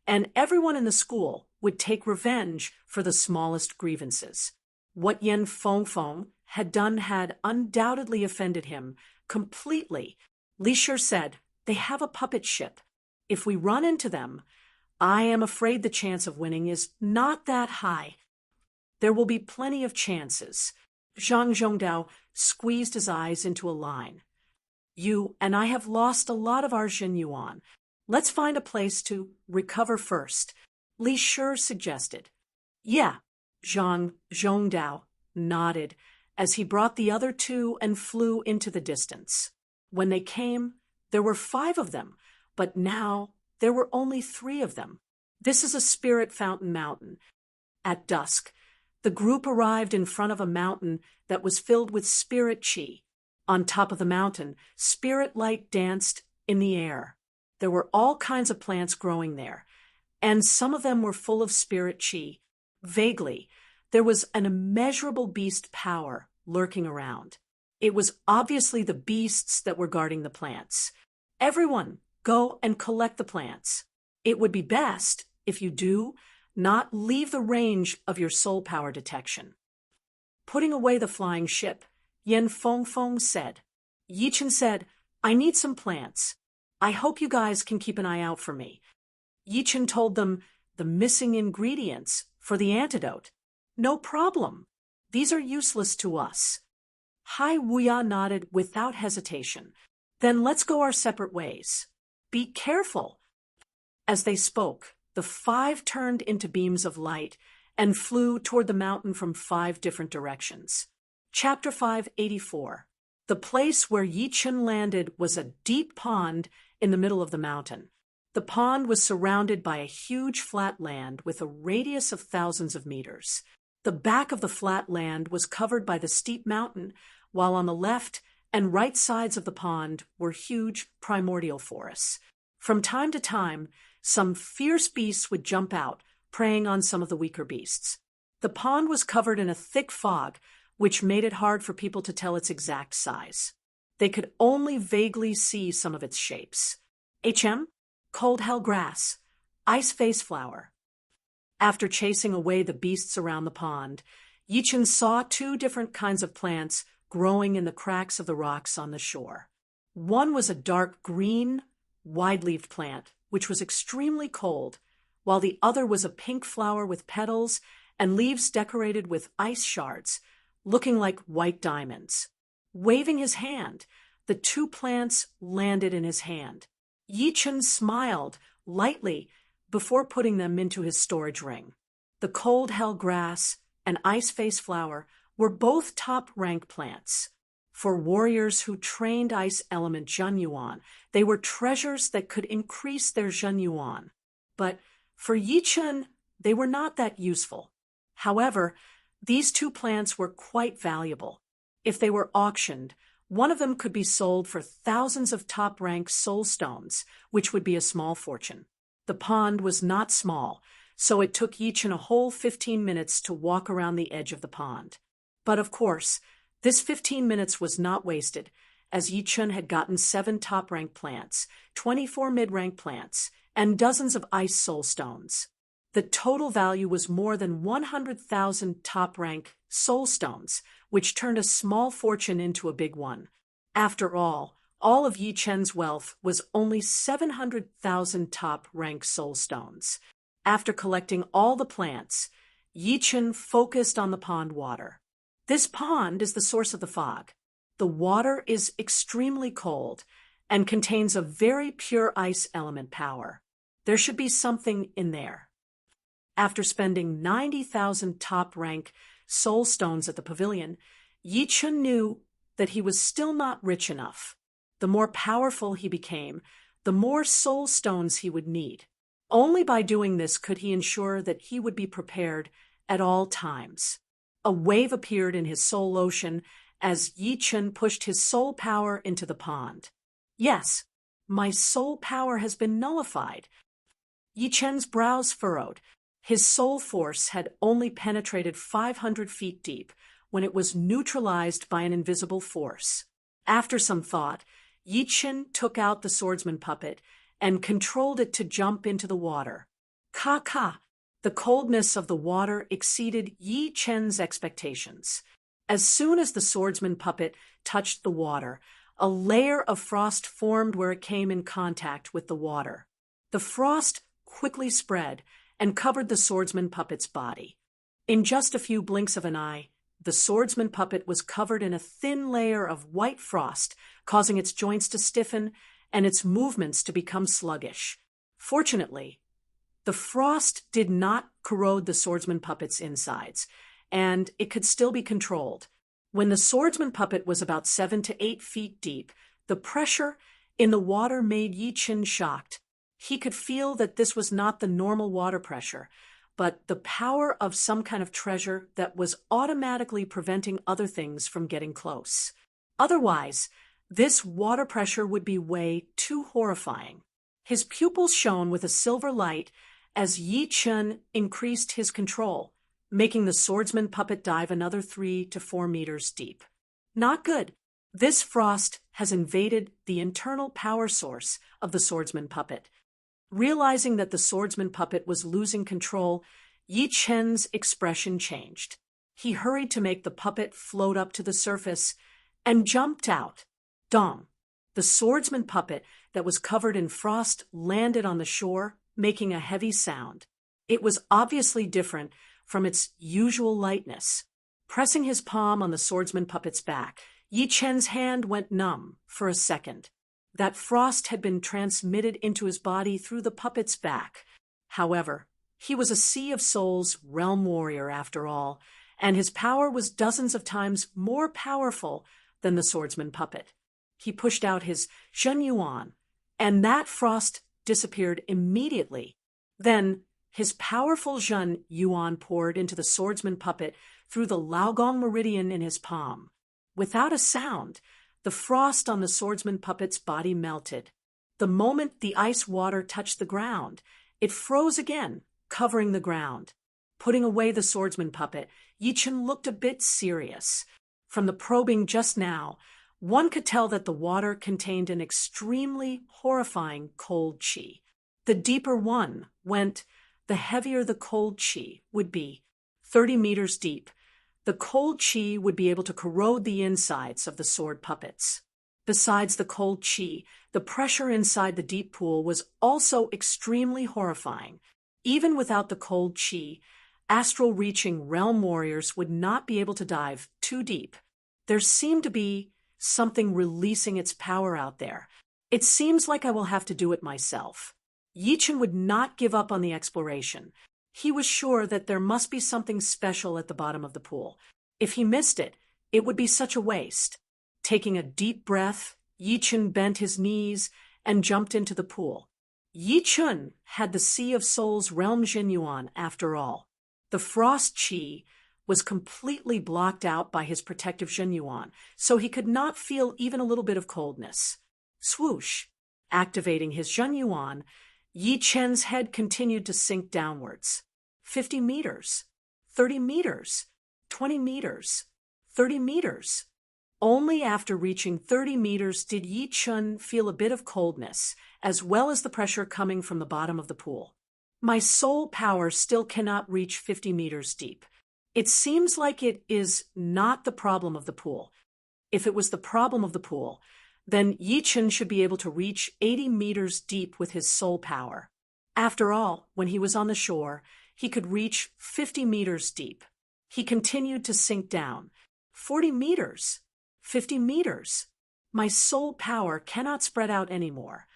and everyone in the school would take revenge for the smallest grievances. What Yan Fengfeng had done had undoubtedly offended him completely. Li Shi said, "They have a puppet ship. If we run into them, I am afraid the chance of winning is not that high." "There will be plenty of chances." Zhang Zhongdao squeezed his eyes into a line. "You and I have lost a lot of our Zhenyuan. Let's find a place to recover first," Li Shi suggested. "Yeah," Zhang Zhongdao nodded as he brought the other two and flew into the distance. When they came, there were 5 of them, but now there were only 3 of them. This is a spirit fountain mountain. At dusk, the group arrived in front of a mountain that was filled with spirit chi. On top of the mountain, spirit light danced in the air. There were all kinds of plants growing there, and some of them were full of spirit chi. Vaguely, there was an immeasurable beast power lurking around. It was obviously the beasts that were guarding the plants. Everyone, go and collect the plants. It would be best, if you do, not leave the range of your soul power detection. Putting away the flying ship, Yen Feng said. Yichen said, I need some plants. I hope you guys can keep an eye out for me. Yichen told them the missing ingredients for the antidote. No problem. These are useless to us. Hai Wuya nodded without hesitation. Then let's go our separate ways. Be careful. As they spoke, the 5 turned into beams of light and flew toward the mountain from 5 different directions. Chapter 584. The place where Yichen landed was a deep pond in the middle of the mountain. The pond was surrounded by a huge flat land with a radius of thousands of meters. The back of the flat land was covered by the steep mountain, while on the left and right sides of the pond were huge primordial forests. From time to time, some fierce beasts would jump out, preying on some of the weaker beasts. The pond was covered in a thick fog, which made it hard for people to tell its exact size. They could only vaguely see some of its shapes. Cold hell grass, ice face flower. After chasing away the beasts around the pond, Yichen saw 2 different kinds of plants growing in the cracks of the rocks on the shore. One was a dark green, wide-leaved plant, which was extremely cold, while the other was a pink flower with petals and leaves decorated with ice shards, looking like white diamonds. Waving his hand, the 2 plants landed in his hand. Yichen smiled lightly before putting them into his storage ring. The cold hell grass and ice face flower were both top-rank plants. For warriors who trained ice element Zhenyuan, they were treasures that could increase their Zhenyuan. But for Yichen, they were not that useful. However, these 2 plants were quite valuable. If they were auctioned, one of them could be sold for thousands of top-rank soul stones, which would be a small fortune. The pond was not small, so it took Yichen a whole 15 minutes to walk around the edge of the pond. But of course, this 15 minutes was not wasted, as Yichen had gotten 7 top-rank plants, 24 mid-rank plants, and dozens of ice soul stones. The total value was more than 100,000 top-rank soul stones, which turned a small fortune into a big one. After all of Yichen's wealth was only 700,000 top-rank soul stones. After collecting all the plants, Yichen focused on the pond water. This pond is the source of the fog. The water is extremely cold and contains a very pure ice element power. There should be something in there. After spending 90,000 top-rank soul stones at the pavilion, Yichen knew that he was still not rich enough. The more powerful he became, the more soul stones he would need. Only by doing this could he ensure that he would be prepared at all times. A wave appeared in his soul ocean as Yichen pushed his soul power into the pond. Yes, my soul power has been nullified. Yichen's brows furrowed. His soul force had only penetrated 500 feet deep when it was neutralized by an invisible force. After some thought, Yichen took out the swordsman puppet and controlled it to jump into the water. Ka! The coldness of the water exceeded Yichen's expectations. As soon as the swordsman puppet touched the water, a layer of frost formed where it came in contact with the water. The frost quickly spread and covered the swordsman puppet's body. In just a few blinks of an eye, the swordsman puppet was covered in a thin layer of white frost, causing its joints to stiffen and its movements to become sluggish. Fortunately, the frost did not corrode the swordsman puppet's insides, and it could still be controlled. When the swordsman puppet was about 7 to 8 feet deep, the pressure in the water made Yi Chen shocked. He could feel that this was not the normal water pressure, but the power of some kind of treasure that was automatically preventing other things from getting close. Otherwise, this water pressure would be way too horrifying. His pupils shone with a silver light as Yi Chen increased his control, making the swordsman puppet dive another 3 to 4 meters deep. Not good. This frost has invaded the internal power source of the swordsman puppet. Realizing that the swordsman puppet was losing control, Yi Chen's expression changed. He hurried to make the puppet float up to the surface and jumped out. Dong! The swordsman puppet that was covered in frost landed on the shore, making a heavy sound. It was obviously different from its usual lightness. Pressing his palm on the swordsman puppet's back, Yi Chen's hand went numb for a second. That frost had been transmitted into his body through the puppet's back. However, he was a Sea of Souls realm warrior after all, and his power was dozens of times more powerful than the swordsman puppet. He pushed out his Zhen Yuan, and that frost disappeared immediately. Then, his powerful Zhen Yuan poured into the swordsman puppet through the Laogong meridian in his palm. Without a sound, the frost on the swordsman puppet's body melted. The moment the ice water touched the ground, it froze again, covering the ground. Putting away the swordsman puppet, Yi Chen looked a bit serious. From the probing just now, one could tell that the water contained an extremely horrifying cold qi. The deeper one went, the heavier the cold qi would be. 30 meters deep, the cold qi would be able to corrode the insides of the sword puppets. Besides the cold qi, the pressure inside the deep pool was also extremely horrifying. Even without the cold qi, astral-reaching realm warriors would not be able to dive too deep. There seemed to be something releasing its power out there. It seems like I will have to do it myself. Yi Chen would not give up on the exploration. He was sure that there must be something special at the bottom of the pool. If he missed it, it would be such a waste. Taking a deep breath, Yi Chen bent his knees and jumped into the pool. Yi Chen had the Sea of Souls realm Zhen Yuan after all. The frost qi was completely blocked out by his protective Zhen Yuan, so he could not feel even a little bit of coldness. Swoosh! Activating his Zhen Yuan, Yi Chen's head continued to sink downwards. 50 meters, 30 meters, 20 meters, 30 meters. Only after reaching 30 meters did Yi Chen feel a bit of coldness, as well as the pressure coming from the bottom of the pool. My soul power still cannot reach 50 meters deep. It seems like it is not the problem of the pool. If it was the problem of the pool, then Yi Chen should be able to reach 80 meters deep with his soul power. After all, when he was on the shore, he could reach 50 meters deep. He continued to sink down. 40 meters, 50 meters. My soul power cannot spread out anymore.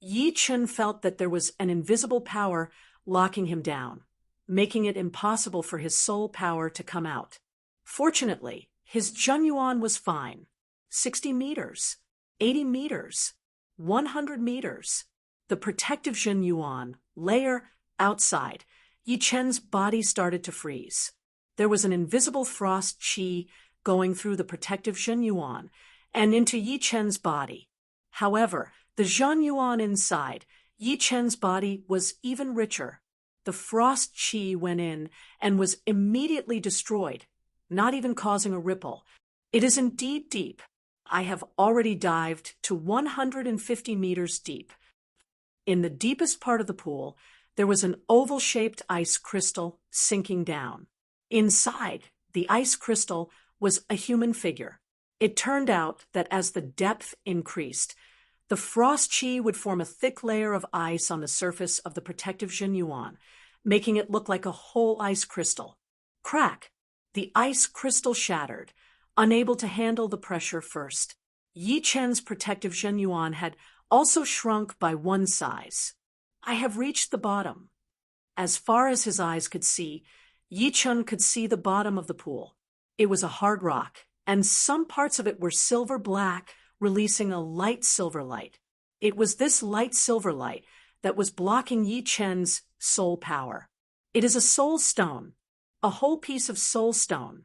Yi Chen felt that there was an invisible power locking him down, making it impossible for his soul power to come out. Fortunately, his Zhen Yuan was fine. 60 meters, 80 meters, 100 meters. The protective Zhen Yuan layer outside, Yi Chen's body started to freeze. There was an invisible frost qi going through the protective Zhen Yuan and into Yi Chen's body. However, the Zhen Yuan inside, Yi Chen's body was even richer. The frost qi went in and was immediately destroyed, not even causing a ripple. It is indeed deep. I have already dived to 150 meters deep. In the deepest part of the pool, there was an oval-shaped ice crystal sinking down. Inside, the ice crystal was a human figure. It turned out that as the depth increased, the frost qi would form a thick layer of ice on the surface of the protective Zhen Yuan, making it look like a whole ice crystal. Crack! The ice crystal shattered, unable to handle the pressure first. Yi Chen's protective Zhen Yuan had also shrunk by one size. I have reached the bottom. As far as his eyes could see, Yi Chen could see the bottom of the pool. It was a hard rock, and some parts of it were silver black, releasing a light silver light. It was this light silver light that was blocking Yi Chen's soul power. It is a soul stone, a whole piece of soul stone.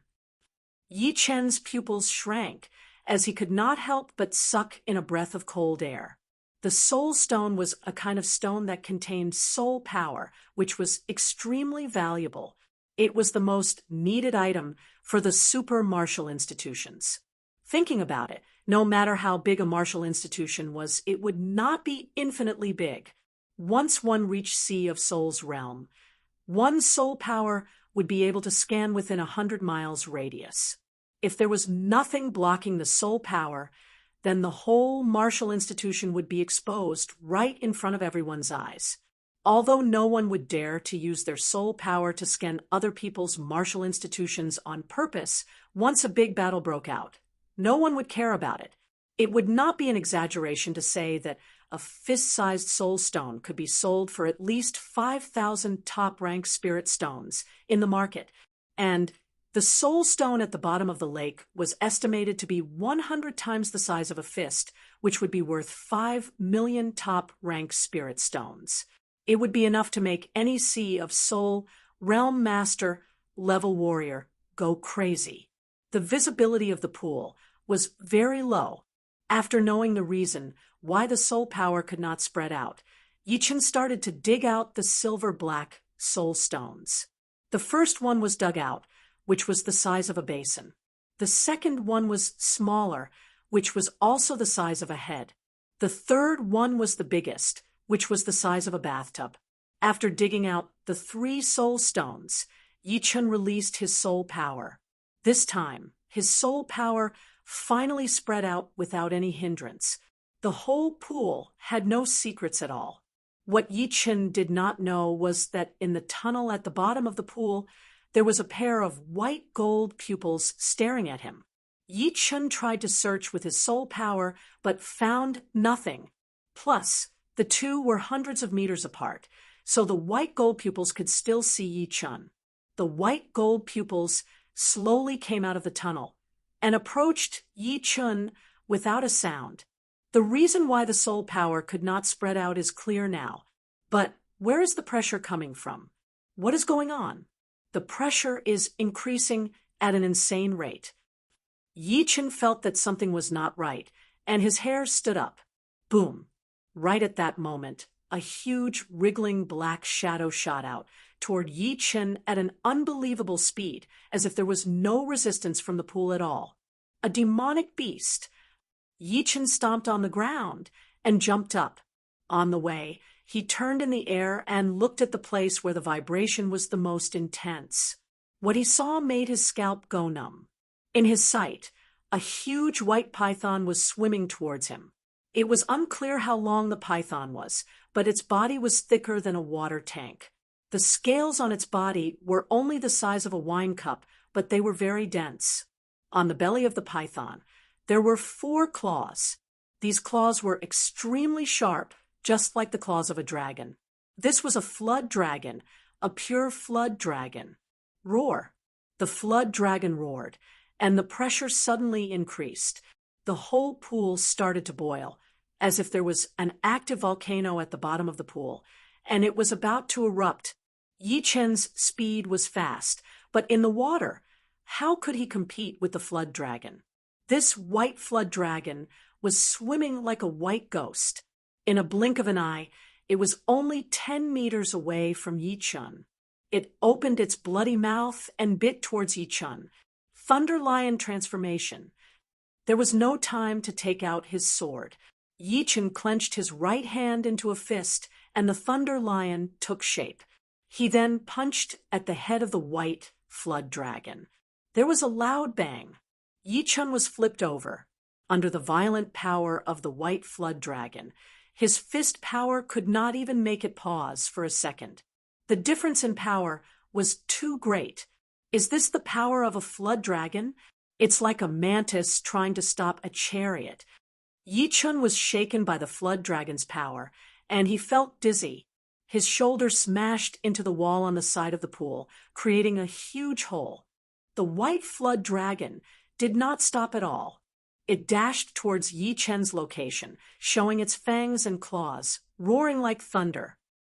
Yi Chen's pupils shrank as he could not help but suck in a breath of cold air. The soul stone was a kind of stone that contained soul power, which was extremely valuable. It was the most needed item for the super martial institutions. Thinking about it, no matter how big a martial institution was, it would not be infinitely big. Once one reached Sea of Soul's realm, one soul power would be able to scan within 100 miles radius. If there was nothing blocking the soul power, then the whole martial institution would be exposed right in front of everyone's eyes. Although no one would dare to use their soul power to scan other people's martial institutions on purpose, once a big battle broke out, no one would care about it. It would not be an exaggeration to say that a fist-sized soul stone could be sold for at least 5,000 top-rank spirit stones in the market, and the soul stone at the bottom of the lake was estimated to be 100 times the size of a fist, which would be worth 5 million top-rank spirit stones. It would be enough to make any Sea of Soul, Realm Master, level warrior go crazy. The visibility of the pool was very low. After knowing the reason why the soul power could not spread out, Yi Chen started to dig out the silver-black soul stones. The first one was dug out, which was the size of a basin. The second one was smaller, which was also the size of a head. The third one was the biggest, which was the size of a bathtub. After digging out the 3 soul stones, Yi Chen released his soul power. This time, his soul power finally spread out without any hindrance. The whole pool had no secrets at all. What Yi Chen did not know was that in the tunnel at the bottom of the pool, there was a pair of white gold pupils staring at him. Yi Chen tried to search with his soul power, but found nothing. Plus, the two were hundreds of meters apart, so the white gold pupils could still see Yi Chen. The white gold pupils slowly came out of the tunnel and approached Yi Chen without a sound. The reason why the soul power could not spread out is clear now. But where is the pressure coming from? What is going on? The pressure is increasing at an insane rate. Yi Chen felt that something was not right, and his hair stood up. Boom! Right at that moment, a huge, wriggling black shadow shot out toward Yi Chen at an unbelievable speed, as if there was no resistance from the pool at all. A demonic beast. Yi Chen stomped on the ground and jumped up. On the way, he turned in the air and looked at the place where the vibration was the most intense. What he saw made his scalp go numb. In his sight, a huge white python was swimming towards him. It was unclear how long the python was, but its body was thicker than a water tank. The scales on its body were only the size of a wine cup, but they were very dense. On the belly of the python, there were 4 claws. These claws were extremely sharp, just like the claws of a dragon. This was a flood dragon, a pure flood dragon. Roar! The flood dragon roared, and the pressure suddenly increased. The whole pool started to boil, as if there was an active volcano at the bottom of the pool, and it was about to erupt. Yi Chen's speed was fast, but in the water, how could he compete with the flood dragon? This white flood dragon was swimming like a white ghost. In a blink of an eye, it was only 10 meters away from Yi Chen. It opened its bloody mouth and bit towards Yi Chen. Thunder Lion transformation. There was no time to take out his sword. Yi Chen clenched his right hand into a fist, and the Thunder Lion took shape. He then punched at the head of the white flood dragon. There was a loud bang. Yi Chen was flipped over. Under the violent power of the white flood dragon, his fist power could not even make it pause for a second. The difference in power was too great. Is this the power of a flood dragon? It's like a mantis trying to stop a chariot. Yi Chen was shaken by the flood dragon's power, and he felt dizzy. His shoulder smashed into the wall on the side of the pool, creating a huge hole. The white flood dragon did not stop at all. It dashed towards Yi Chen's location, showing its fangs and claws, roaring like thunder.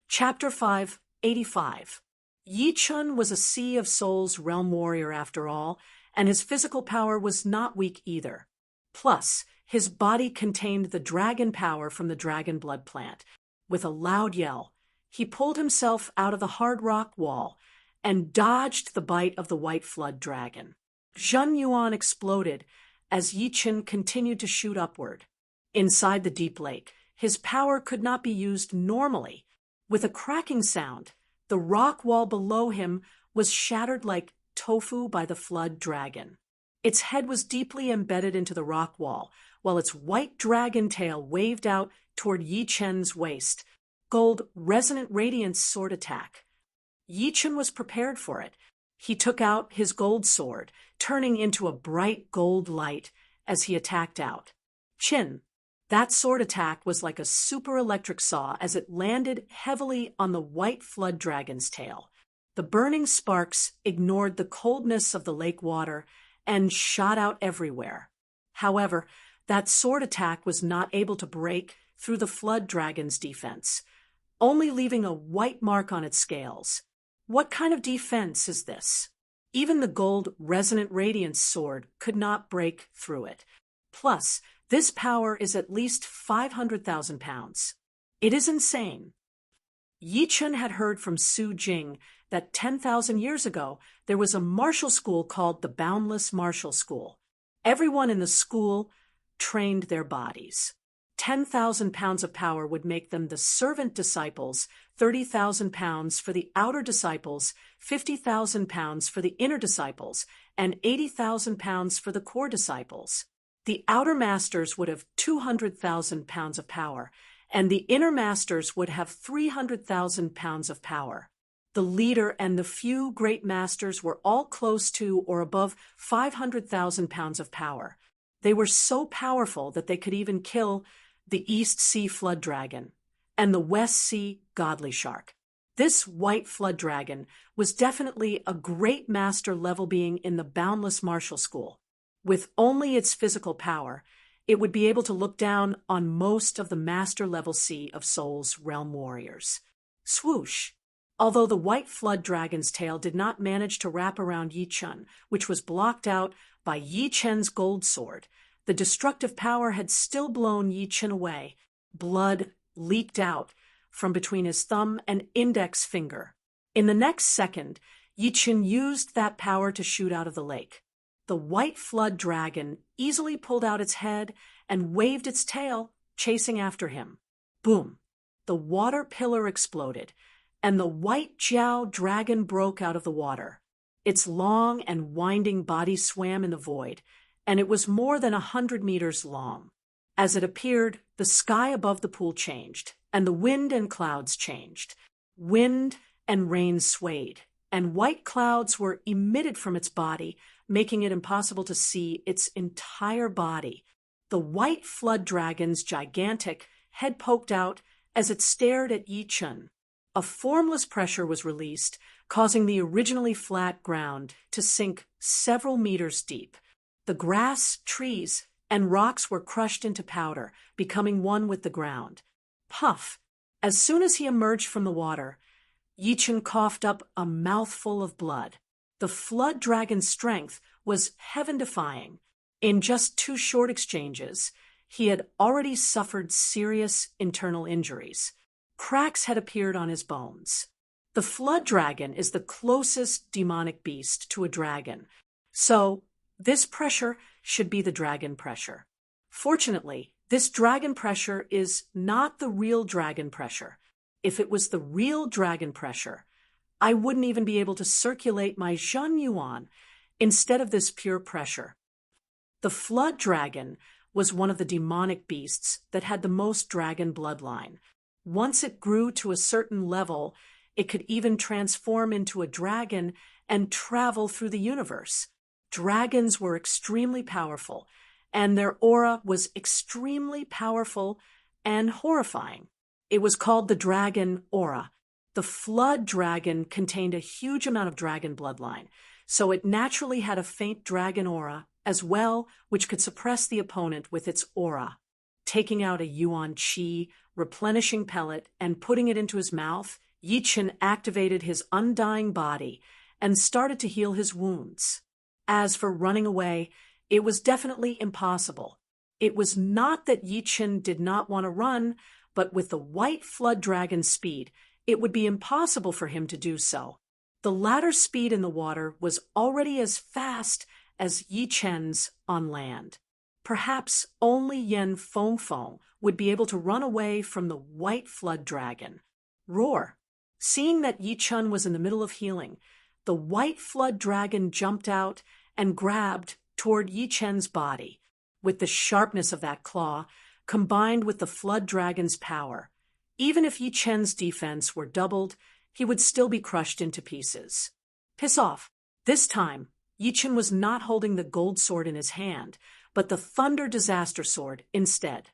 Chapter 585. Yi Chen was a Sea of Souls realm warrior after all, and his physical power was not weak either. Plus, his body contained the dragon power from the dragon blood plant. With a loud yell, he pulled himself out of the hard rock wall and dodged the bite of the white flood dragon. Zhen Yuan exploded as Yi Chen continued to shoot upward. Inside the deep lake, his power could not be used normally. With a cracking sound, the rock wall below him was shattered like tofu by the flood dragon. Its head was deeply embedded into the rock wall, while its white dragon tail waved out toward Yi Chen's waist. Gold resonant radiance sword attack. Yi Chen was prepared for it. He took out his gold sword, turning into a bright gold light as he attacked out. Chin. That sword attack was like a super electric saw as it landed heavily on the white flood dragon's tail. The burning sparks ignored the coldness of the lake water and shot out everywhere. However, that sword attack was not able to break through the flood dragon's defense, only leaving a white mark on its scales. What kind of defense is this? Even the gold resonant radiance sword could not break through it. Plus, this power is at least 500,000 pounds. It is insane. Yi Chen had heard from Su Jing that 10,000 years ago there was a martial school called the Boundless Martial School. Everyone in the school trained their bodies. 10,000 pounds of power would make them the servant disciples, 30,000 pounds for the outer disciples, 50,000 pounds for the inner disciples, and 80,000 pounds for the core disciples. The outer masters would have 200,000 pounds of power, and the inner masters would have 300,000 pounds of power. The leader and the few great masters were all close to or above 500,000 pounds of power. They were so powerful that they could even kill the East Sea Flood Dragon and the West Sea Godly Shark. This white flood dragon was definitely a great master level being in the Boundless Martial School. With only its physical power, it would be able to look down on most of the master level Sea of Souls realm warriors. Swoosh! Although the white flood dragon's tail did not manage to wrap around Yi Chen, which was blocked out by Yi Chen's gold sword, the destructive power had still blown Yi Chen away. Blood leaked out from between his thumb and index finger. In the next second, Yi Chen used that power to shoot out of the lake. The white flood dragon easily pulled out its head and waved its tail, chasing after him. Boom! The water pillar exploded, and the white Jiao dragon broke out of the water. Its long and winding body swam in the void, and it was more than 100 meters long. As it appeared, the sky above the pool changed, and the wind and clouds changed. Wind and rain swayed, and white clouds were emitted from its body, making it impossible to see its entire body. The white flood dragon's gigantic head poked out as it stared at Yi Chen. A formless pressure was released, causing the originally flat ground to sink several meters deep. The grass, trees, and rocks were crushed into powder, becoming one with the ground. Puff! As soon as he emerged from the water, Yi Chen coughed up a mouthful of blood. The flood dragon's strength was heaven-defying. In just 2 short exchanges, he had already suffered serious internal injuries. Cracks had appeared on his bones. The flood dragon is the closest demonic beast to a dragon, so this pressure should be the dragon pressure. Fortunately, this dragon pressure is not the real dragon pressure. If it was the real dragon pressure, I wouldn't even be able to circulate my Zhen Yuan instead of this pure pressure. The flood dragon was one of the demonic beasts that had the most dragon bloodline. Once it grew to a certain level, it could even transform into a dragon and travel through the universe. Dragons were extremely powerful, and their aura was extremely powerful and horrifying. It was called the dragon aura. The flood dragon contained a huge amount of dragon bloodline, so it naturally had a faint dragon aura as well, which could suppress the opponent with its aura. Taking out a Yuan Qi, replenishing pellet, and putting it into his mouth, Yi Chen activated his undying body and started to heal his wounds. As for running away, it was definitely impossible. It was not that Yi Chen did not want to run, but with the white flood dragon's speed, it would be impossible for him to do so. The latter's speed in the water was already as fast as Yi Chen's on land. Perhaps only Yan Fengfeng would be able to run away from the white flood dragon. Roar! Seeing that Yi Chen was in the middle of healing, the white flood dragon jumped out and grabbed toward Yi Chen's body. With the sharpness of that claw, combined with the flood dragon's power, even if Yi Chen's defense were doubled, he would still be crushed into pieces. Piss off! This time, Yi Chen was not holding the gold sword in his hand, but the Thunder Disaster Sword instead.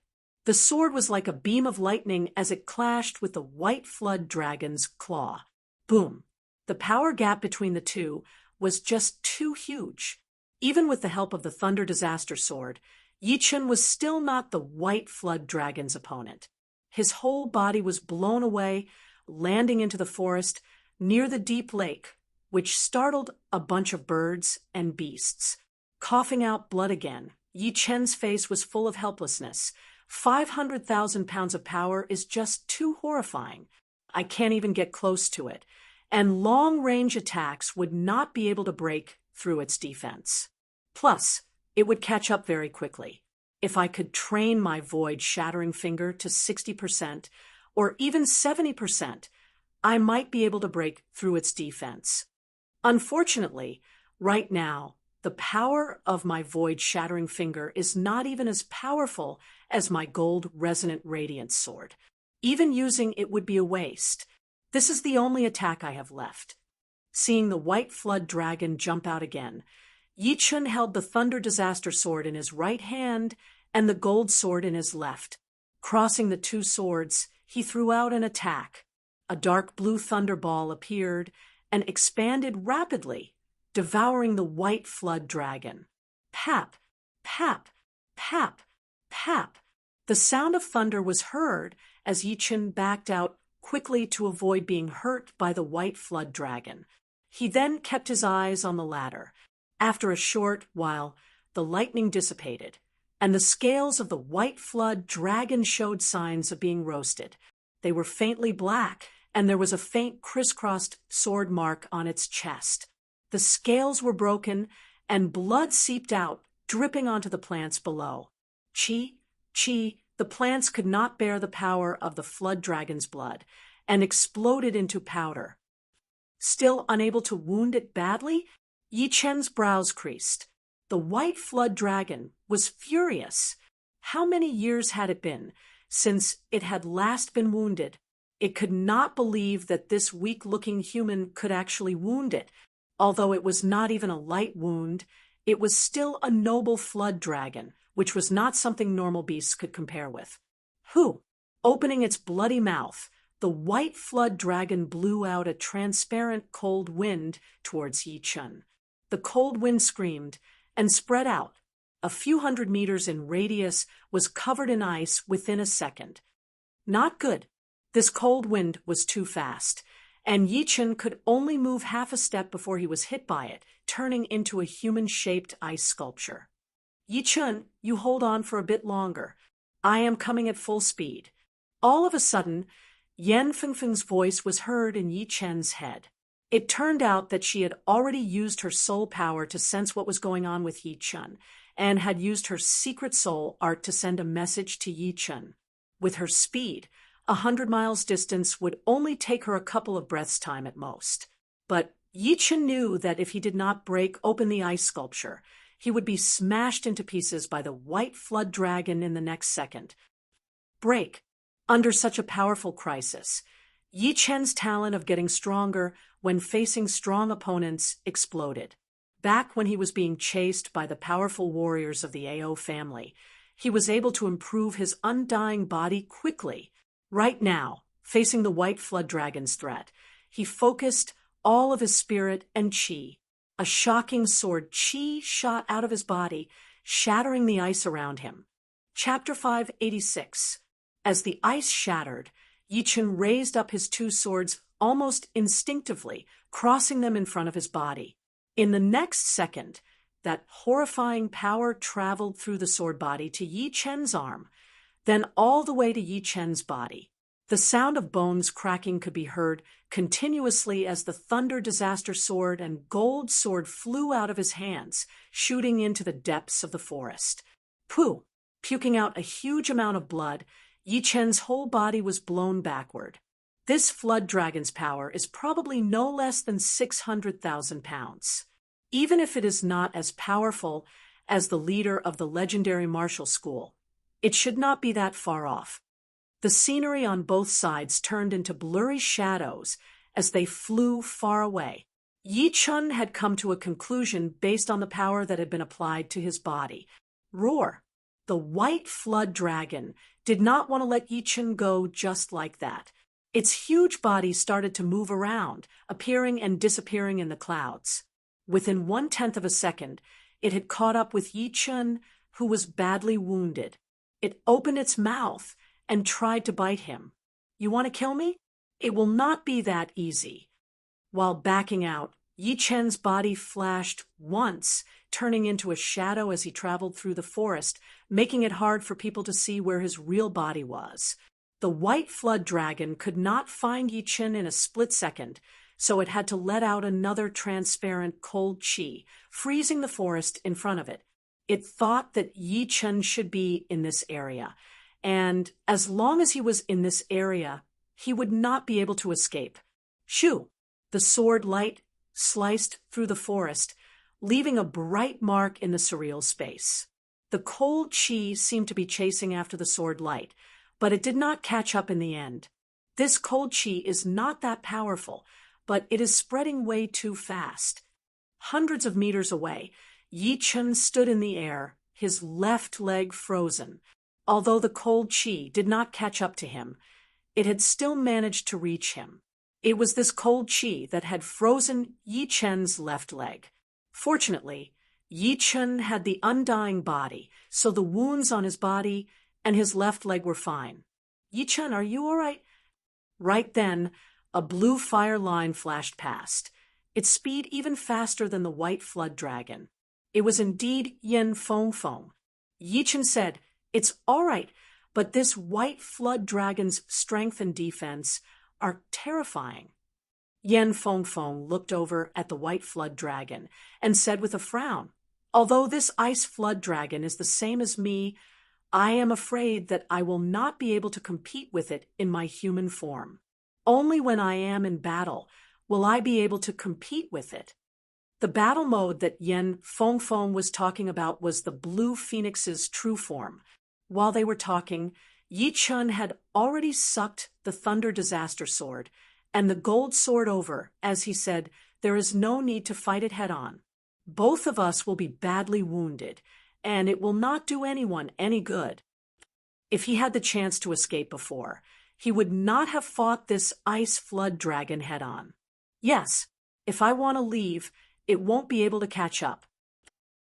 The sword was like a beam of lightning as it clashed with the white flood dragon's claw. Boom! The power gap between the two was just too huge. Even with the help of the Thunder Disaster Sword, Yi Chen was still not the white flood dragon's opponent. His whole body was blown away, landing into the forest near the deep lake, which startled a bunch of birds and beasts. Coughing out blood again, Yi Chen's face was full of helplessness. 500,000 pounds of power is just too horrifying. I can't even get close to it, and long-range attacks would not be able to break through its defense. Plus, it would catch up very quickly. If I could train my void-shattering finger to 60% or even 70%, I might be able to break through its defense. Unfortunately, right now, the power of my void-shattering finger is not even as powerful as my gold resonant radiance sword. Even using it would be a waste. This is the only attack I have left. Seeing the white flood dragon jump out again, Yi Chen held the Thunder Disaster Sword in his right hand and the gold sword in his left. Crossing the two swords, he threw out an attack. A dark blue thunderball appeared and expanded rapidly, devouring the white flood dragon. Pap, pap, pap, pap. The sound of thunder was heard as Yi Chen backed out quickly to avoid being hurt by the white flood dragon. He then kept his eyes on the ladder. After a short while, the lightning dissipated, and the scales of the white flood dragon showed signs of being roasted. They were faintly black, and there was a faint crisscrossed sword mark on its chest. The scales were broken, and blood seeped out, dripping onto the plants below. Chi, the plants could not bear the power of the flood dragon's blood, and exploded into powder. Still unable to wound it badly, Yi Chen's brows creased. The white flood dragon was furious. How many years had it been since it had last been wounded? It could not believe that this weak-looking human could actually wound it. Although it was not even a light wound, it was still a noble flood dragon, which was not something normal beasts could compare with. Who? Opening its bloody mouth, the white flood dragon blew out a transparent cold wind towards Yi Chen. The cold wind screamed and spread out. A few hundred meters in radius was covered in ice within a second. Not good. This cold wind was too fast, and Yi Chen could only move half a step before he was hit by it, turning into a human-shaped ice sculpture. Yi Chen, you hold on for a bit longer. I am coming at full speed. All of a sudden, Yan Fengfeng's voice was heard in Yi Chen's head. It turned out that she had already used her soul power to sense what was going on with Yi Chen, and had used her secret soul art to send a message to Yi Chen. With her speed, 100 miles distance would only take her a couple of breaths' time at most. But Yi Chen knew that if he did not break open the ice sculpture, he would be smashed into pieces by the white flood dragon in the next second. Break. Under such a powerful crisis, Yi Chen's talent of getting stronger when facing strong opponents exploded. Back when he was being chased by the powerful warriors of the AO family, he was able to improve his undying body quickly. Right now, facing the white flood dragon's threat, he focused all of his spirit and chi. A shocking sword chi shot out of his body, shattering the ice around him. Chapter 586. As the ice shattered, Yichen raised up his two swords almost instinctively, crossing them in front of his body. In the next second, that horrifying power traveled through the sword body to Yi Chen's arm, then all the way to Yi Chen's body. The sound of bones cracking could be heard continuously as the Thunder Disaster Sword and Gold Sword flew out of his hands, shooting into the depths of the forest. Pooh! Puking out a huge amount of blood, Yi Chen's whole body was blown backward. This flood dragon's power is probably no less than 600,000 pounds. Even if it is not as powerful as the leader of the legendary martial school, it should not be that far off. The scenery on both sides turned into blurry shadows as they flew far away. Yi Chen had come to a conclusion based on the power that had been applied to his body. Roar! The white flood dragon did not want to let Yi Chen go just like that. Its huge body started to move around, appearing and disappearing in the clouds. Within 1/10 of a second, it had caught up with Yi Chen, who was badly wounded. It opened its mouth and tried to bite him. You want to kill me? It will not be that easy. While backing out, Yi Chen's body flashed once, turning into a shadow as he traveled through the forest, making it hard for people to see where his real body was. The white flood dragon could not find Yi Chen in a split second, so it had to let out another transparent cold chi, freezing the forest in front of it. It thought that Yi Chen should be in this area, and as long as he was in this area, he would not be able to escape. Shoo! The sword light sliced through the forest, leaving a bright mark in the surreal space. The cold chi seemed to be chasing after the sword light, but it did not catch up in the end. This cold chi is not that powerful, but it is spreading way too fast. Hundreds of meters away, Yi Chen stood in the air, his left leg frozen. Although the cold chi did not catch up to him, it had still managed to reach him. It was this cold chi that had frozen Yi Chen's left leg. Fortunately, Yi Chen had the undying body, so the wounds on his body and his left leg were fine. Yi Chen, are you all right? Right then, a blue fire line flashed past, its speed even faster than the white flood dragon. It was indeed Yen Fengfeng. Yi Chen said, "It's all right, but this white flood dragon's strength and defense are terrifying." Yen Fengfeng looked over at the white flood dragon and said with a frown, "Although this ice flood dragon is the same as me, I am afraid that I will not be able to compete with it in my human form. Only when I am in battle will I be able to compete with it." The battle mode that Yen Fengfeng was talking about was the Blue Phoenix's true form. While they were talking, Yi Chen had already sucked the Thunder Disaster Sword and the Gold Sword over, as he said, "There is no need to fight it head-on. Both of us will be badly wounded, and it will not do anyone any good." If he had the chance to escape before, he would not have fought this ice flood dragon head-on. "Yes, if I want to leave, it won't be able to catch up."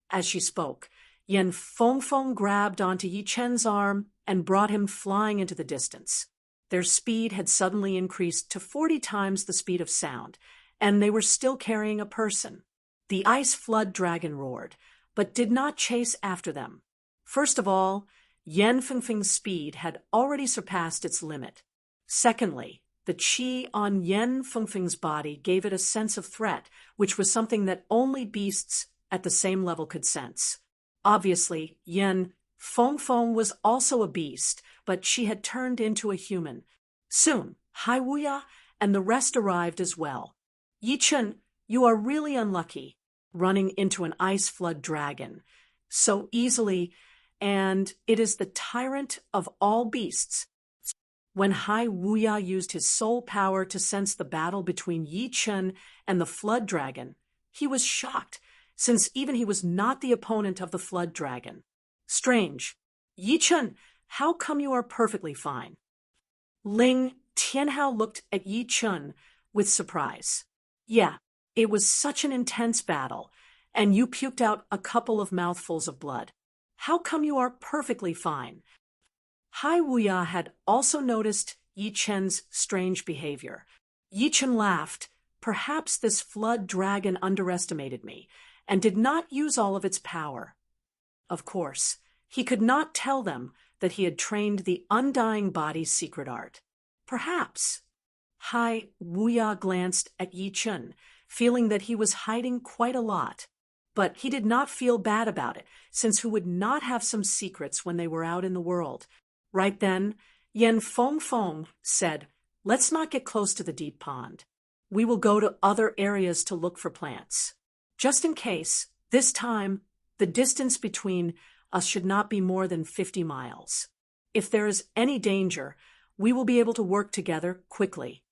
As she spoke, Yen Fengfeng grabbed onto Yi Chen's arm and brought him flying into the distance. Their speed had suddenly increased to 40 times the speed of sound, and they were still carrying a person. The ice flood dragon roared, but did not chase after them. First of all, Yen Fengfeng's speed had already surpassed its limit. Secondly, the chi on Yen Fengfeng's body gave it a sense of threat, which was something that only beasts at the same level could sense. Obviously, Yen Fengfeng was also a beast, but she had turned into a human. Soon, Hai Wuya and the rest arrived as well. "Yi Chen, you are really unlucky, running into an ice flood dragon so easily, and it is the tyrant of all beasts." When Hai Wuya used his soul power to sense the battle between Yi Chen and the flood dragon, he was shocked, since even he was not the opponent of the flood dragon. "Strange. Yi Chen, how come you are perfectly fine?" Ling Tianhao looked at Yi Chen with surprise. "Yeah, It was such an intense battle, and you puked out a couple of mouthfuls of blood. How come you are perfectly fine? Hai Wuya had also noticed Yi Chen's strange behavior. Yi Chen laughed. Perhaps this flood dragon underestimated me, and did not use all of its power. Of course, he could not tell them that he had trained the undying body's secret art. Perhaps. Hai Wuya glanced at Yi Chen, feeling that he was hiding quite a lot. But he did not feel bad about it, since who would not have some secrets when they were out in the world? Right then, Yen Feng said, "Let's not get close to the deep pond. We will go to other areas to look for plants. Just in case, this time, the distance between us should not be more than 50 miles. If there is any danger, we will be able to work together quickly."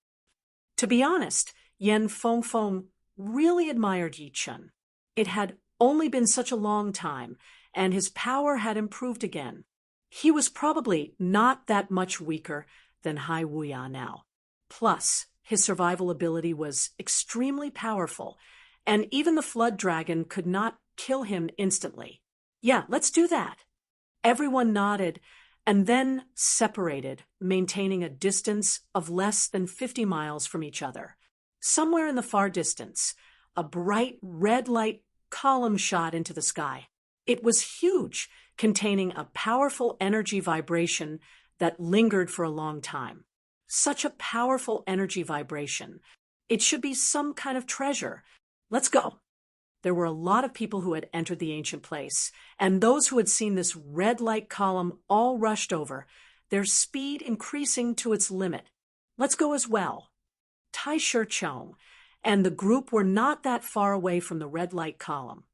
To be honest, Yen Feng really admired Yi Chen. It had only been such a long time, and his power had improved again. He was probably not that much weaker than Hai Wuya now. Plus, his survival ability was extremely powerful, and even the flood dragon could not kill him instantly. Yeah, let's do that. Everyone nodded and then separated, maintaining a distance of less than 50 miles from each other. Somewhere in the far distance, a bright red light column shot into the sky. It was huge, containing a powerful energy vibration that lingered for a long time. Such a powerful energy vibration. It should be some kind of treasure. Let's go. There were a lot of people who had entered the ancient place, and those who had seen this red light column all rushed over, their speed increasing to its limit. Let's go as well. Tai Shi and the group were not that far away from the red light column,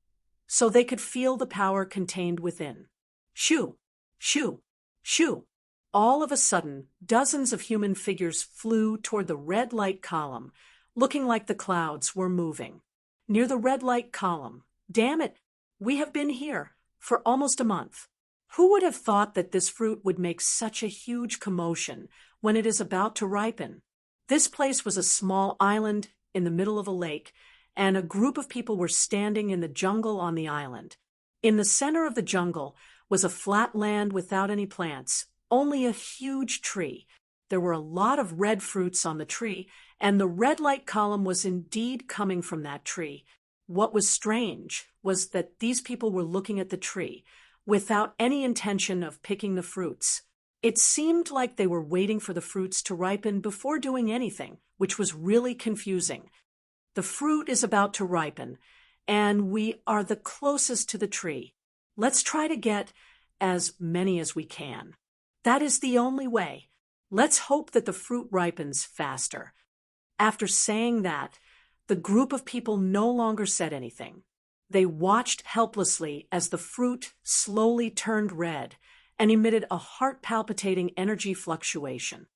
so they could feel the power contained within. Shoo! Shoo! Shoo! All of a sudden, dozens of human figures flew toward the red light column, looking like the clouds were moving. Near the red light column. Damn it! We have been here for almost a month. Who would have thought that this fruit would make such a huge commotion when it is about to ripen? This place was a small island in the middle of a lake, and a group of people were standing in the jungle on the island. In the center of the jungle was a flat land without any plants, only a huge tree. There were a lot of red fruits on the tree, and the red light column was indeed coming from that tree. What was strange was that these people were looking at the tree, without any intention of picking the fruits. It seemed like they were waiting for the fruits to ripen before doing anything, which was really confusing. The fruit is about to ripen, and we are the closest to the tree. Let's try to get as many as we can. That is the only way. Let's hope that the fruit ripens faster. After saying that, the group of people no longer said anything. They watched helplessly as the fruit slowly turned red and emitted a heart-palpitating energy fluctuation.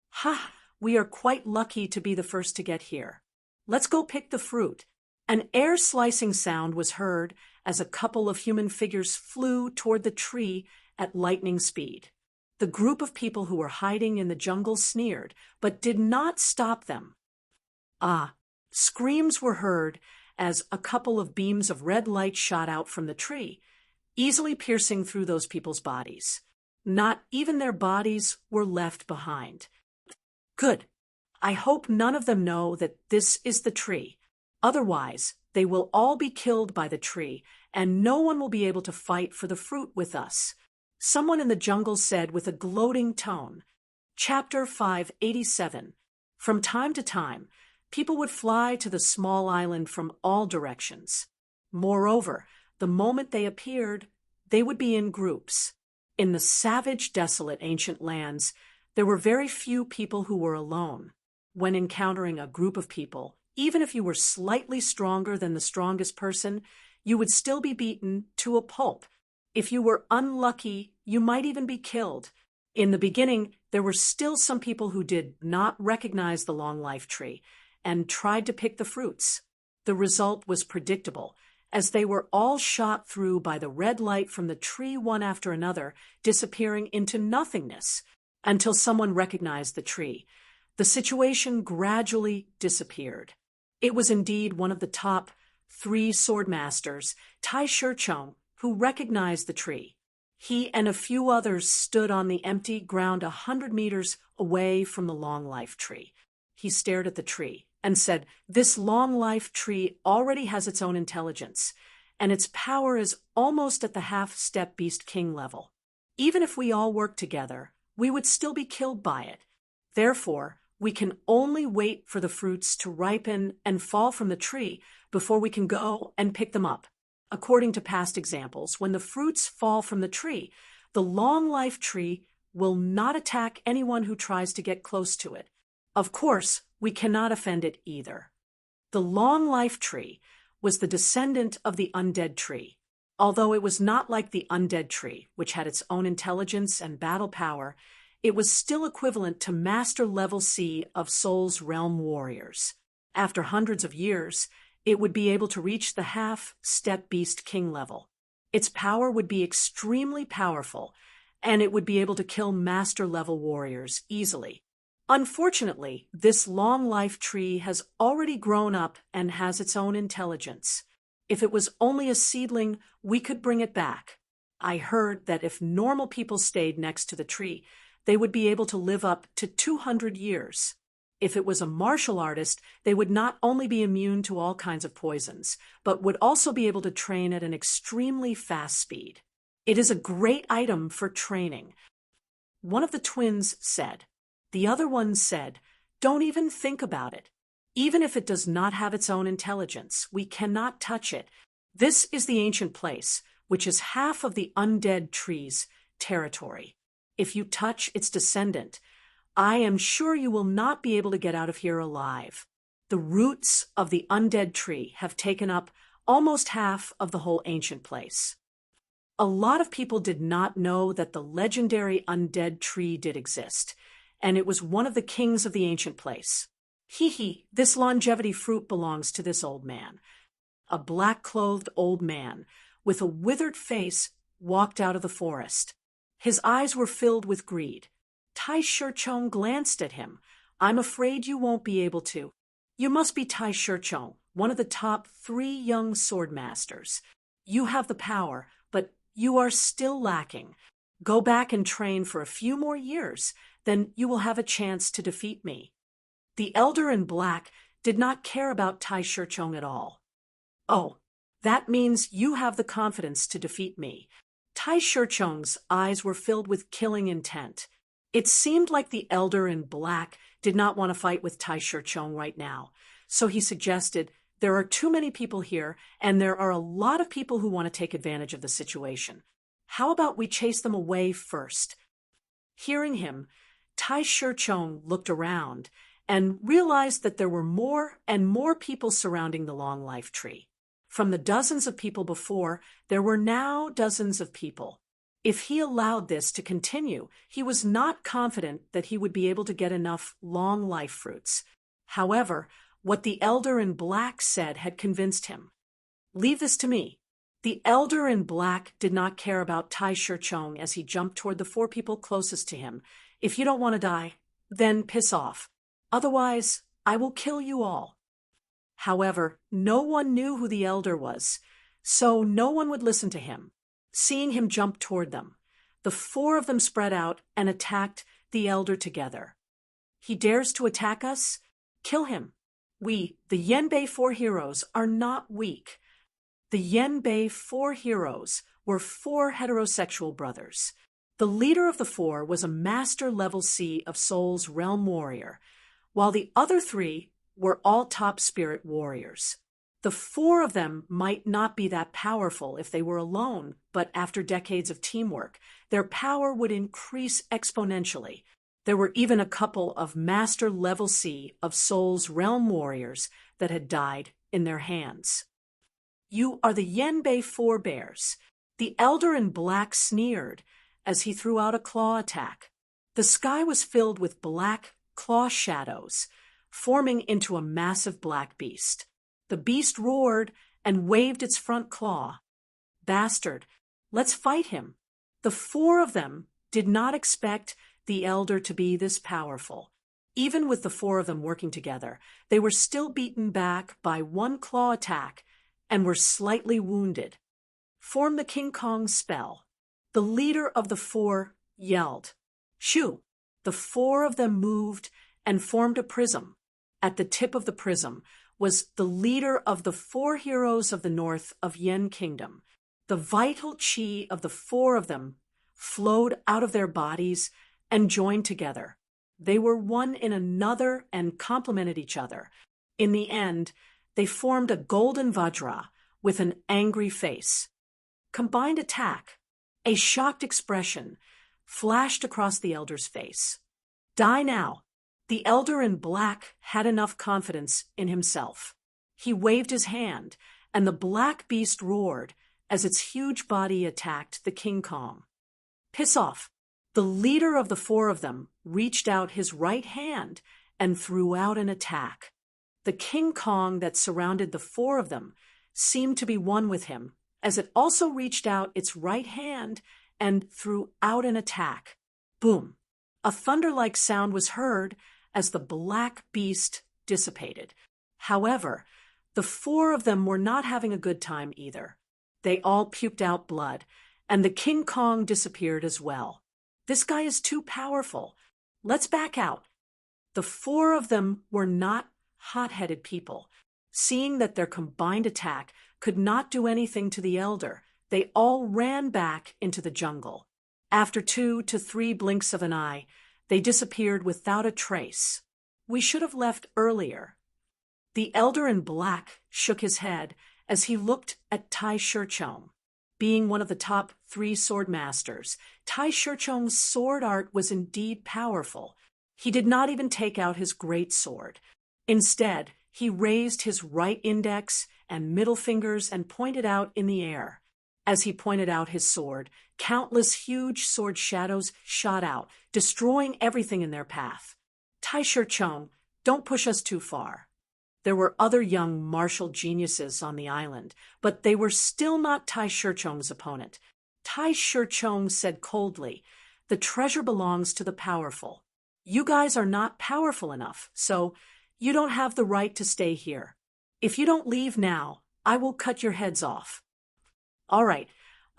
Ha! We are quite lucky to be the first to get here. Let's go pick the fruit. An air-slicing sound was heard as a couple of human figures flew toward the tree at lightning speed. The group of people who were hiding in the jungle sneered, but did not stop them. Screams were heard as a couple of beams of red light shot out from the tree, easily piercing through those people's bodies. Not even their bodies were left behind. Good. I hope none of them know that this is the tree. Otherwise, they will all be killed by the tree, and no one will be able to fight for the fruit with us. Someone in the jungle said with a gloating tone. Chapter 587. From time to time, people would fly to the small island from all directions. Moreover, the moment they appeared, they would be in groups. In the savage, desolate ancient lands, there were very few people who were alone. When encountering a group of people, even if you were slightly stronger than the strongest person, you would still be beaten to a pulp. If you were unlucky, you might even be killed. In the beginning, there were still some people who did not recognize the long life tree and tried to pick the fruits. The result was predictable, as they were all shot through by the red light from the tree one after another, disappearing into nothingness until someone recognized the tree. The situation gradually disappeared. It was indeed one of the top 3 swordmasters, Tai Shirchong, who recognized the tree. He and a few others stood on the empty ground 100 meters away from the long life tree. He stared at the tree and said, "This long life tree already has its own intelligence, and its power is almost at the half-step beast king level. Even if we all work together, we would still be killed by it. Therefore, we can only wait for the fruits to ripen and fall from the tree before we can go and pick them up. According to past examples, when the fruits fall from the tree, the long life tree will not attack anyone who tries to get close to it. Of course, we cannot offend it either." The long life tree was the descendant of the undead tree. Although it was not like the undead tree, which had its own intelligence and battle power, it was still equivalent to Master Level C of Soul's Realm warriors. After hundreds of years, it would be able to reach the half-step beast king level. Its power would be extremely powerful, and it would be able to kill Master Level warriors easily. Unfortunately, this long life tree has already grown up and has its own intelligence. If it was only a seedling, we could bring it back. I heard that if normal people stayed next to the tree, they would be able to live up to 200 years. If it was a martial artist, they would not only be immune to all kinds of poisons, but would also be able to train at an extremely fast speed. It is a great item for training. One of the twins said. The other one said, "Don't even think about it. Even if it does not have its own intelligence, we cannot touch it. This is the ancient place, which is half of the undead tree's territory. If you touch its descendant, I am sure you will not be able to get out of here alive. The roots of the undead tree have taken up almost half of the whole ancient place." A lot of people did not know that the legendary undead tree did exist, and it was one of the kings of the ancient place. This longevity fruit belongs to this old man. A black-clothed old man with a withered face walked out of the forest. His eyes were filled with greed. Tai Shirchong glanced at him. "I'm afraid you won't be able to. You must be Tai Shirchong, one of the top 3 young swordmasters. You have the power, but you are still lacking. Go back and train for a few more years, then you will have a chance to defeat me." The elder in black did not care about Tai Shirchong at all. "Oh, that means you have the confidence to defeat me." Tai Shirchong's eyes were filled with killing intent. It seemed like the elder in black did not want to fight with Tai Shirchong right now, so he suggested, "There are too many people here, and there are a lot of people who want to take advantage of the situation. How about we chase them away first?" Hearing him, Tai Shirchong looked around and realized that there were more and more people surrounding the long life tree. From the dozens of people before, there were now dozens of people. If he allowed this to continue, he was not confident that he would be able to get enough long life fruits. However, what the elder in black said had convinced him. "Leave this to me." The elder in black did not care about Tai Shirchong as he jumped toward the 4 people closest to him. "If you don't want to die, then piss off. Otherwise, I will kill you all." However, no one knew who the elder was, so no one would listen to him. Seeing him jump toward them, the 4 of them spread out and attacked the elder together. "He dares to attack us? Kill him. We, the Yenbei 4 heroes, are not weak." The Yenbei 4 heroes were 4 heterosexual brothers. The leader of the 4 was a Master Level C of Soul's Realm warrior, while the other 3 were all top spirit warriors. The 4 of them might not be that powerful if they were alone, but after decades of teamwork, their power would increase exponentially. There were even a couple of Master Level C of Soul's Realm warriors that had died in their hands. "You are the Yenbei 4 bears." The elder in black sneered as he threw out a claw attack. The sky was filled with black claw shadows, forming into a massive black beast. The beast roared and waved its front claw. "Bastard, let's fight him." The 4 of them did not expect the elder to be this powerful. Even with the four of them working together, they were still beaten back by one claw attack and were slightly wounded. Form the King Kong spell. The leader of the four yelled, "Shoo!" The four of them moved and formed a prism. At the tip of the prism was the leader of the four heroes of the north of Yen Kingdom. The vital chi of the four of them flowed out of their bodies and joined together. They were one in another and complemented each other. In the end, they formed a golden Vajra with an angry face. Combined attack. A shocked expression flashed across the elder's face. Die now. The elder in black had enough confidence in himself. He waved his hand, and the black beast roared as its huge body attacked the King Kong. Piss off. The leader of the four of them reached out his right hand and threw out an attack. The King Kong that surrounded the four of them seemed to be one with him, as it also reached out its right hand and threw out an attack. Boom! A thunder-like sound was heard as the black beast dissipated. However, the four of them were not having a good time either. They all puked out blood, and the King Kong disappeared as well. This guy is too powerful. Let's back out. The four of them were not hot-headed people. Seeing that their combined attack could not do anything to the elder, they all ran back into the jungle. After 2 to 3 blinks of an eye, they disappeared without a trace. We should have left earlier. The elder in black shook his head as he looked at Tai Shirchong. Being one of the top 3 sword masters, Tai Shirchong's sword art was indeed powerful. He did not even take out his great sword. Instead, he raised his right index and middle fingers and pointed out in the air. As he pointed out his sword, countless huge sword shadows shot out, destroying everything in their path. Tai Shirchong, don't push us too far. There were other young martial geniuses on the island, but they were still not Tai Shirchong's opponent. Tai Shirchong said coldly, "The treasure belongs to the powerful. You guys are not powerful enough, so you don't have the right to stay here. If you don't leave now, I will cut your heads off." All right,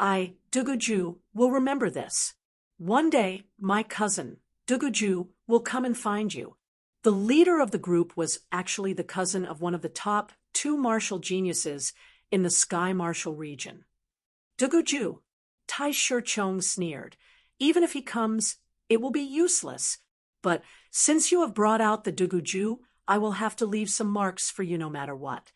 Duguju, will remember this. One day, my cousin, Duguju, will come and find you. The leader of the group was actually the cousin of one of the top 2 martial geniuses in the Sky Martial region. Duguju, Tai Shirchong sneered. Even if he comes, it will be useless. But since you have brought out the Duguju, I will have to leave some marks for you no matter what.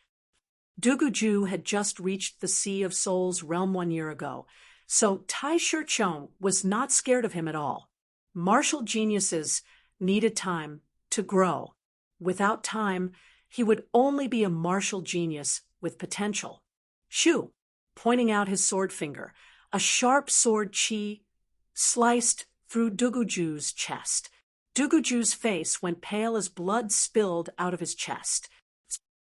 Duguju had just reached the Sea of Souls realm 1 year ago, so Tai Shirchong was not scared of him at all. Martial geniuses needed time to grow. Without time, he would only be a martial genius with potential. Shoo! Pointing out his sword finger, a sharp sword chi sliced through Duguju's chest. Duguju's face went pale as blood spilled out of his chest.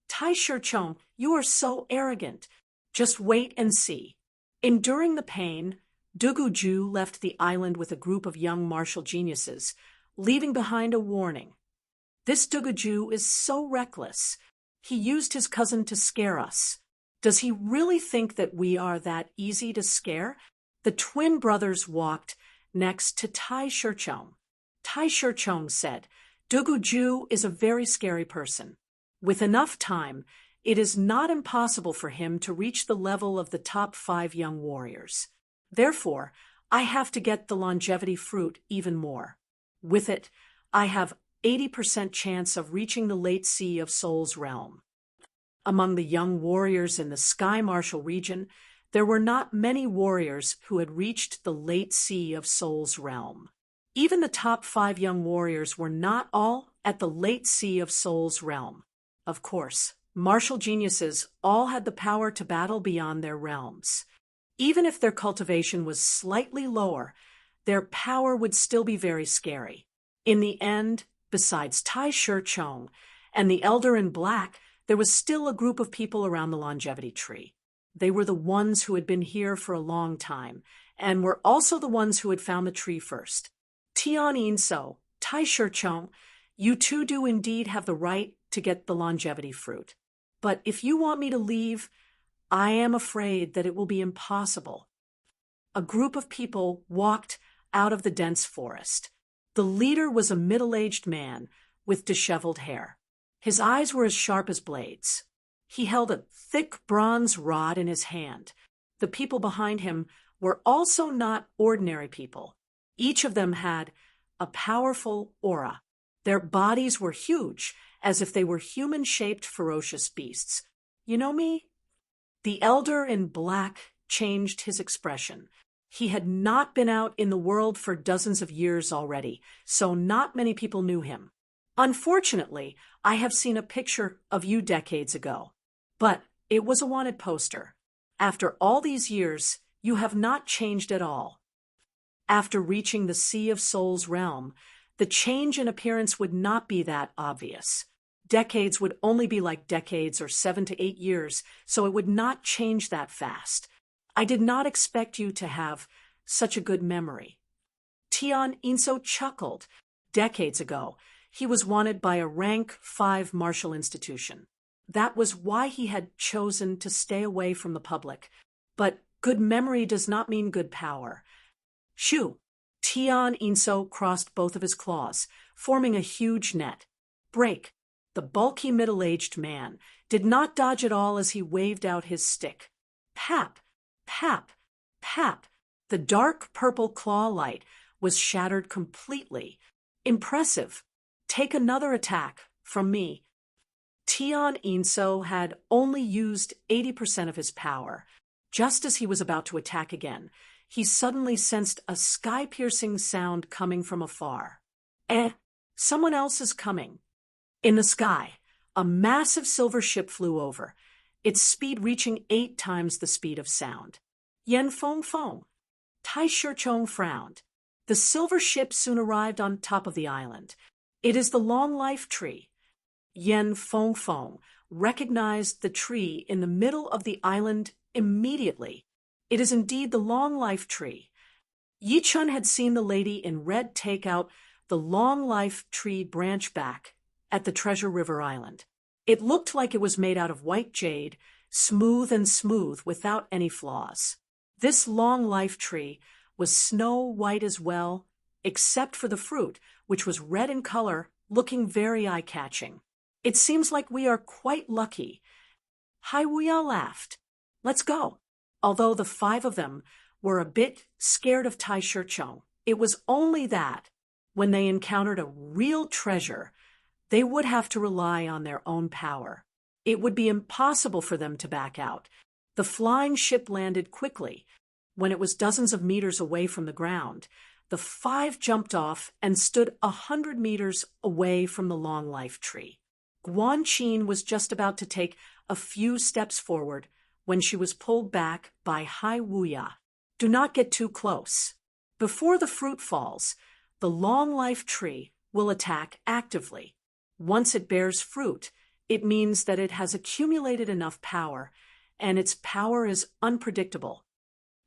Tai Shirchong, you are so arrogant. Just wait and see. Enduring the pain, Duguju left the island with a group of young martial geniuses, leaving behind a warning. This Duguju is so reckless. He used his cousin to scare us. Does he really think that we are that easy to scare? The twin brothers walked next to Tai Shirchong. Tai Shirchong said, Duguju is a very scary person. With enough time, it is not impossible for him to reach the level of the top 5 young warriors. Therefore, I have to get the longevity fruit even more. With it, I have 80% chance of reaching the late Sea of Souls realm. Among the young warriors in the Sky Martial region, there were not many warriors who had reached the late Sea of Souls realm. Even the top 5 young warriors were not all at the late Sea of Souls realm. Of course, martial geniuses all had the power to battle beyond their realms. Even if their cultivation was slightly lower, their power would still be very scary. In the end, besides Tai Shirchong and the Elder in Black, there was still a group of people around the longevity tree. They were the ones who had been here for a long time, and were also the ones who had found the tree first. Tian Inso, Tai Shirchong, You two do indeed have the right to get the longevity fruit. But if you want me to leave, I am afraid that it will be impossible. A group of people walked out of the dense forest. The leader was a middle-aged man with disheveled hair. His eyes were as sharp as blades. He held a thick bronze rod in his hand. The people behind him were also not ordinary people. Each of them had a powerful aura. Their bodies were huge, as if they were human-shaped ferocious beasts. You know me? The elder in black changed his expression. He had not been out in the world for dozens of years already, so not many people knew him. Unfortunately, I have seen a picture of you decades ago, but it was a wanted poster. After all these years, you have not changed at all. After reaching the Sea of Souls realm, the change in appearance would not be that obvious. Decades would only be like decades or 7 to 8 years, so it would not change that fast. I did not expect you to have such a good memory. Tian Inso chuckled. Decades ago, he was wanted by a rank 5 martial institution. That was why he had chosen to stay away from the public. But good memory does not mean good power. Shoo! Tian Inso crossed both of his claws, forming a huge net. Break! The bulky middle-aged man did not dodge at all as he waved out his stick. Pap! Pap! Pap! The dark purple claw light was shattered completely. Impressive. Take another attack from me. Tian Inso had only used 80% of his power. Just as he was about to attack again, he suddenly sensed a sky-piercing sound coming from afar. Someone else is coming. In the sky, a massive silver ship flew over, its speed reaching 8 times the speed of sound. Yen Fong Fong. Tai Shichong frowned. The silver ship soon arrived on top of the island. It is the long life tree. Yen Fong Fong recognized the tree in the middle of the island immediately. It is indeed the long life tree. Yi Chun had seen the lady in red take out the long life tree branch back at the Treasure River Island. It looked like it was made out of white jade, smooth and smooth without any flaws. This long life tree was snow white as well, except for the fruit, which was red in color, looking very eye-catching. It seems like we are quite lucky. Hai Wuya laughed. Let's go. Although the 5 of them were a bit scared of Tai Shichong, it was only that, when they encountered a real treasure, they would have to rely on their own power. It would be impossible for them to back out. The flying ship landed quickly. When it was dozens of meters away from the ground, the 5 jumped off and stood 100 meters away from the long life tree. Guan Qin was just about to take a few steps forward when she was pulled back by Hai Wuya. Do not get too close. Before the fruit falls, the long life tree will attack actively. Once it bears fruit, it means that it has accumulated enough power, and its power is unpredictable.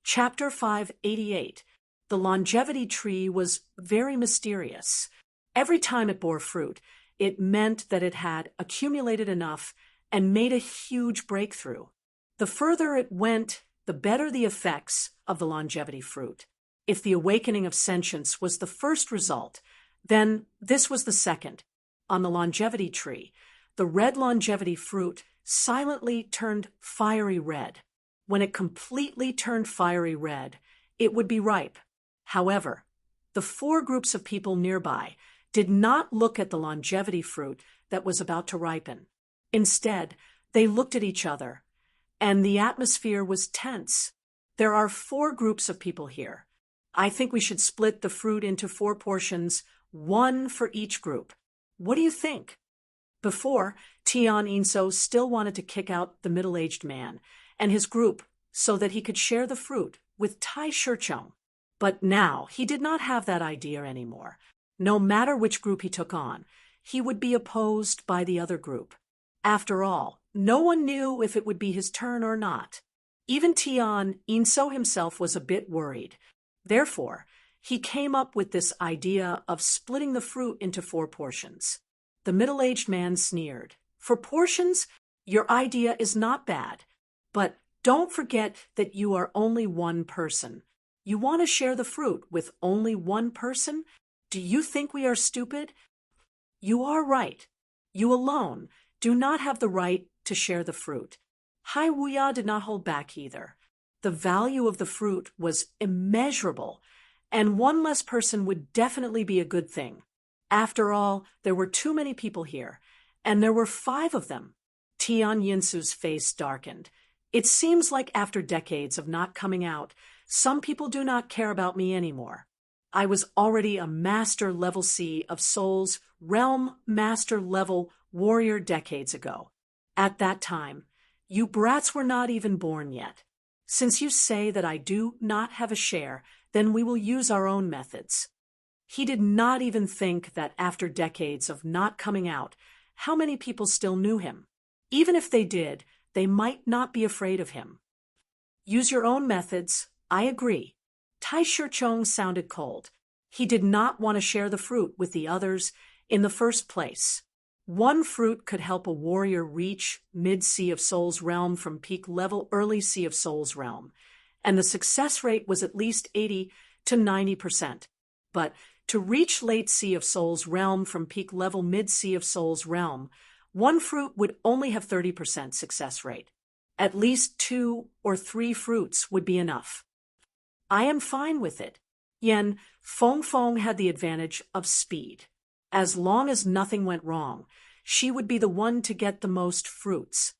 Chapter 588. The longevity tree was very mysterious. Every time it bore fruit, it meant that it had accumulated enough and made a huge breakthrough. The further it went, the better the effects of the longevity fruit. If the awakening of sentience was the first result, then this was the second. On the longevity tree, the red longevity fruit silently turned fiery red. When it completely turned fiery red, it would be ripe. However, the 4 groups of people nearby did not look at the longevity fruit that was about to ripen. Instead, they looked at each other, and the atmosphere was tense. There are 4 groups of people here. I think we should split the fruit into 4 portions, 1 for each group. What do you think? Before, Tian Inso still wanted to kick out the middle-aged man and his group so that he could share the fruit with Tai Shichong. But now he did not have that idea anymore. No matter which group he took on, he would be opposed by the other group. After all, no one knew if it would be his turn or not. Even Tian Inso himself was a bit worried. Therefore, he came up with this idea of splitting the fruit into 4 portions. The middle-aged man sneered. For portions, your idea is not bad, but don't forget that you are only one person. You want to share the fruit with only one person? Do you think we are stupid? You are right. You alone do not have the right to share the fruit. Hai Wuya did not hold back either. The value of the fruit was immeasurable, and one less person would definitely be a good thing. After all, there were too many people here, and there were 5 of them. Tian Yinsu's face darkened. It seems like after decades of not coming out, some people do not care about me anymore. I was already a Master Level C of Soul's Realm Master Level Warrior decades ago. At that time, you brats were not even born yet. Since you say that I do not have a share, then we will use our own methods. He did not even think that after decades of not coming out, how many people still knew him. Even if they did, they might not be afraid of him. Use your own methods, I agree. Tai Shichong sounded cold. He did not want to share the fruit with the others in the first place. 1 fruit could help a warrior reach mid-Sea of Soul's realm from peak level early Sea of Soul's realm, and the success rate was at least 80 to 90%. But to reach late Sea of Soul's realm from peak level mid-Sea of Soul's realm, 1 fruit would only have 30% success rate. At least 2 or 3 fruits would be enough. I am fine with it. Yen Feng had the advantage of speed. As long as nothing went wrong, she would be the one to get the most fruits.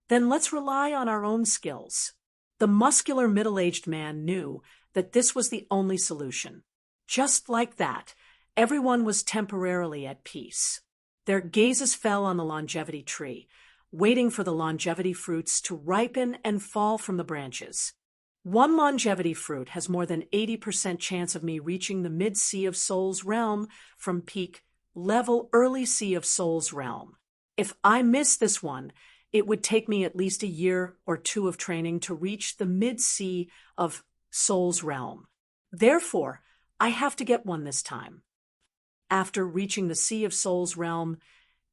Then let's rely on our own skills. The muscular middle-aged man knew that this was the only solution. Just like that, everyone was temporarily at peace. Their gazes fell on the longevity tree, waiting for the longevity fruits to ripen and fall from the branches. 1 longevity fruit has more than 80% chance of me reaching the mid-Sea of Soul's realm from peak level early Sea of Soul's realm. If I miss this one, it would take me at least a year or 2 of training to reach the mid-Sea of Soul's realm. Therefore, I have to get one this time. After reaching the Sea of Soul's realm,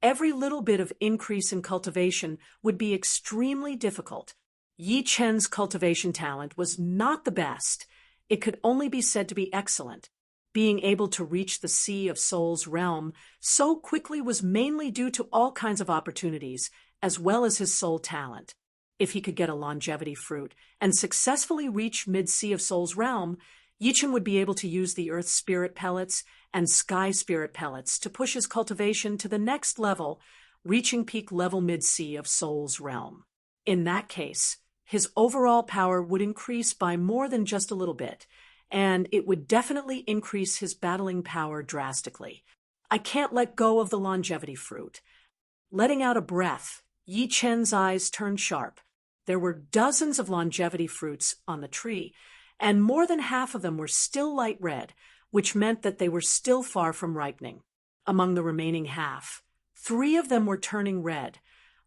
every little bit of increase in cultivation would be extremely difficult. Yi Chen's cultivation talent was not the best. It could only be said to be excellent. Being able to reach the Sea of Soul's realm so quickly was mainly due to all kinds of opportunities, as well as his soul talent. If he could get a longevity fruit and successfully reach mid-Sea of Soul's realm, Yi Chen would be able to use the Earth Spirit Pellets and Sky Spirit Pellets to push his cultivation to the next level, reaching peak level mid-Sea of Soul's realm. In that case, his overall power would increase by more than just a little bit, and it would definitely increase his battling power drastically. I can't let go of the longevity fruit. Letting out a breath, Yi Chen's eyes turned sharp. There were dozens of longevity fruits on the tree, and more than half of them were still light red, which meant that they were still far from ripening. Among the remaining half, 3 of them were turning red,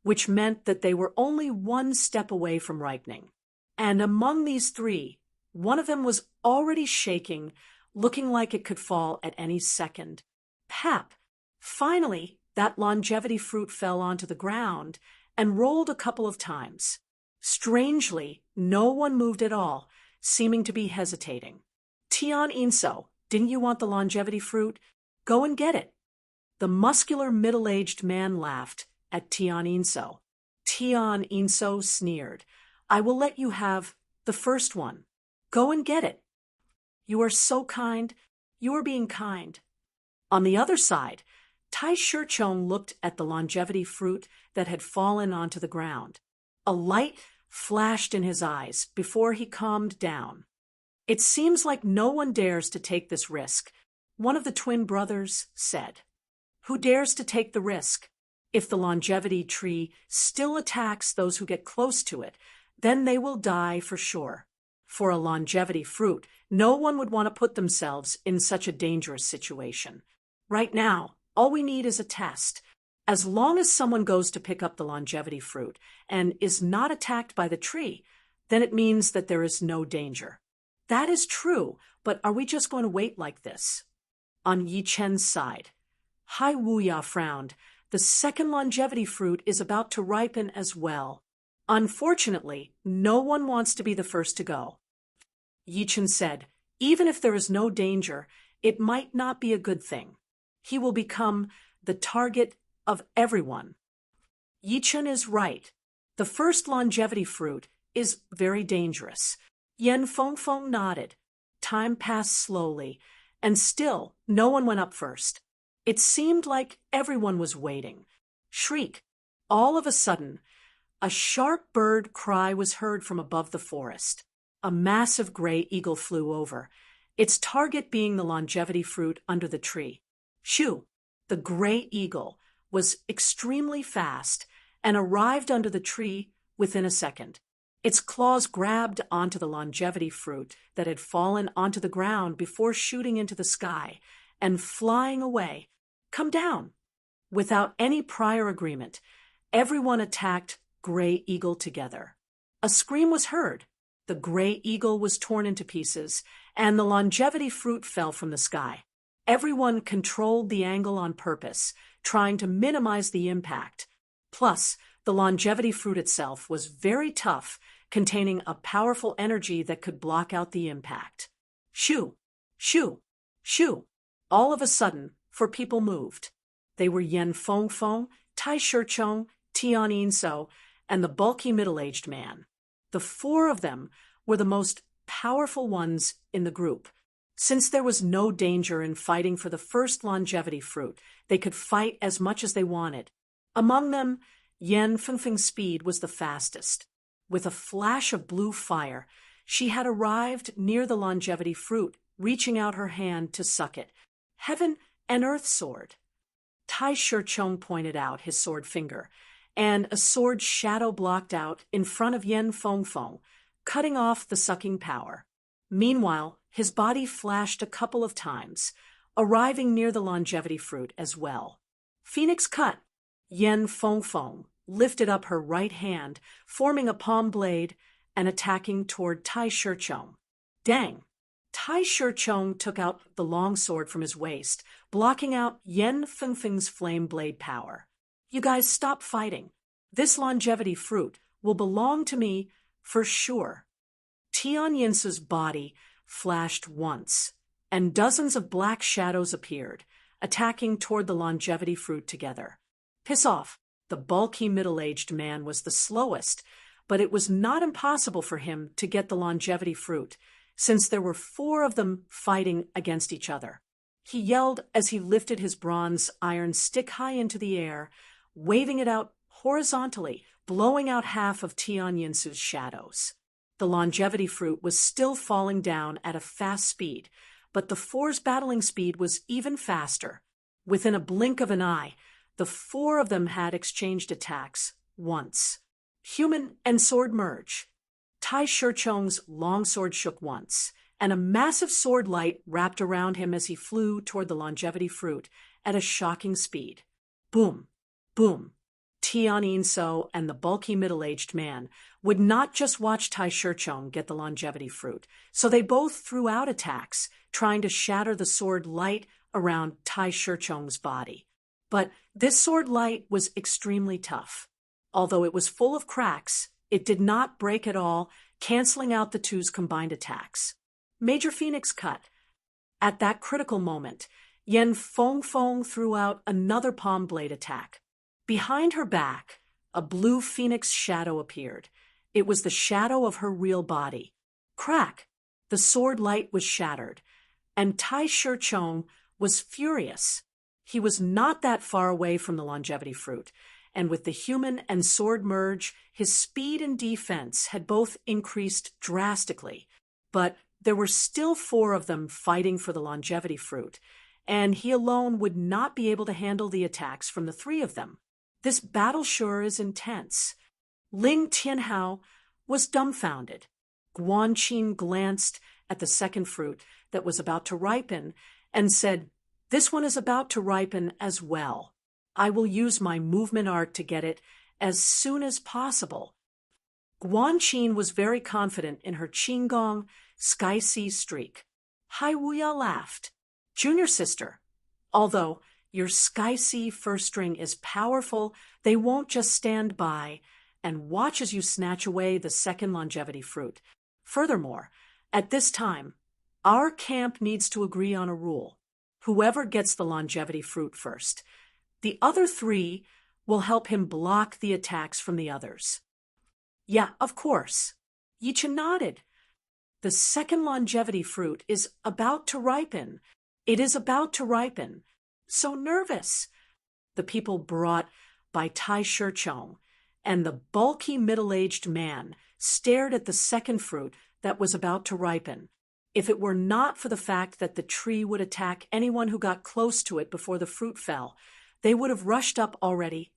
which meant that they were only 1 step away from ripening. And among these 3, one of them was already shaking, looking like it could fall at any second. Pap! Finally, that longevity fruit fell onto the ground and rolled a couple of times. Strangely, no one moved at all, seeming to be hesitating. Tian Yinsu, didn't you want the longevity fruit? Go and get it. The muscular middle-aged man laughed at Tian Yinsu. Tian Yinsu sneered. I will let you have the first one. Go and get it. You are so kind. You are being kind. On the other side, Tai Shichong looked at the longevity fruit that had fallen onto the ground. A light flashed in his eyes before he calmed down. It seems like no one dares to take this risk, one of the twin brothers said. Who dares to take the risk? If the longevity tree still attacks those who get close to it, then they will die for sure. For a longevity fruit, no one would want to put themselves in such a dangerous situation. Right now, all we need is a test. As long as someone goes to pick up the longevity fruit and is not attacked by the tree, then it means that there is no danger. That is true, but are we just going to wait like this? On Yi Chen's side, Hai Wuya frowned. The second longevity fruit is about to ripen as well. Unfortunately, no one wants to be the first to go. Yi Chen said, even if there is no danger, it might not be a good thing. He will become the target of everyone. Yi Chen is right. The first longevity fruit is very dangerous. Yan Fengfeng nodded. Time passed slowly, and still no one went up first. It seemed like everyone was waiting. Shriek. All of a sudden, a sharp bird cry was heard from above the forest. A massive gray eagle flew over, its target being the longevity fruit under the tree. Shoo! The gray eagle was extremely fast and arrived under the tree within a second. Its claws grabbed onto the longevity fruit that had fallen onto the ground before shooting into the sky and flying away. Come down! Without any prior agreement, everyone attacked Gray Eagle together. A scream was heard. The Gray Eagle was torn into pieces, and the longevity fruit fell from the sky. Everyone controlled the angle on purpose, trying to minimize the impact. Plus, the longevity fruit itself was very tough, containing a powerful energy that could block out the impact. Shoo! Shoo! Shoo! All of a sudden, 4 people moved. They were Yan Fengfeng, Tai Shichong, Tian Yinso, and the bulky middle-aged man. The 4 of them were the most powerful ones in the group. Since there was no danger in fighting for the first longevity fruit, they could fight as much as they wanted. Among them, Yan Fengfeng's speed was the fastest. With a flash of blue fire, she had arrived near the longevity fruit, reaching out her hand to suck it. Heaven and Earth sword. Tai Shichong pointed out his sword finger, and a sword shadow blocked out in front of Yan Fengfeng, cutting off the sucking power. Meanwhile, his body flashed a couple of times, arriving near the longevity fruit as well. Phoenix cut. Yan Fengfeng lifted up her right hand, forming a palm blade and attacking toward Tai Shichong. Dang! Tai Shichong took out the long sword from his waist, blocking out Yan Fengfeng's flame blade power. You guys stop fighting. This longevity fruit will belong to me for sure. Tian Yinsa's body flashed once, and dozens of black shadows appeared, attacking toward the longevity fruit together. Piss off! The bulky middle-aged man was the slowest, but it was not impossible for him to get the longevity fruit, since there were 4 of them fighting against each other. He yelled as he lifted his bronze iron stick high into the air, waving it out horizontally, blowing out half of Tian Yinsu's shadows. The longevity fruit was still falling down at a fast speed, but the 4's battling speed was even faster. Within a blink of an eye, the 4 of them had exchanged attacks once. Human and sword merge. Tai Shichong's long sword shook once, and a massive sword light wrapped around him as he flew toward the longevity fruit at a shocking speed. Boom! Boom! Tian Yinso and the bulky middle-aged man would not just watch Tai Shichong get the longevity fruit, so they both threw out attacks, trying to shatter the sword light around Tai Shichong's body. But this sword light was extremely tough. Although it was full of cracks, it did not break at all, canceling out the 2's combined attacks. Major Phoenix cut. At that critical moment, Yan Fengfeng threw out another palm blade attack. Behind her back, a blue phoenix shadow appeared. It was the shadow of her real body. Crack! The sword light was shattered, and Tai Shichong was furious. He was not that far away from the longevity fruit, and with the human and sword merge, his speed and defense had both increased drastically. But there were still 4 of them fighting for the longevity fruit, and he alone would not be able to handle the attacks from the 3 of them. This battle sure is intense. Ling Tianhao was dumbfounded. Guanqin glanced at the second fruit that was about to ripen and said, "This one is about to ripen as well. I will use my movement art to get it as soon as possible." Guanqin was very confident in her qinggong, Sky Sea streak. Hai Wuya laughed. Junior sister, although your Sky Sea first string is powerful, they won't just stand by and watch as you snatch away the second longevity fruit. Furthermore, at this time, our camp needs to agree on a rule. Whoever gets the longevity fruit first, the other three will help him block the attacks from the others. Yeah, of course. Yichen nodded. The second longevity fruit is about to ripen. It is about to ripen. So nervous. The people brought by Tai Shichong and the bulky middle-aged man stared at the second fruit that was about to ripen. If it were not for the fact that the tree would attack anyone who got close to it before the fruit fell, they would have rushed up already,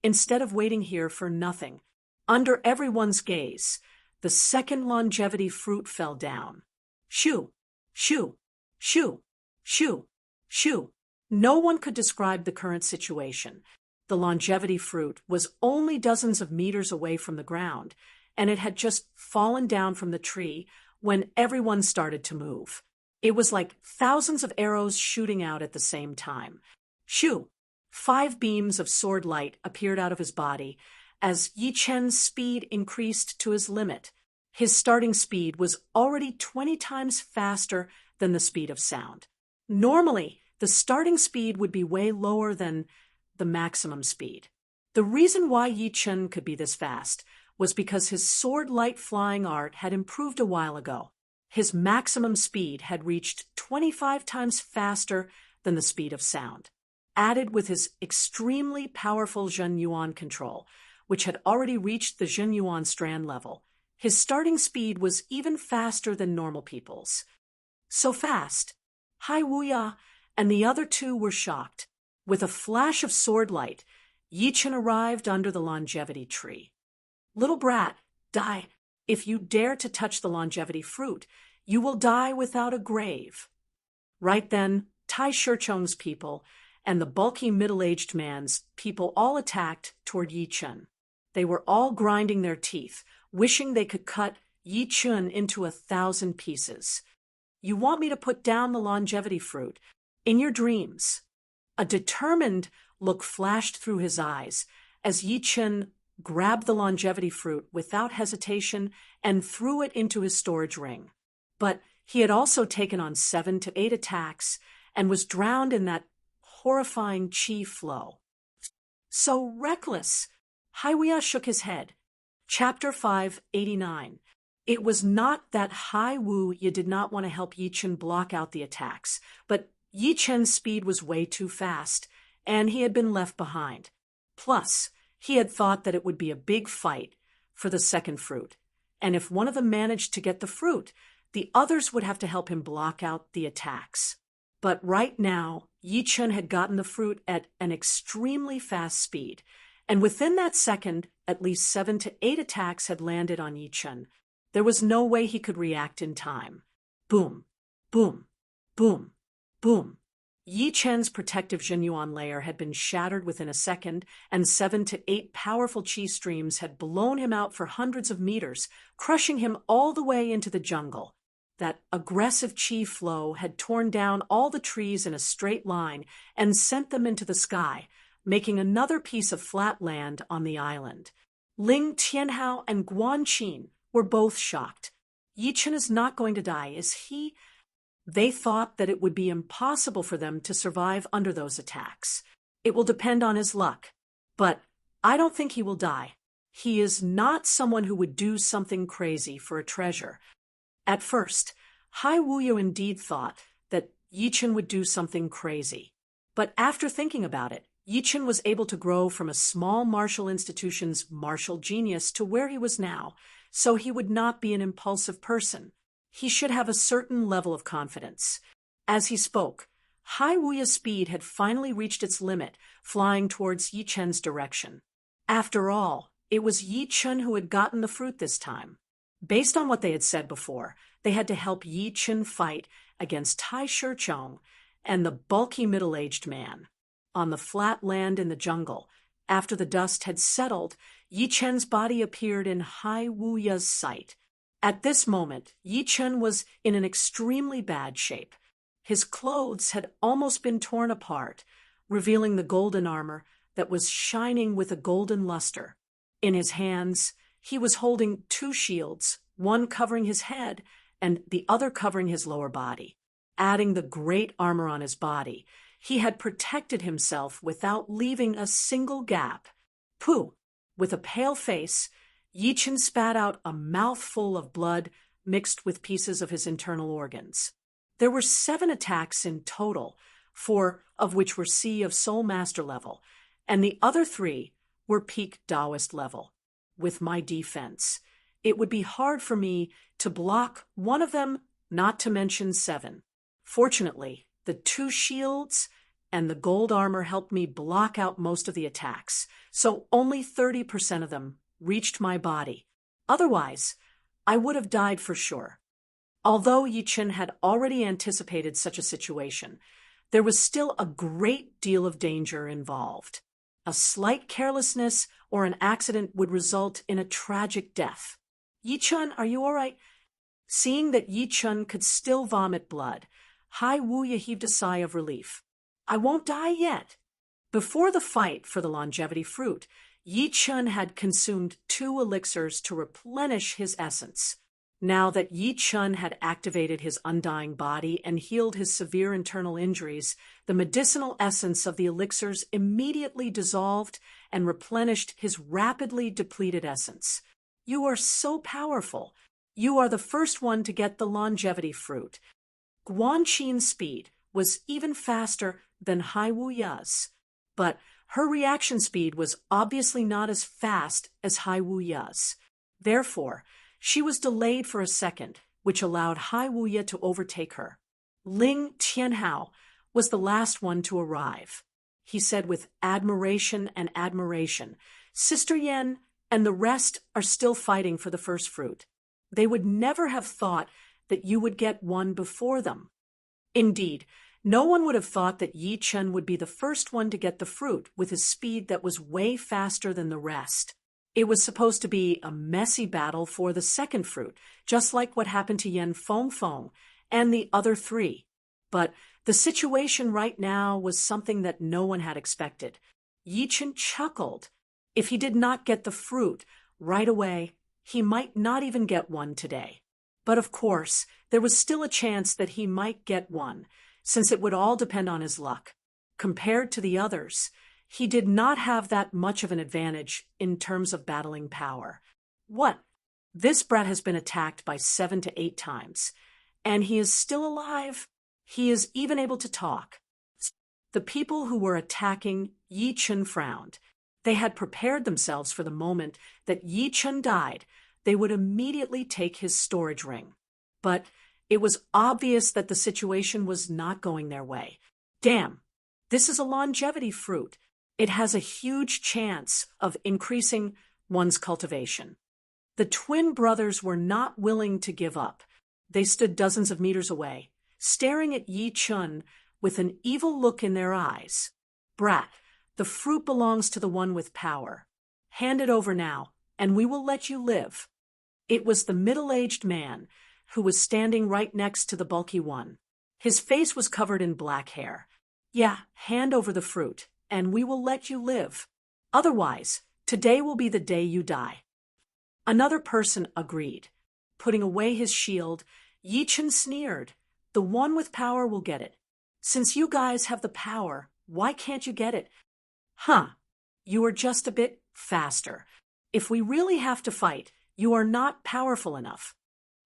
instead of waiting here for nothing. Under everyone's gaze, the second longevity fruit fell down. Shoo, shoo, shoo, shoo, shoo. No one could describe the current situation. The longevity fruit was only dozens of meters away from the ground, and it had just fallen down from the tree when everyone started to move. It was like thousands of arrows shooting out at the same time. Shoo! 5 beams of sword light appeared out of his body as Yi Chen's speed increased to his limit. His starting speed was already 20 times faster than the speed of sound. Normally, the starting speed would be way lower than the maximum speed. The reason why Yi Chen could be this fast was because his sword light flying art had improved a while ago. His maximum speed had reached 25 times faster than the speed of sound. Added with his extremely powerful Zhen Yuan control, which had already reached the Zhen Yuan strand level, his starting speed was even faster than normal people's. So fast, Hai Wuya and the other two were shocked. With a flash of sword light, Yi Chen arrived under the longevity tree. Little brat, die. If you dare to touch the longevity fruit, you will die without a grave. Right then, Tai Shichong's people and the bulky middle-aged man's people all attacked toward Yi Chen. They were all grinding their teeth, wishing they could cut Yi Chen into 1,000 pieces. You want me to put down the longevity fruit? In your dreams. A determined look flashed through his eyes as Yi Chen grabbed the longevity fruit without hesitation and threw it into his storage ring. But he had also taken on 7 to 8 attacks and was drowned in that horrifying qi flow. So reckless! Hai Wuya shook his head. Chapter 589. It was not that Hai Wuya did not want to help Yi Chen block out the attacks, but Yi Chen's speed was way too fast, and he had been left behind. Plus, he had thought that it would be a big fight for the second fruit, and if one of them managed to get the fruit, the others would have to help him block out the attacks. But right now, Yi Chen had gotten the fruit at an extremely fast speed, and within that second, at least 7 to 8 attacks had landed on Yi Chen. There was no way he could react in time. Boom, boom, boom, boom. Yi Chen's protective Zhen Yuan layer had been shattered within a second, and 7 to 8 powerful qi streams had blown him out for hundreds of meters, crushing him all the way into the jungle. That aggressive qi flow had torn down all the trees in a straight line and sent them into the sky, making another piece of flat land on the island. Ling Tianhao and Guan Qin were both shocked. Yi Chen is not going to die, is he? They thought that it would be impossible for them to survive under those attacks. It will depend on his luck. But I don't think he will die. He is not someone who would do something crazy for a treasure. At first, Hai Wuya indeed thought that Yi Chen would do something crazy. But after thinking about it, Yi Chen was able to grow from a small martial institution's martial genius to where he was now, so he would not be an impulsive person. He should have a certain level of confidence. As he spoke, Hai Wuya's speed had finally reached its limit, flying towards Yi Chen's direction. After all, it was Yi Chen who had gotten the fruit this time. Based on what they had said before, they had to help Yi Chen fight against Tai Shichong and the bulky middle-aged man. On the flat land in the jungle, after the dust had settled, Yi Chen's body appeared in Hai Wuya's sight. At this moment, Yi Chen was in an extremely bad shape. His clothes had almost been torn apart, revealing the golden armor that was shining with a golden luster. In his hands, he was holding two shields, one covering his head and the other covering his lower body. Adding the great armor on his body, he had protected himself without leaving a single gap. Pooh! With a pale face, Yi Chen spat out a mouthful of blood mixed with pieces of his internal organs. There were 7 attacks in total, 4 of which were Sea of Soul Master level, and the other 3 were peak Taoist level. With my defense, it would be hard for me to block one of them, not to mention 7. Fortunately, the 2 shields and the gold armor helped me block out most of the attacks, so only 30% of them reached my body. Otherwise, I would have died for sure. Although Yi Chen had already anticipated such a situation, there was still a great deal of danger involved. A slight carelessness or an accident would result in a tragic death. Yi Chen, are you all right? Seeing that Yi Chen could still vomit blood, Hai Wuya heaved a sigh of relief. I won't die yet. Before the fight for the longevity fruit, Yi Chen had consumed 2 elixirs to replenish his essence. Now that Yi Chen had activated his undying body and healed his severe internal injuries, the medicinal essence of the elixirs immediately dissolved and replenished his rapidly depleted essence. You are so powerful. You are the first one to get the longevity fruit. Guanqin's speed was even faster than Hai Wuya's, but her reaction speed was obviously not as fast as Hai Wuya's. Therefore, she was delayed for a second, which allowed Hai Wuya to overtake her. Ling Tianhao was the last one to arrive. He said with admiration, Sister Yen and the rest are still fighting for the first fruit. They would never have thought that you would get one before them. Indeed, no one would have thought that Yi Chen would be the first one to get the fruit with a speed that was way faster than the rest. It was supposed to be a messy battle for the second fruit, just like what happened to Yen Feng and the other 3. But the situation right now was something that no one had expected. Yi Chen chuckled. If he did not get the fruit right away, he might not even get one today. But of course, there was still a chance that he might get one, since it would all depend on his luck. Compared to the others, he did not have that much of an advantage in terms of battling power. What? This brat has been attacked by 7 to 8 times, and he is still alive. He is even able to talk. The people who were attacking Yi Chen frowned. They had prepared themselves for the moment that Yi Chen died. They would immediately take his storage ring. But it was obvious that the situation was not going their way. Damn, this is a longevity fruit. It has a huge chance of increasing one's cultivation. The twin brothers were not willing to give up. They stood dozens of meters away, staring at Yi Chen with an evil look in their eyes. Brat, the fruit belongs to the one with power. Hand it over now, and we will let you live. It was the middle-aged man who was standing right next to the bulky one. His face was covered in black hair. Yeah, hand over the fruit, and we will let you live. Otherwise, today will be the day you die. Another person agreed. Putting away his shield, Yi Chen sneered. The one with power will get it. Since you guys have the power, why can't you get it? Huh, you are just a bit faster. If we really have to fight, you are not powerful enough.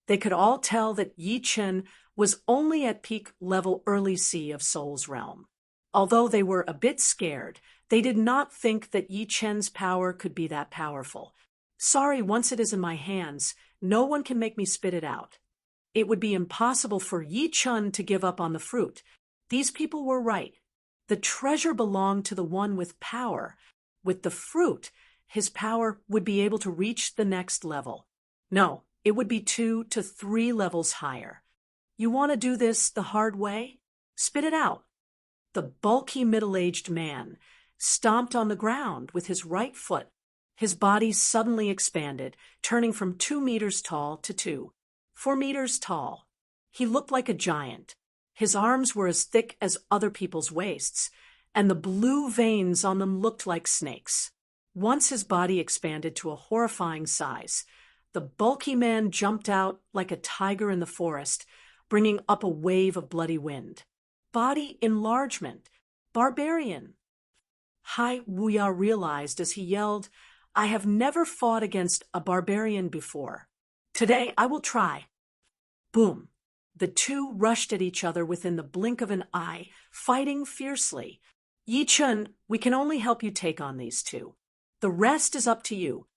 They could all tell that Yi Chen was only at peak level early Sea of Soul's realm. Although they were a bit scared, they did not think that Yi Chen's power could be that powerful. Sorry, once it is in my hands, no one can make me spit it out. It would be impossible for Yi Chen to give up on the fruit. These people were right. The treasure belonged to the one with power. With the fruit, his power would be able to reach the next level. No, it would be 2 to 3 levels higher. You want to do this the hard way? Spit it out. The bulky middle-aged man stomped on the ground with his right foot. His body suddenly expanded, turning from 2 meters tall to 4 meters tall. He looked like a giant. His arms were as thick as other people's waists, and the blue veins on them looked like snakes. Once his body expanded to a horrifying size, the bulky man jumped out like a tiger in the forest, bringing up a wave of bloody wind. Body enlargement. Barbarian. Hai Wuya realized as he yelled, "I have never fought against a barbarian before. Today I will try." Boom. The two rushed at each other within the blink of an eye, fighting fiercely. "Yi Chun, we can only help you take on these two. The rest is up to you."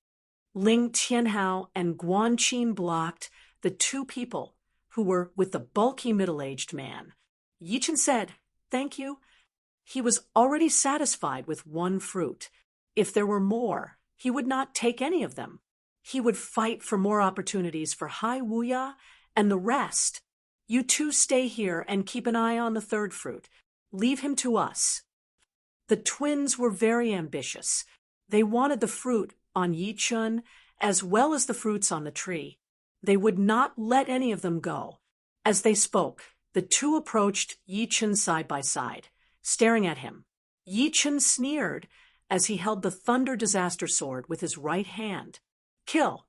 Ling Tianhao and Guan Qin blocked the two people who were with the bulky middle-aged man. Yi Chun said, "Thank you." He was already satisfied with one fruit. If there were more, he would not take any of them. He would fight for more opportunities for Hai Wuya and the rest. "You two stay here and keep an eye on the third fruit. Leave him to us." The twins were very ambitious. They wanted the fruit on Yi Chun as well as the fruits on the tree. They would not let any of them go. As they spoke, the two approached Yi Chun side by side, staring at him. Yi Chun sneered as he held the Thunder Disaster Sword with his right hand. "Kill."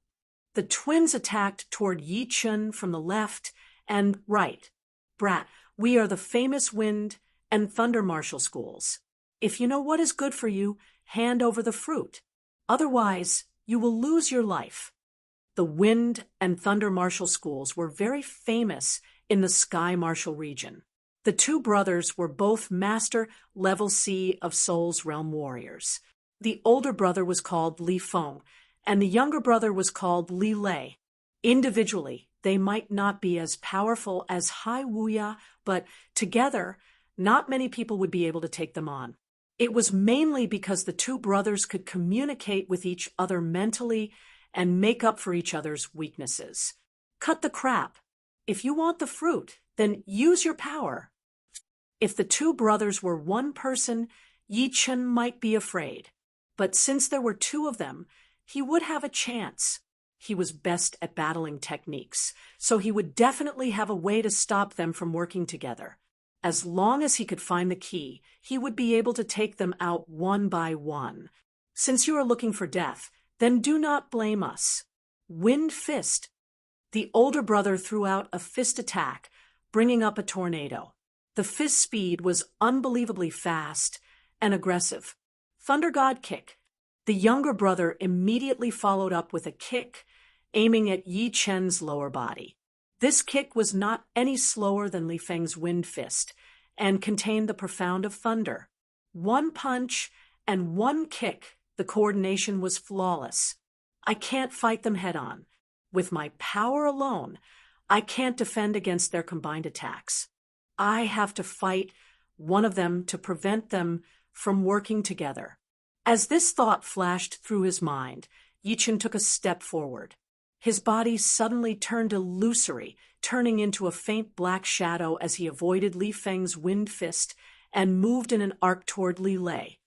The twins attacked toward Yi Chun from the left and right. "Brat, we are the famous Wind and Thunder Martial Schools. If you know what is good for you, hand over the fruit. Otherwise, you will lose your life." The Wind and Thunder Martial Schools were very famous in the Sky Martial region. The two brothers were both Master Level C of Soul's Realm warriors. The older brother was called Li Feng, and the younger brother was called Li Lei. Individually, they might not be as powerful as Hai Wuya, but together, not many people would be able to take them on. It was mainly because the two brothers could communicate with each other mentally and make up for each other's weaknesses. Cut the crap. If you want the fruit, then use your power. If the two brothers were one person, Yi Chun might be afraid. But since there were two of them, he would have a chance. He was best at battling techniques, so he would definitely have a way to stop them from working together. As long as he could find the key, he would be able to take them out one by one. Since you are looking for death, then do not blame us. Wind Fist. The older brother threw out a fist attack, bringing up a tornado. The fist speed was unbelievably fast and aggressive. Thunder God Kick. The younger brother immediately followed up with a kick, aiming at Yi Chen's lower body. This kick was not any slower than Li Feng's Wind Fist and contained the profound of thunder. One punch and one kick, the coordination was flawless. I can't fight them head-on. With my power alone, I can't defend against their combined attacks. I have to fight one of them to prevent them from working together. As this thought flashed through his mind, Yi Chun took a step forward. His body suddenly turned illusory, turning into a faint black shadow as he avoided Li Feng's Wind Fist and moved in an arc toward Li Lei.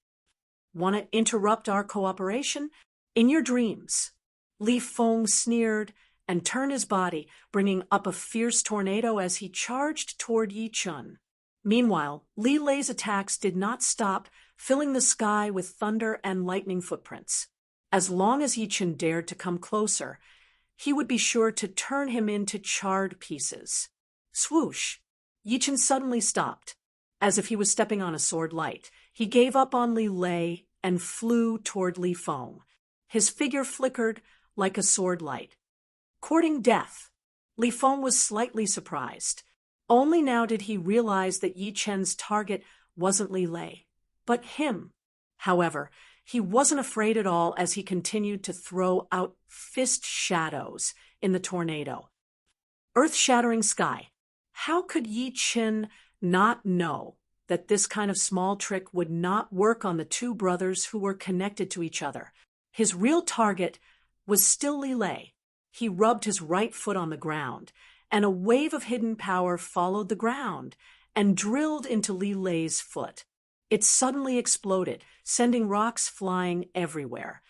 "Want to interrupt our cooperation? In your dreams." Li Feng sneered and turned his body, bringing up a fierce tornado as he charged toward Yi Chun. Meanwhile, Li Lei's attacks did not stop, filling the sky with thunder and lightning footprints. As long as Yi Chun dared to come closer, he would be sure to turn him into charred pieces. Swoosh! Yi Chun suddenly stopped. As if he was stepping on a sword light, he gave up on Li Lei and flew toward Li Feng. His figure flickered like a sword light. Courting death. Li Feng was slightly surprised. Only now did he realize that Yi Chen's target wasn't Li Lei, but him. However, he wasn't afraid at all as he continued to throw out fist shadows in the tornado. Earth-shattering sky. How could Yi Chen not know that this kind of small trick would not work on the two brothers who were connected to each other? His real target was still Li Lei. He rubbed his right foot on the ground, and a wave of hidden power followed the ground and drilled into Li Lei's foot. It suddenly exploded, sending rocks flying everywhere.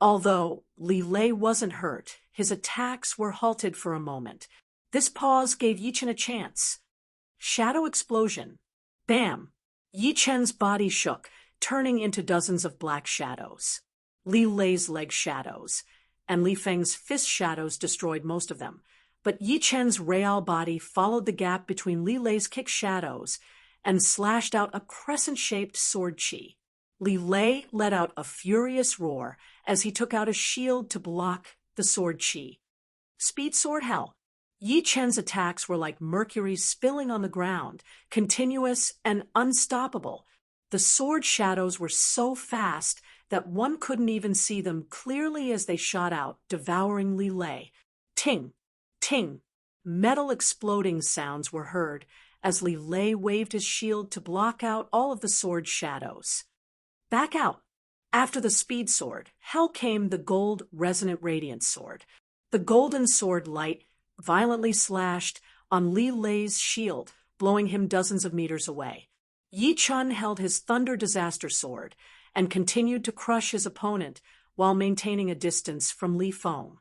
Although Li Lei wasn't hurt, his attacks were halted for a moment. This pause gave Yi Chen a chance. Shadow explosion. Bam! Yi Chen's body shook, turning into dozens of black shadows. Li Lei's leg shadows, and Li Feng's fist shadows destroyed most of them. But Yi Chen's real body followed the gap between Li Lei's kick shadows and slashed out a crescent-shaped sword chi. Li Lei let out a furious roar as he took out a shield to block the sword chi. Speed sword hell. Yi Chen's attacks were like mercury spilling on the ground, continuous and unstoppable. The sword shadows were so fast that one couldn't even see them clearly as they shot out, devouring Li Lei. Ting! Ting! Metal exploding sounds were heard as Li Lei waved his shield to block out all of the sword shadows. Back out! After the speed sword, hell came the gold resonant radiance sword. The golden sword light violently slashed on Li Lei's shield, blowing him dozens of meters away. Yi Chen held his thunder disaster sword and continued to crush his opponent while maintaining a distance from Li Feng.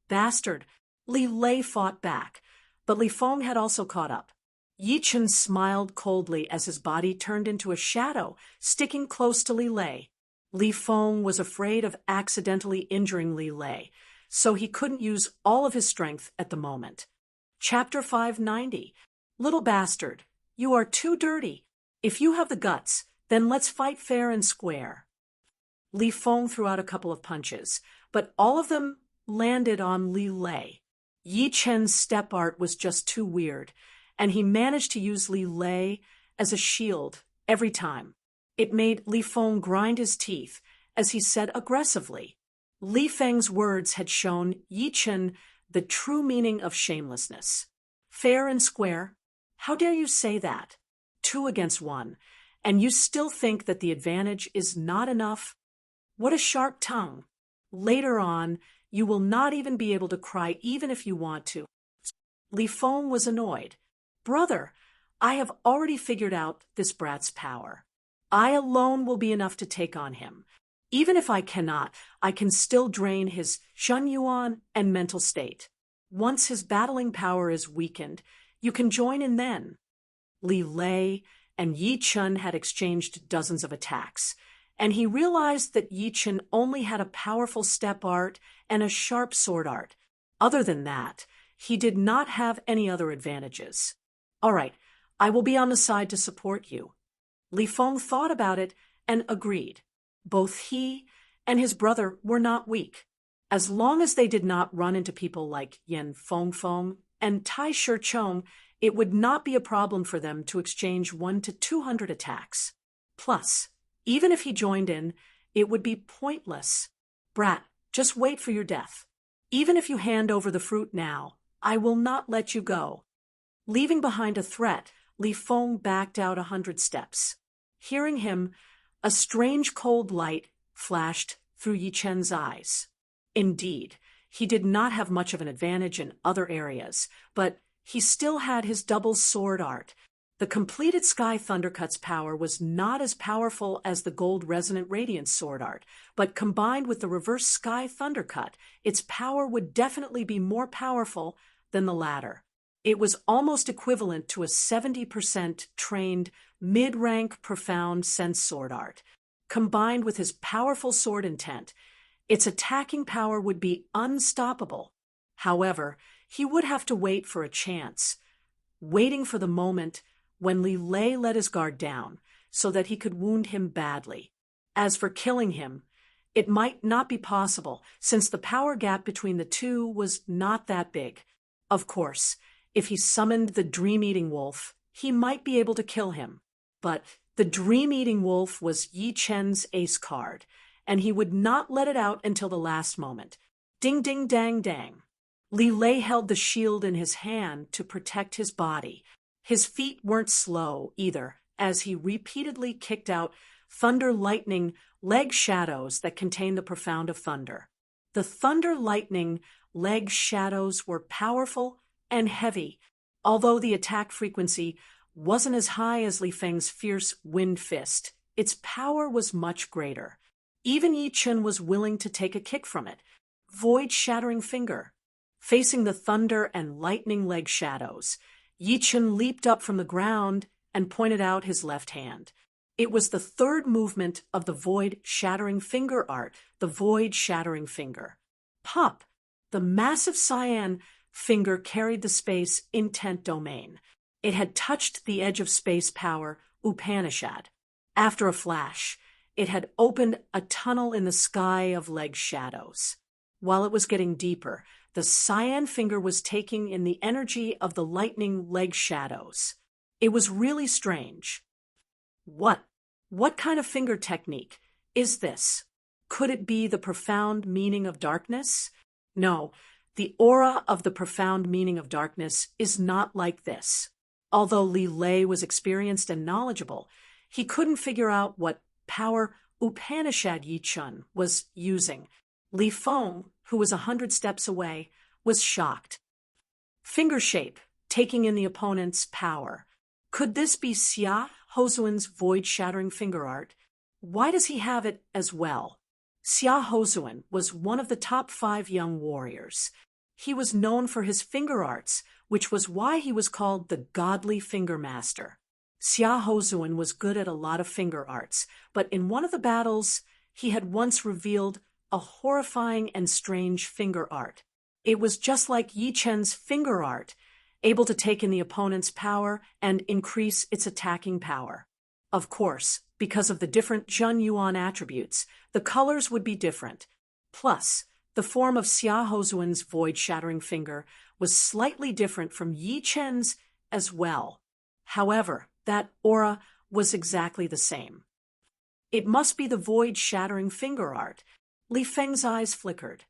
Bastard! Li Lei fought back, but Li Feng had also caught up. Yi Chen smiled coldly as his body turned into a shadow, sticking close to Li Lei. Li Feng was afraid of accidentally injuring Li Lei, so he couldn't use all of his strength at the moment. Chapter 590. Little bastard, you are too dirty. If you have the guts, then let's fight fair and square. Li Feng threw out a couple of punches, but all of them landed on Li Lei. Yi Chen's step art was just too weird, and he managed to use Li Lei as a shield every time. It made Li Feng grind his teeth as he said aggressively. Li Feng's words had shown Yi Chen the true meaning of shamelessness. Fair and square? How dare you say that? 2 against 1, and you still think that the advantage is not enough? What a sharp tongue. Later on, you will not even be able to cry even if you want to. Li Feng was annoyed. Brother, I have already figured out this brat's power. I alone will be enough to take on him. Even if I cannot, I can still drain his Shun Yuan and mental state. Once his battling power is weakened, you can join in then. Li Lei and Yi Chen had exchanged dozens of attacks, and he realized that Yi Chen only had a powerful step art and a sharp sword art. Other than that, he did not have any other advantages. All right, I will be on the side to support you. Li Feng thought about it and agreed. Both he and his brother were not weak. As long as they did not run into people like Yan Fengfeng and Tai Shichong, it would not be a problem for them to exchange 100 to 200 attacks. Plus, even if he joined in, it would be pointless. Brat, just wait for your death. Even if you hand over the fruit now, I will not let you go. Leaving behind a threat, Li Feng backed out 100 steps. Hearing him, a strange cold light flashed through Yi Chen's eyes. Indeed, he did not have much of an advantage in other areas, but he still had his double sword art. The completed Sky Thundercut's power was not as powerful as the gold resonant radiance sword art, but combined with the reverse Sky Thundercut, its power would definitely be more powerful than the latter. It was almost equivalent to a 70% trained mid-rank profound sense sword art. Combined with his powerful sword intent, its attacking power would be unstoppable. However, he would have to wait for a chance, waiting for the moment when Li Lei let his guard down so that he could wound him badly. As for killing him, it might not be possible since the power gap between the two was not that big. Of course, if he summoned the Dream-Eating Wolf, he might be able to kill him. But the Dream-Eating Wolf was Yi Chen's ace card, and he would not let it out until the last moment. Ding ding dang dang. Li Lei held the shield in his hand to protect his body. His feet weren't slow either, as he repeatedly kicked out thunder lightning leg shadows that contained the profound of thunder. The thunder lightning leg shadows were powerful and heavy, although the attack frequency wasn't as high as Li Feng's fierce wind fist. Its power was much greater. Even Yi Chen was willing to take a kick from it. Void-shattering finger. Facing the thunder and lightning leg shadows, Yi Chen leaped up from the ground and pointed out his left hand. It was the third movement of the void-shattering finger art, the void-shattering finger. Pop! The massive cyan finger carried the space intent domain. It had touched the edge of space power, Upanishad. After a flash, it had opened a tunnel in the sky of leg shadows. While it was getting deeper, the cyan finger was taking in the energy of the lightning leg shadows. It was really strange. What kind of finger technique is this? Could it be the profound meaning of darkness? No, the aura of the profound meaning of darkness is not like this. Although Li Lei was experienced and knowledgeable, he couldn't figure out what power Upanishad Yi Chen was using. Li Feng, who was 100 steps away, was shocked. Finger shape, taking in the opponent's power. Could this be Xia Hozuan's void-shattering finger art? Why does he have it as well? Xia Hozuan was one of the top 5 young warriors. He was known for his finger arts, which was why he was called the Godly Finger Master. Xia Hozuan was good at a lot of finger arts, but in one of the battles, he had once revealed a horrifying and strange finger art. It was just like Yi Chen's finger art, able to take in the opponent's power and increase its attacking power. Of course, because of the different Zhen Yuan attributes, the colors would be different. Plus, the form of Xia Hozuan's void-shattering finger was slightly different from Yi Chen's as well. However, that aura was exactly the same. It must be the void-shattering finger art. Li Feng's eyes flickered.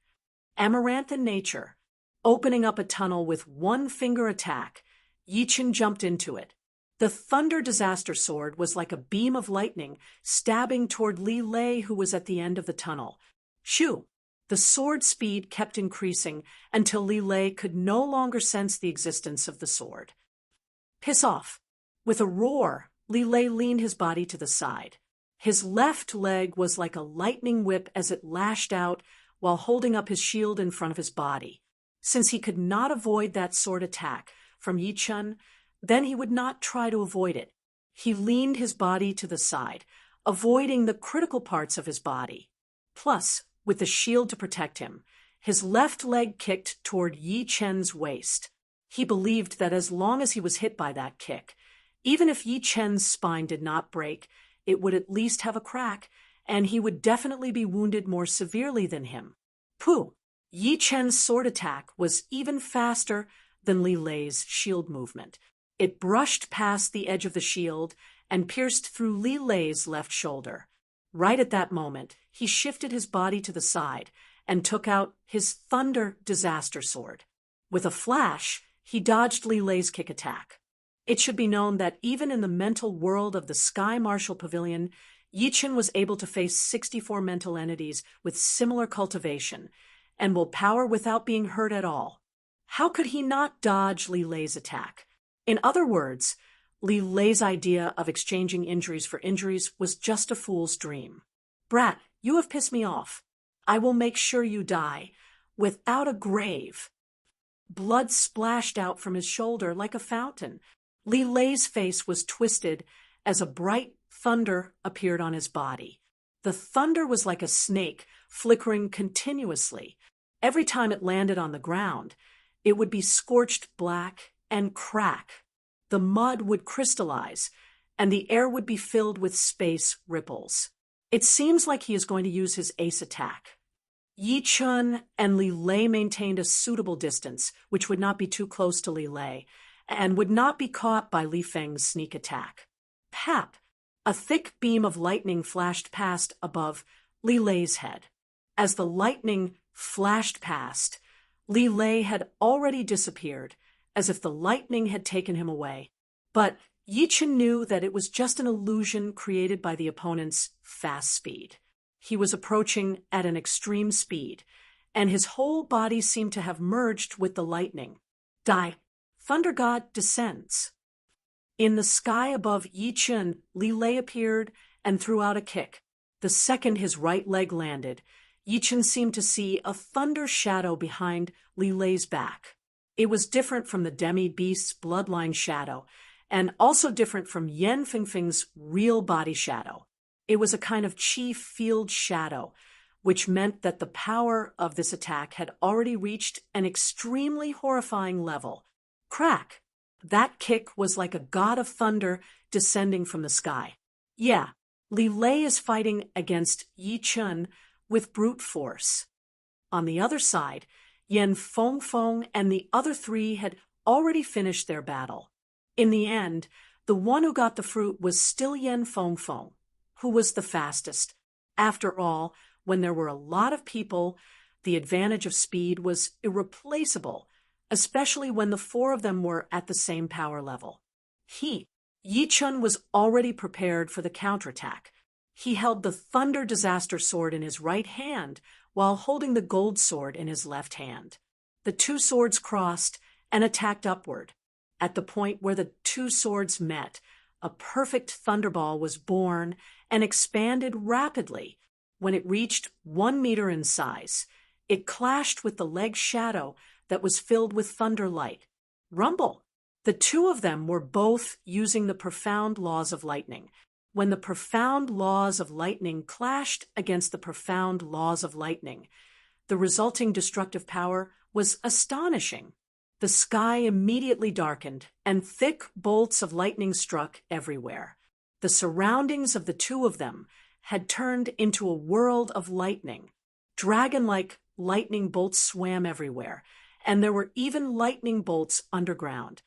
Amaranthine nature, opening up a tunnel with one finger attack, Yi Chen jumped into it. The Thunder Disaster Sword was like a beam of lightning stabbing toward Li Lei, who was at the end of the tunnel. Shoo! The sword speed kept increasing until Li Lei could no longer sense the existence of the sword. Piss off! With a roar, Li Lei leaned his body to the side. His left leg was like a lightning whip as it lashed out while holding up his shield in front of his body. Since he could not avoid that sword attack from Yi Chen, then he would not try to avoid it. He leaned his body to the side, avoiding the critical parts of his body. Plus, with the shield to protect him, his left leg kicked toward Yi Chen's waist. He believed that as long as he was hit by that kick, even if Yi Chen's spine did not break, it would at least have a crack, and he would definitely be wounded more severely than him. Pooh! Yi Chen's sword attack was even faster than Li Lei's shield movement. It brushed past the edge of the shield and pierced through Li Lei's left shoulder. Right at that moment, he shifted his body to the side and took out his Thunder Disaster Sword. With a flash, he dodged Li Lei's kick attack. It should be known that even in the mental world of the Sky Martial Pavilion, Yi Chen was able to face 64 mental entities with similar cultivation and will power without being hurt at all. How could he not dodge Li Lei's attack? In other words, Li Lei's idea of exchanging injuries for injuries was just a fool's dream. Brat, you have pissed me off. I will make sure you die, without a grave. Blood splashed out from his shoulder like a fountain. Li Lei's face was twisted as a bright thunder appeared on his body. The thunder was like a snake, flickering continuously. Every time it landed on the ground, it would be scorched black and crack. The mud would crystallize, and the air would be filled with space ripples. It seems like he is going to use his ace attack. Yi Chen and Li Lei maintained a suitable distance, which would not be too close to Li Lei, and would not be caught by Li Feng's sneak attack. Pap! A thick beam of lightning flashed past above Li Lei's head. As the lightning flashed past, Li Lei had already disappeared, as if the lightning had taken him away. But Yi Chen knew that it was just an illusion created by the opponent's fast speed. He was approaching at an extreme speed, and his whole body seemed to have merged with the lightning. Die! Thunder God descends. In the sky above Yi Chen, Li Lei appeared and threw out a kick. The second his right leg landed, Yi Chen seemed to see a thunder shadow behind Li Lei's back. It was different from the demi-beast's bloodline shadow, and also different from Yan Fingfing's real body shadow. It was a kind of chi field shadow, which meant that the power of this attack had already reached an extremely horrifying level. Crack! That kick was like a god of thunder descending from the sky. Yeah, Li Lei is fighting against Yi Chen with brute force. On the other side, Yan Fengfeng and the other three had already finished their battle. In the end, the one who got the fruit was still Yan Fengfeng, who was the fastest. After all, when there were a lot of people, the advantage of speed was irreplaceable, especially when the four of them were at the same power level. Yi Chen was already prepared for the counterattack. He held the Thunder Disaster Sword in his right hand while holding the gold sword in his left hand. The two swords crossed and attacked upward. At the point where the two swords met, a perfect thunderball was born and expanded rapidly. When it reached 1 meter in size, it clashed with the leg's shadow that was filled with thunder light. Rumble! The two of them were both using the profound laws of lightning. When the profound laws of lightning clashed against the profound laws of lightning, the resulting destructive power was astonishing. The sky immediately darkened, and thick bolts of lightning struck everywhere. The surroundings of the two of them had turned into a world of lightning. Dragon-like lightning bolts swam everywhere, and there were even lightning bolts underground.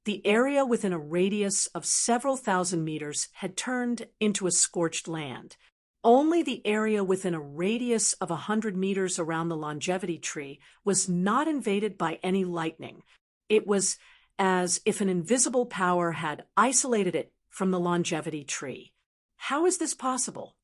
The area within a radius of several thousand meters had turned into a scorched land. Only the area within a radius of 100 meters around the longevity tree was not invaded by any lightning. It was as if an invisible power had isolated it from the longevity tree. How is this possible?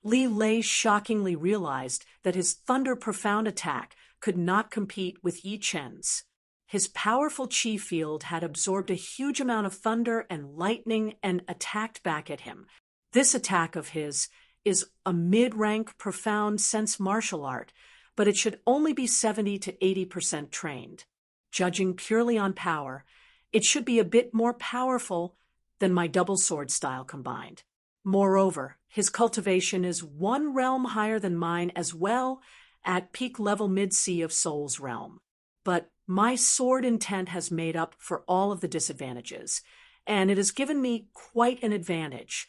Li Lei shockingly realized that his Thunder Profound attack could not compete with Yi Chen's. His powerful chi field had absorbed a huge amount of thunder and lightning and attacked back at him. This attack of his is a mid-rank profound sense martial art, but it should only be 70 to 80% trained. Judging purely on power, it should be a bit more powerful than my double sword style combined. Moreover, his cultivation is one realm higher than mine as well, at peak level mid-sea of Soul's realm. But my sword intent has made up for all of the disadvantages, and it has given me quite an advantage.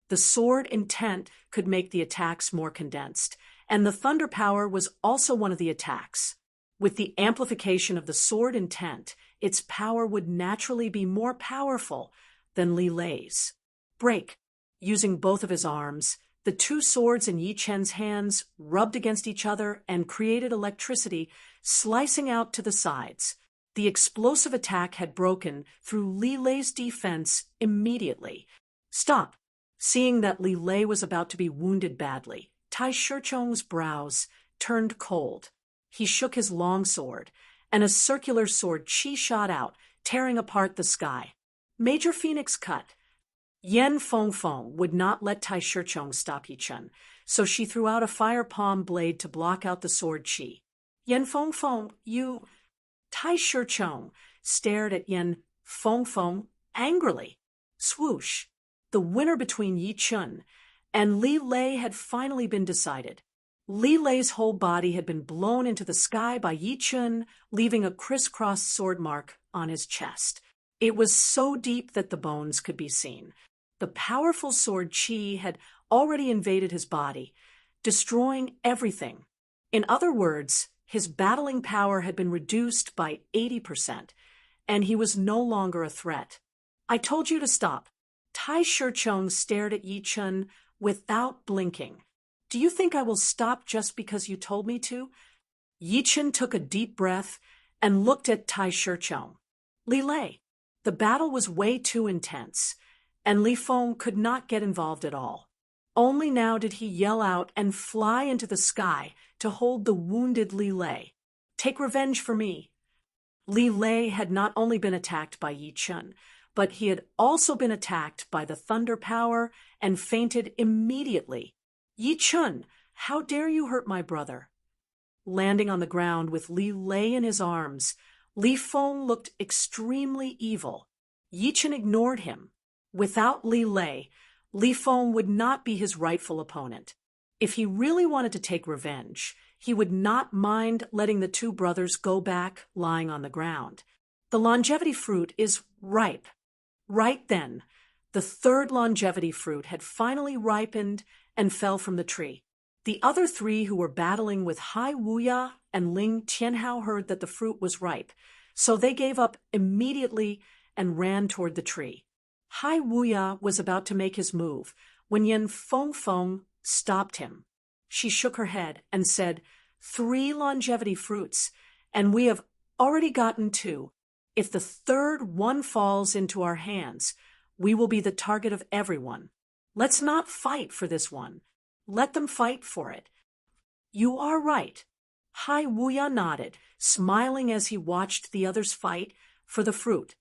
The sword intent could make the attacks more condensed, and the thunder power was also one of the attacks. With the amplification of the sword intent, its power would naturally be more powerful than Li Lei's. Break. Using both of his arms, the two swords in Yi Chen's hands rubbed against each other and created electricity slicing out to the sides. The explosive attack had broken through Li Lei's defense immediately. Stop! Seeing that Li Lei was about to be wounded badly, Tai Shicheng's brows turned cold. He shook his long sword, and a circular sword chi shot out, tearing apart the sky. Major Phoenix cut. Yan Fengfeng would not let Tai Shicheng stop Yi Chen, so she threw out a fire palm blade to block out the sword chi. Yan Fengfeng, you... Tai Shicheng stared at Yan Fengfeng angrily. Swoosh! The winner between Yi Chen and Li Lei had finally been decided. Li Lei's whole body had been blown into the sky by Yi Chen, leaving a crisscross sword mark on his chest. It was so deep that the bones could be seen. The powerful sword chi had already invaded his body, destroying everything. In other words, his battling power had been reduced by 80%, and he was no longer a threat. I told you to stop. Tai Shicheng stared at Yi Chen without blinking. Do you think I will stop just because you told me to? Yi Chen took a deep breath and looked at Tai Shicheng. Li Lei. The battle was way too intense, and Li Feng could not get involved at all. Only now did he yell out and fly into the sky to hold the wounded Li Lei. Take revenge for me. Li Lei had not only been attacked by Yi Chen, but he had also been attacked by the thunder power and fainted immediately. Yi Chun, how dare you hurt my brother? Landing on the ground with Li Lei in his arms, Li Feng looked extremely evil. Yi Chun ignored him. Without Li Lei, Li Feng would not be his rightful opponent. If he really wanted to take revenge, he would not mind letting the two brothers go back lying on the ground. The longevity fruit is ripe. Right then, the third longevity fruit had finally ripened and fell from the tree. The other three who were battling with Hai Wuya and Ling Tianhao heard that the fruit was ripe, so they gave up immediately and ran toward the tree. Hai Wuya was about to make his move when Yin Fengfeng stopped him. She shook her head and said, 3 longevity fruits, and we have already gotten 2. If the third one falls into our hands, we will be the target of everyone. Let's not fight for this one. Let them fight for it. You are right. Hai Wuya nodded, smiling as he watched the others fight for the fruit.